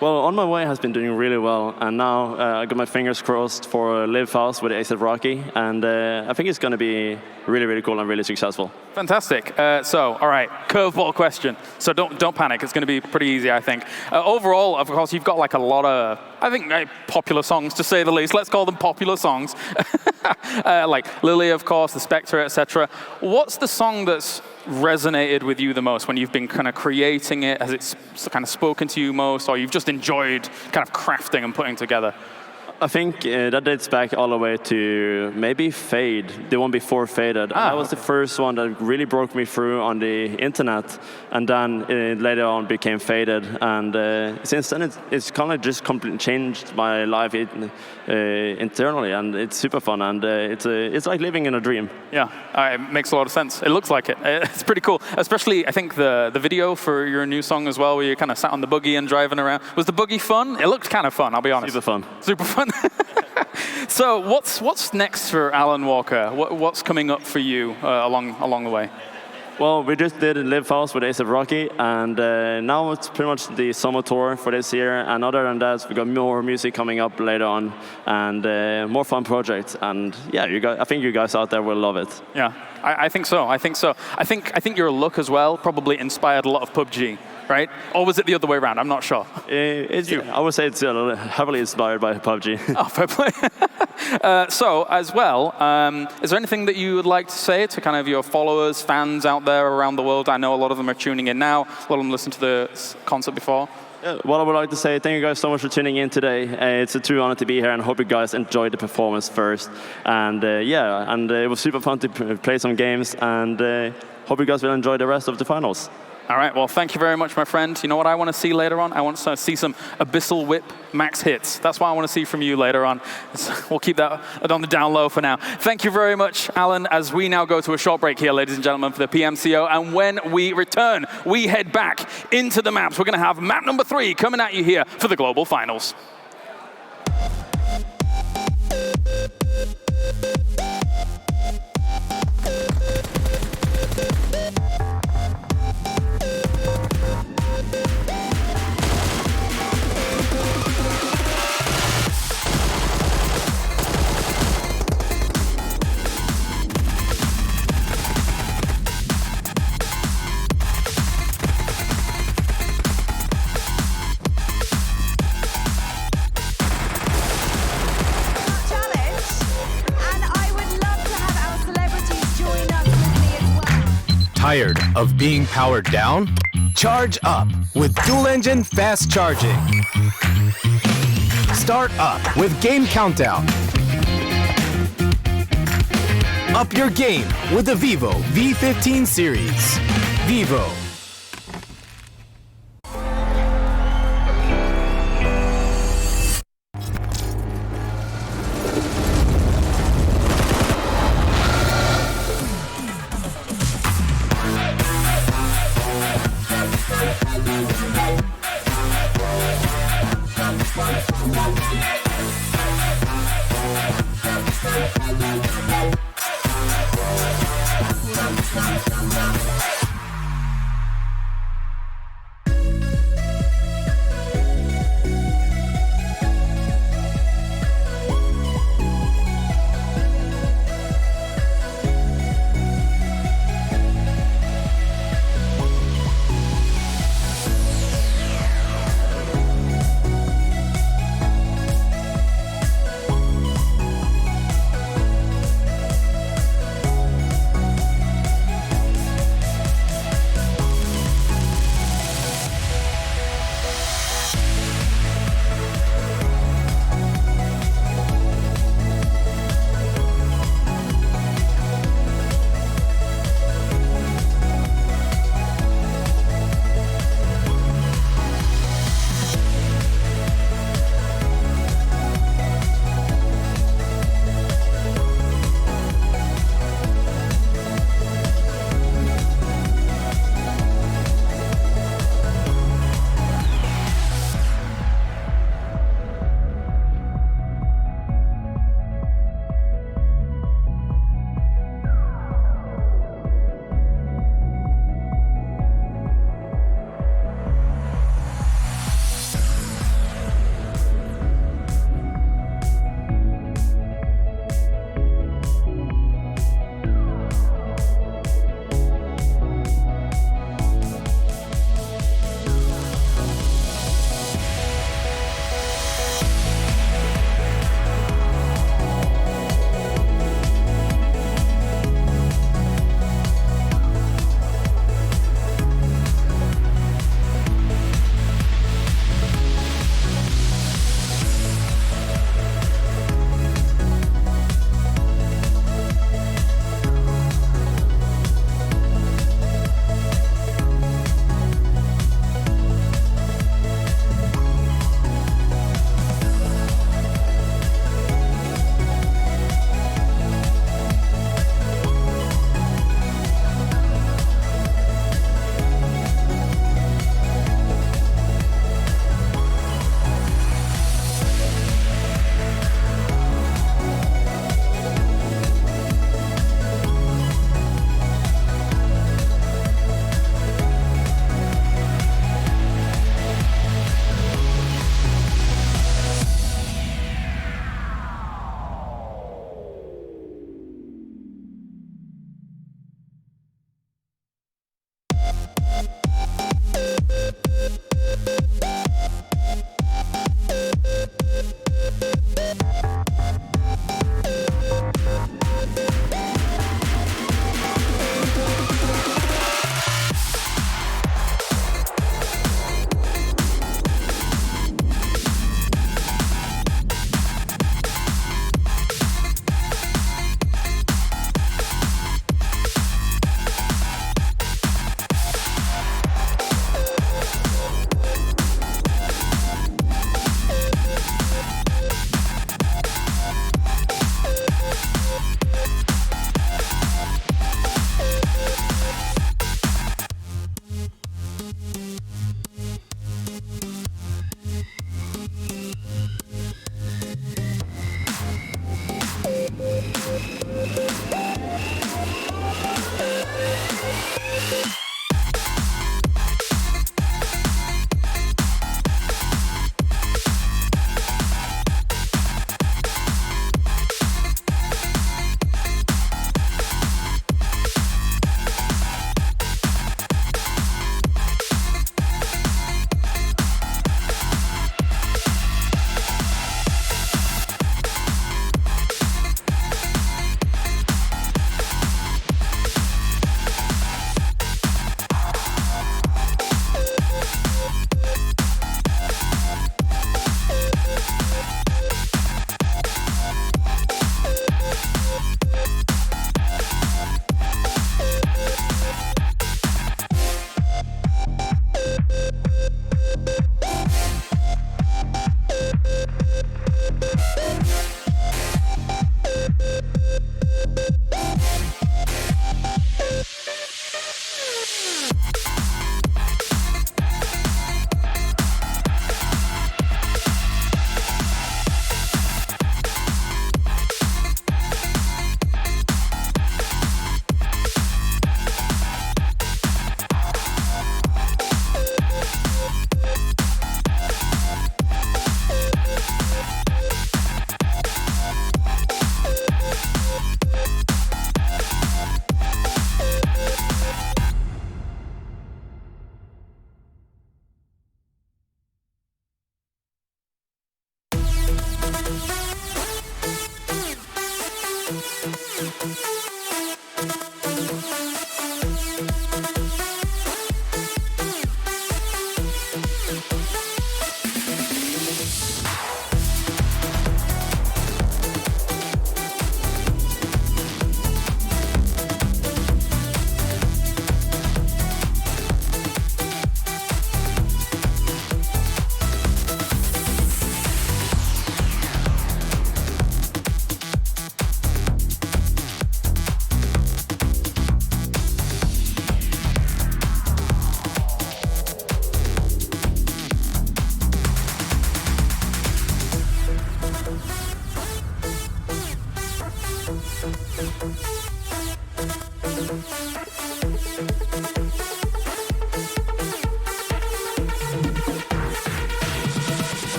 Well, On My Way has been doing really well, and now I got my fingers crossed for Live Fast with A$AP Rocky, and I think it's going to be really, really cool and really successful. Fantastic. So, all right, curveball question. So don't panic. It's going to be pretty easy, I think. Overall, of course, you've got like a lot of, I think, popular songs, to say the least. Let's call them popular songs. Like Lily, of course, The Spectre, etc. What's the song that's resonated with you the most when you've been kind of creating it? Has it kind of spoken to you most, or you've just enjoyed kind of crafting and putting together? I think that dates back all the way to maybe Fade, the one before Faded. That was the first one that really broke me through on the internet, and then later on became Faded. And since then, it's kind of just completely changed my life internally, and it's super fun, and it's like living in a dream. Yeah, it makes a lot of sense. It looks like it. It's pretty cool, especially I think the video for your new song as well, where you kind of sat on the buggy and driving around. Was the buggy fun? It looked kind of fun, I'll be honest. Super fun. Super fun. So what's next for Alan Walker? What's coming up for you along the way? Well, we just did Live Fast with A$AP Rocky, and now it's pretty much the summer tour for this year. And other than that, we got more music coming up later on, and more fun projects. And yeah, I think you guys out there will love it. Yeah, I think so. I think your look as well probably inspired a lot of PUBG. Right? Or was it the other way around? I'm not sure. I would say it's heavily inspired by PUBG. Oh, fair play. So, as well, is there anything that you would like to say to kind of your followers, fans out there around the world? I know a lot of them are tuning in now. A lot of them listened to the concert before. What I would like to say, thank you guys so much for tuning in today. It's a true honor to be here, and I hope you guys enjoyed the performance first. And it was super fun to play some games, and hope you guys will enjoy the rest of the finals. All right, well, thank you very much, my friend. You know what I want to see later on? I want to see some Abyssal Whip max hits. That's what I want to see from you later on. We'll keep that on the down low for now. Thank you very much, Alan, as we now go to a short break here, ladies and gentlemen, for the PMCO. And when we return, we head back into the maps. We're going to have map number 3 coming at you here for the Global Finals. Tired of being powered down? Charge up with dual engine fast charging. Start up with Game Countdown. Up your game with the Vivo V15 series. Vivo.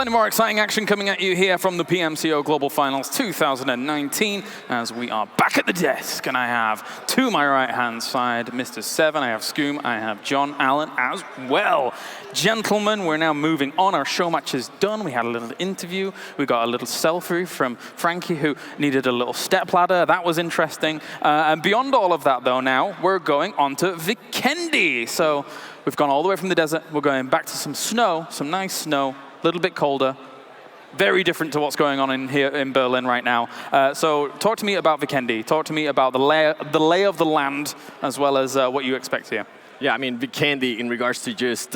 Plenty more exciting action coming at you here from the PMCO Global Finals 2019 as we are back at the desk. And I have to my right-hand side Mr. Seven, I have Scoom, I have John Allen as well. Gentlemen, we're now moving on. Our show match is done. We had a little interview. We got a little selfie from Frankie who needed a little stepladder. That was interesting. And beyond all of that, though, now we're going on to Vikendi. So we've gone all the way from the desert. We're going back to some snow, some nice snow, a little bit colder. Very different to what's going on in here in Berlin right now. So talk to me about Vikendi. Talk to me about the lay of the land as well as what you expect here. Yeah, I mean, Vikendi, in regards to just,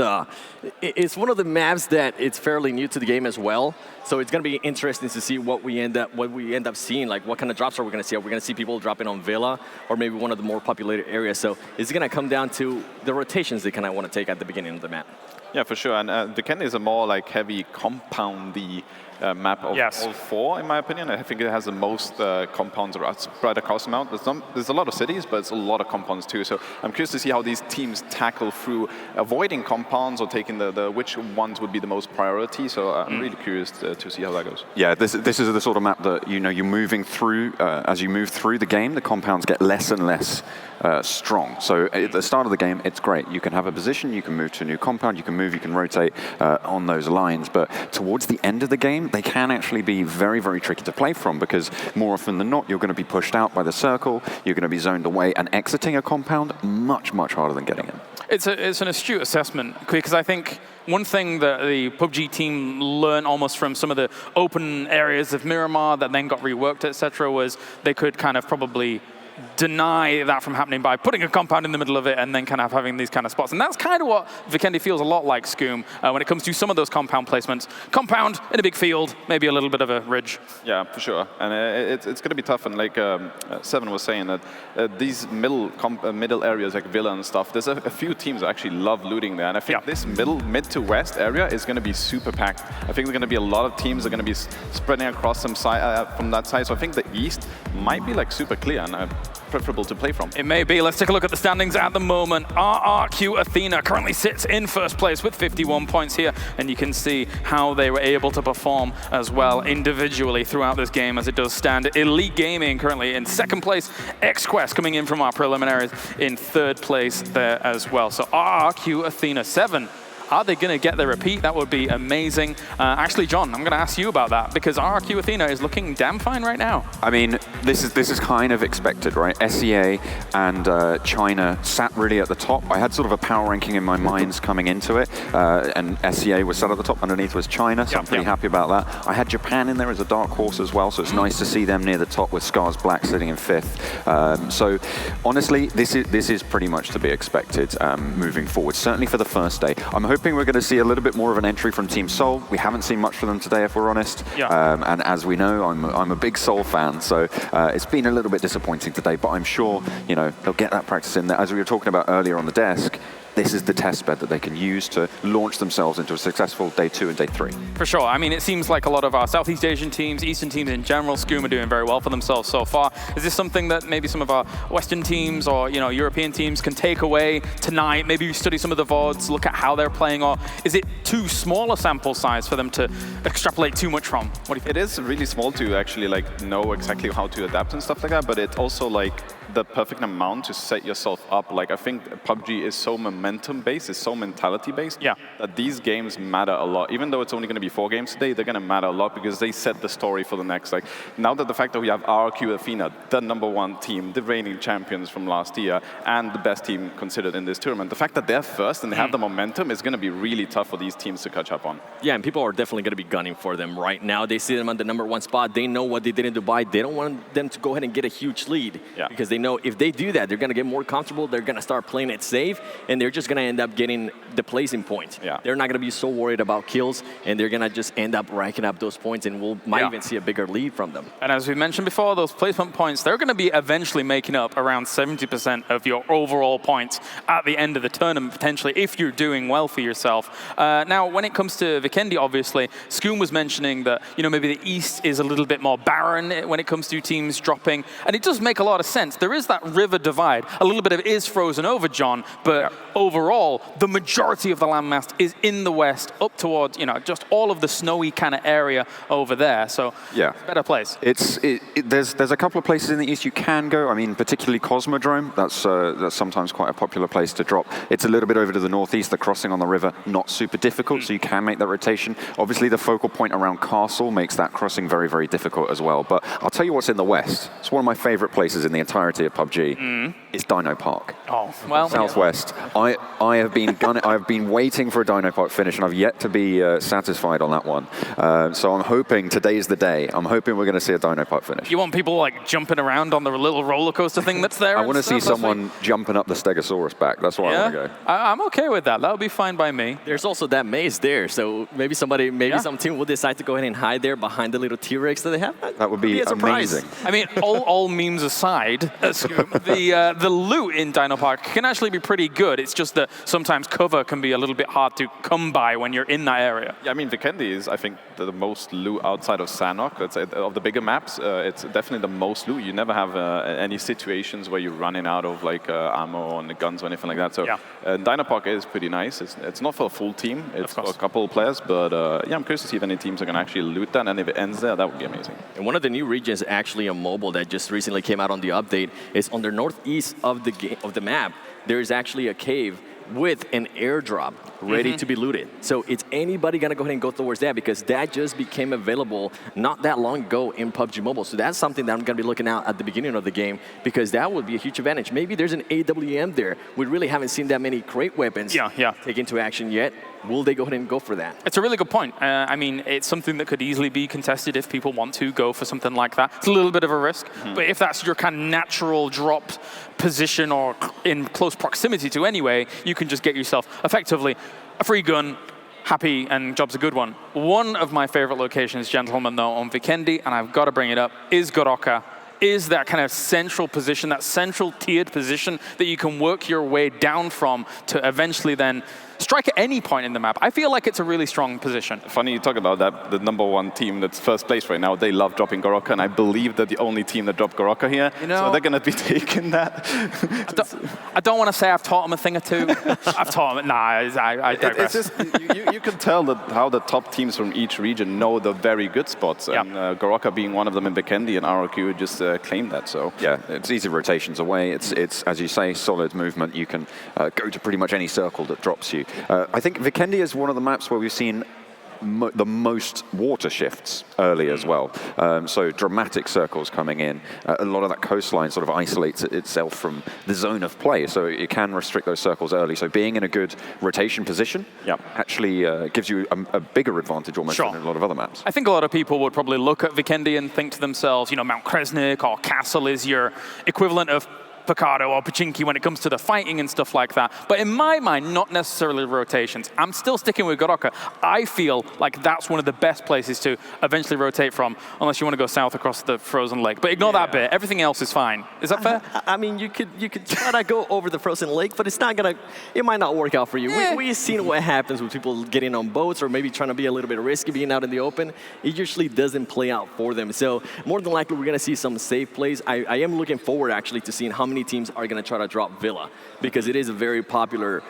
it's one of the maps that it's fairly new to the game as well. So it's going to be interesting to see what we end up seeing. Like, what kind of drops are we going to see? Are we going to see people dropping on Villa or maybe one of the more populated areas? So it's going to come down to the rotations they kind of want to take at the beginning of the map. Yeah, for sure. And Vikendi is a more like heavy compoundy map of all four, in my opinion. I think it has the most compounds spread across the map. There's a lot of cities, but it's a lot of compounds too. So I'm curious to see how these teams tackle through avoiding compounds or taking which ones would be the most priority. So I'm really curious to see how that goes. Yeah, this is the sort of map that you're moving through. As you move through the game, the compounds get less and less strong. So at the start of the game, it's great. You can have a position, you can move to a new compound, you can move, you can rotate on those lines. But towards the end of the game, they can actually be very, very tricky to play from because more often than not, you're going to be pushed out by the circle, you're going to be zoned away, and exiting a compound, much, much harder than getting in. It's an astute assessment because I think one thing that the PUBG team learned almost from some of the open areas of Miramar that then got reworked, etc., was they could kind of probably deny that from happening by putting a compound in the middle of it and then kind of having these kind of spots. And that's kind of what Vikendi feels a lot like, Scoom, when it comes to some of those compound placements. Compound in a big field, maybe a little bit of a ridge. Yeah, for sure. And it's going to be tough. And like Seven was saying, that these middle areas like Villa and stuff, there's a few teams that actually love looting there. And I think this mid to west area is going to be super packed. I think there's going to be a lot of teams that are going to be spreading across some side, from that side. So I think the east might be like super clear and preferable to play from. It may be. Let's take a look at the standings at the moment. RRQ Athena currently sits in first place with 51 points here, and you can see how they were able to perform as well individually throughout this game as it does stand. Elite Gaming currently in second place. XQuest coming in from our preliminaries in third place there as well. So RRQ Athena 7. Are they going to get the repeat? That would be amazing. Actually, John, I'm going to ask you about that because RRQ Athena is looking damn fine right now. I mean, this is kind of expected, right? SEA and China sat really at the top. I had sort of a power ranking in my mind coming into it, and SEA was sat at the top. Underneath was China, so I'm pretty happy about that. I had Japan in there as a dark horse as well, so it's nice to see them near the top with Scars Black sitting in fifth. So honestly, this is pretty much to be expected moving forward, certainly for the first day. I'm hoping we're going to see a little bit more of an entry from Team Seoul. We haven't seen much from them today, if we're honest. And as we know, I'm a big Seoul fan, so it's been a little bit disappointing today, but I'm sure they'll get that practice in there. As we were talking about earlier on the desk, this is the test bed that they can use to launch themselves into a successful day 2 and day 3. For sure. I mean, it seems like a lot of our Southeast Asian teams, Eastern teams in general, Scoom are doing very well for themselves so far. Is this something that maybe some of our Western teams or European teams can take away tonight? Maybe study some of the VODs, look at how they're playing, or is it too small a sample size for them to extrapolate too much from? What do you think? It is really small to actually know exactly how to adapt and stuff like that, but it's also the perfect amount to set yourself up. I think PUBG is so momentum-based, it's so mentality-based, that these games matter a lot. Even though it's only going to be 4 games today, they're going to matter a lot because they set the story for the next. Now that the fact that we have RRQ Athena, the #1 team, the reigning champions from last year, and the best team considered in this tournament, the fact that they're first and they have the momentum is going to be really tough for these teams to catch up on. Yeah, and people are definitely going to be gunning for them right now. They see them on the #1 spot. They know what they did in Dubai. They don't want them to go ahead and get a huge lead because they know if they do that, they're going to get more comfortable. They're going to start playing it safe, and they're just going to end up getting the placing points. They're not going to be so worried about kills, and they're going to just end up racking up those points, and might even see a bigger lead from them. And as we mentioned before, those placement points, they're going to be eventually making up around 70% of your overall points at the end of the tournament, potentially, if you're doing well for yourself. Now, when it comes to Vikendi, obviously, Scoom was mentioning that maybe the East is a little bit more barren when it comes to teams dropping, and it does make a lot of sense. There is that river divide. A little bit of it is frozen over, John, but overall, the majority of the landmass is in the west, up towards, just all of the snowy kind of area over there. So, better place. There's a couple of places in the east you can go. I mean, particularly Cosmodrome. That's sometimes quite a popular place to drop. It's a little bit over to the northeast. The crossing on the river, not super difficult, so you can make that rotation. Obviously, the focal point around Castle makes that crossing very, very difficult as well. But I'll tell you what's in the west. It's one of my favorite places in the entirety of PUBG. It's Dino Park. Oh, well. Southwest. I have been waiting for a Dino Park finish, and I've yet to be satisfied on that one. So I'm hoping today's the day. I'm hoping we're going to see a Dino Park finish. You want people like jumping around on the little roller coaster thing that's there? I want to see someone jumping up the Stegosaurus back. That's where I want to go. I'm okay with that. That would be fine by me. There's also that maze there, so maybe some team will decide to go ahead and hide there behind the little T-Rex that they have. That would be amazing. I mean, all memes aside, the loot in Dino Park can actually be pretty good. It's just that sometimes cover can be a little bit hard to come by when you're in that area. Yeah, I mean, Vikendi is, I think, the most loot outside of Sanhok. That's of the bigger maps. It's definitely the most loot. You never have any situations where you're running out of like ammo on the guns or anything like that. So Dino Park is pretty nice. It's not for a full team. It's for a couple of players. But I'm curious to see if any teams are going to actually loot that. And if it ends there, that would be amazing. And one of the new regions actually on mobile that just recently came out on the update is on the northeast of the map. There is actually a cave with an airdrop ready to be looted. So it's anybody gonna go ahead and go towards that because that just became available not that long ago in PUBG Mobile. So that's something that I'm gonna be looking out at the beginning of the game because that would be a huge advantage. Maybe there's an AWM there. We really haven't seen that many crate weapons take into action yet. Will they go ahead and go for that? It's a really good point. I mean, it's something that could easily be contested if people want to go for something like that. It's a little bit of a risk, but if that's your kind of natural drop position or in close proximity to anyway, you can just get yourself effectively a free gun, happy, and job's a good one. One of my favorite locations, gentlemen, though, on Vikendi, and I've got to bring it up, is Goroka. Is that kind of central position, that central tiered position that you can work your way down from to eventually then strike at any point in the map. I feel like it's a really strong position. Funny you talk about that. The #1 team that's first place right now, they love dropping Goroka, and I believe they're the only team that dropped Goroka here. So they're going to be taking that. I don't want to say I've taught them a thing or two. I've taught them. Nah, I digress. It's just, you can tell that how the top teams from each region know the very good spots. And Goroka being one of them in Vikendi, and ROQ just claimed that. So yeah, it's easy rotations away. It's as you say, solid movement. You can go to pretty much any circle that drops you. I think Vikendi is one of the maps where we've seen the most water shifts early as well. So dramatic circles coming in. A lot of that coastline sort of isolates itself from the zone of play, so it can restrict those circles early. So being in a good rotation position actually gives you a bigger advantage almost than in a lot of other maps. I think a lot of people would probably look at Vikendi and think to themselves, Mount Kresnik or Castle is your equivalent of Picado or Pachinki when it comes to the fighting and stuff like that. But in my mind, not necessarily rotations. I'm still sticking with Goroka. I feel like that's one of the best places to eventually rotate from, unless you want to go south across the frozen lake. But ignore that bit. Everything else is fine. Is that fair? I mean, you could try to go over the frozen lake, but it might not work out for you. We've seen what happens with people getting on boats or maybe trying to be a little bit risky being out in the open. It usually doesn't play out for them. So more than likely, we're going to see some safe plays. I am looking forward actually to seeing how many teams are going to try to drop Villa because it is a very popular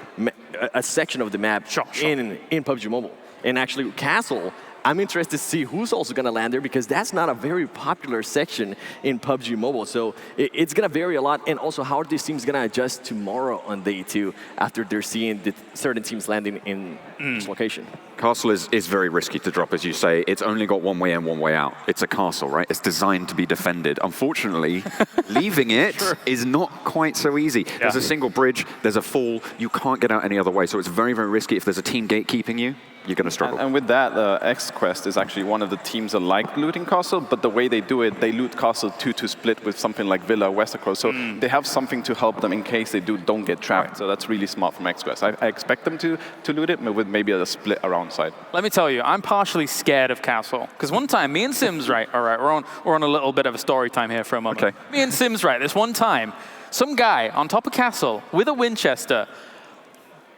a section of the map in PUBG Mobile. And actually, Castle, I'm interested to see who's also going to land there because that's not a very popular section in PUBG Mobile. So it's going to vary a lot. And also, how are these teams going to adjust tomorrow on day 2 after they're seeing certain teams landing in this location? Castle is very risky to drop, as you say. It's only got one way in, one way out. It's a castle, right? It's designed to be defended. Unfortunately, leaving it is not quite so easy. There's a single bridge, there's a fall, you can't get out any other way. So it's very, very risky. If there's a team gatekeeping you, you're going to struggle. And with that, X-Quest is actually one of the teams that like looting Castle, but the way they do it, they loot Castle to split with something like Villa or Westercross. So they have something to help them in case they don't get trapped. So that's really smart from X-Quest. I expect them to loot it, but with maybe a split around side. Let me tell you, I'm partially scared of Castle. Because one time, me and Sims, we're on a little bit of a story time here for a moment. Okay. Me and Sims, this one time, some guy on top of Castle with a Winchester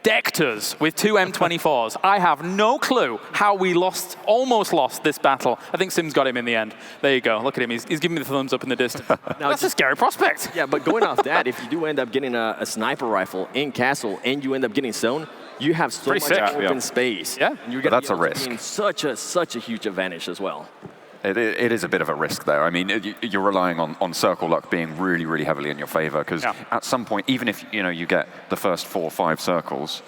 decked us with 2 M24s. I have no clue how we almost lost this battle. I think Sim's got him in the end. There you go. Look at him. He's giving me the thumbs up in the distance. That's a scary prospect. Yeah, but going off that, if you do end up getting a sniper rifle in castle and you end up getting zone, you have so much open space. Yeah, and you're going to be risk. In such a huge advantage as well. It is a bit of a risk there. I mean, you're relying on circle luck being really, really heavily in your favor, because at some point, even if you get the first 4 or 5 circles,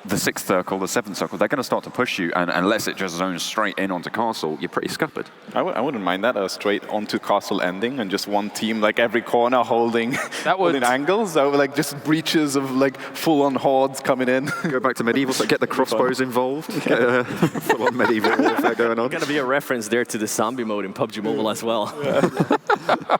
the 6th circle, the 7th circle, they're going to start to push you, and unless it just zones straight in onto castle, you're pretty scuppered. I wouldn't mind that, a straight onto castle ending, and just one team like every corner holding angles. So like just breaches of like full-on hordes coming in. Go back to medieval, so get the crossbows involved. Get full-on medieval warfare going on. Going to be a reference there to the zombie mode in PUBG Mobile as well.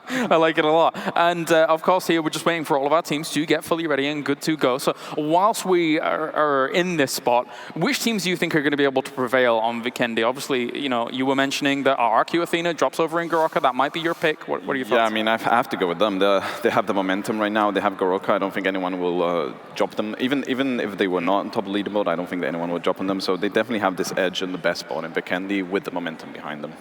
I like it a lot. And of course, here we're just waiting for all of our teams to get fully ready and good to go. So whilst we are in this spot, which teams do you think are going to be able to prevail on Vikendi? Obviously, you were mentioning that RRQ Athena drops over in Goroka. That might be your pick. What are your thoughts? Yeah, I mean, I have to go with them. They have the momentum right now. They have Goroka. I don't think anyone will drop them. Even if they were not on top of the leaderboard, I don't think that anyone would drop on them. So they definitely have this edge in the best spot in Vikendi with the momentum behind them.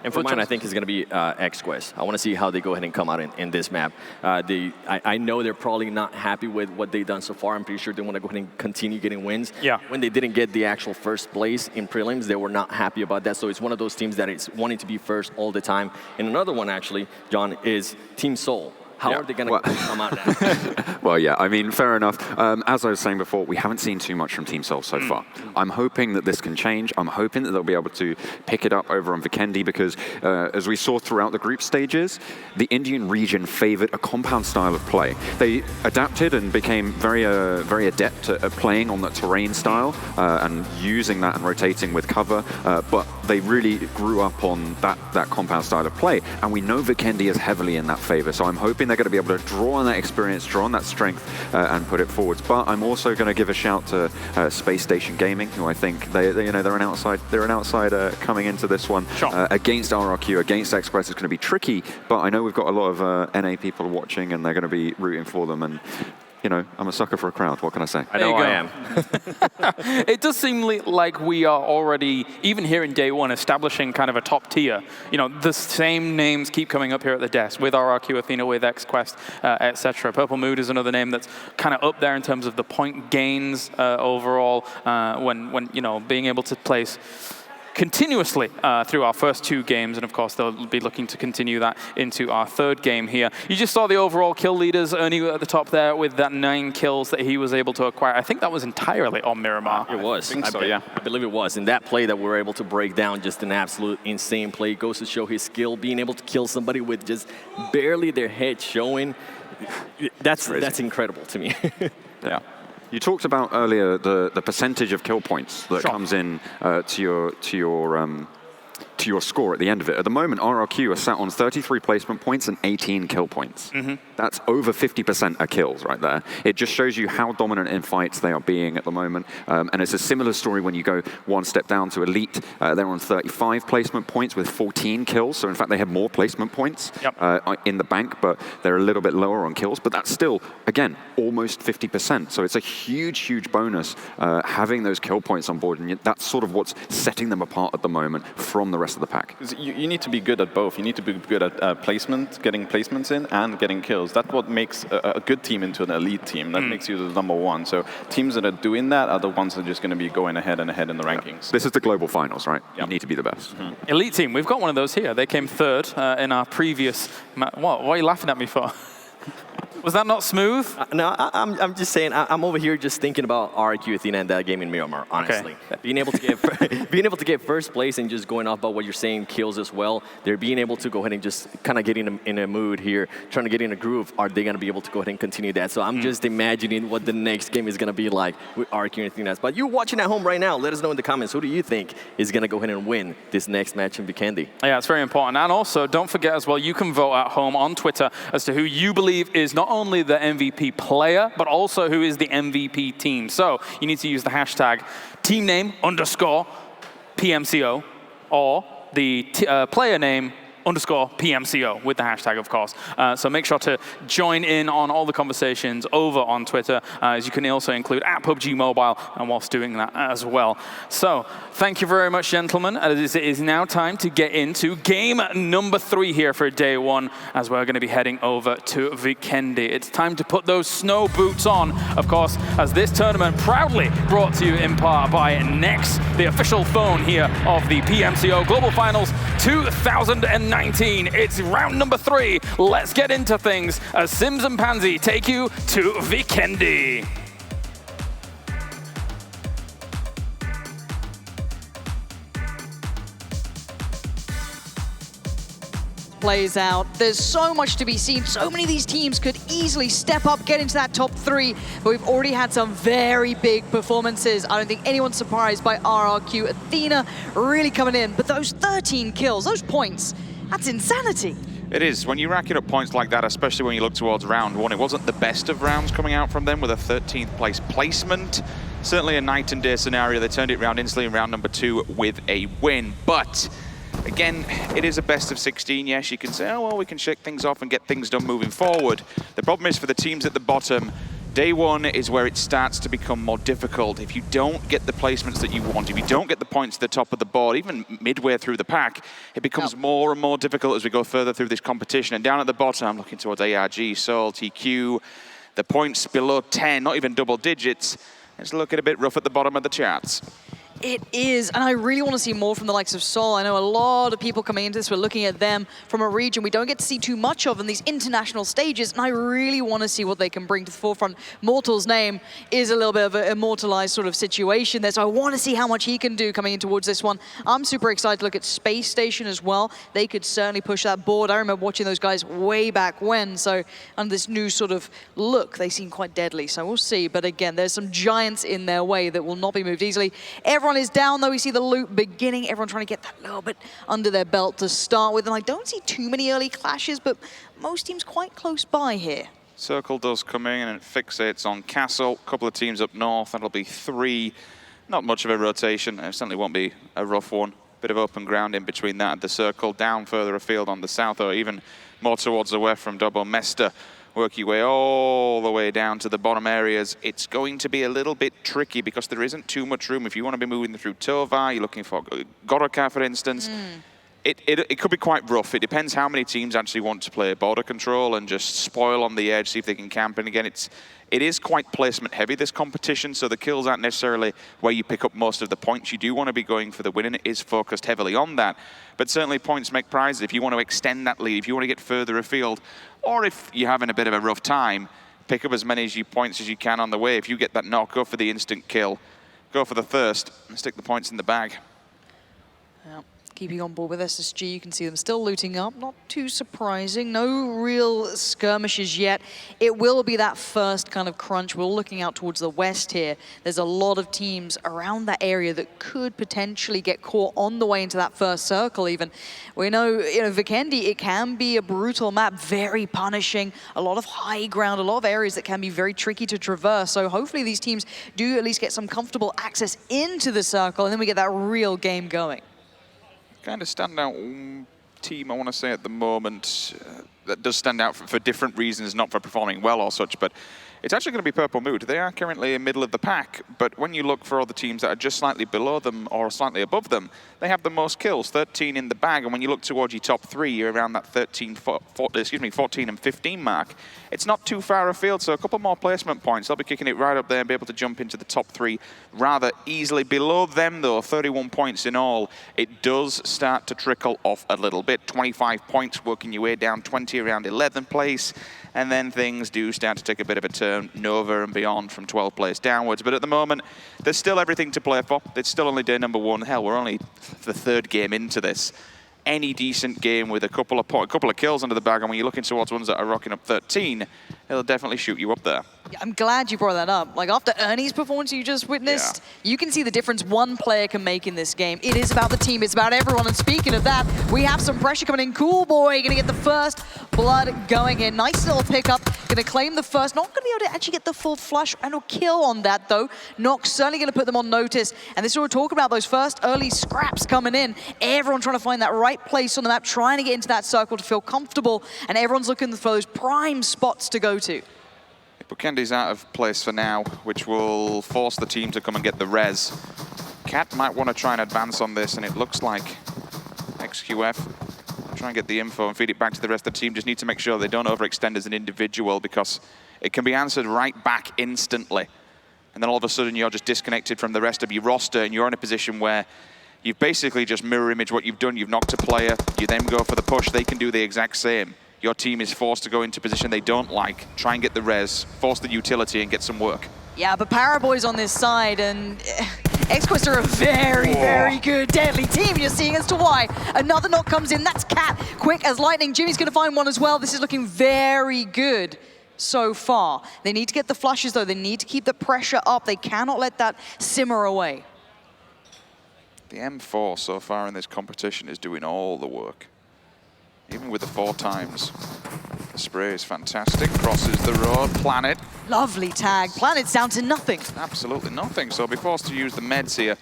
And for mine, I think it's going to be X-Quest. I want to see how they go ahead and come out in this map. I know they're probably not happy with what they've done so far. I'm pretty sure they want to go ahead and continue getting wins. Yeah. When they didn't get the actual first place in prelims, they were not happy about that. So it's one of those teams that is wanting to be first all the time. And another one, actually, John, is Team Seoul. How are they going to come out now? Well, yeah, I mean, fair enough. As I was saying before, we haven't seen too much from Team Seoul so far. I'm hoping that this can change. I'm hoping that they'll be able to pick it up over on Vikendi, because as we saw throughout the group stages, the Indian region favored a compound style of play. They adapted and became very adept at playing on that terrain style and using that and rotating with cover, but they really grew up on that compound style of play. And we know Vikendi is heavily in that favor, so I'm hoping they're going to be able to draw on that experience, draw on that strength, and put it forwards. But I'm also going to give a shout to Space Station Gaming, who I think they're an outsider coming into this one against RRQ, against X-Quest. It's going to be tricky, but I know we've got a lot of NA people watching, and they're going to be rooting for them. And I'm a sucker for a crowd. What can I say? I know I am. It does seem like we are already, even here in day one, establishing kind of a top tier. The same names keep coming up here at the desk with RRQ Athena, with X-Quest, etc. Purple Mood is another name that's kind of up there in terms of the point gains overall when being able to place continuously through our first 2 games, and of course they'll be looking to continue that into our 3rd game here. You just saw the overall kill leaders, Ernie at the top there with that 9 kills that he was able to acquire. I think that was entirely on Miramar. It was. I think so, yeah. I believe it was. And that play that we were able to break down, just an absolute insane play. Goes to show his skill, being able to kill somebody with just barely their head showing. That's incredible to me. Yeah. You talked about earlier the percentage of kill points that comes in to your score at the end of it. At the moment, RRQ are sat on 33 placement points and 18 kill points. That's over 50% of kills right there. It just shows you how dominant in fights they are being at the moment. And it's a similar story when you go one step down to Elite. They're on 35 placement points with 14 kills. So in fact, they have more placement points in the bank, but they're a little bit lower on kills. But that's still, again, almost 50%. So it's a huge, huge bonus having those kill points on board. And that's sort of what's setting them apart at the moment from the rest of the pack. You need to be good at both. You need to be good at placement, getting placements in, and getting kills. That's what makes a good team into an elite team. That makes you the #1. So teams that are doing that are the ones that are just going to be going ahead and ahead in the rankings. This is the global finals, right? You need to be the best. Elite team, we've got one of those here. They came 3rd in our previous... What are you laughing at me for? Was that not smooth? No, I'm just saying. I'm over here just thinking about RRQ Athena and that game in Miramar. Honestly, being able to get first place and just going off about what you're saying, kills as well. They're being able to go ahead and just kind of get in a mood here, trying to get in a groove. Are they going to be able to go ahead and continue that? So I'm just imagining what the next game is going to be like with RRQ and Athena. But you watching at home right now, let us know in the comments. Who do you think is going to go ahead and win this next match in Vikendi? Yeah, it's very important. And also, don't forget as well, you can vote at home on Twitter as to who you believe is not only the MVP player, but also who is the MVP team. So you need to use the hashtag #teamname_PMCO or the player name _PMCO with the hashtag, of course. So make sure to join in on all the conversations over on Twitter, as you can also include @PUBG Mobile, and whilst doing that as well. So thank you very much, gentlemen. It is now time to get into game number 3 here for day 1, as we're going to be heading over to Vikendi. It's time to put those snow boots on, of course, as this tournament proudly brought to you in part by Nex, the official phone here of the PMCO Global Finals 2019. It's round number 3. Let's get into things as Sims and Pansy take you to Vikendi. Plays out. There's so much to be seen. So many of these teams could easily step up, get into that top 3, but we've already had some very big performances. I don't think anyone's surprised by RRQ. Athena really coming in, but those 13 kills, those points, that's insanity. It is. When you rack it up points like that, especially when you look towards round 1, it wasn't the best of rounds coming out from them with a 13th place placement. Certainly a night and day scenario. They turned it around instantly in round number 2 with a win, but again, it is a best of 16. Yes, you can say, oh, well, we can shake things off and get things done moving forward. The problem is for the teams at the bottom, day 1 is where it starts to become more difficult. If you don't get the placements that you want, if you don't get the points at the top of the board, even midway through the pack, it becomes more and more difficult as we go further through this competition. And down at the bottom, I'm looking towards ARG, Seoul, TQ, the points below 10, not even double digits. It's looking a bit rough at the bottom of the charts. It is, and I really want to see more from the likes of Seoul. I know a lot of people coming into this, we're looking at them from a region we don't get to see too much of in these international stages, and I really want to see what they can bring to the forefront. Mortal's name is a little bit of an immortalized sort of situation there, so I want to see how much he can do coming in towards this one. I'm super excited to look at Space Station as well. They could certainly push that board. I remember watching those guys way back when, so under this new sort of look, they seem quite deadly, so we'll see. But again, there's some giants in their way that will not be moved easily. Everyone is down, though. We see the loop beginning. Everyone trying to get that little bit under their belt to start with. And I don't see too many early clashes, but most teams quite close by here. Circle does come in and it fixates on Castle. A couple of teams up north. That'll be 3. Not much of a rotation. It certainly won't be a rough one. Bit of open ground in between that and the circle. Down further afield on the south, or even more towards the west from Double Mester. Work your way all the way down to the bottom areas. It's going to be a little bit tricky because there isn't too much room. If you want to be moving through Tovar, you're looking for Goroka, for instance. It could be quite rough. It depends how many teams actually want to play border control and just spoil on the edge, see if they can camp. And again, it is quite placement heavy, this competition, so the kills aren't necessarily where you pick up most of the points. You do want to be going for the win, and it is focused heavily on that. But certainly points make prizes. If you want to extend that lead, if you want to get further afield, or if you're having a bit of a rough time, pick up as many points as you can on the way. If you get that knock, go for the instant kill. Go for the thirst and stick the points in the bag. Yeah. Keeping on board with SSG, you can see them still looting up. Not too surprising. No real skirmishes yet. It will be that first kind of crunch. We're looking out towards the west here. There's a lot of teams around that area that could potentially get caught on the way into that first circle even. We know, Vikendi, it can be a brutal map, very punishing. A lot of high ground, a lot of areas that can be very tricky to traverse. So hopefully these teams do at least get some comfortable access into the circle, and then we get that real game going. Kind of standout team, I want to say, at the moment, that does stand out for different reasons, not for performing well or such, but it's actually going to be Purple Mood. They are currently in middle of the pack, but when you look for other teams that are just slightly below them or slightly above them, they have the most kills, 13 in the bag, and when you look towards your top 3, you're around that 14 and 15 mark. It's not too far afield, so a couple more placement points. They'll be kicking it right up there and be able to jump into the top 3 rather easily. Below them, though, 31 points in all. It does start to trickle off a little bit. 25 points, working your way down 20 around 11th place. And then things do start to take a bit of a turn, Nova and beyond from 12th place downwards. But at the moment, there's still everything to play for. It's still only day number 1. Hell, we're only the 3rd game into this. Any decent game with a couple of kills under the bag, and when you're looking towards ones that are rocking up 13, it'll definitely shoot you up there. Yeah, I'm glad you brought that up. Like, after Ernie's performance you just witnessed, you can see the difference one player can make in this game. It is about the team, it's about everyone, and speaking of that, we have some pressure coming in. Cool Boy gonna get the first blood going in. Nice little pickup. Going to claim the first. Not going to be able to actually get the full flush and or kill on that, though. Nox certainly going to put them on notice. And this is what we're talking about, those first early scraps coming in. Everyone trying to find that right place on the map, trying to get into that circle to feel comfortable. And everyone's looking for those prime spots to go to. Vikendi's out of place for now, which will force the team to come and get the res. Cat might want to try and advance on this, and it looks like XQF try and get the info and feed it back to the rest of the team. Just need to make sure they don't overextend as an individual, because it can be answered right back instantly. And then all of a sudden you're just disconnected from the rest of your roster, and you're in a position where you've basically just mirror image what you've done. You've knocked a player, you then go for the push, they can do the exact same. Your team is forced to go into position they don't like, try and get the res, force the utility and get some work. Yeah, but Paraboy's on this side, and XQuest are a very, very good deadly team. You're seeing as to why. Another knock comes in. That's Cat. Quick as lightning. Jimmy's going to find one as well. This is looking very good so far. They need to get the flushes, though. They need to keep the pressure up. They cannot let that simmer away. The M4 so far in this competition is doing all the work. Even with the 4 times. The spray is fantastic. Crosses the road. Planet. Lovely tag. Planet's down to nothing. Absolutely nothing. So be forced to use the meds here.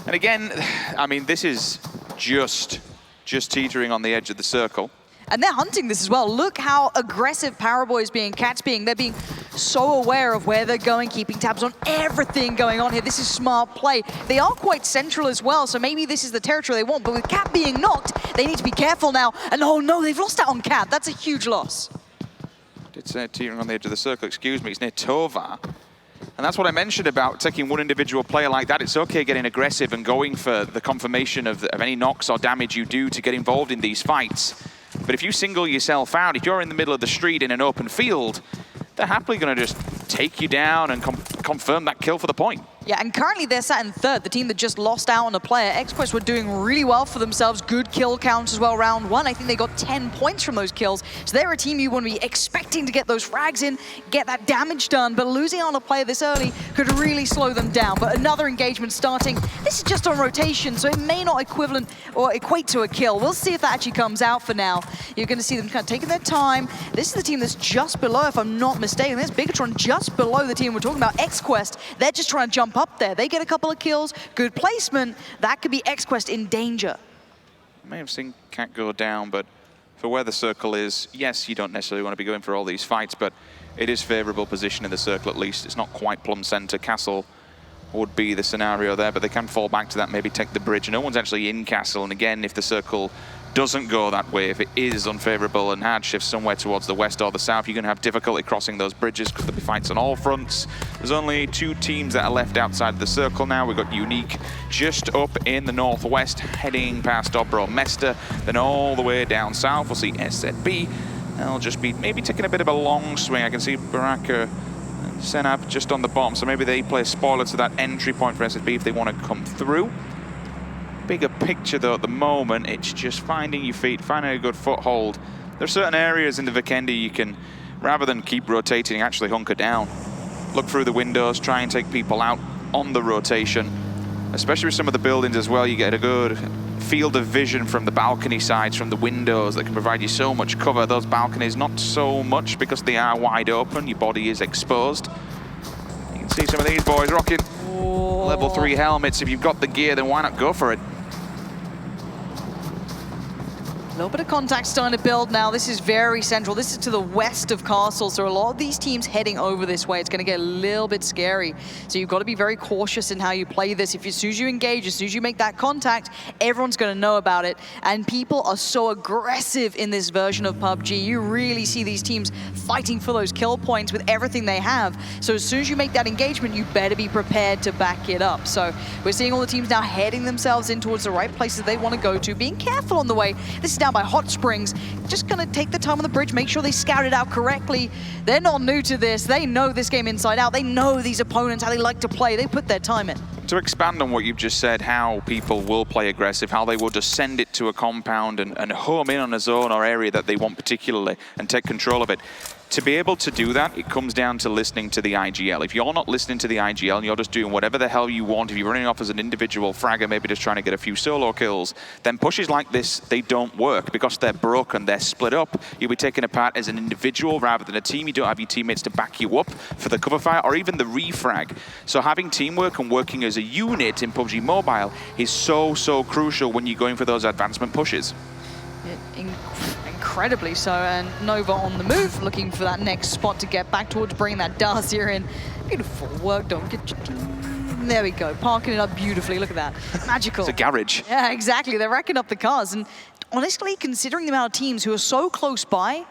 And again, I mean, this is just teetering on the edge of the circle. And they're hunting this as well. Look how aggressive Paraboy is being, Cat's being. They're being so aware of where they're going, keeping tabs on everything going on here. This is smart play. They are quite central as well, so maybe this is the territory they want. But with Cat being knocked, they need to be careful now. And oh no, they've lost out on Cat. That's a huge loss. I did say teetering on the edge of the circle, excuse me. It's near Tovar. And that's what I mentioned about taking one individual player like that. It's okay getting aggressive and going for the confirmation of any knocks or damage you do to get involved in these fights. But if you single yourself out, if you're in the middle of the street in an open field, they're happily going to just take you down and confirm that kill for the point. Yeah, and currently they're sat in third, the team that just lost out on a player. XQuest were doing really well for themselves. Good kill counts as well. Round 1, I think they got 10 points from those kills. So they're a team you want to be expecting to get those frags in, get that damage done. But losing on a player this early could really slow them down. But another engagement starting. This is just on rotation, so it may not equate to a kill. We'll see if that actually comes out for now. You're going to see them kind of taking their time. This is the team that's just below, if I'm not mistaken. There's Bigatron just below the team we're talking about. XQuest, they're just trying to jump up there. They get a couple of kills, good placement. That could be XQuest in danger. I may have seen Cat go down, but for where the circle is, yes, you don't necessarily want to be going for all these fights, but it is favorable position in the circle at least. It's not quite plumb center. Castle would be the scenario there, but they can fall back to that, maybe take the bridge. No one's actually in Castle, and again, if the circle doesn't go that way, if it is unfavorable and hard shifts somewhere towards the west or the south, you're going to have difficulty crossing those bridges because there'll be fights on all fronts. There's only 2 teams that are left outside the circle now. We've got Unique just up in the northwest, heading past Dobro Mester, then all the way down south. We'll see SZB. They'll just be maybe taking a bit of a long swing. I can see Baraka and Senab just on the bottom, so maybe they play a spoiler to that entry point for SZB if they want to come through. Bigger picture though at the moment, it's just finding your feet, finding a good foothold. There are certain areas in the Vikendi you can, rather than keep rotating, actually hunker down. Look through the windows, try and take people out on the rotation. Especially with some of the buildings as well, you get a good field of vision from the balcony sides, from the windows that can provide you so much cover. Those balconies, not so much because they are wide open, your body is exposed. You can see some of these boys rocking level 3 helmets. If you've got the gear, then why not go for it? A little bit of contact starting to build now. This is very central. This is to the west of Castle, so a lot of these teams heading over this way. It's going to get a little bit scary. So you've got to be very cautious in how you play this. As soon as you engage, as soon as you make that contact, everyone's going to know about it. And people are so aggressive in this version of PUBG. You really see these teams fighting for those kill points with everything they have. So as soon as you make that engagement, you better be prepared to back it up. So we're seeing all the teams now heading themselves in towards the right places they want to go to, being careful on the way. This is down by Hot Springs. Just going to take the time on the bridge, make sure they scout it out correctly. They're not new to this. They know this game inside out. They know these opponents, how they like to play. They put their time in. To expand on what you've just said, how people will play aggressive, how they will just send it to a compound and home in on a zone or area that they want particularly and take control of it. to be able to do that, it comes down to listening to the IGL. If you're not listening to the IGL and you're just doing whatever the hell you want, if you're running off as an individual fragger, maybe just trying to get a few solo kills, then pushes like this, they don't work because they're broken, they're split up. You'll be taken apart as an individual rather than a team. You don't have your teammates to back you up for the cover fire or even the refrag. So having teamwork and working as a unit in PUBG Mobile is so, so crucial when you're going for those advancement pushes. Incredibly so, and Nova on the move, looking for that next spot to get back towards, bringing that Darcia in. Beautiful work, don't get... There we go, parking it up beautifully, look at that. Magical. It's a garage. Yeah, exactly, they're racking up the cars, and honestly, considering the amount of teams who are so close by,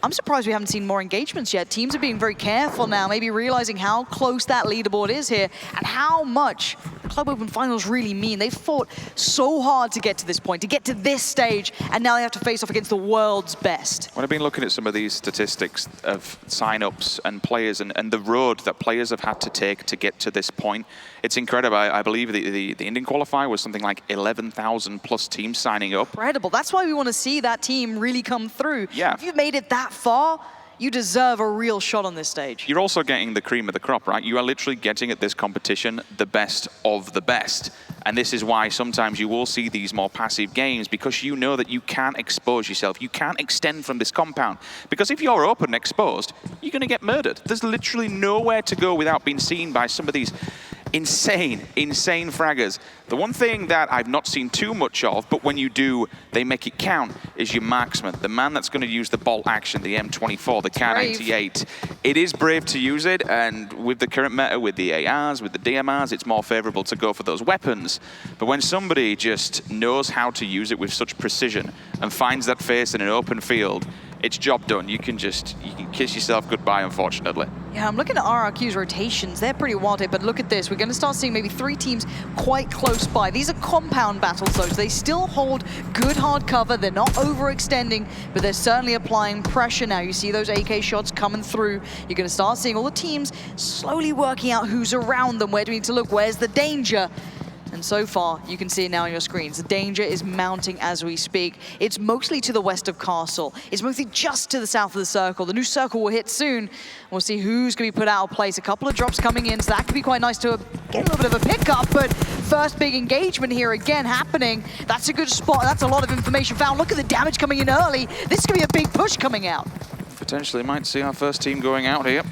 I'm surprised we haven't seen more engagements yet. Teams are being very careful now, maybe realizing how close that leaderboard is here and how much the Club Open Finals really mean. They've fought so hard to get to this point, to get to this stage, and now they have to face off against the world's best. When I've been looking at some of these statistics of sign-ups and players and the road that players have had to take to get to this point, it's incredible. I believe the Indian qualifier was something like 11,000 plus teams signing up. Incredible. That's why we want to see that team really come through. Yeah. If you've made it that far, you deserve a real shot on this stage. You're also getting the cream of the crop, right? You are literally getting at this competition the best of the best. And this is why sometimes you will see these more passive games, because you know that you can't expose yourself. You can't extend from this compound. Because if you're open and exposed, you're going to get murdered. There's literally nowhere to go without being seen by some of these insane fraggers. The one thing that I've not seen too much of, but when you do, they make it count, is your marksman. The man that's going to use the bolt action, the M24, the Kar98. It is brave to use it, and with the current meta, with the ARs, with the DMRs, it's more favorable to go for those weapons. But when somebody just knows how to use it with such precision and finds that face in an open field, it's job done. You can kiss yourself goodbye, unfortunately. Yeah, I'm looking at RRQ's rotations. They're pretty wild here, but look at this. We're going to start seeing maybe 3 teams quite close by. These are compound battles, though, so they still hold good hard cover. They're not overextending, but they're certainly applying pressure now. You see those AK shots coming through. You're going to start seeing all the teams slowly working out who's around them. Where do we need to look? Where's the danger? And so far, you can see it now on your screens. The danger is mounting as we speak. It's mostly to the west of Castle. It's mostly just to the south of the circle. The new circle will hit soon. We'll see who's going to be put out of place. A couple of drops coming in, so that could be quite nice to get a little bit of a pickup. But first big engagement here again happening. That's a good spot. That's a lot of information found. Look at the damage coming in early. This is going to be a big push coming out. Potentially might see our first team going out here.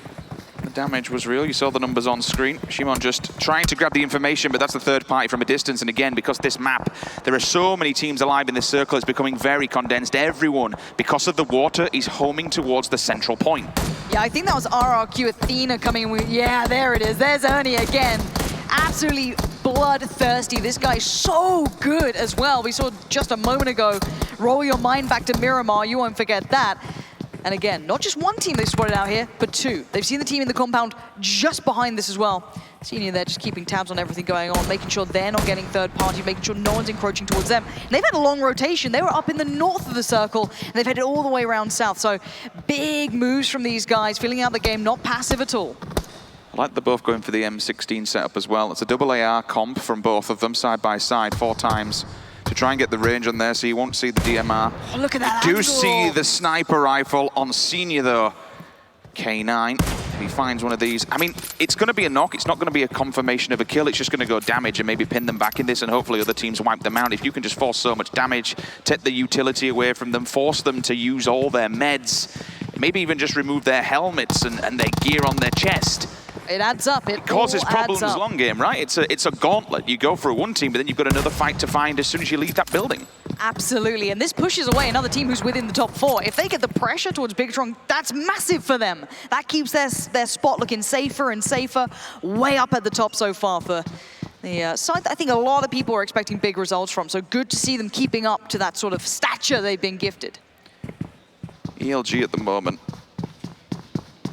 The damage was real. You saw the numbers on screen. Shimon just trying to grab the information, but that's the third party from a distance. And again, because this map, there are so many teams alive in this circle, it's becoming very condensed. Everyone, because of the water, is homing towards the central point. Yeah, I think that was RRQ Athena coming with, yeah, there it is. There's Ernie again. Absolutely bloodthirsty. This guy's so good as well. We saw just a moment ago. Roll your mind back to Miramar. You won't forget that. And again, not just one team they've spotted out here, but 2. They've seen the team in the compound just behind this as well. Senior there just keeping tabs on everything going on, making sure they're not getting third party, making sure no one's encroaching towards them. And they've had a long rotation. They were up in the north of the circle, and they've headed all the way around south. So big moves from these guys, filling out the game, not passive at all. I like they're both going for the M16 setup as well. It's a double AR comp from both of them, side by side, 4 times. To try and get the range on there, so you won't see the DMR. Oh, look at that You do angle. see the sniper rifle on Senior, though. K9, if he finds one of these. I mean, it's going to be a knock. It's not going to be a confirmation of a kill. It's just going to go damage and maybe pin them back in this, and hopefully other teams wipe them out. If you can just force so much damage, take the utility away from them, force them to use all their meds, maybe even just remove their helmets and their gear on their chest. It adds up. It causes all problems adds up. long game, right? It's a gauntlet. You go for one team, but then you've got another fight to find as soon as you leave that building. Absolutely, and this pushes away another team who's within the top 4. If they get the pressure towards Big Strong, that's massive for them. That keeps their spot looking safer and safer, way up at the top so far for the side that I think a lot of people are expecting big results from. So good to see them keeping up to that sort of stature they've been gifted. ELG at the moment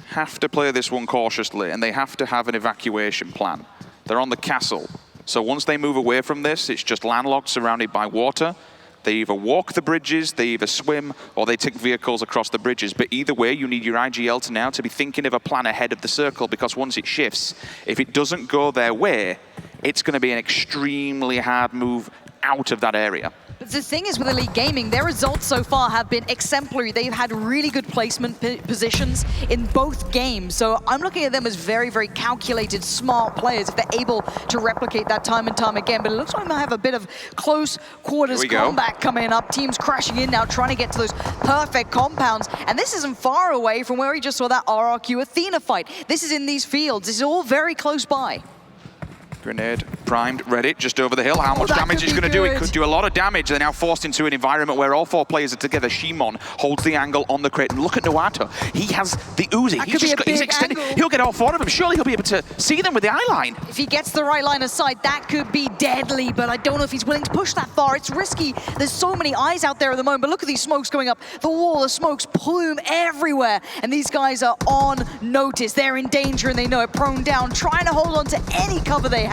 have to play this one cautiously, and they have to have an evacuation plan. They're on the castle, so once they move away from this, it's just landlocked, surrounded by water. They either walk the bridges, they either swim, or they take vehicles across the bridges. But either way, you need your IGL to now to be thinking of a plan ahead of the circle, because once it shifts, if it doesn't go their way, it's going to be an extremely hard move out of that area. But the thing is with Elite Gaming, their results so far have been exemplary. They've had really good placement positions in both games. So I'm looking at them as very, very calculated, smart players if they're able to replicate that time and time again. But it looks like we might have a bit of close quarters combat coming up. Teams crashing in now, trying to get to those perfect compounds. And this isn't far away from where we just saw that RRQ Athena fight. This is in these fields. This is all very close by. Grenade primed, ready, just over the hill. How much damage is going to do? It could do a lot of damage. They're now forced into an environment where all 4 players are together. Shimon holds the angle on the crate. And look at Nuato. He has the Uzi. He's extended. He'll get all 4 of them. Surely he'll be able to see them with the eye line. If he gets the right line of sight, that could be deadly, but I don't know if he's willing to push that far. It's risky. There's so many eyes out there at the moment, but look at these smokes going up. The wall of smokes plume everywhere, and these guys are on notice. They're in danger, and they know it. Prone down, trying to hold on to any cover they have.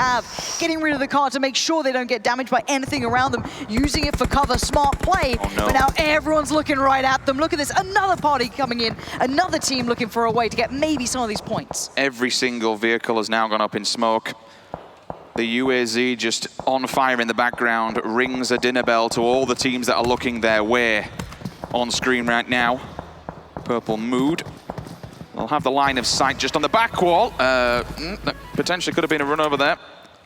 Getting rid of the car to make sure they don't get damaged by anything around them. Using it for cover, smart play. Oh, no. But now everyone's looking right at them. Look at this, another party coming in. Another team looking for a way to get maybe some of these points. Every single vehicle has now gone up in smoke. The UAZ just on fire in the background rings a dinner bell to all the teams that are looking their way on screen right now. Purple Mood. They'll have the line of sight just on the back wall. That potentially could have been a run over there.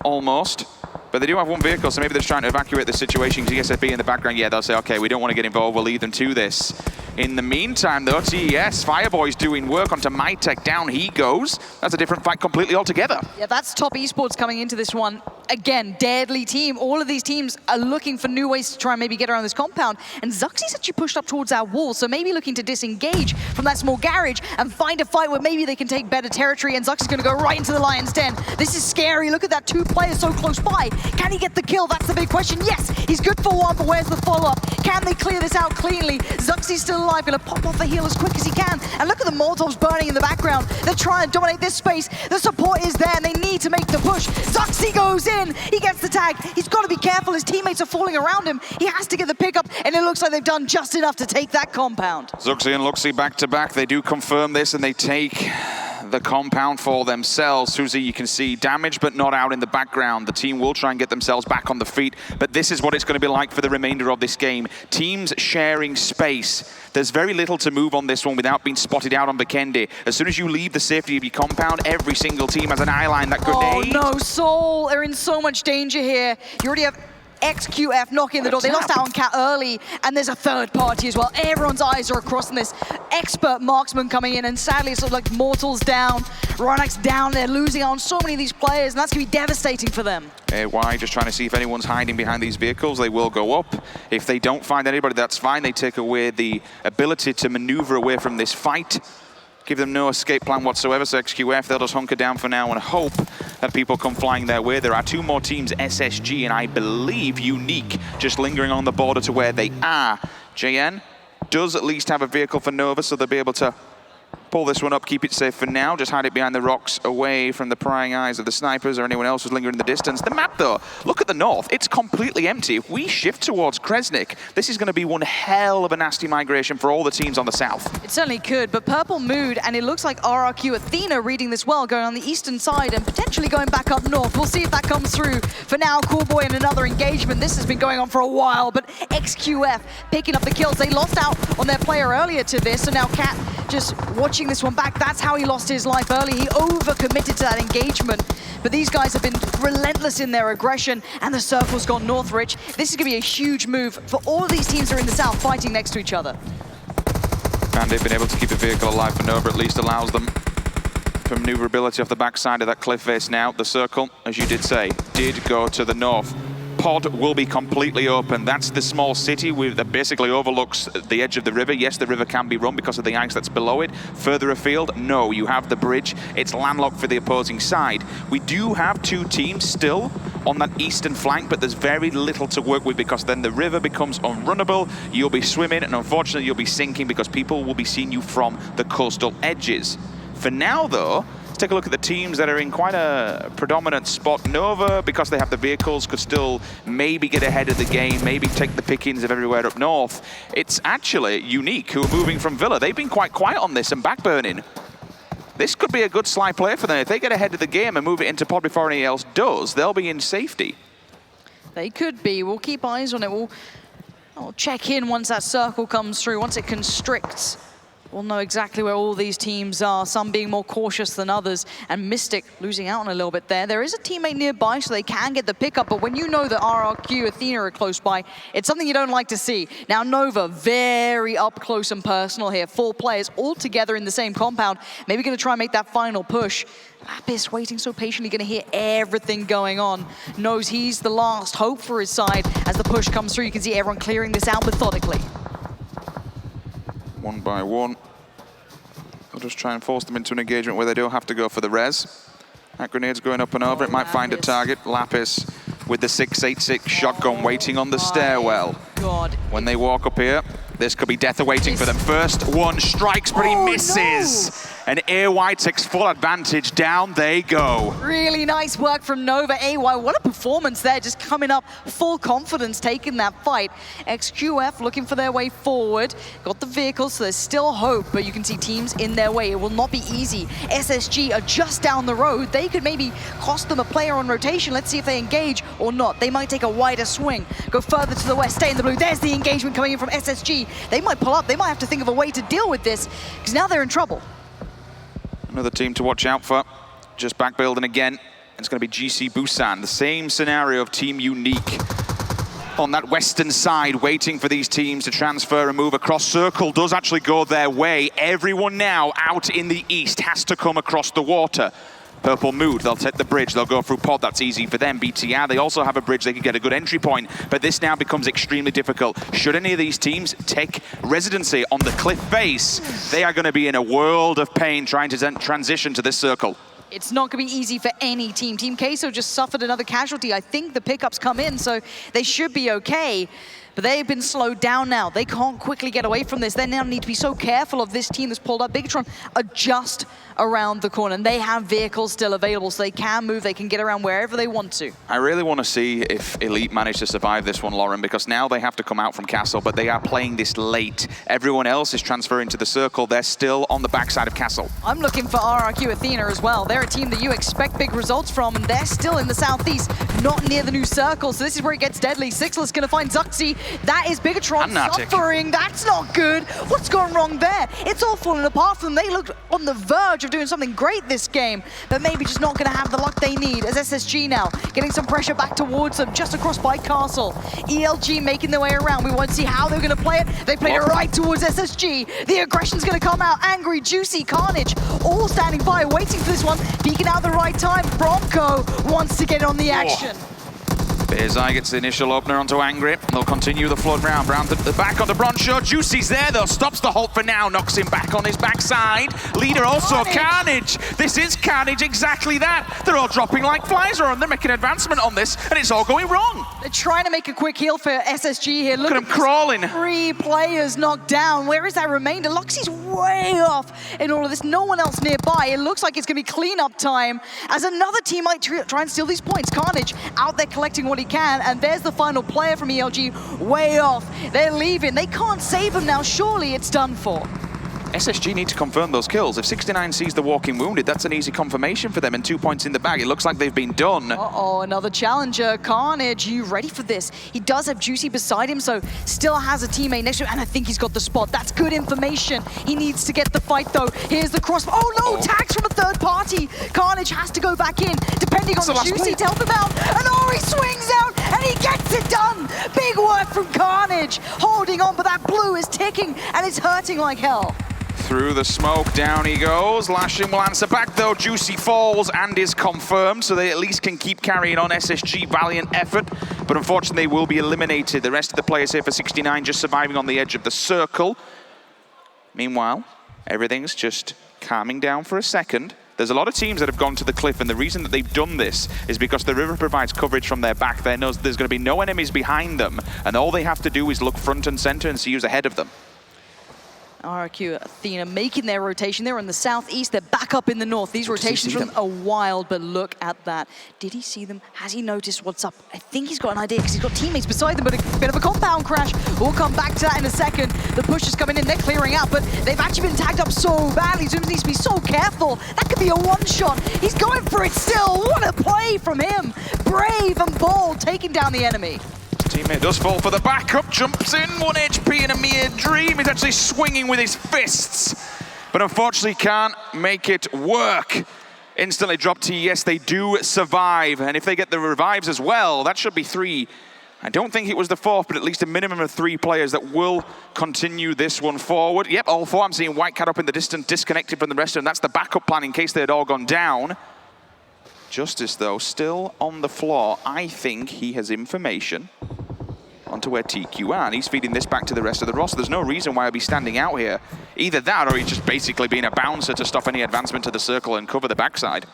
Almost. But they do have 1 vehicle, so maybe they're just trying to evacuate the situation. GSFB in the background, yeah, they'll say, okay, we don't want to get involved, we'll lead them to this. In the meantime, though, TES, Fireboy's doing work onto MyTech. Down he goes. That's a different fight completely altogether. Yeah, that's Top Esports coming into this one. Again, deadly team. All of these teams are looking for new ways to try and maybe get around this compound. And Zuxi's actually pushed up towards our wall, so maybe looking to disengage from that small garage and find a fight where maybe they can take better territory, and Zuxi's going to go right into the Lion's Den. This is scary. Look at that, 2 players so close by. Can he get the kill? That's the big question. Yes, he's good for 1, but where's the follow-up? Can they clear this out cleanly? Zuxi's still alive, going to pop off the heel as quick as he can. And look at the Molotovs burning in the background. They're trying to dominate this space. The support is there, and they need to make the push. Zuxi goes in. He gets the tag. He's got to be careful. His teammates are falling around him. He has to get the pickup, and it looks like they've done just enough to take that compound. Zuxi and Luxi back to back. They do confirm this, and they take the compound for themselves. Suzy, you can see damage, but not out in the background. The team will try and get themselves back on the feet, but this is what it's going to be like for the remainder of this game. Teams sharing space. There's very little to move on this one without being spotted out on Vikendi. As soon as you leave the safety of your compound, every single team has an eye line. That grenade. Oh no, Soul are in so much danger here. You already have XQF knocking the door. They lost out on Cat early, and there's a 3rd party as well. Everyone's eyes are across on this expert marksman coming in, and sadly, it's sort of like Mortal's down, Ronak's down. They're losing out on so many of these players, and that's going to be devastating for them. AY just trying to see if anyone's hiding behind these vehicles. They will go up. If they don't find anybody, that's fine. They take away the ability to maneuver away from this fight. Give them no escape plan whatsoever, so XQF, they'll just hunker down for now and hope that people come flying their way. There are 2 more teams, SSG and I believe Unique, just lingering on the border to where they are. JN does at least have a vehicle for Nova, so they'll be able to pull this one up, keep it safe for now, just hide it behind the rocks away from the prying eyes of the snipers or anyone else who's lingering in the distance. The map though, look at the north, it's completely empty. If we shift towards Kresnik, this is going to be one hell of a nasty migration for all the teams on the south. It certainly could, but Purple Mood, and it looks like RRQ Athena reading this well, going on the eastern side and potentially going back up north. We'll see if that comes through. For now, Coolboy in another engagement. This has been going on for a while, but XQF picking up the kills. They lost out on their player earlier to this, so now Cat just watching this one back. That's how he lost his life early. He overcommitted to that engagement. But these guys have been relentless in their aggression, and the circle's gone north, Rich. This is going to be a huge move for all of these teams that are in the south fighting next to each other. And they've been able to keep the vehicle alive for Nova, at least allows them for maneuverability off the backside of that cliff face now. The circle, as you did say, did go to the north. Pod will be completely open. That's the small city that basically overlooks the edge of the river. Yes, the river can be run because of the ice that's below it. Further afield, no, you have the bridge. It's landlocked for the opposing side. We do have 2 teams still on that eastern flank, but there's very little to work with because then the river becomes unrunnable. You'll be swimming, and unfortunately you'll be sinking because people will be seeing you from the coastal edges. For now, though, let's take a look at the teams that are in quite a predominant spot. Nova, because they have the vehicles, could still maybe get ahead of the game, maybe take the pickings of everywhere up north. It's actually Unique who are moving from Villa. They've been quite quiet on this and backburning. This could be a good sly play for them. If they get ahead of the game and move it into pod before anyone else does, they'll be in safety. They could be. We'll keep eyes on it. We'll I'll check in once that circle comes through, once it constricts. We'll know exactly where all these teams are, some being more cautious than others, and Mystic losing out on a little bit there. There is a teammate nearby, so they can get the pickup, but when you know that RRQ, Athena are close by, it's something you don't like to see. Now Nova, very up close and personal here. 4 players all together in the same compound, maybe gonna try and make that final push. Lapis waiting so patiently, gonna hear everything going on. Knows he's the last hope for his side. As the push comes through, you can see everyone clearing this out methodically. One by one. They'll just try and force them into an engagement where they don't have to go for the res. That grenade's going up and over. It might find a target. Lapis with the 6.86 shotgun waiting on the stairwell. God. When they walk up here, this could be death awaiting for them. First one strikes, but he misses. No. And AY takes full advantage. Down they go. Really nice work from Nova. AY, what a performance there. Just coming up, full confidence, taking that fight. XQF looking for their way forward. Got the vehicles, so there's still hope, but you can see teams in their way. It will not be easy. SSG are just down the road. They could maybe cost them a player on rotation. Let's see if they engage or not. They might take a wider swing, go further to the west, stay in the blue. There's the engagement coming in from SSG. They might pull up. They might have to think of a way to deal with this, because now they're in trouble. Another team to watch out for. Just back building again. It's going to be GC Busan. The same scenario of Team Unique on that western side, waiting for these teams to transfer and move across. Circle does actually go their way. Everyone now out in the east has to come across the water. Purple Mood, they'll take the bridge, they'll go through pod, that's easy for them. BTR, they also have a bridge, they can get a good entry point, but this now becomes extremely difficult. Should any of these teams take residency on the cliff face, they are going to be in a world of pain trying to transition to this circle. It's not going to be easy for any team. Team Queso just suffered another casualty. I think the pickups come in, so they should be okay. But they've been slowed down now. They can't quickly get away from this. They now need to be so careful of this team that's pulled up. Bigatron are just around the corner, and they have vehicles still available, so they can move, they can get around wherever they want to. I really want to see if Elite manage to survive this one, Lauren, because now they have to come out from Castle, but they are playing this late. Everyone else is transferring to the circle. They're still on the backside of Castle. I'm looking for RRQ Athena as well. They're a team that you expect big results from, and they're still in the southeast, not near the new circle, so this is where it gets deadly. Sixless going to find Zuxi. That is Bigatron suffering. That's not good. What's gone wrong there? It's all falling apart for them. They looked on the verge of doing something great this game, but maybe just not going to have the luck they need. As SSG now getting some pressure back towards them, just across by Castle. ELG making their way around. We want to see how they're going to play it. They played it right towards SSG. The aggression's going to come out. Angry, Juicy, Carnage, all standing by, waiting for this one. Peeking out the right time. Bronco wants to get on the action. Bearzai gets the initial opener onto Angry. They'll continue the flood round. Round the back onto Broncho. Juicy's there though. Stops the halt for now. Knocks him back on his backside. Leader also Carnage. This is Carnage, exactly that. They're all dropping like flies around. They're making advancement on this, and it's all going wrong. They're trying to make a quick heal for SSG here. Look at them crawling. 3 players knocked down. Where is that remainder? Luxie's way off in all of this. No one else nearby. It looks like it's going to be cleanup time as another team might try and steal these points. Carnage out there collecting what he can, and there's the final player from ELG way off. They're leaving. They can't save him now. Surely it's done for. SSG need to confirm those kills. If 69 sees the walking wounded, that's an easy confirmation for them, and 2 points in the bag. It looks like they've been done. Uh-oh, another challenger. Carnage, you ready for this? He does have Juicy beside him, so still has a teammate next to him, and I think he's got the spot. That's good information. He needs to get the fight, though. Here's the cross. Oh, no, tags from a third party. Carnage has to go back in, depending on Juicy to help him out. And Ori swings out, and he gets it done. Big work from Carnage. Holding on, but that blue is ticking, and it's hurting like hell. Through the smoke, down he goes. Lashing will answer back though. Juicy falls and is confirmed, so they at least can keep carrying on. SSG, valiant effort, but unfortunately they will be eliminated. The rest of the players here for 69 just surviving on the edge of the circle. Meanwhile, everything's just calming down for a second. There's a lot of teams that have gone to the cliff, and the reason that they've done this is because the river provides coverage from their back. There's going to be no enemies behind them, and all they have to do is look front and center and see who's ahead of them. RRQ Athena making their rotation. They're in the southeast. They're back up in the north. These rotations from are wild, but look at that. Did he see them? Has he noticed what's up? I think he's got an idea because he's got teammates beside them, but a bit of a compound crash. We'll come back to that in a second. The push is coming in. They're clearing out, but they've actually been tagged up so badly. Zooms needs to be so careful. That could be a one-shot. He's going for it still. What a play from him. Brave and bold, taking down the enemy. Teammate does fall for the backup, jumps in, 1 HP in a mere dream. He's actually swinging with his fists, but unfortunately can't make it work. Instantly drop TES, they do survive, and if they get the revives as well, that should be 3. I don't think it was the 4th, but at least a minimum of 3 players that will continue this one forward. Yep, all 4. I'm seeing White Cat up in the distance, disconnected from the rest of them. That's the backup plan in case they had all gone down. Justice, though, still on the floor. I think he has information onto where TQ are, and he's feeding this back to the rest of the roster. There's no reason why he'll be standing out here. Either that, or he's just basically being a bouncer to stop any advancement to the circle and cover the backside.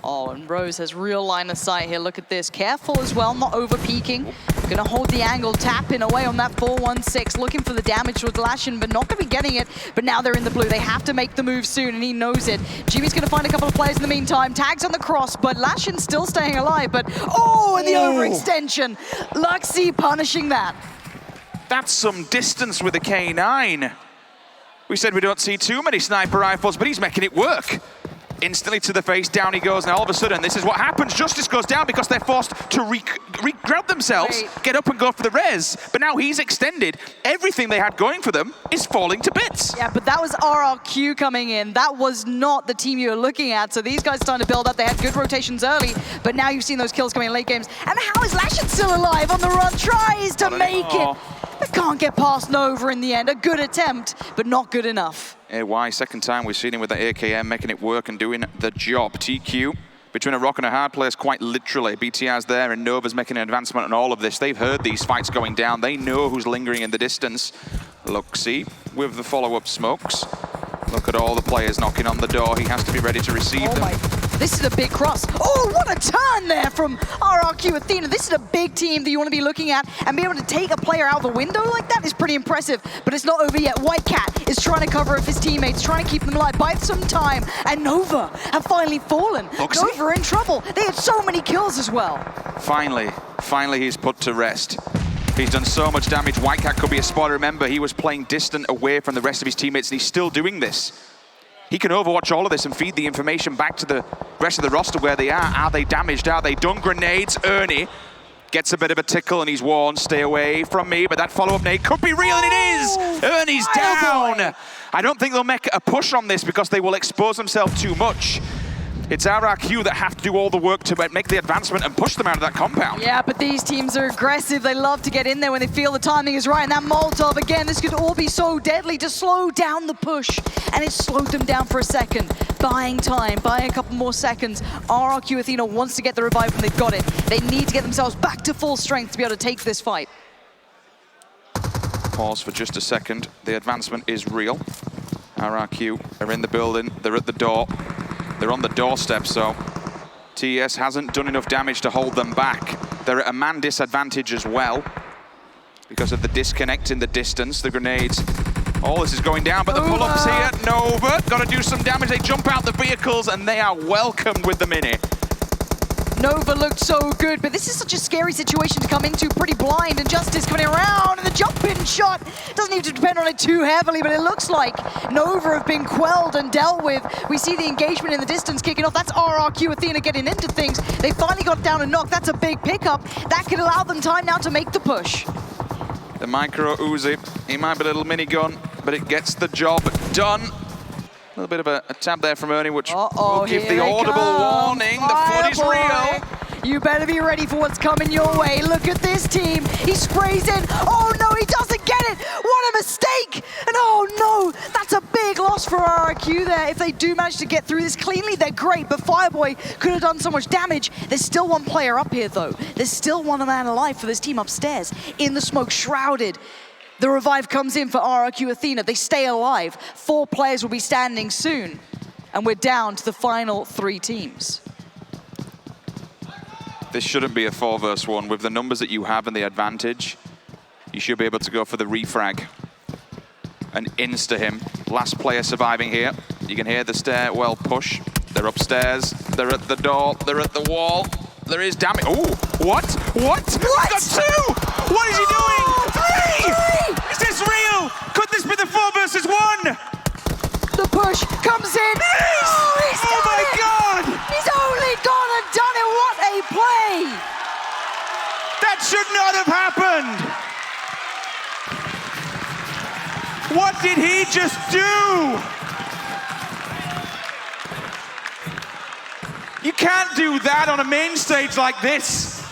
Oh, and Rose has real line of sight here. Look at this. Careful as well, not over-peaking. Gonna hold the angle, tapping away on that 4-1-6, looking for the damage with Lashin, but not gonna be getting it. But now they're in the blue. They have to make the move soon, and he knows it. Jimmy's gonna find a couple of players in the meantime. Tags on the cross, but Lashin's still staying alive. But, oh, and the overextension. Luxy punishing that. That's some distance with a K9. We said we don't see too many sniper rifles, but he's making it work. Instantly to the face, down he goes, and all of a sudden, this is what happens. Justice goes down because they're forced to re-grab themselves, get up and go for the res. But now he's extended. Everything they had going for them is falling to bits. Yeah, but that was RRQ coming in. That was not the team you were looking at. So these guys starting to build up. They had good rotations early, but now you've seen those kills coming in late games. And how is Lashin still alive on the run? Tries to make it. But can't get past Nova in the end. A good attempt, but not good enough. AY, second time we've seen him with the AKM, making it work and doing the job. TQ, between a rock and a hard place, quite literally. BTR's there and Nova's making an advancement on all of this. They've heard these fights going down. They know who's lingering in the distance. Luxy with the follow-up smokes. Look at all the players knocking on the door. He has to be ready to receive them. This is a big cross. Oh, what a turn there from RRQ Athena. This is a big team that you want to be looking at, and be able to take a player out the window like that is pretty impressive, but it's not over yet. White Cat is trying to cover up his teammates, trying to keep them alive, buy some time, and Nova have finally fallen. Nova in trouble. They had so many kills as well. Finally he's put to rest. He's done so much damage. White Cat could be a spot. Remember, he was playing distant away from the rest of his teammates, and he's still doing this. He can overwatch all of this and feed the information back to the rest of the roster where they are. Are they damaged? Are they done? Grenades. Ernie gets a bit of a tickle and he's warned, stay away from me, but that follow-up nade could be real, and it is! Ernie's down! I don't think they'll make a push on this because they will expose themselves too much. It's RRQ that have to do all the work to make the advancement and push them out of that compound. Yeah, but these teams are aggressive. They love to get in there when they feel the timing is right. And that Molotov, again, this could all be so deadly to slow down the push. And it slowed them down for a second. Buying time, buying a couple more seconds. RRQ Athena wants to get the revive when they've got it. They need to get themselves back to full strength to be able to take this fight. Pause for just a second. The advancement is real. RRQ are in the building. They're at the door. They're on the doorstep, so TES hasn't done enough damage to hold them back. They're at a man disadvantage as well because of the disconnect in the distance, the grenades. All this is going down, but the pull-ups here. Nova, got to do some damage. They jump out the vehicles, and they are welcomed with the mini. Nova looked so good, but this is such a scary situation to come into, pretty blind, and Justice coming around, and the jump-in shot doesn't need to depend on it too heavily, but it looks like Nova have been quelled and dealt with. We see the engagement in the distance kicking off. That's RRQ Athena getting into things. They finally got down a knock. That's a big pickup. That could allow them time now to make the push. The micro Uzi, he might be a little minigun, but it gets the job done. A little bit of a tab there from Ernie, which will give the audible warning. The flood is real. You better be ready for what's coming your way. Look at this team. He sprays in. Oh no, he doesn't get it. What a mistake. And oh no, that's a big loss for RRQ there. If they do manage to get through this cleanly, they're great. But Fireboy could have done so much damage. There's still one player up here though. There's still one man alive for this team upstairs. In the smoke, shrouded. The revive comes in for RRQ Athena. They stay alive. 4 players will be standing soon. And we're down to the final 3 teams. This shouldn't be a 4 versus 1. With the numbers that you have and the advantage, you should be able to go for the refrag and insta him. Last player surviving here. You can hear the stairwell push. They're upstairs. They're at the door. They're at the wall. There is damage. Oh, what? What? He's got 2! What is he doing? 3! Is this real? Could this be the 4 versus 1? The push comes in. Oh my God! He's only gone and done it. What a play! That That should not have happened. What did he just do? You can't do that on a main stage like this.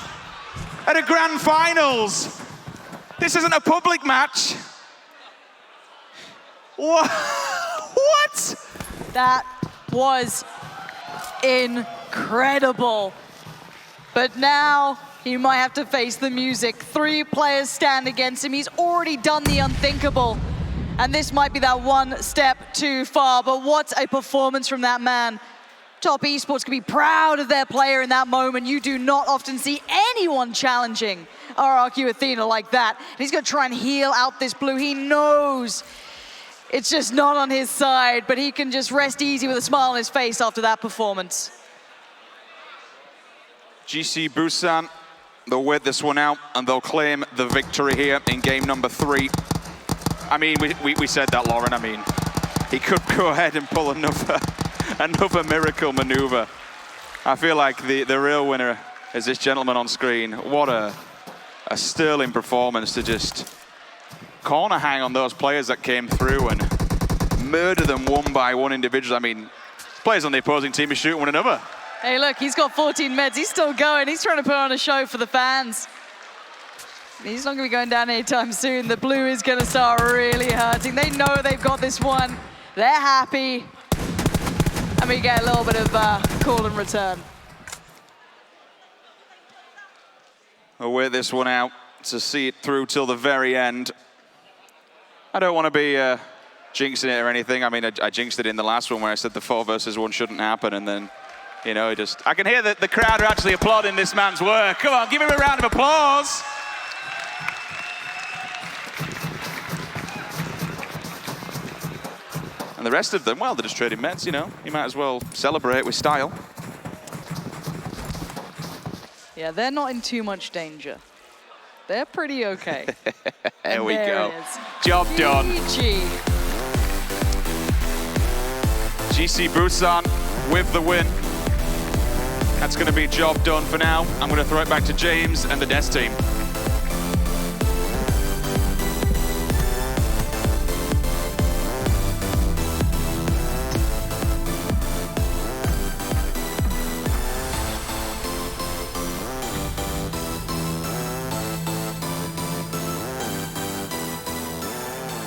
At a grand finals. This isn't a public match. What? That was incredible. But now he might have to face the music. 3 players stand against him. He's already done the unthinkable. And this might be that one step too far. But what a performance from that man. Top Esports can be proud of their player in that moment. You do not often see anyone challenging RRQ Athena like that. And he's going to try and heal out this blue. He knows it's just not on his side, but he can just rest easy with a smile on his face after that performance. GC Busan, they'll wait this one out and they'll claim the victory here in game number 3. I mean, we said that, Lauren. I mean, he could go ahead and pull another miracle maneuver. I feel like the real winner is this gentleman on screen. What a sterling performance to just corner hang on those players that came through and murder them one by one individually. I mean, players on the opposing team are shooting one another. Hey, look, he's got 14 meds. He's still going. He's trying to put on a show for the fans. He's not going to be going down anytime soon. The blue is going to start really hurting. They know they've got this one. They're happy. And we get a little bit of call in return. We'll wait this one out to see it through till the very end. I don't want to be jinxing it or anything. I mean, I jinxed it in the last one where I said the 4 versus 1 shouldn't happen, and then, you know, I can hear that the crowd are actually applauding this man's work. Come on, give him a round of applause. And the rest of them, well, they're just trading meds, you know. You might as well celebrate with style. Yeah, they're not in too much danger. They're pretty okay. There we go. It is. Job done. GG. GC Busan with the win. That's going to be job done for now. I'm going to throw it back to James and the Death team.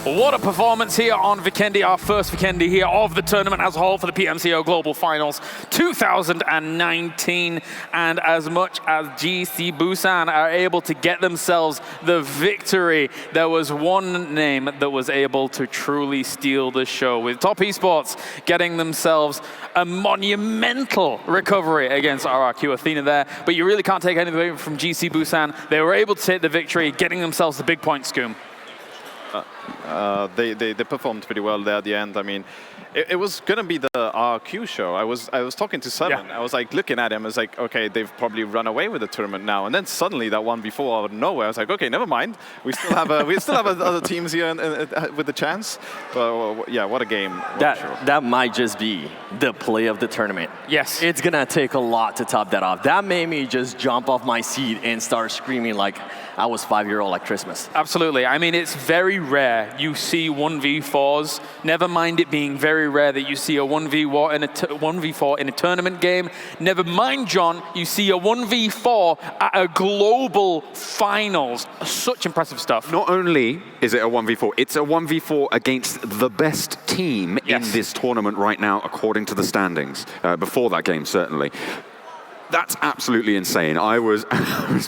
What a performance here on Vikendi, our first Vikendi here of the tournament as a whole for the PMCO Global Finals 2019. And as much as GC Busan are able to get themselves the victory, there was one name that was able to truly steal the show, with Top Esports getting themselves a monumental recovery against RRQ Athena there. But you really can't take anything away from GC Busan. They were able to take the victory, getting themselves the big point, Scoom. They performed pretty well there at the end. I mean, it was gonna be the RQ show. I was talking to Simon. Yeah. I was like looking at him. I was like, okay, they've probably run away with the tournament now. And then suddenly that one before out of nowhere, I was like, okay, never mind. We still have other teams here with the chance. But yeah, what a game. That might just be the play of the tournament. Yes, it's gonna take a lot to top that off. That made me just jump off my seat and start screaming like I was 5-year-old at Christmas. Absolutely. I mean, it's very rare you see 1v4s. Never mind it being very rare that you see a 1v4 in a tournament game. Never mind, John, you see a 1v4 at a global finals. Such impressive stuff. Not only is it a 1v4, it's a 1v4 against the best team in this tournament right now, according to the standings. Before that game, certainly. That's absolutely insane. I was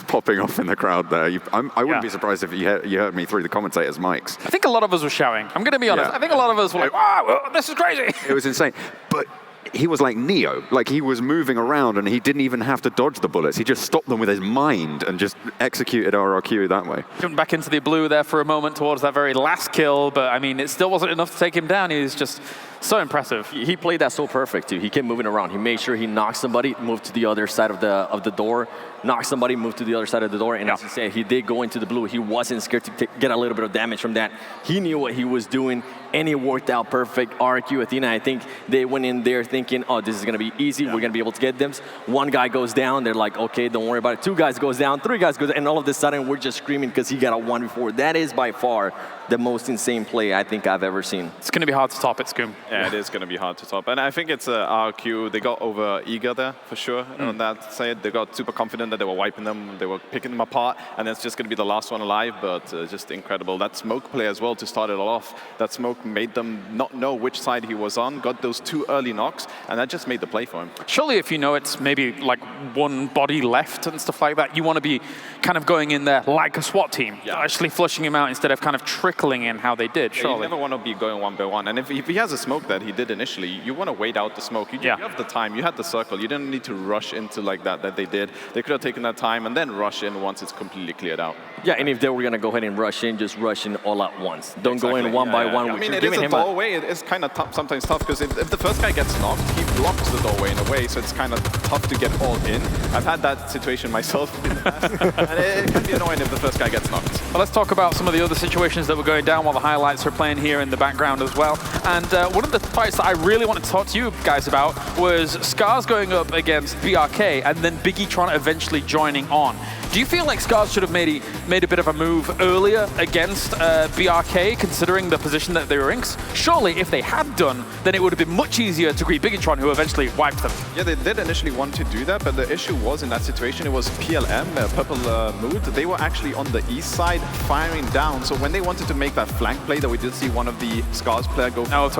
popping off in the crowd there. I wouldn't be surprised if you heard me through the commentators' mics. I think a lot of us were shouting. I'm going to be honest. I think a lot of us were like, wow, this is crazy. It was insane. But he was like Neo. Like, he was moving around and he didn't even have to dodge the bullets. He just stopped them with his mind and just executed RRQ that way. Jumped back into the blue there for a moment towards that very last kill, but I mean, it still wasn't enough to take him down. He was just So impressive. He played that so perfect too. He kept moving around. He made sure he knocked somebody, moved to the other side of the door, knocked somebody, moved to the other side of the door, and as you said, he did go into the blue. He wasn't scared to get a little bit of damage from that. He knew what he was doing, and it worked out perfect. RQ, Athena, I think they went in there thinking, oh, this is going to be easy. We're going to be able to get them. One guy goes down. They're like, okay, don't worry about it. Two guys goes down. Three guys goes down. And all of a sudden, we're just screaming because he got a 1v4. That is by far the most insane play I think I've ever seen. It's going to be hard to top it, Scoom. Yeah, it is going to be hard to top. And I think it's RQ. They got over eager there, for sure, on that side. They got super confident that they were wiping them. They were picking them apart. And it's just going to be the last one alive, but just incredible. That smoke play as well to start it all off. That smoke made them not know which side he was on, got those 2 early knocks, and that just made the play for him. Surely if you know it's maybe like one body left and stuff like that, you want to be kind of going in there like a SWAT team, actually flushing him out instead of kind of trickling in how they did, surely. You never want to be going 1v1, and if he has a smoke that he did initially, you want to wait out the smoke. You have the time, you had the circle, you didn't need to rush into like that they did. They could have taken that time and then rush in once it's completely cleared out. Yeah, and if they were going to go ahead and rush in, just rush in all at once. Don't go in one by one. I mean, it is a doorway. It's kind of sometimes tough because if the first guy gets knocked, he blocks the doorway in a way, so it's kind of tough to get all in. I've had that situation myself in the past, and it can be annoying if the first guy gets knocked. Well, let's talk about some of the other situations that were going down while the highlights are playing here in the background as well. And one of the fights that I really wanted to talk to you guys about was Scars going up against BRK and then Biggie eventually joining on. Do you feel like Scars should have made a bit of a move earlier against BRK, considering the position that they were in? Surely, if they had done, then it would have been much easier to greet Biggitron, who eventually wiped them. Yeah, they did initially want to do that, but the issue was in that situation, it was PLM, Purple Mood. They were actually on the east side firing down. So when they wanted to make that flank play that we did see one of the Scars player go around,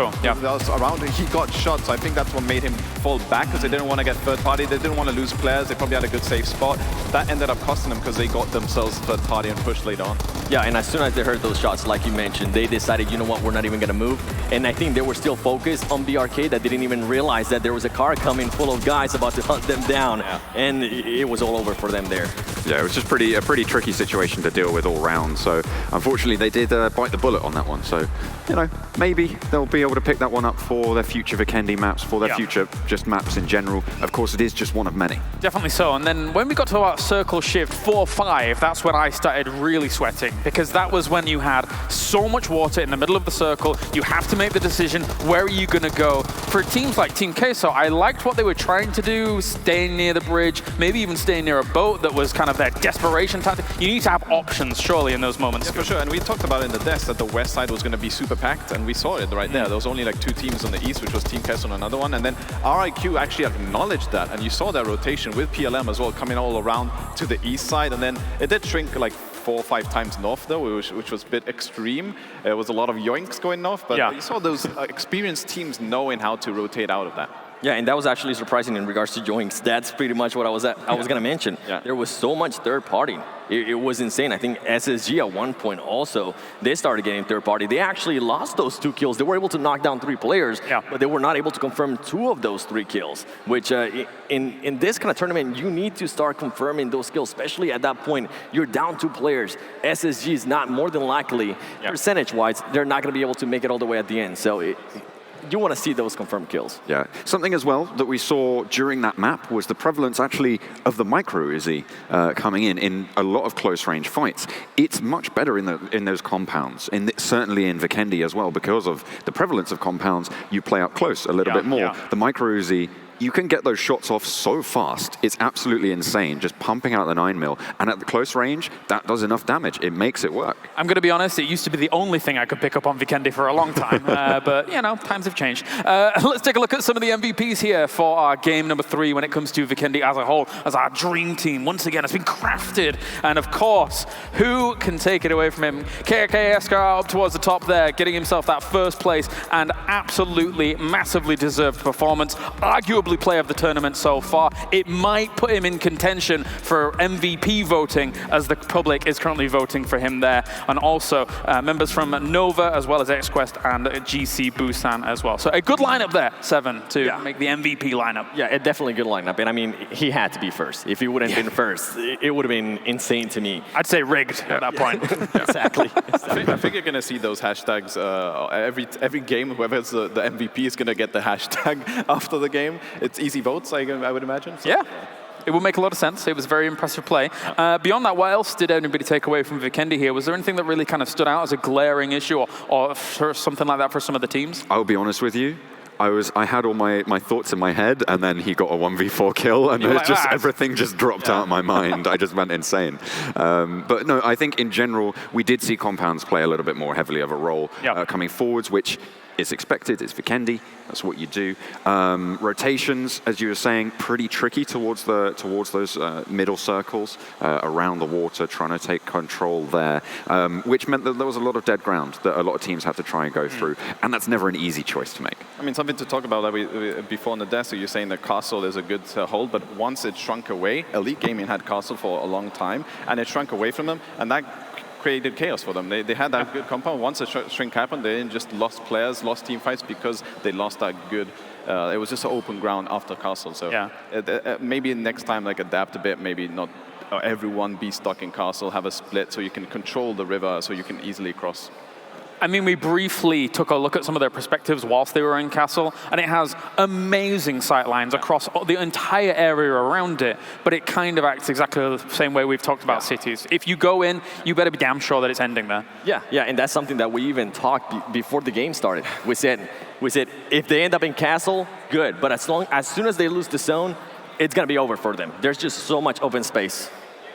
he got shot. So I think that's what made him fall back, because they didn't want to get third party. They didn't want to lose players. They probably had a good safe spot. That ended up costing them because they got themselves third party and pushed later on. Yeah, and as soon as they heard those shots, like you mentioned, they decided, you know what, we're not even going to move. And I think they were still focused on BRK, that didn't even realize that there was a car coming full of guys about to hunt them down. And it was all over for them there. Yeah, it was just a pretty tricky situation to deal with all round. So unfortunately, they did bite the bullet on that one. So, you know, maybe they'll be able to pick that one up for their future Vikendi maps, for their future just maps in general. Of course, it is just one of many. Definitely so. And then when we got to our circle shift 4-5, that's when I started really sweating, because that was when you had so much water in the middle of the circle. You have to make the decision, where are you going to go? For teams like Team Queso, I liked what they were trying to do, staying near the bridge, maybe even staying near a boat that was kind of their desperation tactic. You need to have options, surely, in those moments. Yeah, for sure. And we talked about in the desk that the west side was going to be super packed, and we saw it right there. There was only like 2 teams on the east, which was Team Queso and another one. And then RIQ actually acknowledged that, and you saw that rotation with PLM as well, coming all around to the east side. And then it did shrink like 4 or 5 times north though, which was a bit extreme. There was a lot of yoinks going north, but you saw those experienced teams knowing how to rotate out of that. Yeah, and that was actually surprising in regards to joinks. That's pretty much what I was going to mention. There was so much third party. It was insane. I think SSG at one point also, they started getting third party. They actually lost those 2 kills. They were able to knock down 3 players, but they were not able to confirm 2 of those 3 kills, which in this kind of tournament, you need to start confirming those kills, especially at that point. You're down 2 players. SSG is not more than likely, percentage-wise, they're not going to be able to make it all the way at the end. So you want to see those confirmed kills. Yeah. Something as well that we saw during that map was the prevalence actually of the micro Uzi coming in a lot of close range fights. It's much better in those compounds, certainly in Vikendi as well, because of the prevalence of compounds. You play up close a little bit more. The micro Uzi, you can get those shots off so fast. It's absolutely insane, just pumping out the 9mm. And at the close range, that does enough damage. It makes it work. I'm going to be honest, it used to be the only thing I could pick up on Vikendi for a long time. But, you know, times have changed. Let's take a look at some of the MVPs here for our game number 3 when it comes to Vikendi as a whole, as our dream team. Once again, it's been crafted. And, of course, who can take it away from him? KK Escar up towards the top there, getting himself that first place and absolutely, massively deserved performance. Arguably arguably player of the tournament so far. It might put him in contention for MVP voting, as the public is currently voting for him there. And also members from Nova, as well as XQuest and GC Busan as well. So a good lineup there, Seven, to make the MVP lineup. Yeah, definitely a good lineup. And I mean, he had to be first. If he wouldn't have been first, it would have been insane to me. I'd say rigged at that point. Exactly. I think you're going to see those hashtags every game. Whoever's the MVP is going to get the hashtag after the game. It's easy votes, I would imagine. So. Yeah. It would make a lot of sense. It was very impressive play. Beyond that, what else did anybody take away from Vikendi here? Was there anything that really kind of stood out as a glaring issue or something like that for some of the teams? I'll be honest with you. I had all my thoughts in my head, and then he got a 1v4 kill, and everything just dropped out of my mind. I just went insane. But no, I think in general, we did see compounds play a little bit more heavily of a role coming forwards, which is expected. It's Vikendi. That's what you do. Rotations, as you were saying, pretty tricky towards those middle circles around the water, trying to take control there, which meant that there was a lot of dead ground that a lot of teams had to try and go through, and that's never an easy choice to make. I mean, something to talk about that we before on the desk, you're saying that Castle is a good hold, but once it shrunk away, Elite Gaming had Castle for a long time, and it shrunk away from them, and that created chaos for them. They had that good compound. Once the shrink happened, they didn't just lost players, lost team fights because they lost that good. It was just an open ground after Castle. So maybe next time, like adapt a bit. Maybe not everyone be stuck in Castle. Have a split so you can control the river, so you can easily cross. I mean, we briefly took a look at some of their perspectives whilst they were in Castle, and it has amazing sightlines across the entire area around it, but it kind of acts exactly the same way we've talked about cities. If you go in, you better be damn sure that it's ending there. Yeah, and that's something that we even talked before the game started. We said, if they end up in Castle, good, but as soon as they lose the zone, it's going to be over for them. There's just so much open space.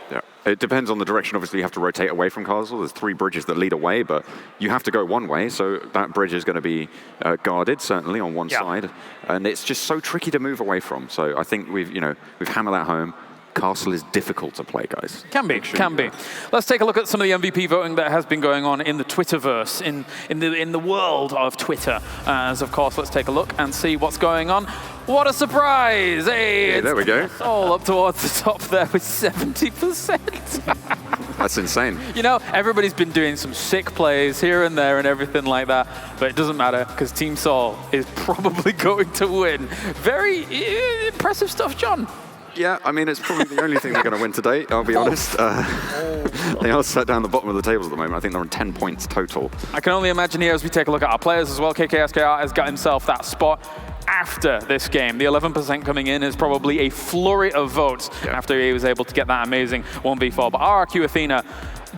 Yeah, it depends on the direction. Obviously, you have to rotate away from Castle. There's 3 bridges that lead away, but you have to go one way, so that bridge is going to be guarded, certainly, on one side. And it's just so tricky to move away from. So I think we've hammered that home. Castle is difficult to play, guys. Can be. Let's take a look at some of the MVP voting that has been going on in the Twitterverse, in the world of Twitter. As of course, let's take a look and see what's going on. What a surprise! Hey, there we go. All up towards the top there with 70%. That's insane. You know, everybody's been doing some sick plays here and there and everything like that, but it doesn't matter because Team Seoul is probably going to win. Very impressive stuff, John. Yeah, I mean, it's probably the only thing they're going to win today, I'll be honest. They are set down the bottom of the tables at the moment. I think they're on 10 points total. I can only imagine here as we take a look at our players as well. KKSKR has got himself that spot after this game. The 11% coming in is probably a flurry of votes after he was able to get that amazing 1v4. But RRQ Athena,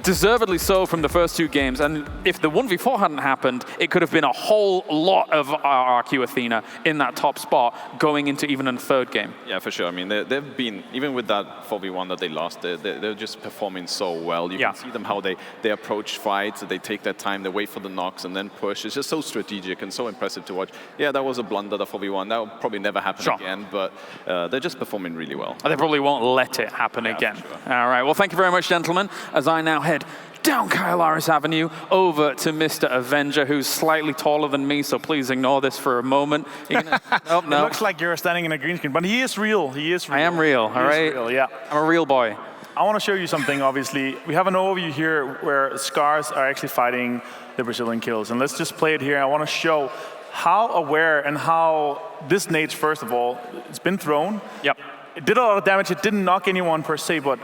deservedly so from the first 2 games, and if the 1v4 hadn't happened, it could have been a whole lot of RRQ Athena in that top spot going into even a 3rd game. Yeah, for sure. I mean, they've been, even with that 4v1 that they lost, they're just performing so well. You can see them how they approach fights, they take their time, they wait for the knocks and then push. It's just so strategic and so impressive to watch. Yeah, that was a blunder, the 4v1. That will probably never happen again, but they're just performing really well. They probably won't let it happen again. All right, well, thank you very much, gentlemen, as I now head down Kylaris Avenue over to Mr. Avenger, who's slightly taller than me, so please ignore this for a moment. No. It looks like you're standing in a green screen, but he is real. I am real, all right? Real, yeah. I'm a real boy. I want to show you something, obviously. We have an overview here where Scars are actually fighting the Brazilian kills, and let's just play it here. I want to show how aware and how this nade, first of all, it's been thrown. Yep. It did a lot of damage. It didn't knock anyone per se, but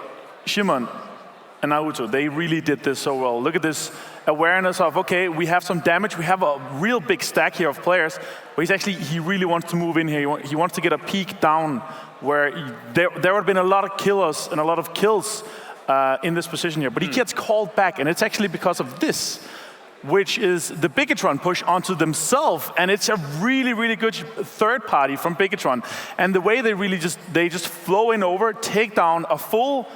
Shimon and Naruto, they really did this so well. Look at this awareness of, okay, we have some damage. We have a real big stack here of players, but he really wants to move in here. He wants to get a peek down where there would have been a lot of killers and a lot of kills in this position here. But he gets called back, and it's actually because of this, which is the Bigetron push onto themselves, and it's a really, really good 3rd party from Bigetron. And the way they just flow in over, take down a full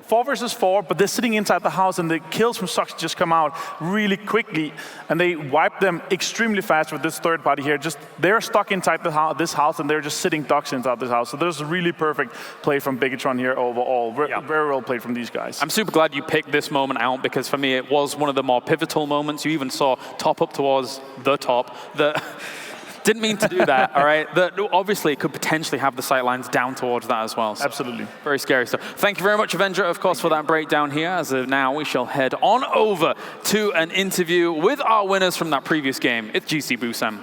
4 versus 4, but they're sitting inside the house, and the kills from Sox just come out really quickly, and they wipe them extremely fast with this 3rd party here. They're stuck inside this house, and they're just sitting ducks inside this house. So there's a really perfect play from Bigetron here overall. Very well played from these guys. I'm super glad you picked this moment out, because for me it was one of the more pivotal moments. You even saw top up towards the top. Didn't mean to do that, all right? Obviously, it could potentially have the sightlines down towards that as well. So Absolutely. very scary stuff. Thank you very much, Avenger, of course, for that breakdown here. As of now, we shall head on over to an interview with our winners from that previous game. It's GC Busan.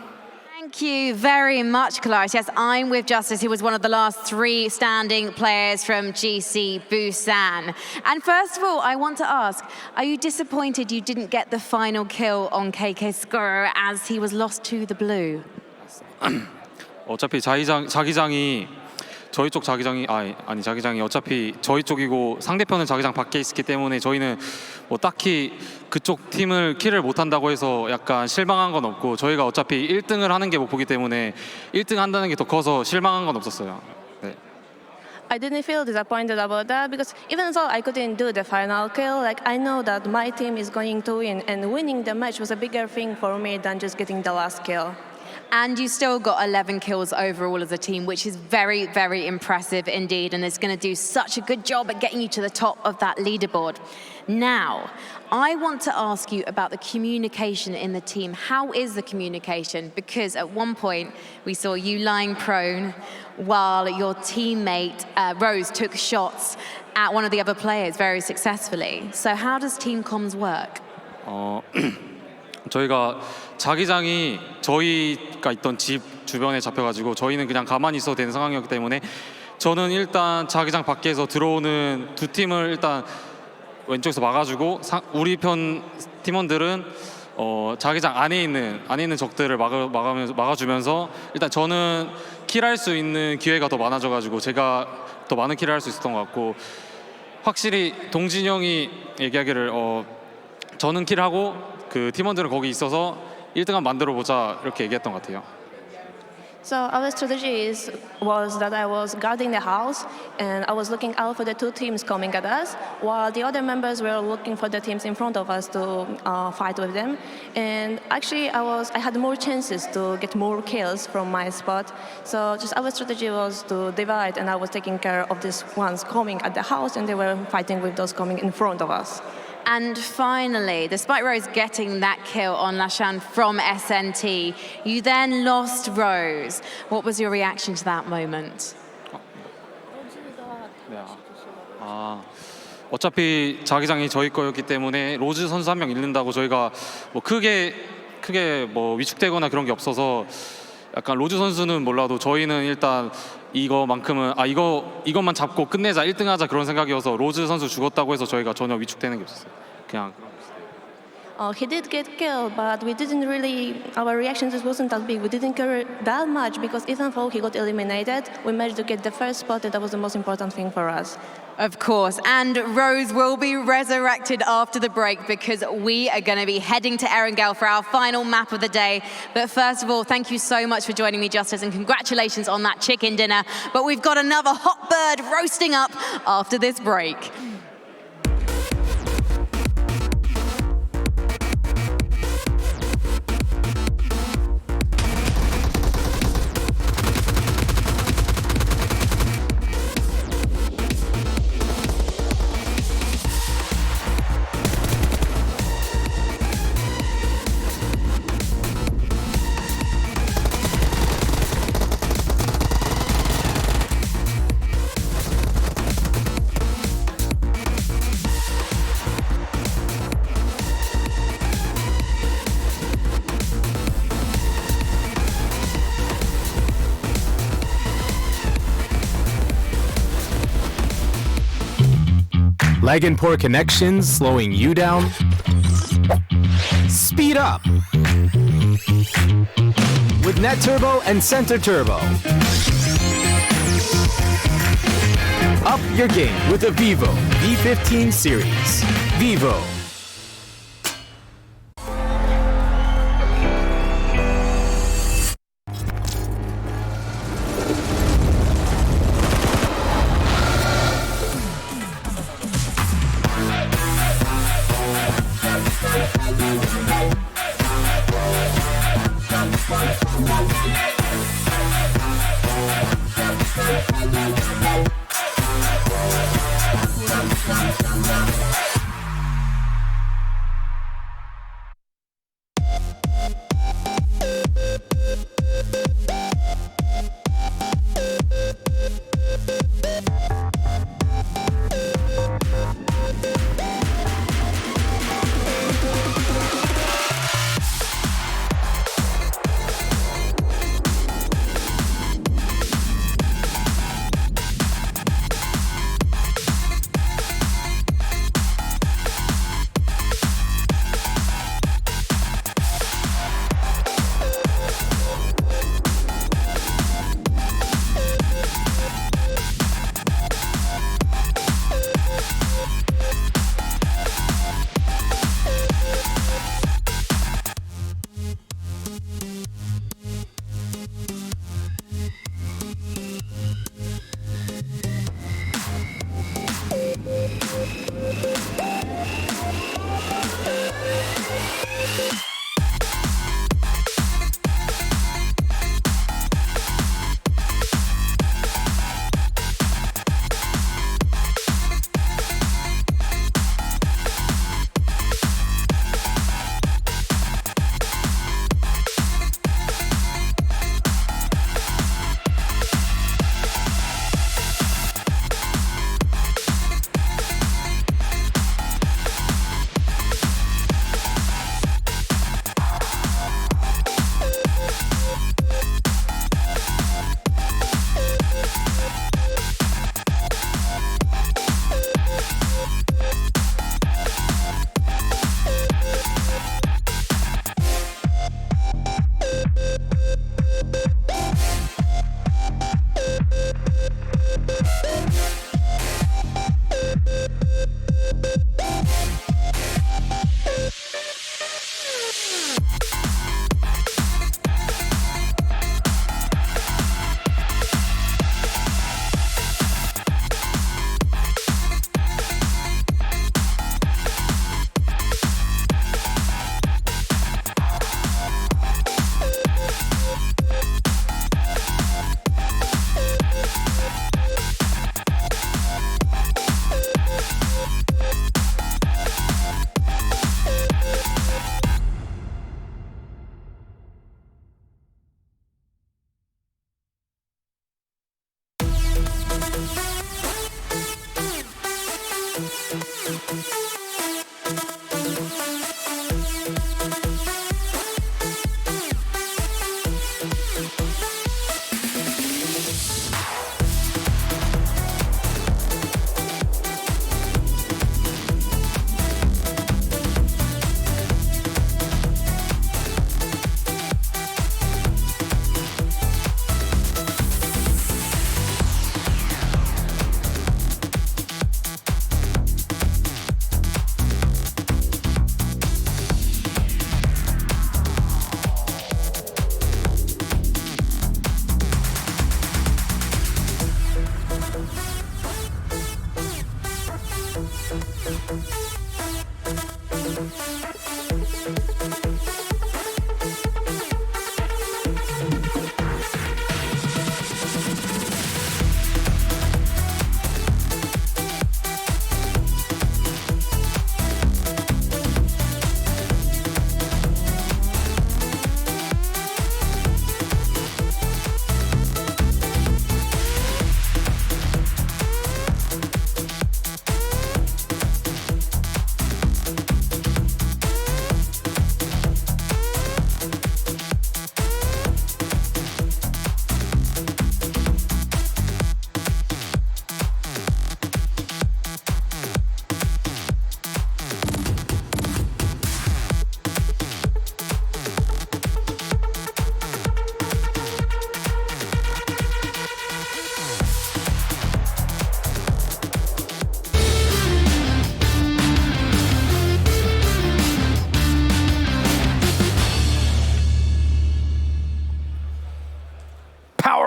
Thank you very much, Kalaris. Yes, I'm with Justice, who was one of the last 3 standing players from GC Busan. And first of all, I want to ask, are you disappointed you didn't get the final kill on KK Skuro as he was lost to the blue? 어차피 자기장이 저희 쪽 자기장이 자기장이 어차피 저희 쪽이고 상대편은 자기장 밖에 있었기 때문에 저희는 뭐 딱히 그쪽 팀을 킬을 못 한다고 해서 약간 실망한 건 없고 저희가 어차피 1등을 하는 게 목표이기 때문에 1등 한다는 게 더 커서 실망한 건 없었어요. 네. I didn't feel disappointed about that because even though I couldn't do the final kill, like I know that my team is going to win, and winning the match was a bigger thing for me than just getting the last kill. And you still got 11 kills overall as a team, which is very, very impressive indeed, and it's going to do such a good job at getting you to the top of that leaderboard. Now, I want to ask you about the communication in the team. How is the communication? Because at one point, we saw you lying prone while your teammate, Rose, took shots at one of the other players very successfully. So how does team comms work? 저희가 자기장이 저희가 있던 집 주변에 잡혀가지고 저희는 그냥 가만히 있어도 되는 상황이었기 때문에 저는 일단 자기장 밖에서 들어오는 2 팀을 일단 왼쪽에서 막아주고 우리 편 팀원들은 자기장 안에 있는 적들을 막아주면서 일단 저는 킬할 수 있는 기회가 더 많아져가지고 제가 더 많은 킬을 할 수 있었던 것 같고 확실히 동진이 형이 얘기하기를 저는 킬하고 그 팀원들은 거기 있어서 1등만 만들어 보자 이렇게 얘기했던 것 같아요. So our strategy was that I was guarding the house and I was looking out for the 2 teams coming at us, while the other members were looking for the teams in front of us to fight with them. And actually, I had more chances to get more kills from my spot. So just our strategy was to divide, and I was taking care of these ones coming at the house, and they were fighting with those coming in front of us. And finally, despite Rose getting that kill on Lashan from SNT, you then lost Rose. What was your reaction to that moment? 어차피 자기장이 저희 거였기 때문에 로즈 선수 1명 잃는다고 저희가 뭐 크게 뭐 위축되거나 그런 게 없어서 약간 로즈 선수는 몰라도 저희는 일단 이거만큼은 이것만 잡고 끝내자 1등 하자 그런 생각이어서 로즈 선수 죽었다고 해서 저희가 전혀 위축되는 게 없었어요. 그냥 He did get killed, but we didn't really, our reaction just wasn't that big. We didn't care that much because even though he got eliminated, we managed to get the first spot, and that was the most important thing for us. Of course, and Rose will be resurrected after the break because we are going to be heading to Erangel for our final map of the day. But first of all, thank you so much for joining me, Justice, and congratulations on that chicken dinner. But we've got another hot bird roasting up after this break. Lag and poor connections slowing you down? Speed up with Net Turbo and Center Turbo. Up your game with the Vivo V15 series. Vivo.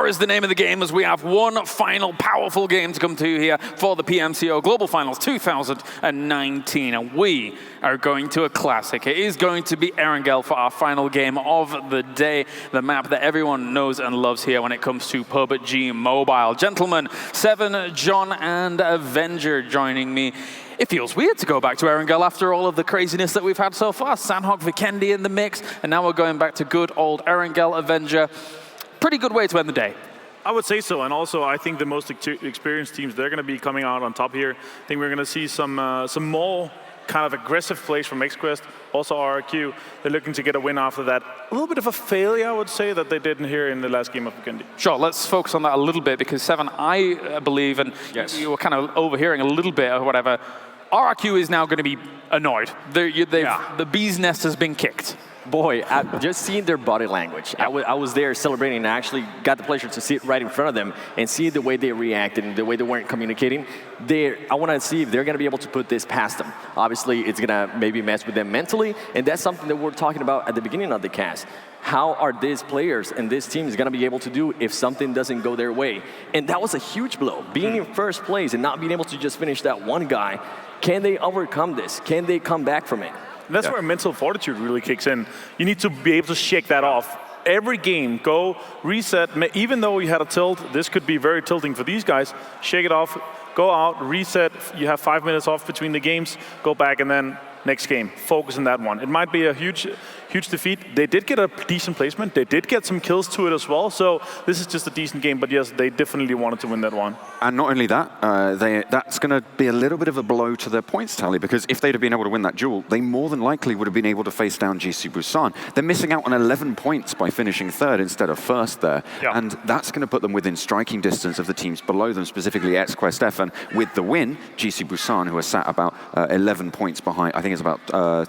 more is the name of the game, as we have one final powerful game to come to here for the PMCO Global Finals 2019. And we are going to a classic. It is going to be Erangel for our final game of the day, the map that everyone knows and loves here when it comes to PUBG Mobile. Gentlemen, Seven, John, and Avenger joining me. It feels weird to go back to Erangel after all of the craziness that we've had so far. Sanhok, Vikendi in the mix, and now we're going back to good old Erangel, Avenger. Pretty good way to end the day. I would say so, and also I think the most experienced teams, they're going to be coming out on top here. I think we're going to see some more kind of aggressive plays from XQuest, also RRQ. They're looking to get a win after that. A little bit of a failure, I would say, that they didn't here in the last game of Vikendi. Sure, let's focus on that a little bit, because Seven, I believe, and you were kind of overhearing a little bit or whatever, RRQ is now going to be annoyed. The bee's nest has been kicked. Boy, just seeing their body language. I was there celebrating and I actually got the pleasure to sit right in front of them and see the way they reacted and the way they weren't communicating. I want to see if they're going to be able to put this past them. Obviously, it's going to maybe mess with them mentally, and that's something that we're talking about at the beginning of the cast. How are these players and this team is going to be able to do if something doesn't go their way? And that was a huge blow. Being in first place and not being able to just finish that one guy, can they overcome this? Can they come back from it? And that's where mental fortitude really kicks in. You need to be able to shake that off. Every game, go, reset. Even though you had a tilt, this could be very tilting for these guys. Shake it off, go out, reset. You have 5 minutes off between the games, go back, and then next game, focus on that one. It might be a huge defeat. They did get a decent placement. They did get some kills to it as well. So this is just a decent game. But yes, they definitely wanted to win that one. And not only that, that's going to be a little bit of a blow to their points tally, because if they'd have been able to win that duel, they more than likely would have been able to face down GC Busan. They're missing out on 11 points by finishing third instead of first there. Yeah. And that's going to put them within striking distance of the teams below them, specifically XQuest F. And with the win, GC Busan, who are sat about 11 points behind, I think it's about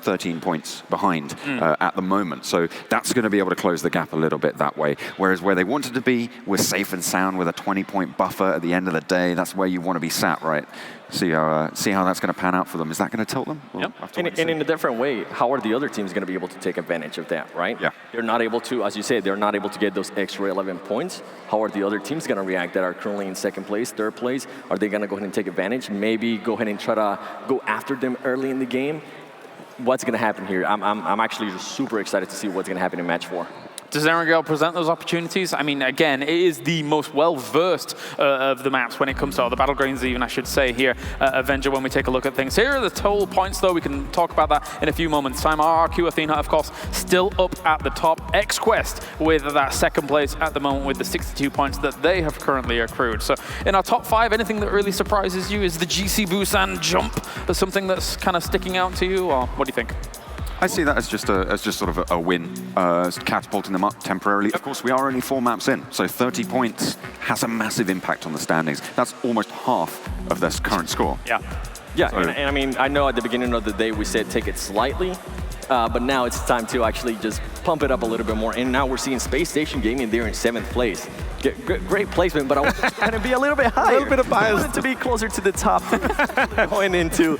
13 points behind at the moment. So that's going to be able to close the gap a little bit that way. Whereas where they wanted to be was safe and sound with a 20-point buffer at the end of the day. That's where you want to be sat, right? See how that's going to pan out for them. Is that going to tilt them? Yep. And in a different way, how are the other teams going to be able to take advantage of that, right? Yeah. They're not able to, as you said, they're not able to get those extra 11 points. How are the other teams going to react that are currently in second place, third place? Are they going to go ahead and take advantage? Maybe go ahead and try to go after them early in the game? What's going to happen here? I'm actually just super excited to see what's going to happen in match 4. Does Erangel present those opportunities? I mean, again, it is the most well-versed of the maps when it comes to the battlegrounds, even, I should say, here, Avenger, when we take a look at things. Here are the total points, though. We can talk about that in a few moments' time. RRQ Athena, of course, still up at the top. XQuest with that second place at the moment with the 62 points that they have currently accrued. So in our top 5, anything that really surprises you? Is the GC Busan jump something that's kind of sticking out to you, or what do you think? I see that as just sort of a win, catapulting them up temporarily. Of course, we are only 4 maps in, so 30 points has a massive impact on the standings. That's almost half of their current score. Yeah. Yeah, so, and I mean, I know at the beginning of the day we said take it slightly, but now it's time to actually just pump it up a little bit more. And now we're seeing Space Station Gaming there in 7th place. Great placement, but I want it to kind of be a little bit higher. A little bit of bias. I want it to be closer to the top going into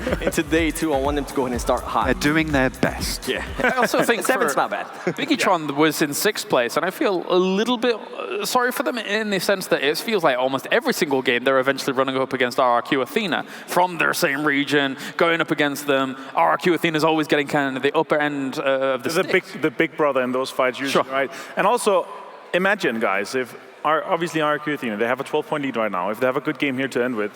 day 2. I want them to go ahead and start high. They're doing their best. Yeah. I also think 7's not bad. Vikitron was in 6th place, and I feel a little bit sorry for them in the sense that it feels like almost every single game they're eventually running up against RRQ Athena from their same region, going up against them. RRQ Athena is always getting kind of the upper end of the big brother in those fights usually, sure. Right? And also, imagine, guys, if obviously RRQ Athena, they have a 12-point lead right now. If they have a good game here to end with,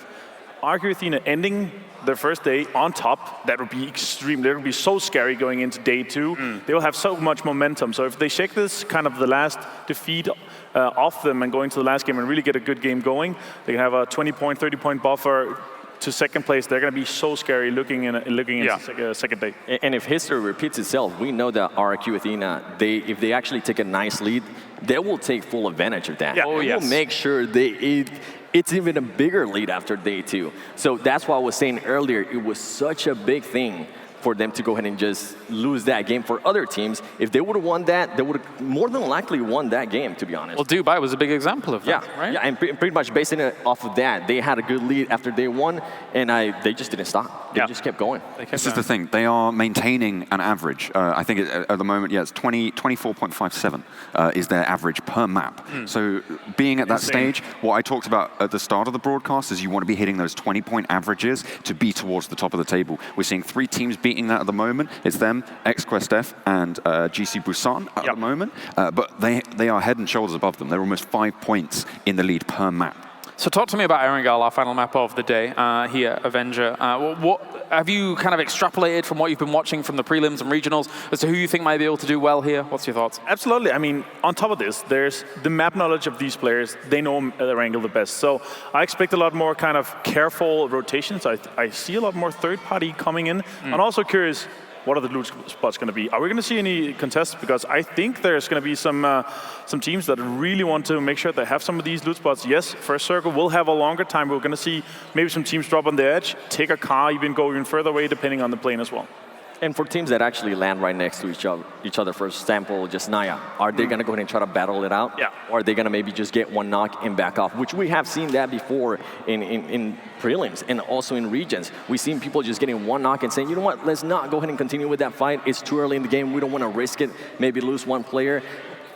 RRQ Athena ending their first day on top, that would be extreme. That would be so scary going into day 2. They will have so much momentum. So if they shake this kind of the last defeat off them and go into the last game and really get a good game going, they can have a 20-point, 30-point buffer to second place. They're going to be so scary looking into second day. And if history repeats itself, we know that RRQ Athena, if they actually take a nice lead, they will take full advantage of that. Yeah. Oh, yes. We'll make sure it's even a bigger lead after day 2. So that's why I was saying earlier, it was such a big thing for them to go ahead and just lose that game for other teams. If they would have won that, they would have more than likely won that game, to be honest. Well, Dubai was a big example of that, right? Yeah, and pretty much basing it off of that, they had a good lead after day one, and they just didn't stop. They just kept going. This is the thing. They are maintaining an average. I think at the moment, it's 24.57 is their average per map. So being at that stage, what I talked about at the start of the broadcast is you want to be hitting those 20-point averages to be towards the top of the table. We're seeing 3 teams beating that at the moment. It's them, XQuestF, and GC Busan at the moment. But they are head and shoulders above them. They're almost 5 points in the lead per map. So talk to me about Erangel, our final map of the day here, Avenger. What have you kind of extrapolated from what you've been watching from the prelims and regionals as to who you think might be able to do well here? What's your thoughts? Absolutely. I mean, on top of this, there's the map knowledge of these players. They know Erangel the best. So I expect a lot more kind of careful rotations. I see a lot more third party coming in. I'm also curious, what are the loot spots going to be? Are we going to see any contests? Because I think there's going to be some teams that really want to make sure they have some of these loot spots. Yes, first circle will have a longer time. We're going to see maybe some teams drop on the edge, take a car, even go even further away, depending on the plane as well. And for teams that actually land right next to each other, for example, just Naya, are they going to go ahead and try to battle it out? Or are they going to maybe just get one knock and back off? Which we have seen that before in prelims and also in regions. We've seen people just getting one knock and saying, you know what, let's not go ahead and continue with that fight. It's too early in the game. We don't want to risk it, maybe lose one player.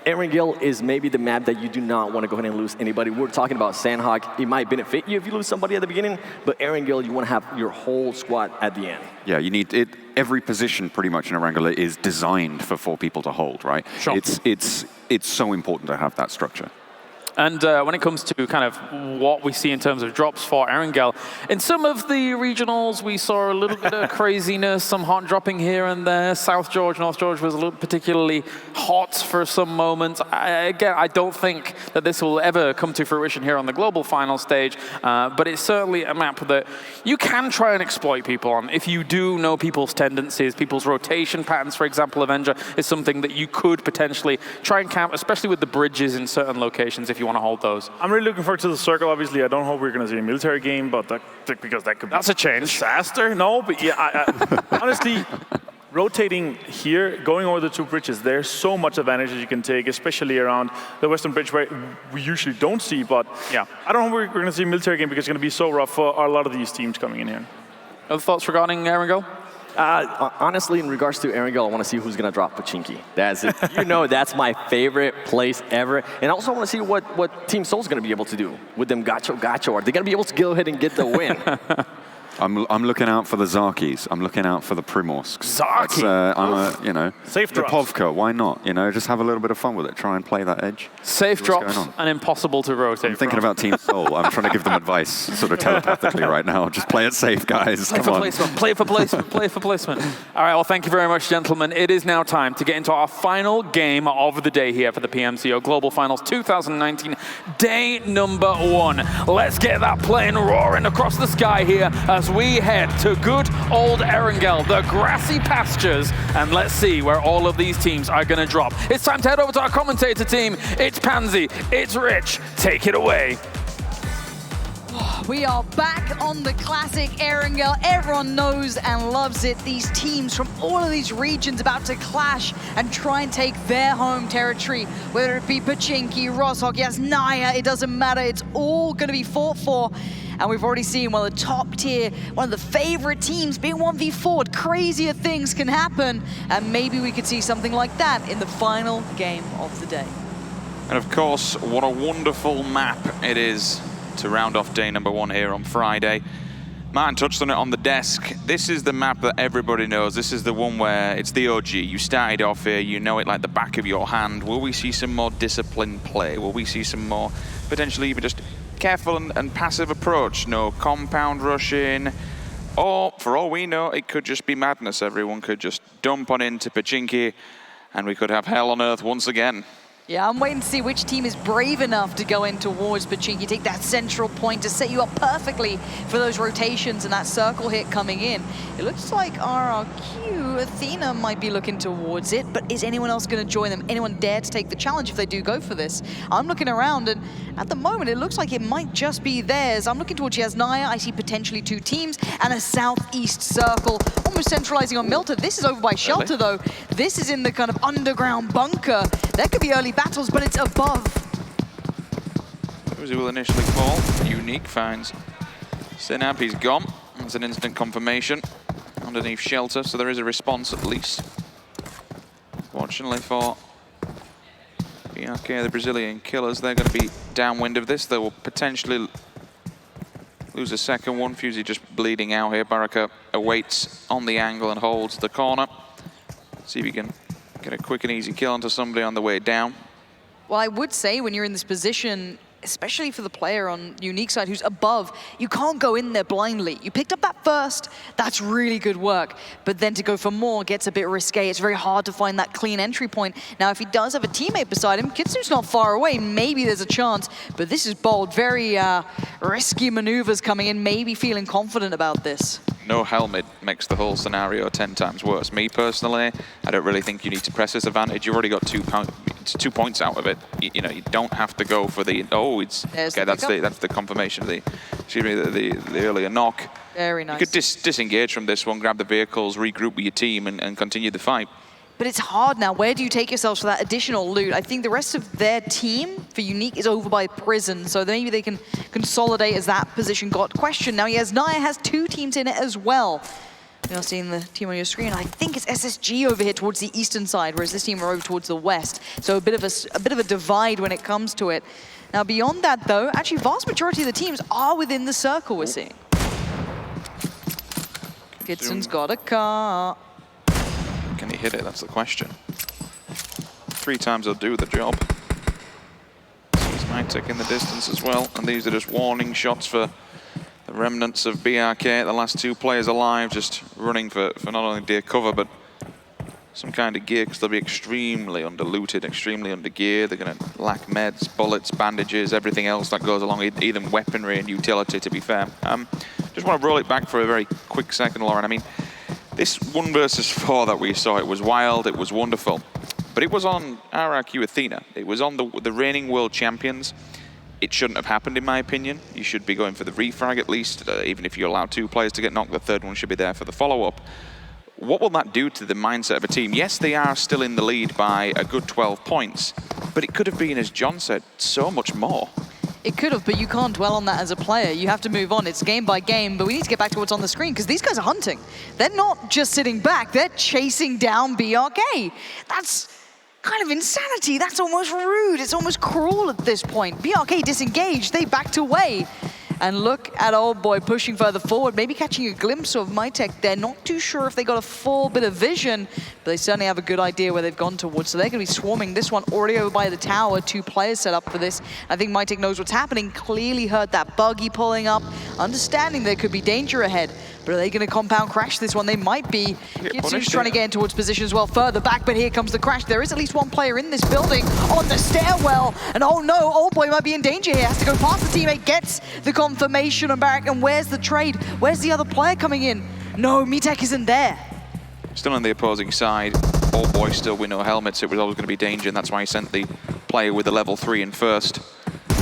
Erangel is maybe the map that you do not want to go ahead and lose anybody. We're talking about Sanhok. It might benefit you if you lose somebody at the beginning, but Erangel, you want to have your whole squad at the end. Yeah, you need it. Every position pretty much in Erangel is designed for 4 people to hold, right? Sure. It's so important to have that structure. And when it comes to kind of what we see in terms of drops for Erangel, in some of the regionals, we saw a little bit of craziness, some hot dropping here and there. South George, North George was a little particularly hot for some moments. Again, I don't think that this will ever come to fruition here on the global final stage, but it's certainly a map that you can try and exploit people on. If you do know people's tendencies, people's rotation patterns, for example, Avenger is something that you could potentially try and camp, especially with the bridges in certain locations if you want to hold those. I'm really looking forward to the circle. Obviously, I don't hope we're going to see a military game, but because that could be a change. Disaster. No, but yeah, honestly, rotating here, going over the 2 bridges, there's so much advantage that you can take, especially around the Western Bridge where we usually don't see. But yeah, I don't know if we're going to see a military game because it's going to be so rough for a lot of these teams coming in here. Other thoughts regarding Erangel? Honestly, in regards to Erangel, I want to see who's going to drop Pachinki. That's it. That's my favorite place ever. And I also want to see what Team Seoul's going to be able to do with them gacho. Are they going to be able to go ahead and get the win? I'm looking out for the Zarkis. I'm looking out for the Primorsks. Zarki. Safe drops. Lipovka, why not? Just have a little bit of fun with it. Try and play that edge. Safe drops and impossible to rotate. I'm thinking about Team Seoul. I'm trying to give them advice sort of telepathically right now. Just play it safe, guys. Play for placement. Play for placement. Play for placement. All right, well, thank you very much, gentlemen. It is now time to get into our final game of the day here for the PMCO Global Finals 2019, day number 1. Let's get that plane roaring across the sky here as we head to good old Erangel, the grassy pastures, and let's see where all of these teams are going to drop. It's time to head over to our commentator team. It's Pansy, it's Rich. Take it away. We are back on the classic Erangel. Everyone knows and loves it. These teams from all of these regions about to clash and try and take their home territory, whether it be Pachinki, Roshok, yes, Naya, it doesn't matter. It's all going to be fought for. And we've already seen one of the top tier, one of the favorite teams being 1v4'd. Crazier things can happen. And maybe we could see something like that in the final game of the day. And of course, what a wonderful map it is to round off day number 1 here on Friday. Martin touched on it on the desk. This is the map that everybody knows. This is the one where it's the OG. You started off here, you know it like the back of your hand. Will we see some more disciplined play? Will we see some more potentially even just careful and passive approach? No compound rushing. Or, for all we know, it could just be madness. Everyone could just dump on into Pachinki and we could have hell on earth once again. Yeah, I'm waiting to see which team is brave enough to go in towards Pachinki, take that central point to set you up perfectly for those rotations and that circle hit coming in. It looks like RRQ, Athena might be looking towards it, but is anyone else going to join them? Anyone dare to take the challenge if they do go for this? I'm looking around, and at the moment, it looks like it might just be theirs. I'm looking towards Yasnaya. I see potentially 2 teams and a southeast circle, almost centralizing on Milta. This is over by Shelter, though. This is in the kind of underground bunker. There could be early battles, but it's above. Who will initially fall? Unique finds Synab, he's gone. That's an instant confirmation underneath Shelter, so there is a response at least. Fortunately for BRK, the Brazilian killers, they're going to be downwind of this. They will potentially lose a second one. Fusey just bleeding out here. Baraka awaits on the angle and holds the corner. See if he can get a quick and easy kill onto somebody on the way down. Well, I would say when you're in this position, especially for the player on Unique side who's above, you can't go in there blindly. You picked up that first, that's really good work. But then to go for more gets a bit risque. It's very hard to find that clean entry point. Now, if he does have a teammate beside him, Kitsu's not far away, maybe there's a chance. But this is bold, very risky maneuvers coming in, maybe feeling confident about this. No helmet makes the whole scenario 10 times worse. Me personally, I don't really think you need to press this advantage. You've already got 2 points out of it. You know, you don't have to go for the okay. That's the confirmation of the earlier knock. Very nice. You could disengage from this one, grab the vehicles, regroup with your team, and continue the fight. But it's hard now. Where do you take yourselves for that additional loot? I think the rest of their team for Unique is over by Prison, so maybe they can consolidate as that position got questioned. Now, Yasnaya has 2 teams in it as well. You're seeing the team on your screen. I think it's SSG over here towards the eastern side, whereas this team are over towards the west. So a bit of a divide when it comes to it. Now, beyond that, though, actually, vast majority of the teams are within the circle we're seeing. Gitson's got a car. Can he hit it? That's the question. 3 times will do the job. Sees Mytek in the distance as well, and these are just warning shots for the remnants of BRK. The last 2 players alive, just running for not only deer cover, but some kind of gear, because they'll be extremely underlooted, extremely under gear. They're going to lack meds, bullets, bandages, everything else that goes along, even weaponry and utility, to be fair. Just want to roll it back for a very quick second, Lauren. I mean, this 1 versus 4 that we saw, it was wild, it was wonderful. But it was on RRQ Athena. It was on the reigning world champions. It shouldn't have happened, in my opinion. You should be going for the refrag at least. Even if you allow 2 players to get knocked, the 3rd one should be there for the follow-up. What will that do to the mindset of a team? Yes, they are still in the lead by a good 12 points, but it could have been, as John said, so much more. It could have, but you can't dwell on that as a player. You have to move on. It's game by game, but we need to get back to what's on the screen, because these guys are hunting. They're not just sitting back, they're chasing down BRK. That's kind of insanity. That's almost rude. It's almost cruel at this point. BRK disengaged, they backed away. And look at Old Boy pushing further forward, maybe catching a glimpse of Mytek. They're not too sure if they got a full bit of vision, but they certainly have a good idea where they've gone towards. So they're going to be swarming this one already over by the tower. 2 players set up for this. I think Mytek knows what's happening. Clearly heard that buggy pulling up, understanding there could be danger ahead. But are they going to compound crash this one? They might be. Kitsu's trying to get in towards position as well, further back, but here comes the crash. There is at least 1 player in this building on the stairwell. And oh no, Old Boy might be in danger here. Has to go past the teammate, gets the confirmation on Barak. And where's the trade? Where's the other player coming in? No, Mytek isn't there. Still on the opposing side. Old Boy still with no helmets. It was always going to be danger, and that's why he sent the player with the level 3 in first.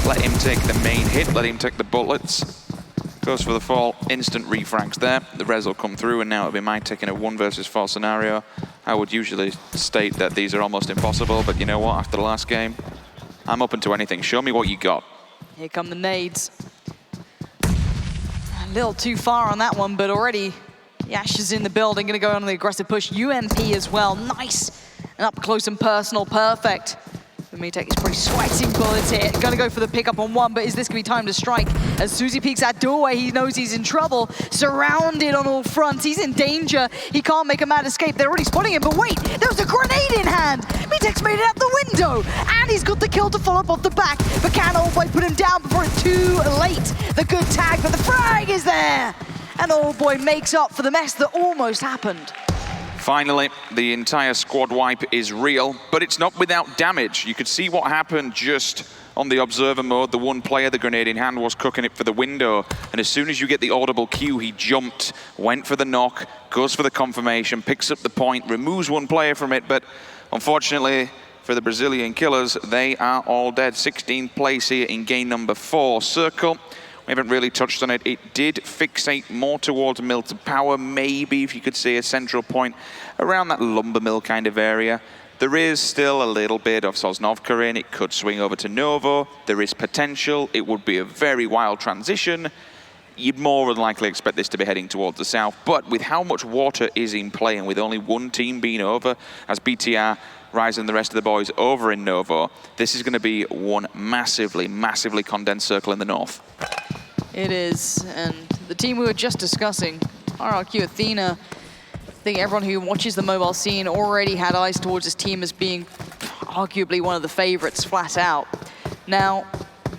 Let him take the main hit, let him take the bullets. Goes for the fall, instant refrags there. The res will come through, and now it'll be Mytek in a 1 versus 4 scenario. I would usually state that these are almost impossible, but you know what? After the last game, I'm open to anything. Show me what you got. Here come the nades. A little too far on that one, but already Yash is in the building, gonna go on the aggressive push. UMP as well, nice. And up close and personal, perfect. Mytek is pretty sweating bullets here. Gonna go for the pickup on 1, but is this gonna be time to strike? As Suzy peeks that doorway, he knows he's in trouble. Surrounded on all fronts, he's in danger. He can't make a mad escape. They're already spotting him, but wait, there's a grenade in hand. Mytek's made it out the window, and he's got the kill to follow up off the back. But can Old Boy put him down before it's too late? The good tag, but the frag is there. And Old Boy makes up for the mess that almost happened. Finally, the entire squad wipe is real, but it's not without damage. You could see what happened just on the observer mode. The one player, the grenade in hand, was cooking it for the window. And as soon as you get the audible cue, he jumped, went for the knock, goes for the confirmation, picks up the point, removes one player from it. But unfortunately for the Brazilian killers, they are all dead. 16th place here in game number 4. Circle, we haven't really touched on it. It did fixate more towards Milton Power. Maybe if you could see a central point around that lumber mill kind of area. There is still a little bit of Sosnovka in. It could swing over to Novo. There is potential. It would be a very wild transition. You'd more than likely expect this to be heading towards the south. But with how much water is in play and with only one team being over, as BTR Rise and the rest of the boys over in Novo, this is going to be one massively, massively condensed circle in the north. It is, and the team we were just discussing, RRQ Athena, I think everyone who watches the mobile scene already had eyes towards this team as being arguably one of the favorites, flat out. Now,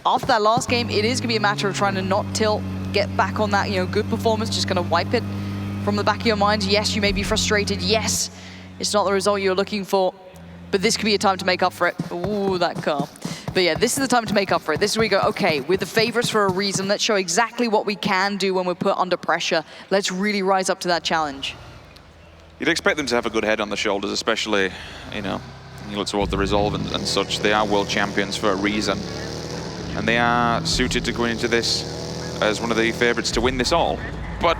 after that last game, it is going to be a matter of trying to not tilt, get back on that, good performance, just going to wipe it from the back of your mind. Yes, you may be frustrated. Yes, it's not the result you're looking for. But this could be a time to make up for it. Ooh, that car. But yeah, this is the time to make up for it. This is where we go, okay, we're the favorites for a reason. Let's show exactly what we can do when we're put under pressure. Let's really rise up to that challenge. You'd expect them to have a good head on the shoulders, especially, you look towards the resolve and such. They are world champions for a reason. And they are suited to going into this as one of the favorites to win this all. But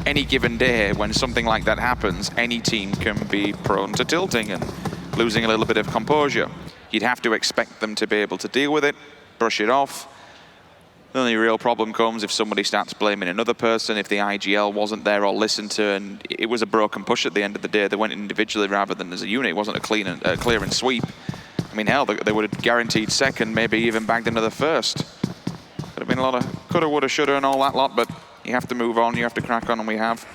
any given day, when something like that happens, any team can be prone to tilting and losing a little bit of composure. You'd have to expect them to be able to deal with it, brush it off. The only real problem comes if somebody starts blaming another person, if the IGL wasn't there or listened to, and it was a broken push at the end of the day. They went individually rather than as a unit. It wasn't a clear and sweep. I mean, hell, they would have guaranteed second, maybe even bagged another first. Could have been a lot of coulda, woulda, shoulda, and all that lot, but you have to move on, you have to crack on, and we have.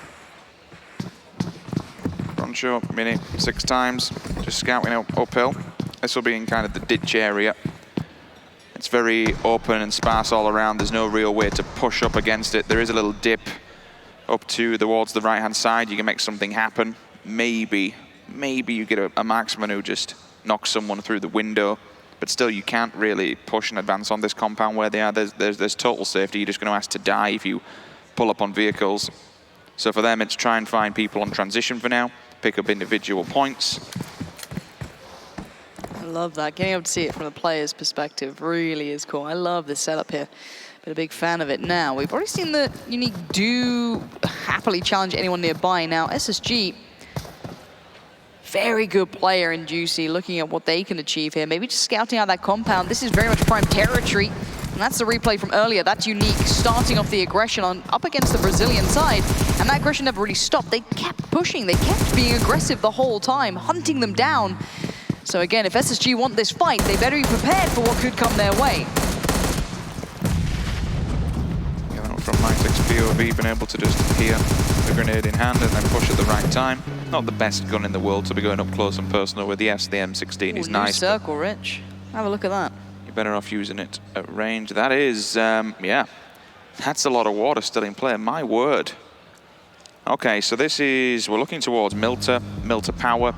Roncho, Mini, 6 times, just scouting uphill. This will be in kind of the ditch area. It's very open and sparse all around. There's no real way to push up against it. There is a little dip up towards the right-hand side. You can make something happen. Maybe you get a marksman who just knocks someone through the window. But still, you can't really push and advance on this compound where they are. There's total safety. You're just going to ask to die if you pull up on vehicles. So for them, it's try and find people on transition for now, pick up individual points. I love that. Getting able to see it from the player's perspective really is cool. I love this setup here. Been a big fan of it now. We've already seen that Unique do happily challenge anyone nearby. Now, SSG, very good player in Juicy, looking at what they can achieve here. Maybe just scouting out that compound. This is very much prime territory. And that's the replay from earlier. That's Unique starting off the aggression up against the Brazilian side. And that aggression never really stopped. They kept pushing. They kept being aggressive the whole time, hunting them down. So again, if SSG want this fight, they better be prepared for what could come their way. Yeah, from Mytek's POV, been able to just hear the grenade in hand and then push at the right time. Not the best gun in the world to be going up close and personal with. Yes, the M16 is nice. Circle, Rich. Have a look at that. You're better off using it at range. That is, yeah, that's a lot of water still in play. My word. Okay, so this is, we're looking towards Milta Power.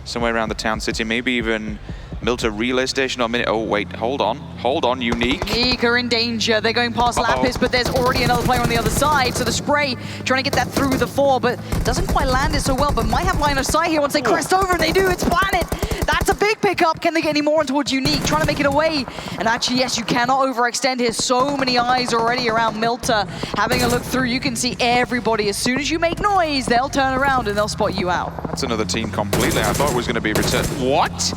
Somewhere around the town city, maybe even Milta relay station or minute. Oh wait, hold on, Unique. Unique are in danger. They're going past Lapis, but there's already another player on the other side. So the spray trying to get that through the 4, but doesn't quite land it so well, but might have line of sight here once they crest over, and they do. It's Planet. That's a big pickup. Can they get any more on towards Unique? Trying to make it away. And actually, yes, you cannot overextend here. So many eyes already around Milta. Having a look through, you can see everybody. As soon as you make noise, they'll turn around and they'll spot you out. That's another team completely. I thought it was going to be returned. What?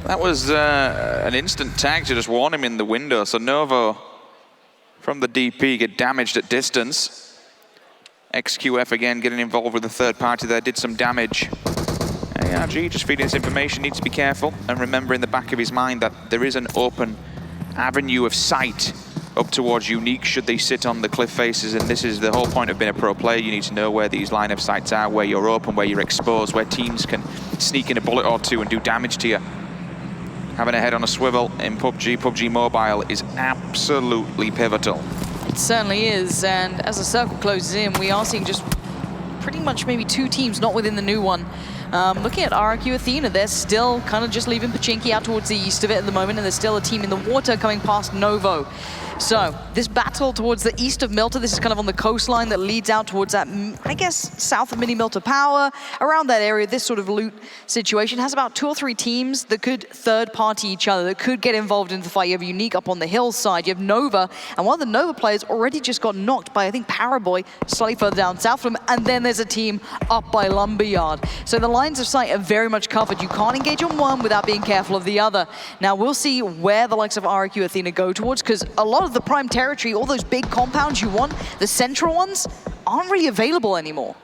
That was an instant tag to just warn him in the window. So Novo from the DP get damaged at distance. XQF again getting involved with the third party there, did some damage. ARG just feeding this information, needs to be careful and remember in the back of his mind that there is an open avenue of sight up towards Unique should they sit on the cliff faces, and this is the whole point of being a pro player. You need to know where these line of sights are, where you're open, where you're exposed, where teams can sneak in a bullet or two and do damage to you. Having a head on a swivel in PUBG Mobile is absolutely pivotal. It certainly is, and as the circle closes in, we are seeing just pretty much maybe 2 teams not within the new one. Looking at RRQ Athena, they're still kind of just leaving Pachinki out towards the east of it at the moment, and there's still a team in the water coming past Novo. So this battle towards the east of Milta, this is kind of on the coastline that leads out towards that, I guess, south of Mini Milta Power, around that area. This sort of loot situation has about 2 or 3 teams that could third-party each other, that could get involved in the fight. You have Unique up on the hillside, you have Nova, and one of the Nova players already just got knocked by, I think, Paraboy, slightly further down south from him, and then there's a team up by Lumberyard. So the lines of sight are very much covered. You can't engage on one without being careful of the other. Now, we'll see where the likes of RRQ Athena go towards, because a lot of the prime territory, all those big compounds you want, the central ones, aren't really available anymore.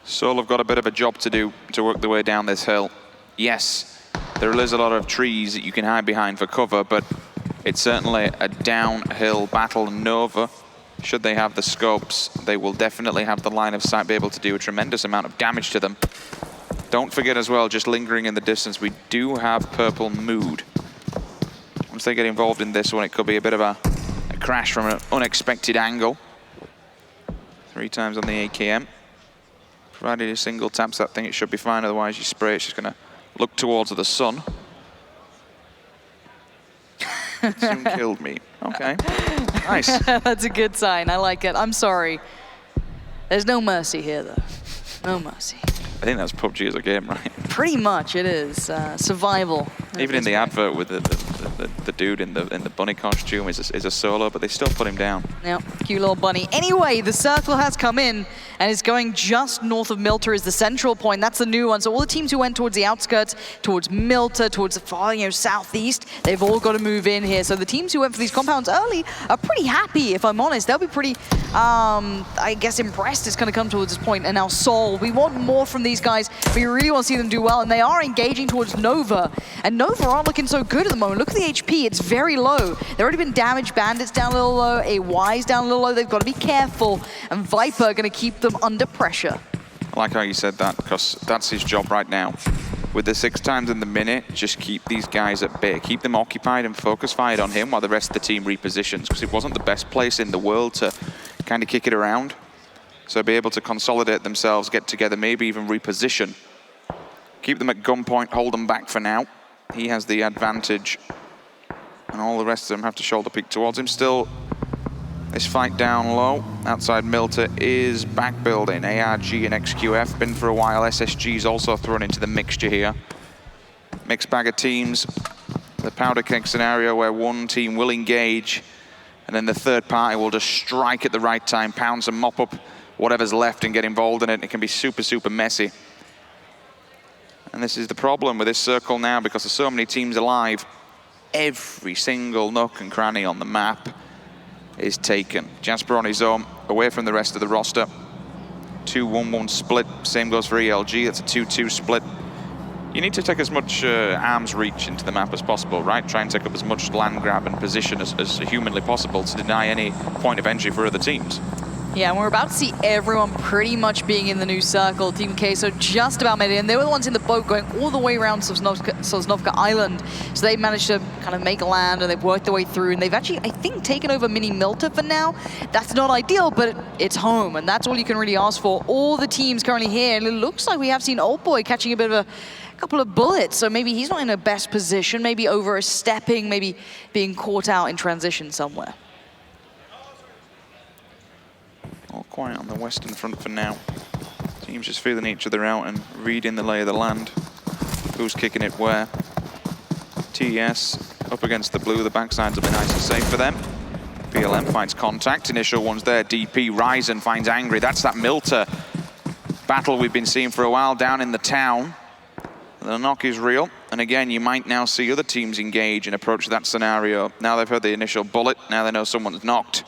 Seoul have got a bit of a job to do to work their way down this hill. Yes, there is a lot of trees that you can hide behind for cover, but it's certainly a downhill battle. Nova, should they have the scopes, they will definitely have the line of sight, be able to do a tremendous amount of damage to them. Don't forget as well, just lingering in the distance, we do have Purple Mood. Once they get involved in this one, it could be a bit of a crash from an unexpected angle. 3 times on the AKM. Provided a single taps that thing, it should be fine. Otherwise, you spray, it's just going to look towards the sun. Soon killed me. Okay, nice. That's a good sign. I like it. I'm sorry. There's no mercy here, though. No mercy. I think that's PUBG as a game, right? Pretty much, it is survival. Even in the advert with the dude in the bunny costume is a solo, but they still put him down. Yep, cute little bunny. Anyway, the circle has come in and is going just north of Milta is the central point. That's the new one. So all the teams who went towards the outskirts, towards Milta, towards the far, southeast, they've all got to move in here. So the teams who went for these compounds early are pretty happy, if I'm honest. They'll be pretty, I guess, impressed it's going to come towards this point. And now Seoul, we want more from these guys. We really want to see them do well, and they are engaging towards Nova. And Nova aren't looking so good at the moment. Look at the HP, it's very low. They've already been damaged, Bandits down a little low, AY's down a little low. They've got to be careful, and Viper are going to keep them under pressure. I like how you said that, because that's his job right now. With the 6 times in the minute, just keep these guys at bay. Keep them occupied and focus fired on him while the rest of the team repositions, because it wasn't the best place in the world to kind of kick it around. So be able to consolidate themselves, get together, maybe even reposition. Keep them at gunpoint, hold them back for now. He has the advantage, and all the rest of them have to shoulder peek towards him. Still, this fight down low outside Milta is back building. ARG and XQF been for a while. SSG's also thrown into the mixture here. Mixed bag of teams. The powder keg scenario where one team will engage, and then the third party will just strike at the right time, pounce and mop up whatever's left and get involved in it. It can be super, super messy. And this is the problem with this circle now, because there's so many teams alive. Every single nook and cranny on the map is taken. Jasper on his own, away from the rest of the roster. 2-1-1 split, same goes for ELG, that's a 2-2 split. You need to take as much arm's reach into the map as possible, right? Try and take up as much land grab and position as humanly possible to deny any point of entry for other teams. Yeah, and we're about to see everyone pretty much being in the new circle. Team Queso just about made it in. They were the ones in the boat going all the way around Sosnovka Island. So they managed to kind of make land, and they've worked their way through. And they've actually, I think, taken over Mini Milta for now. That's not ideal, but it's home. And that's all you can really ask for. All the teams currently here. And it looks like we have seen Old Boy catching a bit of a couple of bullets. So maybe he's not in the best position. Maybe overstepping, maybe being caught out in transition somewhere. All quiet on the western front for now. Teams just feeling each other out and reading the lay of the land. Who's kicking it where? TS up against the blue. The backsides will be nice and safe for them. PLM finds contact. Initial one's there. DP Ryzen finds Angry. That's that Milta battle we've been seeing for a while down in the town. The knock is real. And again, you might now see other teams engage and approach that scenario. Now they've heard the initial bullet. Now they know someone's knocked.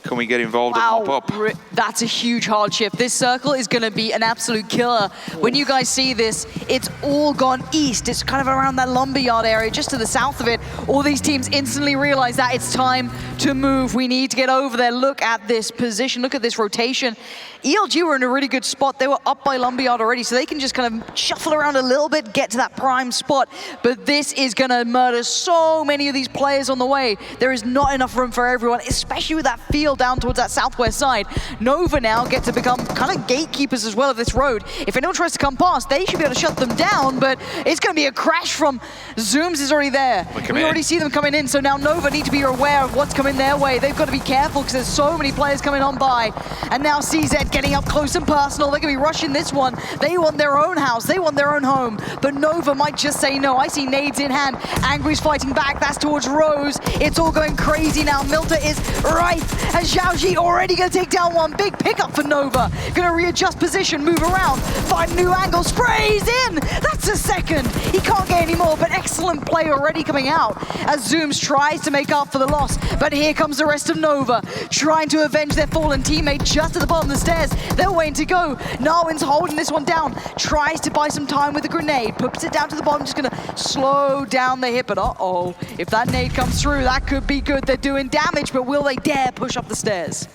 Can we get involved and mop up? That's a huge hardship. This circle is going to be an absolute killer. When you guys see this, it's all gone east. It's kind of around that lumberyard area, just to the south of it. All these teams instantly realize that it's time to move. We need to get over there. Look at this position. Look at this rotation. ELG were in a really good spot. They were up by lumberyard already, so they can just kind of shuffle around a little bit, get to that prime spot. But this is going to murder so many of these players on the way. There is not enough room for everyone, especially with that field trail down towards that southwest side. Nova now get to become kind of gatekeepers as well of this road. If anyone tries to come past, they should be able to shut them down, but it's going to be a crash from Zooms is already there. We already see them coming in, so now Nova need to be aware of what's coming their way. They've got to be careful because there's so many players coming on by. And now CZ getting up close and personal. They're going to be rushing this one. They want their own house. They want their own home. But Nova might just say no. I see nades in hand. Angry's fighting back. That's towards Rose. It's all going crazy now. Milta is rife. And Xiaoji already going to take down one. Big pickup for Nova. Going to readjust position, move around, find a new angle, sprays in. That's a second. He can't get any more, but excellent play already coming out as Zooms tries to make up for the loss. But here comes the rest of Nova, trying to avenge their fallen teammate just at the bottom of the stairs. They're waiting to go. Narwin's holding this one down, tries to buy some time with a grenade, puts it down to the bottom, just gonna slow down the hit, but uh-oh, if that nade comes through, that could be good. They're doing damage, but will they dare push up the stairs?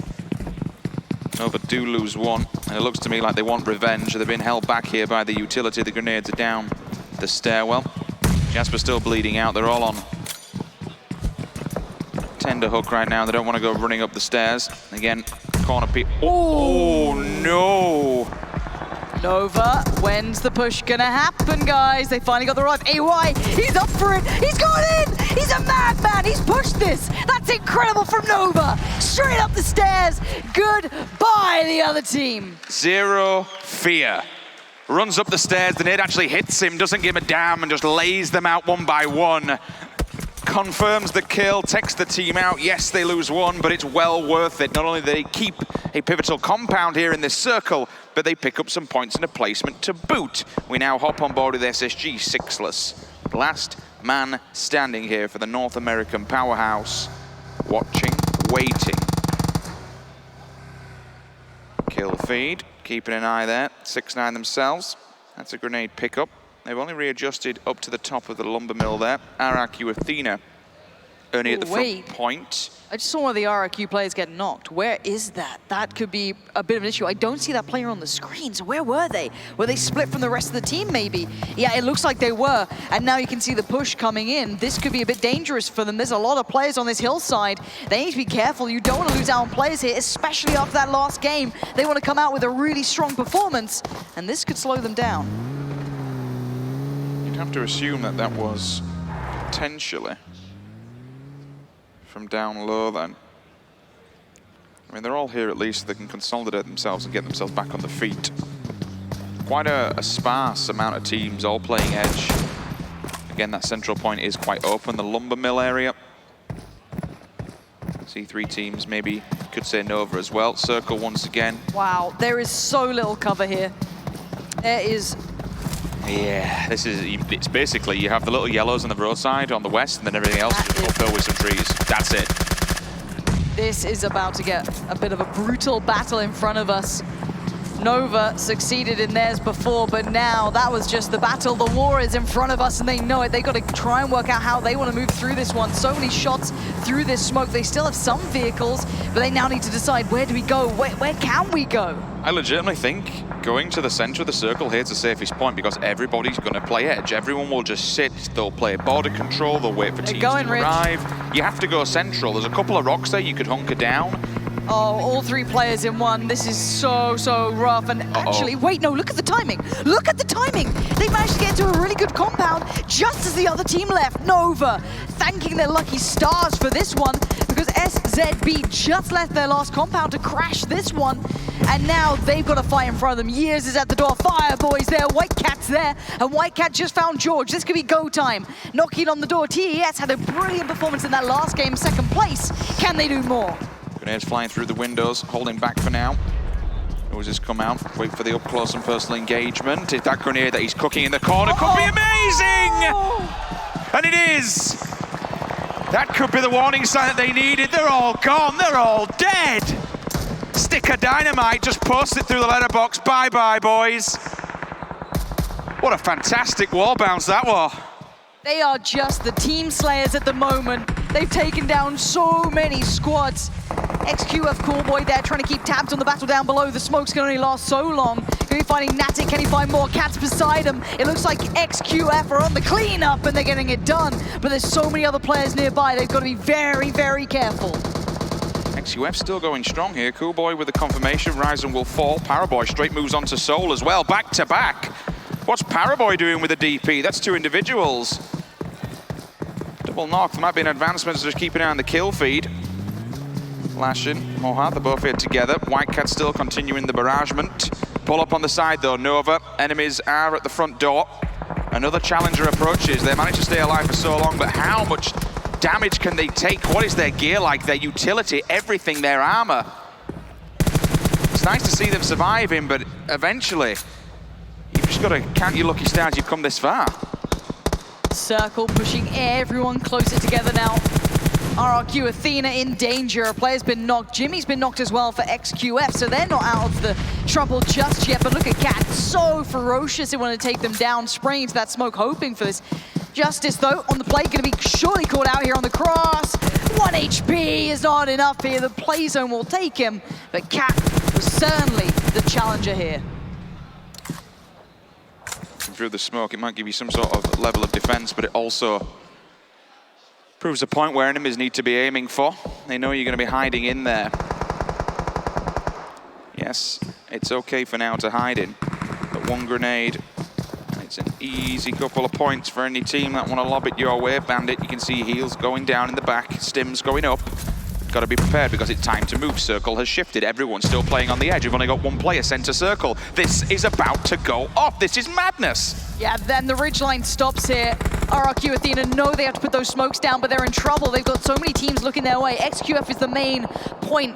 Nova do lose one, and it looks to me like they want revenge. They've been held back here by the utility. The grenades are down the stairwell. Jasper's still bleeding out. They're all on tender hook right now. They don't want to go running up the stairs. Again, corner peek. Oh no! Nova, when's the push gonna happen, guys? They finally got the revive. AY, he's up for it. He's gone in. He's a madman. He's pushed this. That's incredible from Nova. Straight up the stairs. Goodbye, the other team. Zero fear. Runs up the stairs. The nade actually hits him, doesn't give a damn, and just lays them out one by one. Confirms the kill, takes the team out. Yes, they lose one, but it's well worth it. Not only do they keep a pivotal compound here in this circle, but they pick up some points and a placement to boot. We now hop on board with SSG 6less. Last man standing here for the North American powerhouse. Watching, waiting. Kill feed, keeping an eye there. 6-9 themselves. That's a grenade pickup. They've only readjusted up to the top of the lumber mill there. RRQ Athena only at the front point. I just saw one of the RRQ players get knocked. Where is that? That could be a bit of an issue. I don't see that player on the screen, so where were they? Were they split from the rest of the team, maybe? Yeah, it looks like they were, and now you can see the push coming in. This could be a bit dangerous for them. There's a lot of players on this hillside. They need to be careful. You don't want to lose out on players here, especially after that last game. They want to come out with a really strong performance, and this could slow them down. You'd have to assume that that was potentially from down low then. I mean, they're all here at least so they can consolidate themselves and get themselves back on the feet. Quite a sparse amount of teams all playing edge. Again, that central point is quite open, the lumber mill area. C3 teams maybe could say Nova as well. Circle once again. Wow, there is so little cover here. There is... Yeah, it's basically you have the little yellows on the roadside on the west and then everything else just fulfill with some trees. That's it. This is about to get a bit of a brutal battle in front of us. Nova succeeded in theirs before, but now that was just the battle. The war is in front of us and they know it. They got to try and work out how they want to move through this one. So many shots through this smoke. They still have some vehicles, but they now need to decide where do we go? Where can we go? I legitimately think going to the center of the circle here is the safest point because everybody's going to play edge. Everyone will just sit, they'll play border control, they'll wait for teams to arrive. You have to go central. There's a couple of rocks there you could hunker down. Oh, all three players in one. This is so rough. And actually, wait, no, look at the timing. Look at the timing. They managed to get into a really good compound just as the other team left. Nova thanking their lucky stars for this one because SZB just left their last compound to crash this one. And now they've got a fight in front of them. Years is at the door. Fireboy's there. White Cat's there. And White Cat just found George. This could be go time. Knocking on the door. TES had a brilliant performance in that last game, second place. Can they do more? Grenades flying through the windows, holding back for now. Who this come out? Wait for the up close and personal engagement. Is that grenade that he's cooking in the corner could be amazing! And it is! That could be the warning sign that they needed. They're all gone, they're all dead! Stick of dynamite, just post it through the letterbox. Bye-bye, boys. What a fantastic wall bounce that was. They are just the team slayers at the moment. They've taken down so many squads. XQF Callboy there trying to keep tabs on the battle down below. The smokes can only last so long. Can he finding Natic? Can he find more cats beside him? It looks like XQF are on the cleanup and they're getting it done. But there's so many other players nearby. They've got to be very, very careful. XUF still going strong here. Coolboy with the confirmation. Ryzen will fall. Paraboy straight moves on to Soul as well. Back to back. What's Paraboy doing with the DP? That's two individuals. Double knock. There might be an advancement, so just keep an eye on the kill feed. Lashin, Mohad, they're both here together. Whitecat still continuing the barragement. Pull up on the side though, Nova. Enemies are at the front door. Another challenger approaches. They managed to stay alive for so long, but how much damage can they take? What is their gear like, their utility, everything, their armor? It's nice to see them surviving, but eventually, you've just got to count your lucky stars you've come this far. Circle pushing everyone closer together now. RRQ Athena in danger. A player's been knocked. Jimmy's been knocked as well for XQF, so they're not out of the trouble just yet. But look at Cat, so ferocious. They want to take them down, spraying into that smoke, hoping for this. Justice, though, on the play, going to be surely caught out here on the cross. 1 HP is not enough here. The play zone will take him, but Cat was certainly the challenger here. Through the smoke, it might give you some sort of level of defense, but it also proves a point where enemies need to be aiming for. They know you're going to be hiding in there. Yes, it's okay for now to hide in, but one grenade, and it's an easy couple of points for any team that want to lob it your way. Bandit, you can see heals going down in the back, stims going up. Got to be prepared because it's time to move. Circle has shifted. Everyone's still playing on the edge. We've only got one player center circle. This is about to go off. This is madness. Yeah, then the ridgeline stops here. RRQ Athena know they have to put those smokes down, but they're in trouble. They've got so many teams looking their way. XQF is the main point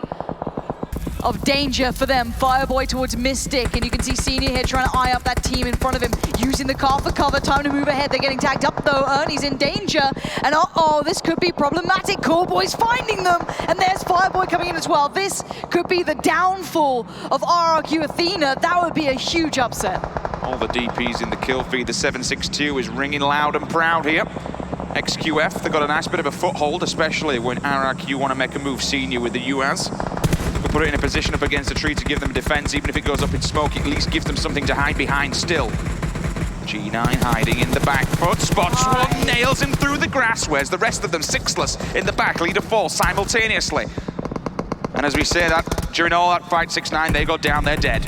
of danger for them. Fireboy towards Mystic, and you can see Senior here trying to eye up that team in front of him, using the car for cover. Time to move ahead. They're getting tagged up though. Ernie's in danger, and uh-oh, this could be problematic. Coolboy's finding them, and there's Fireboy coming in as well. This could be the downfall of RRQ Athena. That would be a huge upset. All the DPs in the kill feed. The 762 is ringing loud and proud here. XQF, they've got a nice bit of a foothold, especially when RRQ want to make a move. Senior with the UAS. Put it in a position up against a tree to give them defense. Even if it goes up in smoke, it at least gives them something to hide behind still. G9 hiding in the back foot. Spots one, nails him through the grass. Where's the rest of them? Sixless in the back, leader fall simultaneously. And as we say that, during all that fight, 6-9, they go down, they're dead.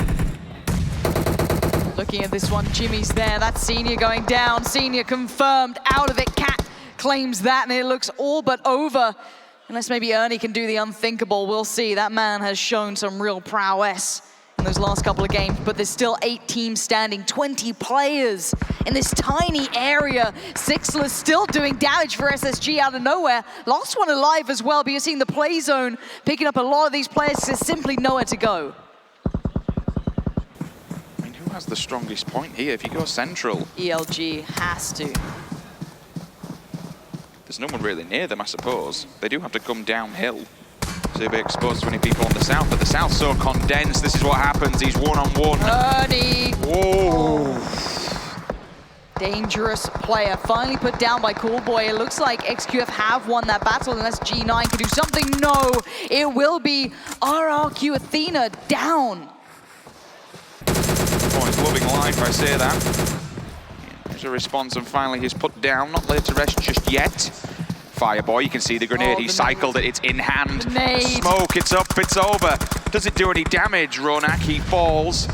Looking at this one, Jimmy's there. That's Senior going down. Senior confirmed out of it. Cat claims that, and it looks all but over. Unless maybe Ernie can do the unthinkable, we'll see. That man has shown some real prowess in those last couple of games, but there's still 8 teams standing, 20 players in this tiny area. Sixless still doing damage for SSG out of nowhere. Lost one alive as well, but you're seeing the play zone picking up a lot of these players. There's simply nowhere to go. I mean, who has the strongest point here? If you go central, ELG has to. There's no one really near them, I suppose. They do have to come downhill, so they'll be exposed to any people on the south, but the south's so condensed. This is what happens. He's one-on-one. Ernie! Whoa! Dangerous player, finally put down by Coolboy. It looks like XQF have won that battle unless G9 can do something. No, it will be RRQ Athena down. Oh, he's loving life, I say that. There's a response, and finally he's put down, not laid to rest just yet. Fireboy, you can see the grenade, he cycled it, it's in hand. Smoke, it's up, it's over. Does it do any damage? Ronak, he falls.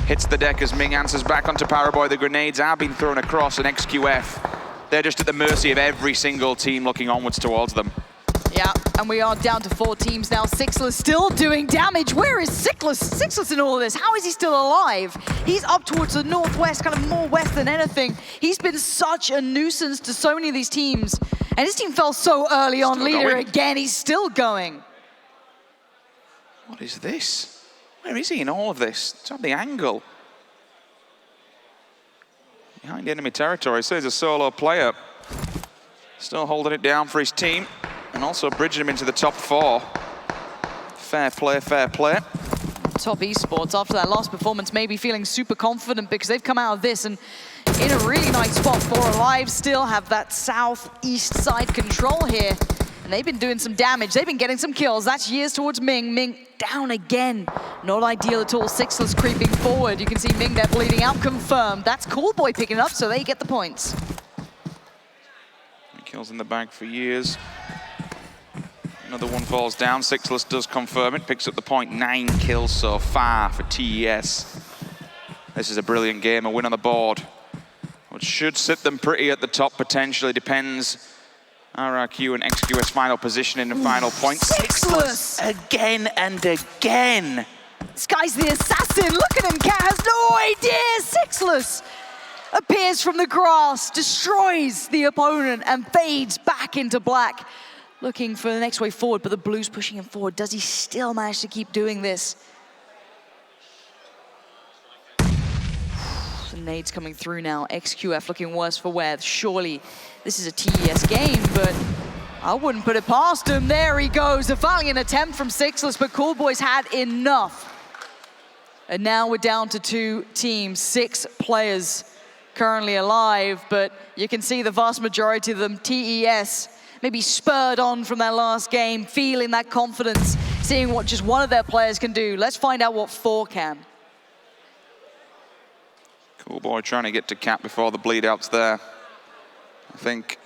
Hits the deck as Ming answers back onto Paraboy. The grenades are being thrown across, and XQF, they're just at the mercy of every single team looking onwards towards them. Yeah, and we are down to 4 teams now. Sixless still doing damage. Where is Sixless in all of this? How is he still alive? He's up towards the northwest, kind of more west than anything. He's been such a nuisance to so many of these teams. And his team fell so early on. Leader again, he's still going. What is this? Where is he in all of this? Let's have the angle. Behind enemy territory, so he's a solo player. Still holding it down for his team. And also bridging him into the top 4. Fair play, fair play. Top esports, after that last performance, maybe feeling super confident because they've come out of this and in a really nice spot. 4 alive, still have that southeast side control here. And they've been doing some damage. They've been getting some kills. That's years towards Ming. Ming down again. Not ideal at all. Sixless creeping forward. You can see Ming there bleeding out, confirmed. That's Coolboy picking it up, so they get the points. Kills in the bag for years. Another one falls down. Sixless does confirm it, picks up the point. 9 kills so far for TES. This is a brilliant game, a win on the board, which should sit them pretty at the top potentially. Depends. RRQ and XQS final position in the final point. Sixless! Again and again. This guy's the assassin. Look at him. Cat has no idea. Sixless appears from the grass, destroys the opponent, and fades back into black, looking for the next way forward, but the blue's pushing him forward. Does he still manage to keep doing this? The nades coming through now. XQF looking worse for wear. Surely this is a TES game, but I wouldn't put it past him. There he goes. A valiant attempt from Sixless, but Coolboy's had enough. And now we're down to 2 teams, 6 players currently alive, but you can see the vast majority of them, TES, maybe spurred on from that last game, feeling that confidence, seeing what just one of their players can do. Let's find out what 4 can. Coolboy trying to get to Cat before the bleed out's there. I think,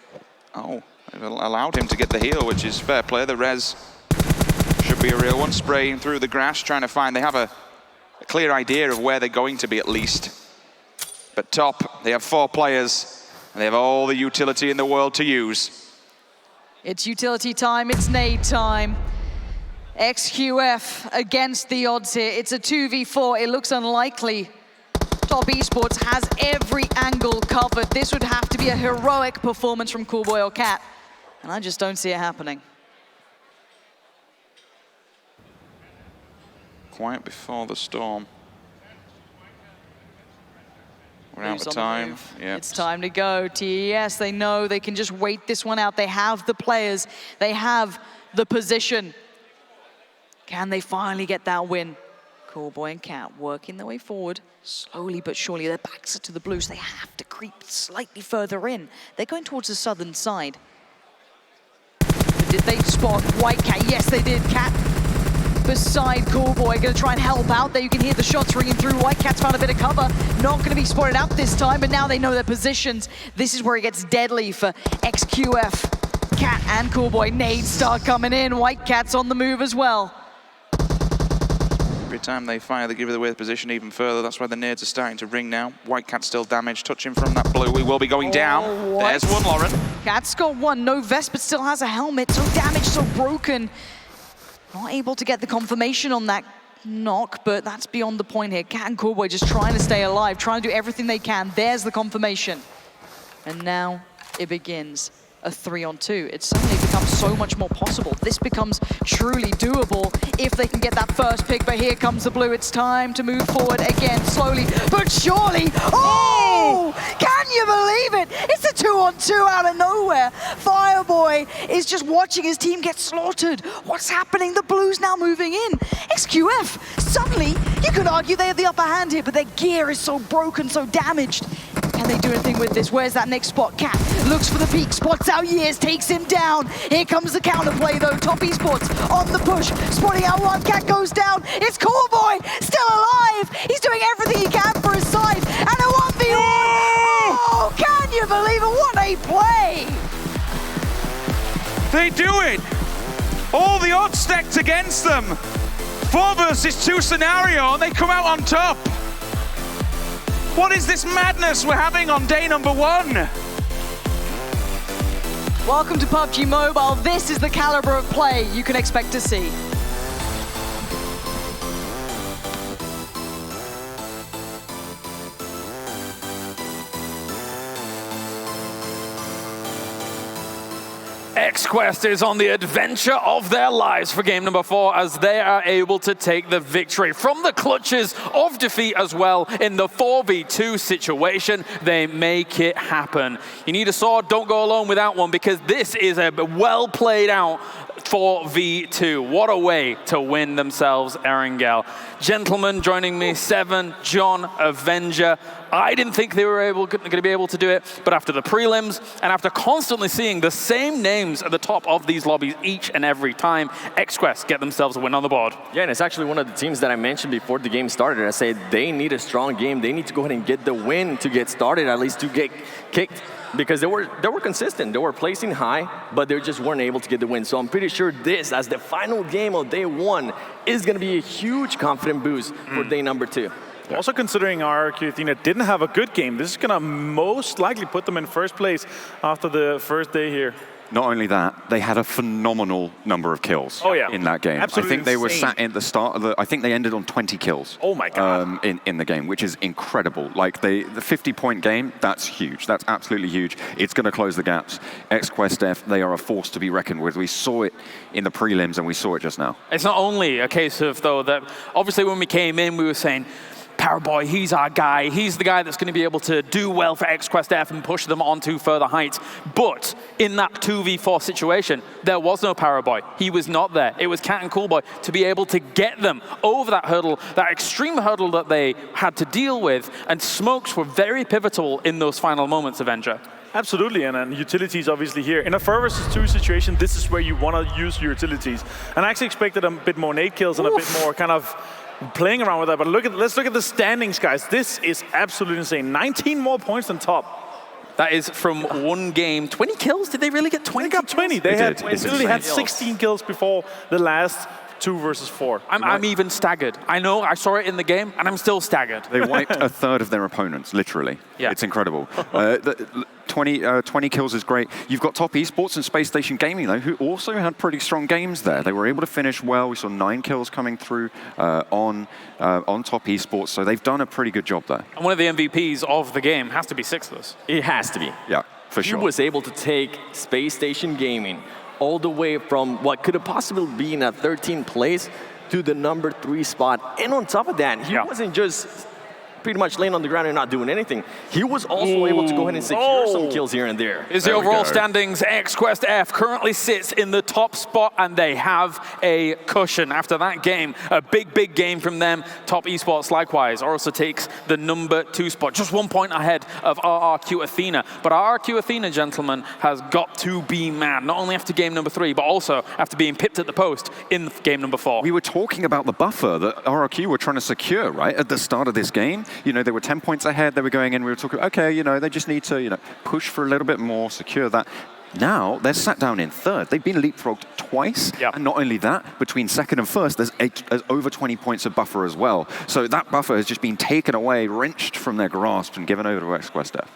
oh, they've allowed him to get the heal, which is fair play. The res should be a real one. Spraying through the grass, trying to find, they have a clear idea of where they're going to be at least. But top, they have 4 players, and they have all the utility in the world to use. It's utility time, it's nade time. XQF against the odds here. It's a 2v4, it looks unlikely. Top Esports has every angle covered. This would have to be a heroic performance from Coolboy or Cat, and I just don't see it happening. Quiet before the storm. We're out of time. Yep. It's time to go. TES, they know they can just wait this one out. They have the players. They have the position. Can they finally get that win? Coolboy and Cat working their way forward, slowly but surely. Their backs are to the blue, so they have to creep slightly further in. They're going towards the southern side. But did they spot White Cat? Yes, they did. Cat beside Coolboy, gonna try and help out there. You can hear the shots ringing through. White Cat's found a bit of cover. Not gonna be spotted out this time, but now they know their positions. This is where it gets deadly for XQF. Cat and Coolboy. Nades start coming in. White Cat's on the move as well. Every time they fire, they give away the position even further. That's why the nades are starting to ring now. White Cat's still damaged. Touching from that blue. We will be going down. There's one, Lauren. Cat's got one. No vest, but still has a helmet. So damaged, so broken. Not able to get the confirmation on that knock, but that's beyond the point here. Cat and Coolboy just trying to stay alive, trying to do everything they can. There's the confirmation. And now it begins. A 3-on-2. It suddenly becomes so much more possible. This becomes truly doable if they can get that first pick, but here comes the blue. It's time to move forward again, slowly but surely. Oh! Can you believe it? It's a 2-on-2 out of nowhere. Fireboy is just watching his team get slaughtered. What's happening? The blue's now moving in. XQF, suddenly, you could argue they have the upper hand here, but their gear is so broken, so damaged. Can they do anything with this? Where's that next spot? Cat looks for the peak, spots out Years, takes him down. Here comes the counterplay though. Top Esports on the push, spotting out one. Cat goes down. It's Coolboy, still alive. He's doing everything he can for his side. And a 1v1. Oh, can you believe it? What a play. They do it. All the odds stacked against them. 4 versus 2 scenario, and they come out on top. What is this madness we're having on day number 1? Welcome to PUBG Mobile. This is the caliber of play you can expect to see. XQuest is on the adventure of their lives for game number 4 as they are able to take the victory from the clutches of defeat as well. In the 4v2 situation, they make it happen. You need a sword, don't go alone without one, because this is a well played out 4v2. What a way to win themselves Erangel. Gentlemen joining me, Seven, John, Avenger. I didn't think they were going to be able to do it, but after the prelims and after constantly seeing the same names at the top of these lobbies each and every time, XQuest get themselves a win on the board. Yeah, and it's actually one of the teams that I mentioned before the game started. I said they need a strong game. They need to go ahead and get the win to get started, at least to get kicked because they were consistent. They were placing high, but they just weren't able to get the win. So I'm pretty sure this, as the final game of day one, is going to be a huge confidence boost for day number 2. Also considering RRQ Athena didn't have a good game, this is going to most likely put them in first place after the first day here. Not only that, they had a phenomenal number of kills in that game. Absolutely I think they were insane. sat at the start of the, I think they ended on 20 kills. Oh my God. In the game, which is incredible. Like the 50-point game, that's huge. That's absolutely huge. It's going to close the gaps. XQuestF, they are a force to be reckoned with. We saw it in the prelims and we saw it just now. It's not only a case of, though, that obviously when we came in, we were saying, Powerboy, he's our guy. He's the guy that's going to be able to do well for XQuestF and push them onto further heights. But in that 2v4 situation, there was no Powerboy. He was not there. It was Cat and Coolboy to be able to get them over that hurdle, that extreme hurdle that they had to deal with. And smokes were very pivotal in those final moments of Endra. Absolutely, and then utilities obviously here. In a 4 versus 2 situation, this is where you want to use your utilities. And I actually expected a bit more nade kills and a bit more kind of playing around with that, but let's look at the standings, guys. This is absolutely insane. 19 more points than top. That is from one game. 20 kills? Did they really get 20? They got 20. They literally had 16 kills before the last 2 versus 4. I'm even staggered. I know, I saw it in the game, and I'm still staggered. They wiped a third of their opponents, literally. Yeah. It's incredible. 20 kills is great. You've got Top Esports and Space Station Gaming, though, who also had pretty strong games there. They were able to finish well. We saw 9 kills coming through on Top Esports, so they've done a pretty good job there. And one of the MVPs of the game has to be Sixless. It has to be. Yeah, for sure. He was able to take Space Station Gaming all the way from what could have possibly been a 13th place to the number 3 spot. And on top of that, he wasn't just pretty much laying on the ground and not doing anything. He was also able to go ahead and secure some kills here and there. Is the overall standings, XQuestF currently sits in the top spot, and they have a cushion after that game. A big, big game from them. Top Esports, likewise, also takes the number 2 spot, just 1 point ahead of RRQ Athena. But RRQ Athena, gentlemen, has got to be mad, not only after game number 3, but also after being pipped at the post in game number 4. We were talking about the buffer that RRQ were trying to secure, right, at the start of this game. You know, they were 10 points ahead. They were going in. We were talking, okay, you know, they just need to, you know, push for a little bit more, secure that. Now they're sat down in 3rd. They've been leapfrogged twice, and not only that, between 2nd and 1st, there's over 20 points of buffer as well. So that buffer has just been taken away, wrenched from their grasp, and given over to XQuestF.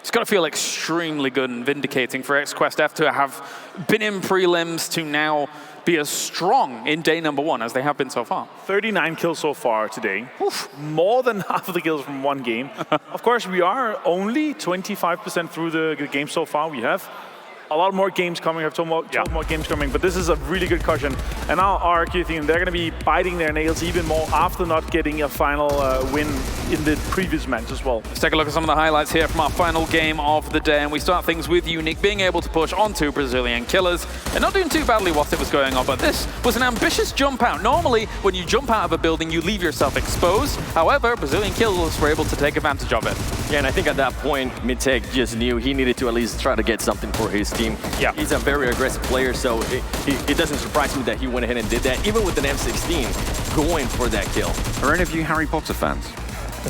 It's got to feel extremely good and vindicating for XQuestF to have been in prelims to now be as strong in day number 1 as they have been so far. 39 kills so far today. Oof. More than half of the kills from one game. Of course, we are only 25% through the game so far. We have a lot more games coming. We have 12 more games coming, but this is a really good cushion. And now RRQ team, they're going to be biting their nails even more after not getting a final win in the previous match as well. Let's take a look at some of the highlights here from our final game of the day, and we start things with Unique being able to push onto Brazilian Killers and not doing too badly whilst it was going on, but this was an ambitious jump out. Normally, when you jump out of a building, you leave yourself exposed. However, Brazilian Killers were able to take advantage of it. Yeah, and I think at that point, Midtech just knew he needed to at least try to get something for his team. Yeah. He's a very aggressive player, so it doesn't surprise me that he went ahead and did that, even with an M16 going for that kill. Are any of you Harry Potter fans?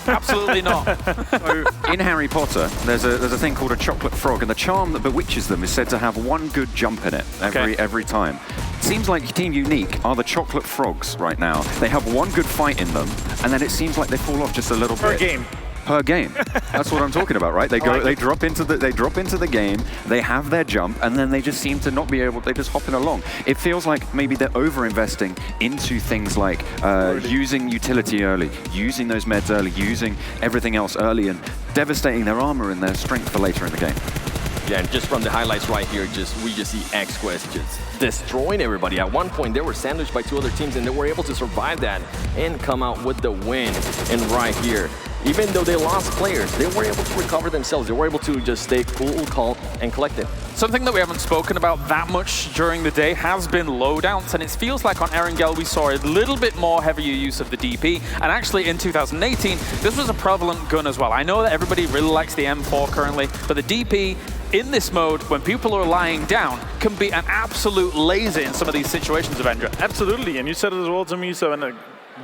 Absolutely not. So in Harry Potter, there's a thing called a chocolate frog, and the charm that bewitches them is said to have one good jump in it every time. It seems like Team Unique are the chocolate frogs right now. They have one good fight in them, and then it seems like they fall off just a little bit. Per game. That's what I'm talking about, right? They go, they drop into the game, they have their jump, and then they just seem to not be able. They're just hopping along. It feels like maybe they're over-investing into things like using utility early, using those meds early, using everything else early, and devastating their armor and their strength for later in the game. Yeah, and just from the highlights right here, we just see XQuest just destroying everybody. At one point, they were sandwiched by 2 other teams, and they were able to survive that and come out with the win. And right here, even though they lost players, they were able to recover themselves. They were able to just stay cool, calm, and collected. Something that we haven't spoken about that much during the day has been loadouts, and it feels like on Erangel we saw a little bit more heavier use of the DP, and actually in 2018, this was a prevalent gun as well. I know that everybody really likes the M4 currently, but the DP in this mode, when people are lying down, can be an absolute laser in some of these situations of Endra. Absolutely, and you said it as well to me, so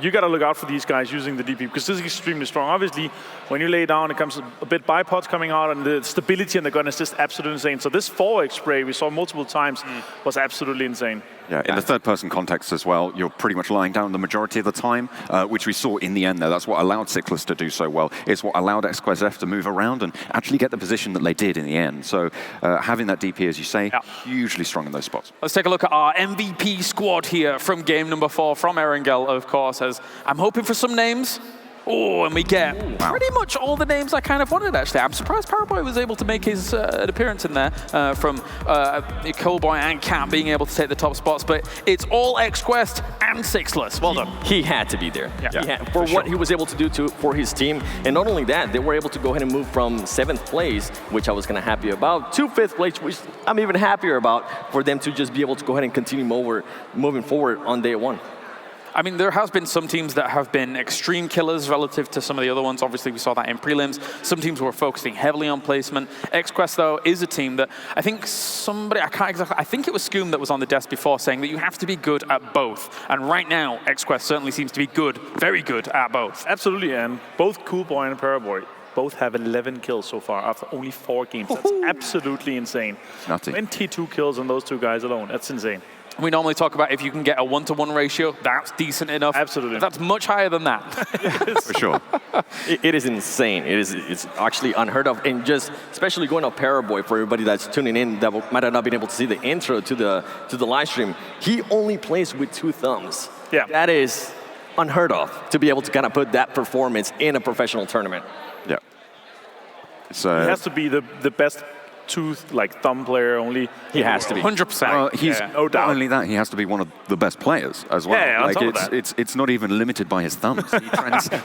you got to look out for these guys using the DP because this is extremely strong. Obviously, when you lay down, it comes a bit bipods coming out, and the stability in the gun is just absolutely insane. So this 4x spray we saw multiple times was absolutely insane. Yeah, in the third-person context as well, you're pretty much lying down the majority of the time, which we saw in the end there. That's what allowed Sickless to do so well. It's what allowed XQuest to move around and actually get the position that they did in the end. So having that DP, as you say, hugely strong in those spots. Let's take a look at our MVP squad here from game number 4, from Erangel, of course, as I'm hoping for some names. Oh, and we get pretty much all the names I kind of wanted, actually. I'm surprised Paraboy was able to make his an appearance in there from Cowboy and Cat being able to take the top spots, but it's all XQuest and Sickless. Well done. He had to be there. Yeah. For what he was able to do for his team. And not only that, they were able to go ahead and move from 7th place, which I was kind of happy about, to 5th place, which I'm even happier about, for them to just be able to go ahead and continue moving forward on day 1. I mean, there has been some teams that have been extreme killers relative to some of the other ones. Obviously, we saw that in prelims. Some teams were focusing heavily on placement. XQuest, though, is a team that I think I think it was Scoom that was on the desk before saying that you have to be good at both. And right now, XQuest certainly seems to be good, very good at both. Absolutely, and both Coolboy and Paraboy both have 11 kills so far after only 4 games. That's absolutely insane. Nothing. 22 kills on those 2 guys alone. That's insane. We normally talk about if you can get a 1-to-1 ratio, that's decent enough. Absolutely. That's much higher than that. For sure. It is insane. It's actually unheard of. And just especially going off Paraboy, for everybody that's tuning in that might have not been able to see the intro to the live stream, he only plays with 2 thumbs. Yeah. That is unheard of, to be able to kind of put that performance in a professional tournament. Yeah. He has to be the best thumb player only. He has to be. 100%. Well, he's no doubt. Not only that, he has to be one of the best players as well. Yeah, like it's not even limited by his thumbs.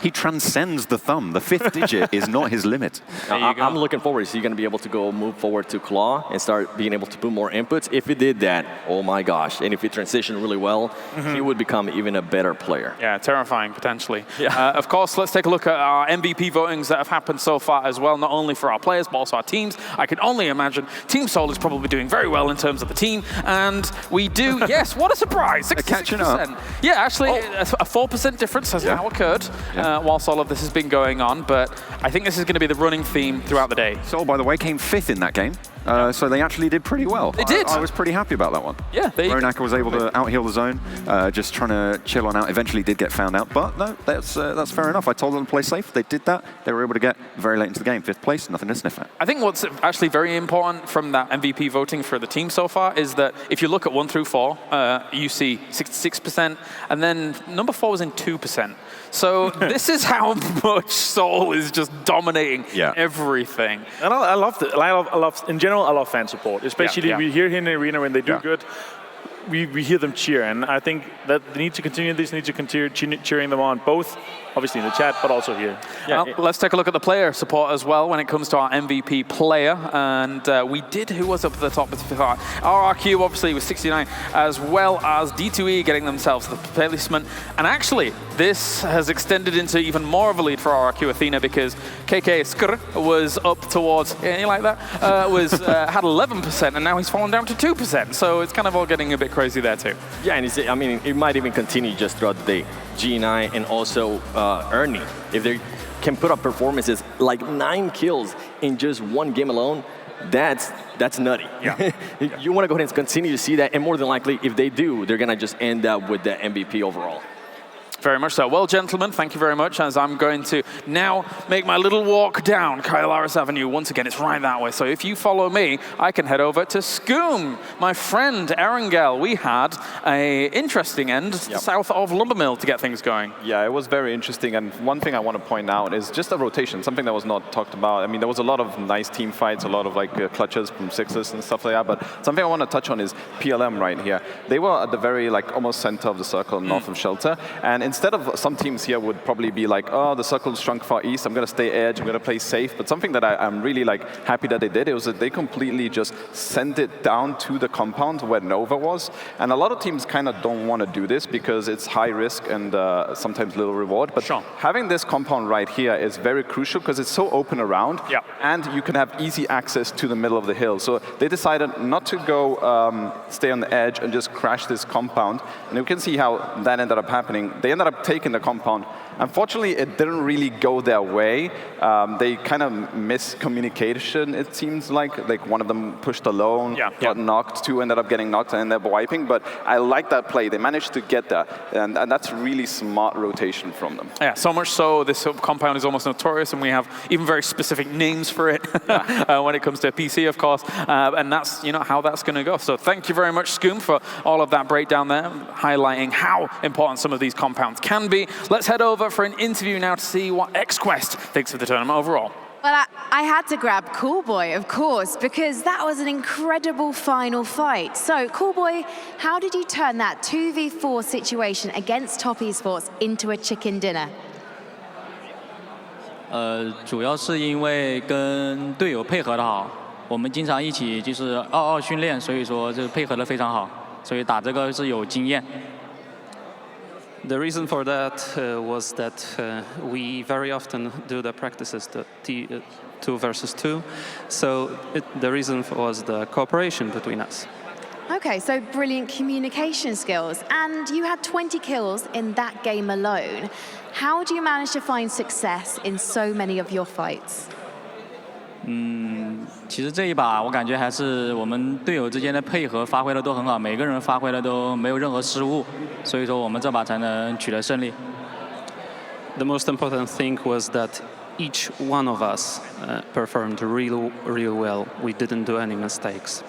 He transcends the thumb. The 5th digit is not his limit. I'm looking forward. Is he going to be able to move forward to Claw and start being able to put more inputs? If he did that, oh my gosh. And if he transitioned really well, he would become even a better player. Yeah, terrifying, potentially. Yeah. Of course, let's take a look at our MVP votings that have happened so far as well, not only for our players, but also our teams. I can only imagine Team Soul is probably doing very well in terms of the team, and we do, yes, what a surprise, 66%. Catching up. Yeah, actually, a 4% difference has now occurred whilst all of this has been going on, but I think this is going to be the running theme throughout the day. Soul, by the way, came 5th in that game. So they actually did pretty well. They did. I was pretty happy about that one. Yeah. Ronaka was able to out-heal the zone, just trying to chill on out. Eventually did get found out, but no, that's fair enough. I told them to play safe. They did that. They were able to get very late into the game. 5th place, nothing to sniff at. I think what's actually very important from that MVP voting for the team so far is that if you look at 1 through 4, you see 66%, and then number 4 was in 2%. So this is how much Soul is just dominating everything. And I love, in general, I love fan support. Especially we hear here in the arena when they do good. We hear them cheer, and I think that they need to continue this, need to continue cheering them on, both obviously in the chat, but also here. Yeah. Well, let's take a look at the player support as well when it comes to our MVP player. And we did, who was up at the top? RRQ obviously with 69, as well as D2E getting themselves the placement. And actually, this has extended into even more of a lead for RRQ Athena because KK Skr was up towards, you like that? Had 11%, and now he's fallen down to 2%. So it's kind of all getting a bit crazy there too. Yeah, and I mean, it might even continue just throughout the day. G9 and also Ernie, if they can put up performances like 9 kills in just 1 game alone, that's nutty. Yeah. You want to go ahead and continue to see that, and more than likely, if they do, they're going to just end up with the MVP overall. Very much so. Well, gentlemen, thank you very much, as I'm going to now make my little walk down Kylaris Avenue. Once again, it's right that way. So if you follow me, I can head over to Scoom. My friend, Erangel, we had an interesting end south of Lumbermill to get things going. Yeah, it was very interesting. And one thing I want to point out is just a rotation, something that was not talked about. I mean, there was a lot of nice team fights, a lot of clutches from Sixes and stuff like that. But something I want to touch on is PLM right here. They were at the very almost center of the circle, north of Shelter. And instead of some teams here would probably be like, oh, the circle's shrunk far east, I'm going to stay edge, I'm going to play safe. But something that I'm really happy that they did, it was that they completely just sent it down to the compound where Nova was. And a lot of teams kind of don't want to do this because it's high risk and sometimes little reward. But having this compound right here is very crucial because it's so open around and you can have easy access to the middle of the hill. So they decided not to go stay on the edge and just crash this compound. And you can see how that ended up happening. They ended ended up taking the compound. Unfortunately, it didn't really go their way. They kind of miscommunication, it seems like. Like one of them pushed alone, got knocked, two ended up getting knocked and ended up wiping. But I like that play. They managed to get that. And that's really smart rotation from them. Yeah, so much so, this compound is almost notorious, and we have even very specific names for it when it comes to PC, of course. And that's how that's going to go. So thank you very much, Scoom, for all of that breakdown there, highlighting how important some of these compounds can be. Let's head over for an interview now to see what XQuest thinks of the tournament overall. Well, I had to grab Coolboy, of course, because that was an incredible final fight. So, Coolboy, how did you turn that 2v4 situation against Top Esports into a chicken dinner? 主要是因为跟队友配合的好，我们经常一起就是2-2训练，所以说就配合的非常好，所以打这个是有经验。 The reason for that was that we very often do the practices, the 2 versus 2. So the reason was the cooperation between us. Okay, so brilliant communication skills. And you had 20 kills in that game alone. How do you manage to find success in so many of your fights? 其实这一把我感觉还是我们队友之间的配合发挥的都很好，每个人发挥的都没有任何失误，所以说我们这把才能取得胜利。The most important thing was that each one of us performed real well. We didn't do any mistakes.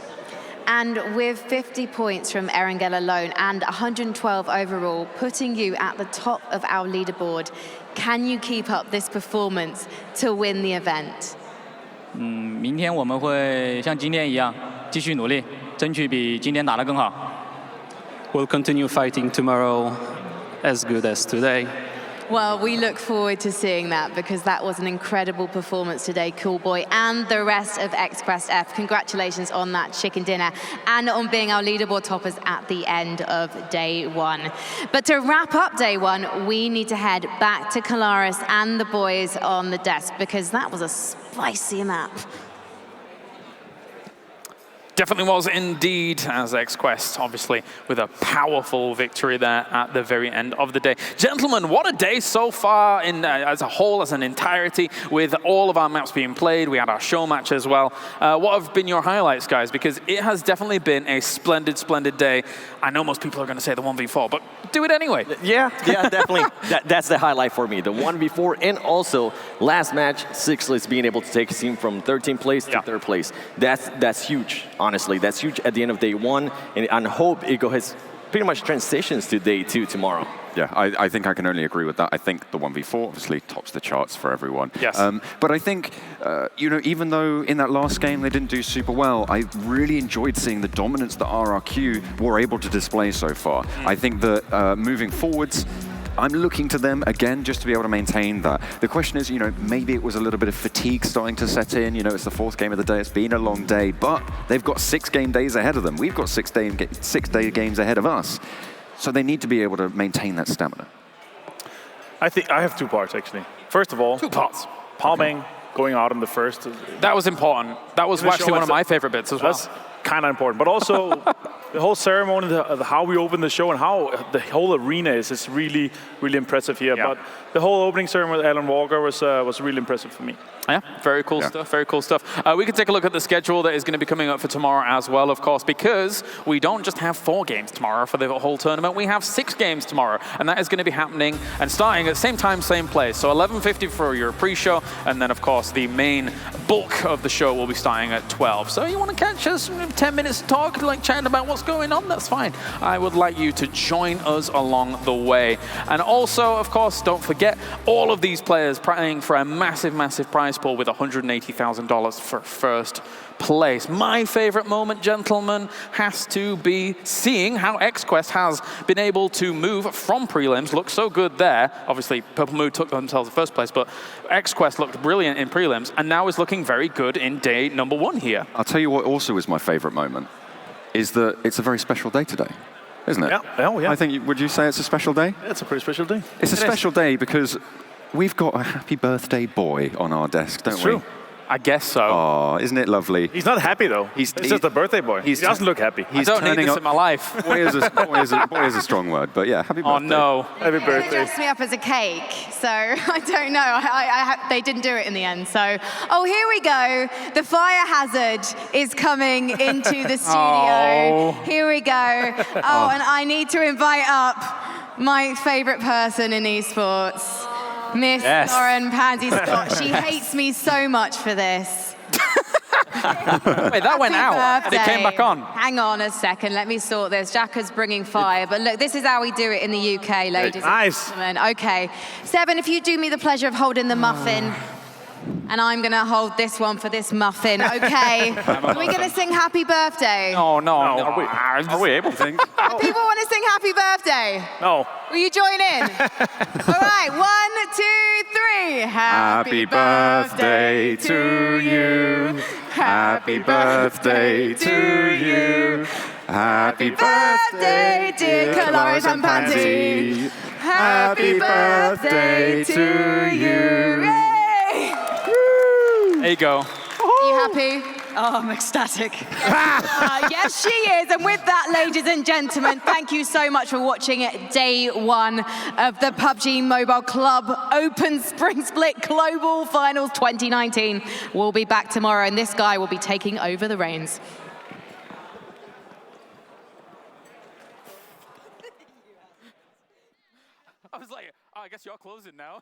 And with 50 points from Erangel alone and 112 overall, putting you at the top of our leaderboard, can you keep up this performance to win the event? 明天我们会像今天一样继续努力，争取比今天打得更好。We'll continue fighting tomorrow as good as today. Well, we look forward to seeing that because that was an incredible performance today, Coolboy, and the rest of XQuest F. Congratulations on that chicken dinner and on being our leaderboard toppers at the end of day one. But to wrap up day one, we need to head back to Colaris and the boys on the desk because that was a spicy map. Definitely was indeed, as XQuest, obviously, with a powerful victory there at the very end of the day. Gentlemen, what a day so far as a whole, as an entirety, with all of our maps being played. We had our show match as well. What have been your highlights, guys? Because it has definitely been a splendid, splendid day. I know most people are going to say the 1v4, but do it anyway. Yeah, definitely. That's the highlight for me, the 1v4, and also last match, Sixless being able to take a team from 13th place to 3rd place. That's huge. Honestly, that's huge at the end of day one, and I hope it has pretty much transitions to day 2 tomorrow. Yeah, I think I can only agree with that. I think the 1v4 obviously tops the charts for everyone. Yes. But I think, even though in that last game they didn't do super well, I really enjoyed seeing the dominance that RRQ were able to display so far. I think that moving forwards, I'm looking to them again just to be able to maintain that. The question is, maybe it was a little bit of fatigue starting to set in. It's the 4th game of the day. It's been a long day, but they've got 6 game days ahead of them. We've got 6 day games ahead of us. So they need to be able to maintain that stamina. I think I have 2 parts, actually. First of all, 2 parts. Palming going out in the first. That was important. That was actually one of my favorite bits as well. That's kind of important, but also the whole ceremony, how we open the show and how the whole arena is really, really impressive here. Yeah. But the whole opening ceremony with Alan Walker was really impressive for me. Yeah, very cool stuff, very cool stuff. We can take a look at the schedule that is going to be coming up for tomorrow as well, of course, because we don't just have 4 games tomorrow for the whole tournament, we have 6 games tomorrow, and that is going to be happening and starting at the same time, same place. So 11:50 for your pre-show, and then, of course, the main bulk of the show will be starting at 12. So you want to catch us 10 minutes to talk, chatting about what's going on, that's fine. I would like you to join us along the way. And also, of course, don't forget, all of these players playing for a massive, massive prize pool with $180,000 for first place. My favorite moment, gentlemen, has to be seeing how XQuest has been able to move from prelims. Looked so good there. Obviously, Purple Mood took themselves the first place, but XQuest looked brilliant in prelims and now is looking very good in day number 1 here. I'll tell you what also is my favorite moment, is that it's a very special day today, isn't it? Yeah. Oh, yeah. I think, would you say it's a special day? Yeah, it's a pretty special day. It's a special day because we've got a happy birthday boy on our desk, don't we? True. I guess so. Oh, isn't it lovely? He's not happy though. It's just a birthday boy. He doesn't look happy. I don't need this in my life. Boy is a strong word, but yeah, happy birthday. Oh no. Happy birthday. They dressed me up as a cake, so I don't know. They didn't do it in the end. So, oh, here we go. The fire hazard is coming into the studio. Here we go. Oh, and I need to invite up my favorite person in esports, Miss Lauren Pansy Scott. She hates me so much for this. Wait, that went out and it came back on. Hang on a second, let me sort this. Jacka's bringing fire, but look, this is how we do it in the UK, ladies and gentlemen. Okay, Seven, if you do me the pleasure of holding the muffin, and I'm going to hold this one for this muffin, okay? Are we going to sing happy birthday? No. Are we able to sing? People want to sing happy birthday? No. Will you join in? All right, 1, 2, 3. Happy birthday to you. Happy birthday to you. Happy birthday, dear Caloris and Pansy. Happy birthday to you. Yay! There you go. Are you happy? Oh, I'm ecstatic. Yes, she is. And with that, ladies and gentlemen, thank you so much for watching day one of the PUBG Mobile Club Open Spring Split Global Finals 2019. We'll be back tomorrow, and this guy will be taking over the reins. I was like, oh, I guess you're closing now.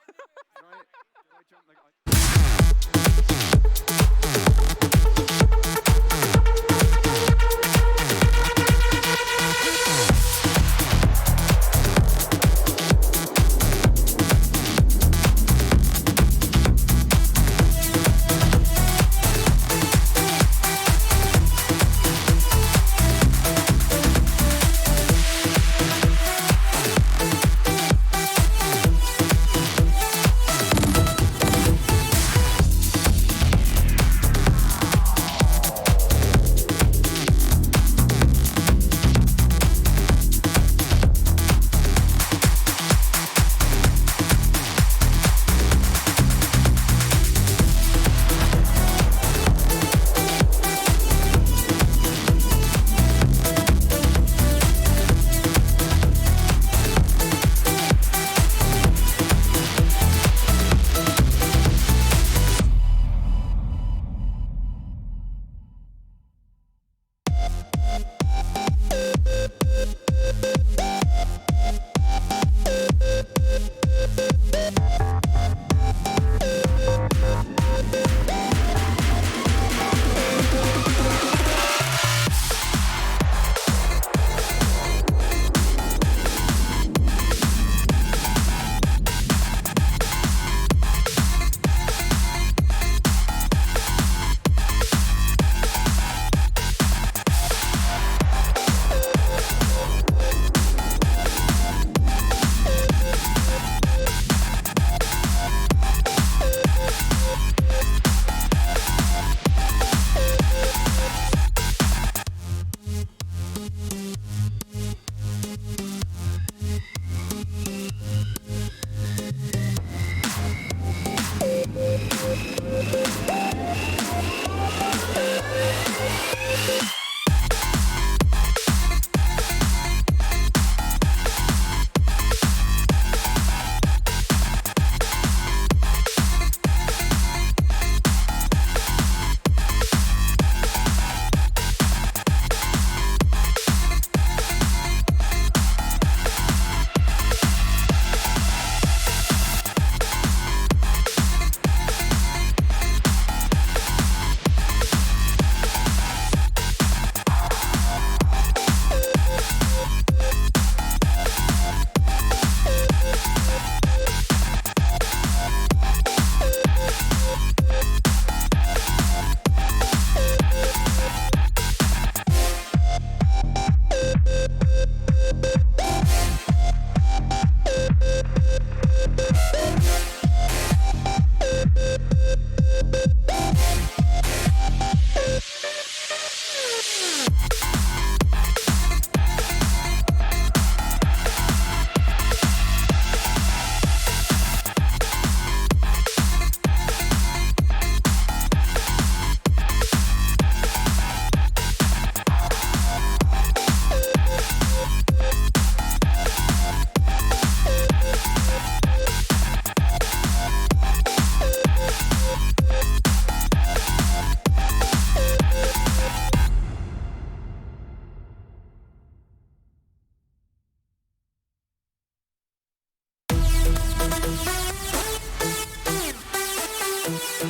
We'll be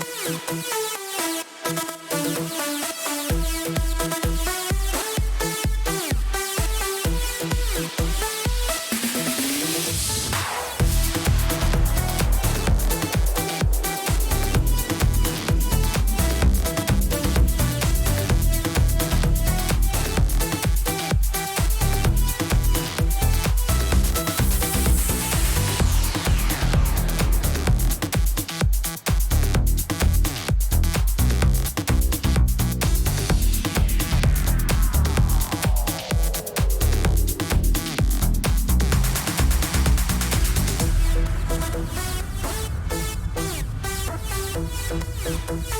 right back.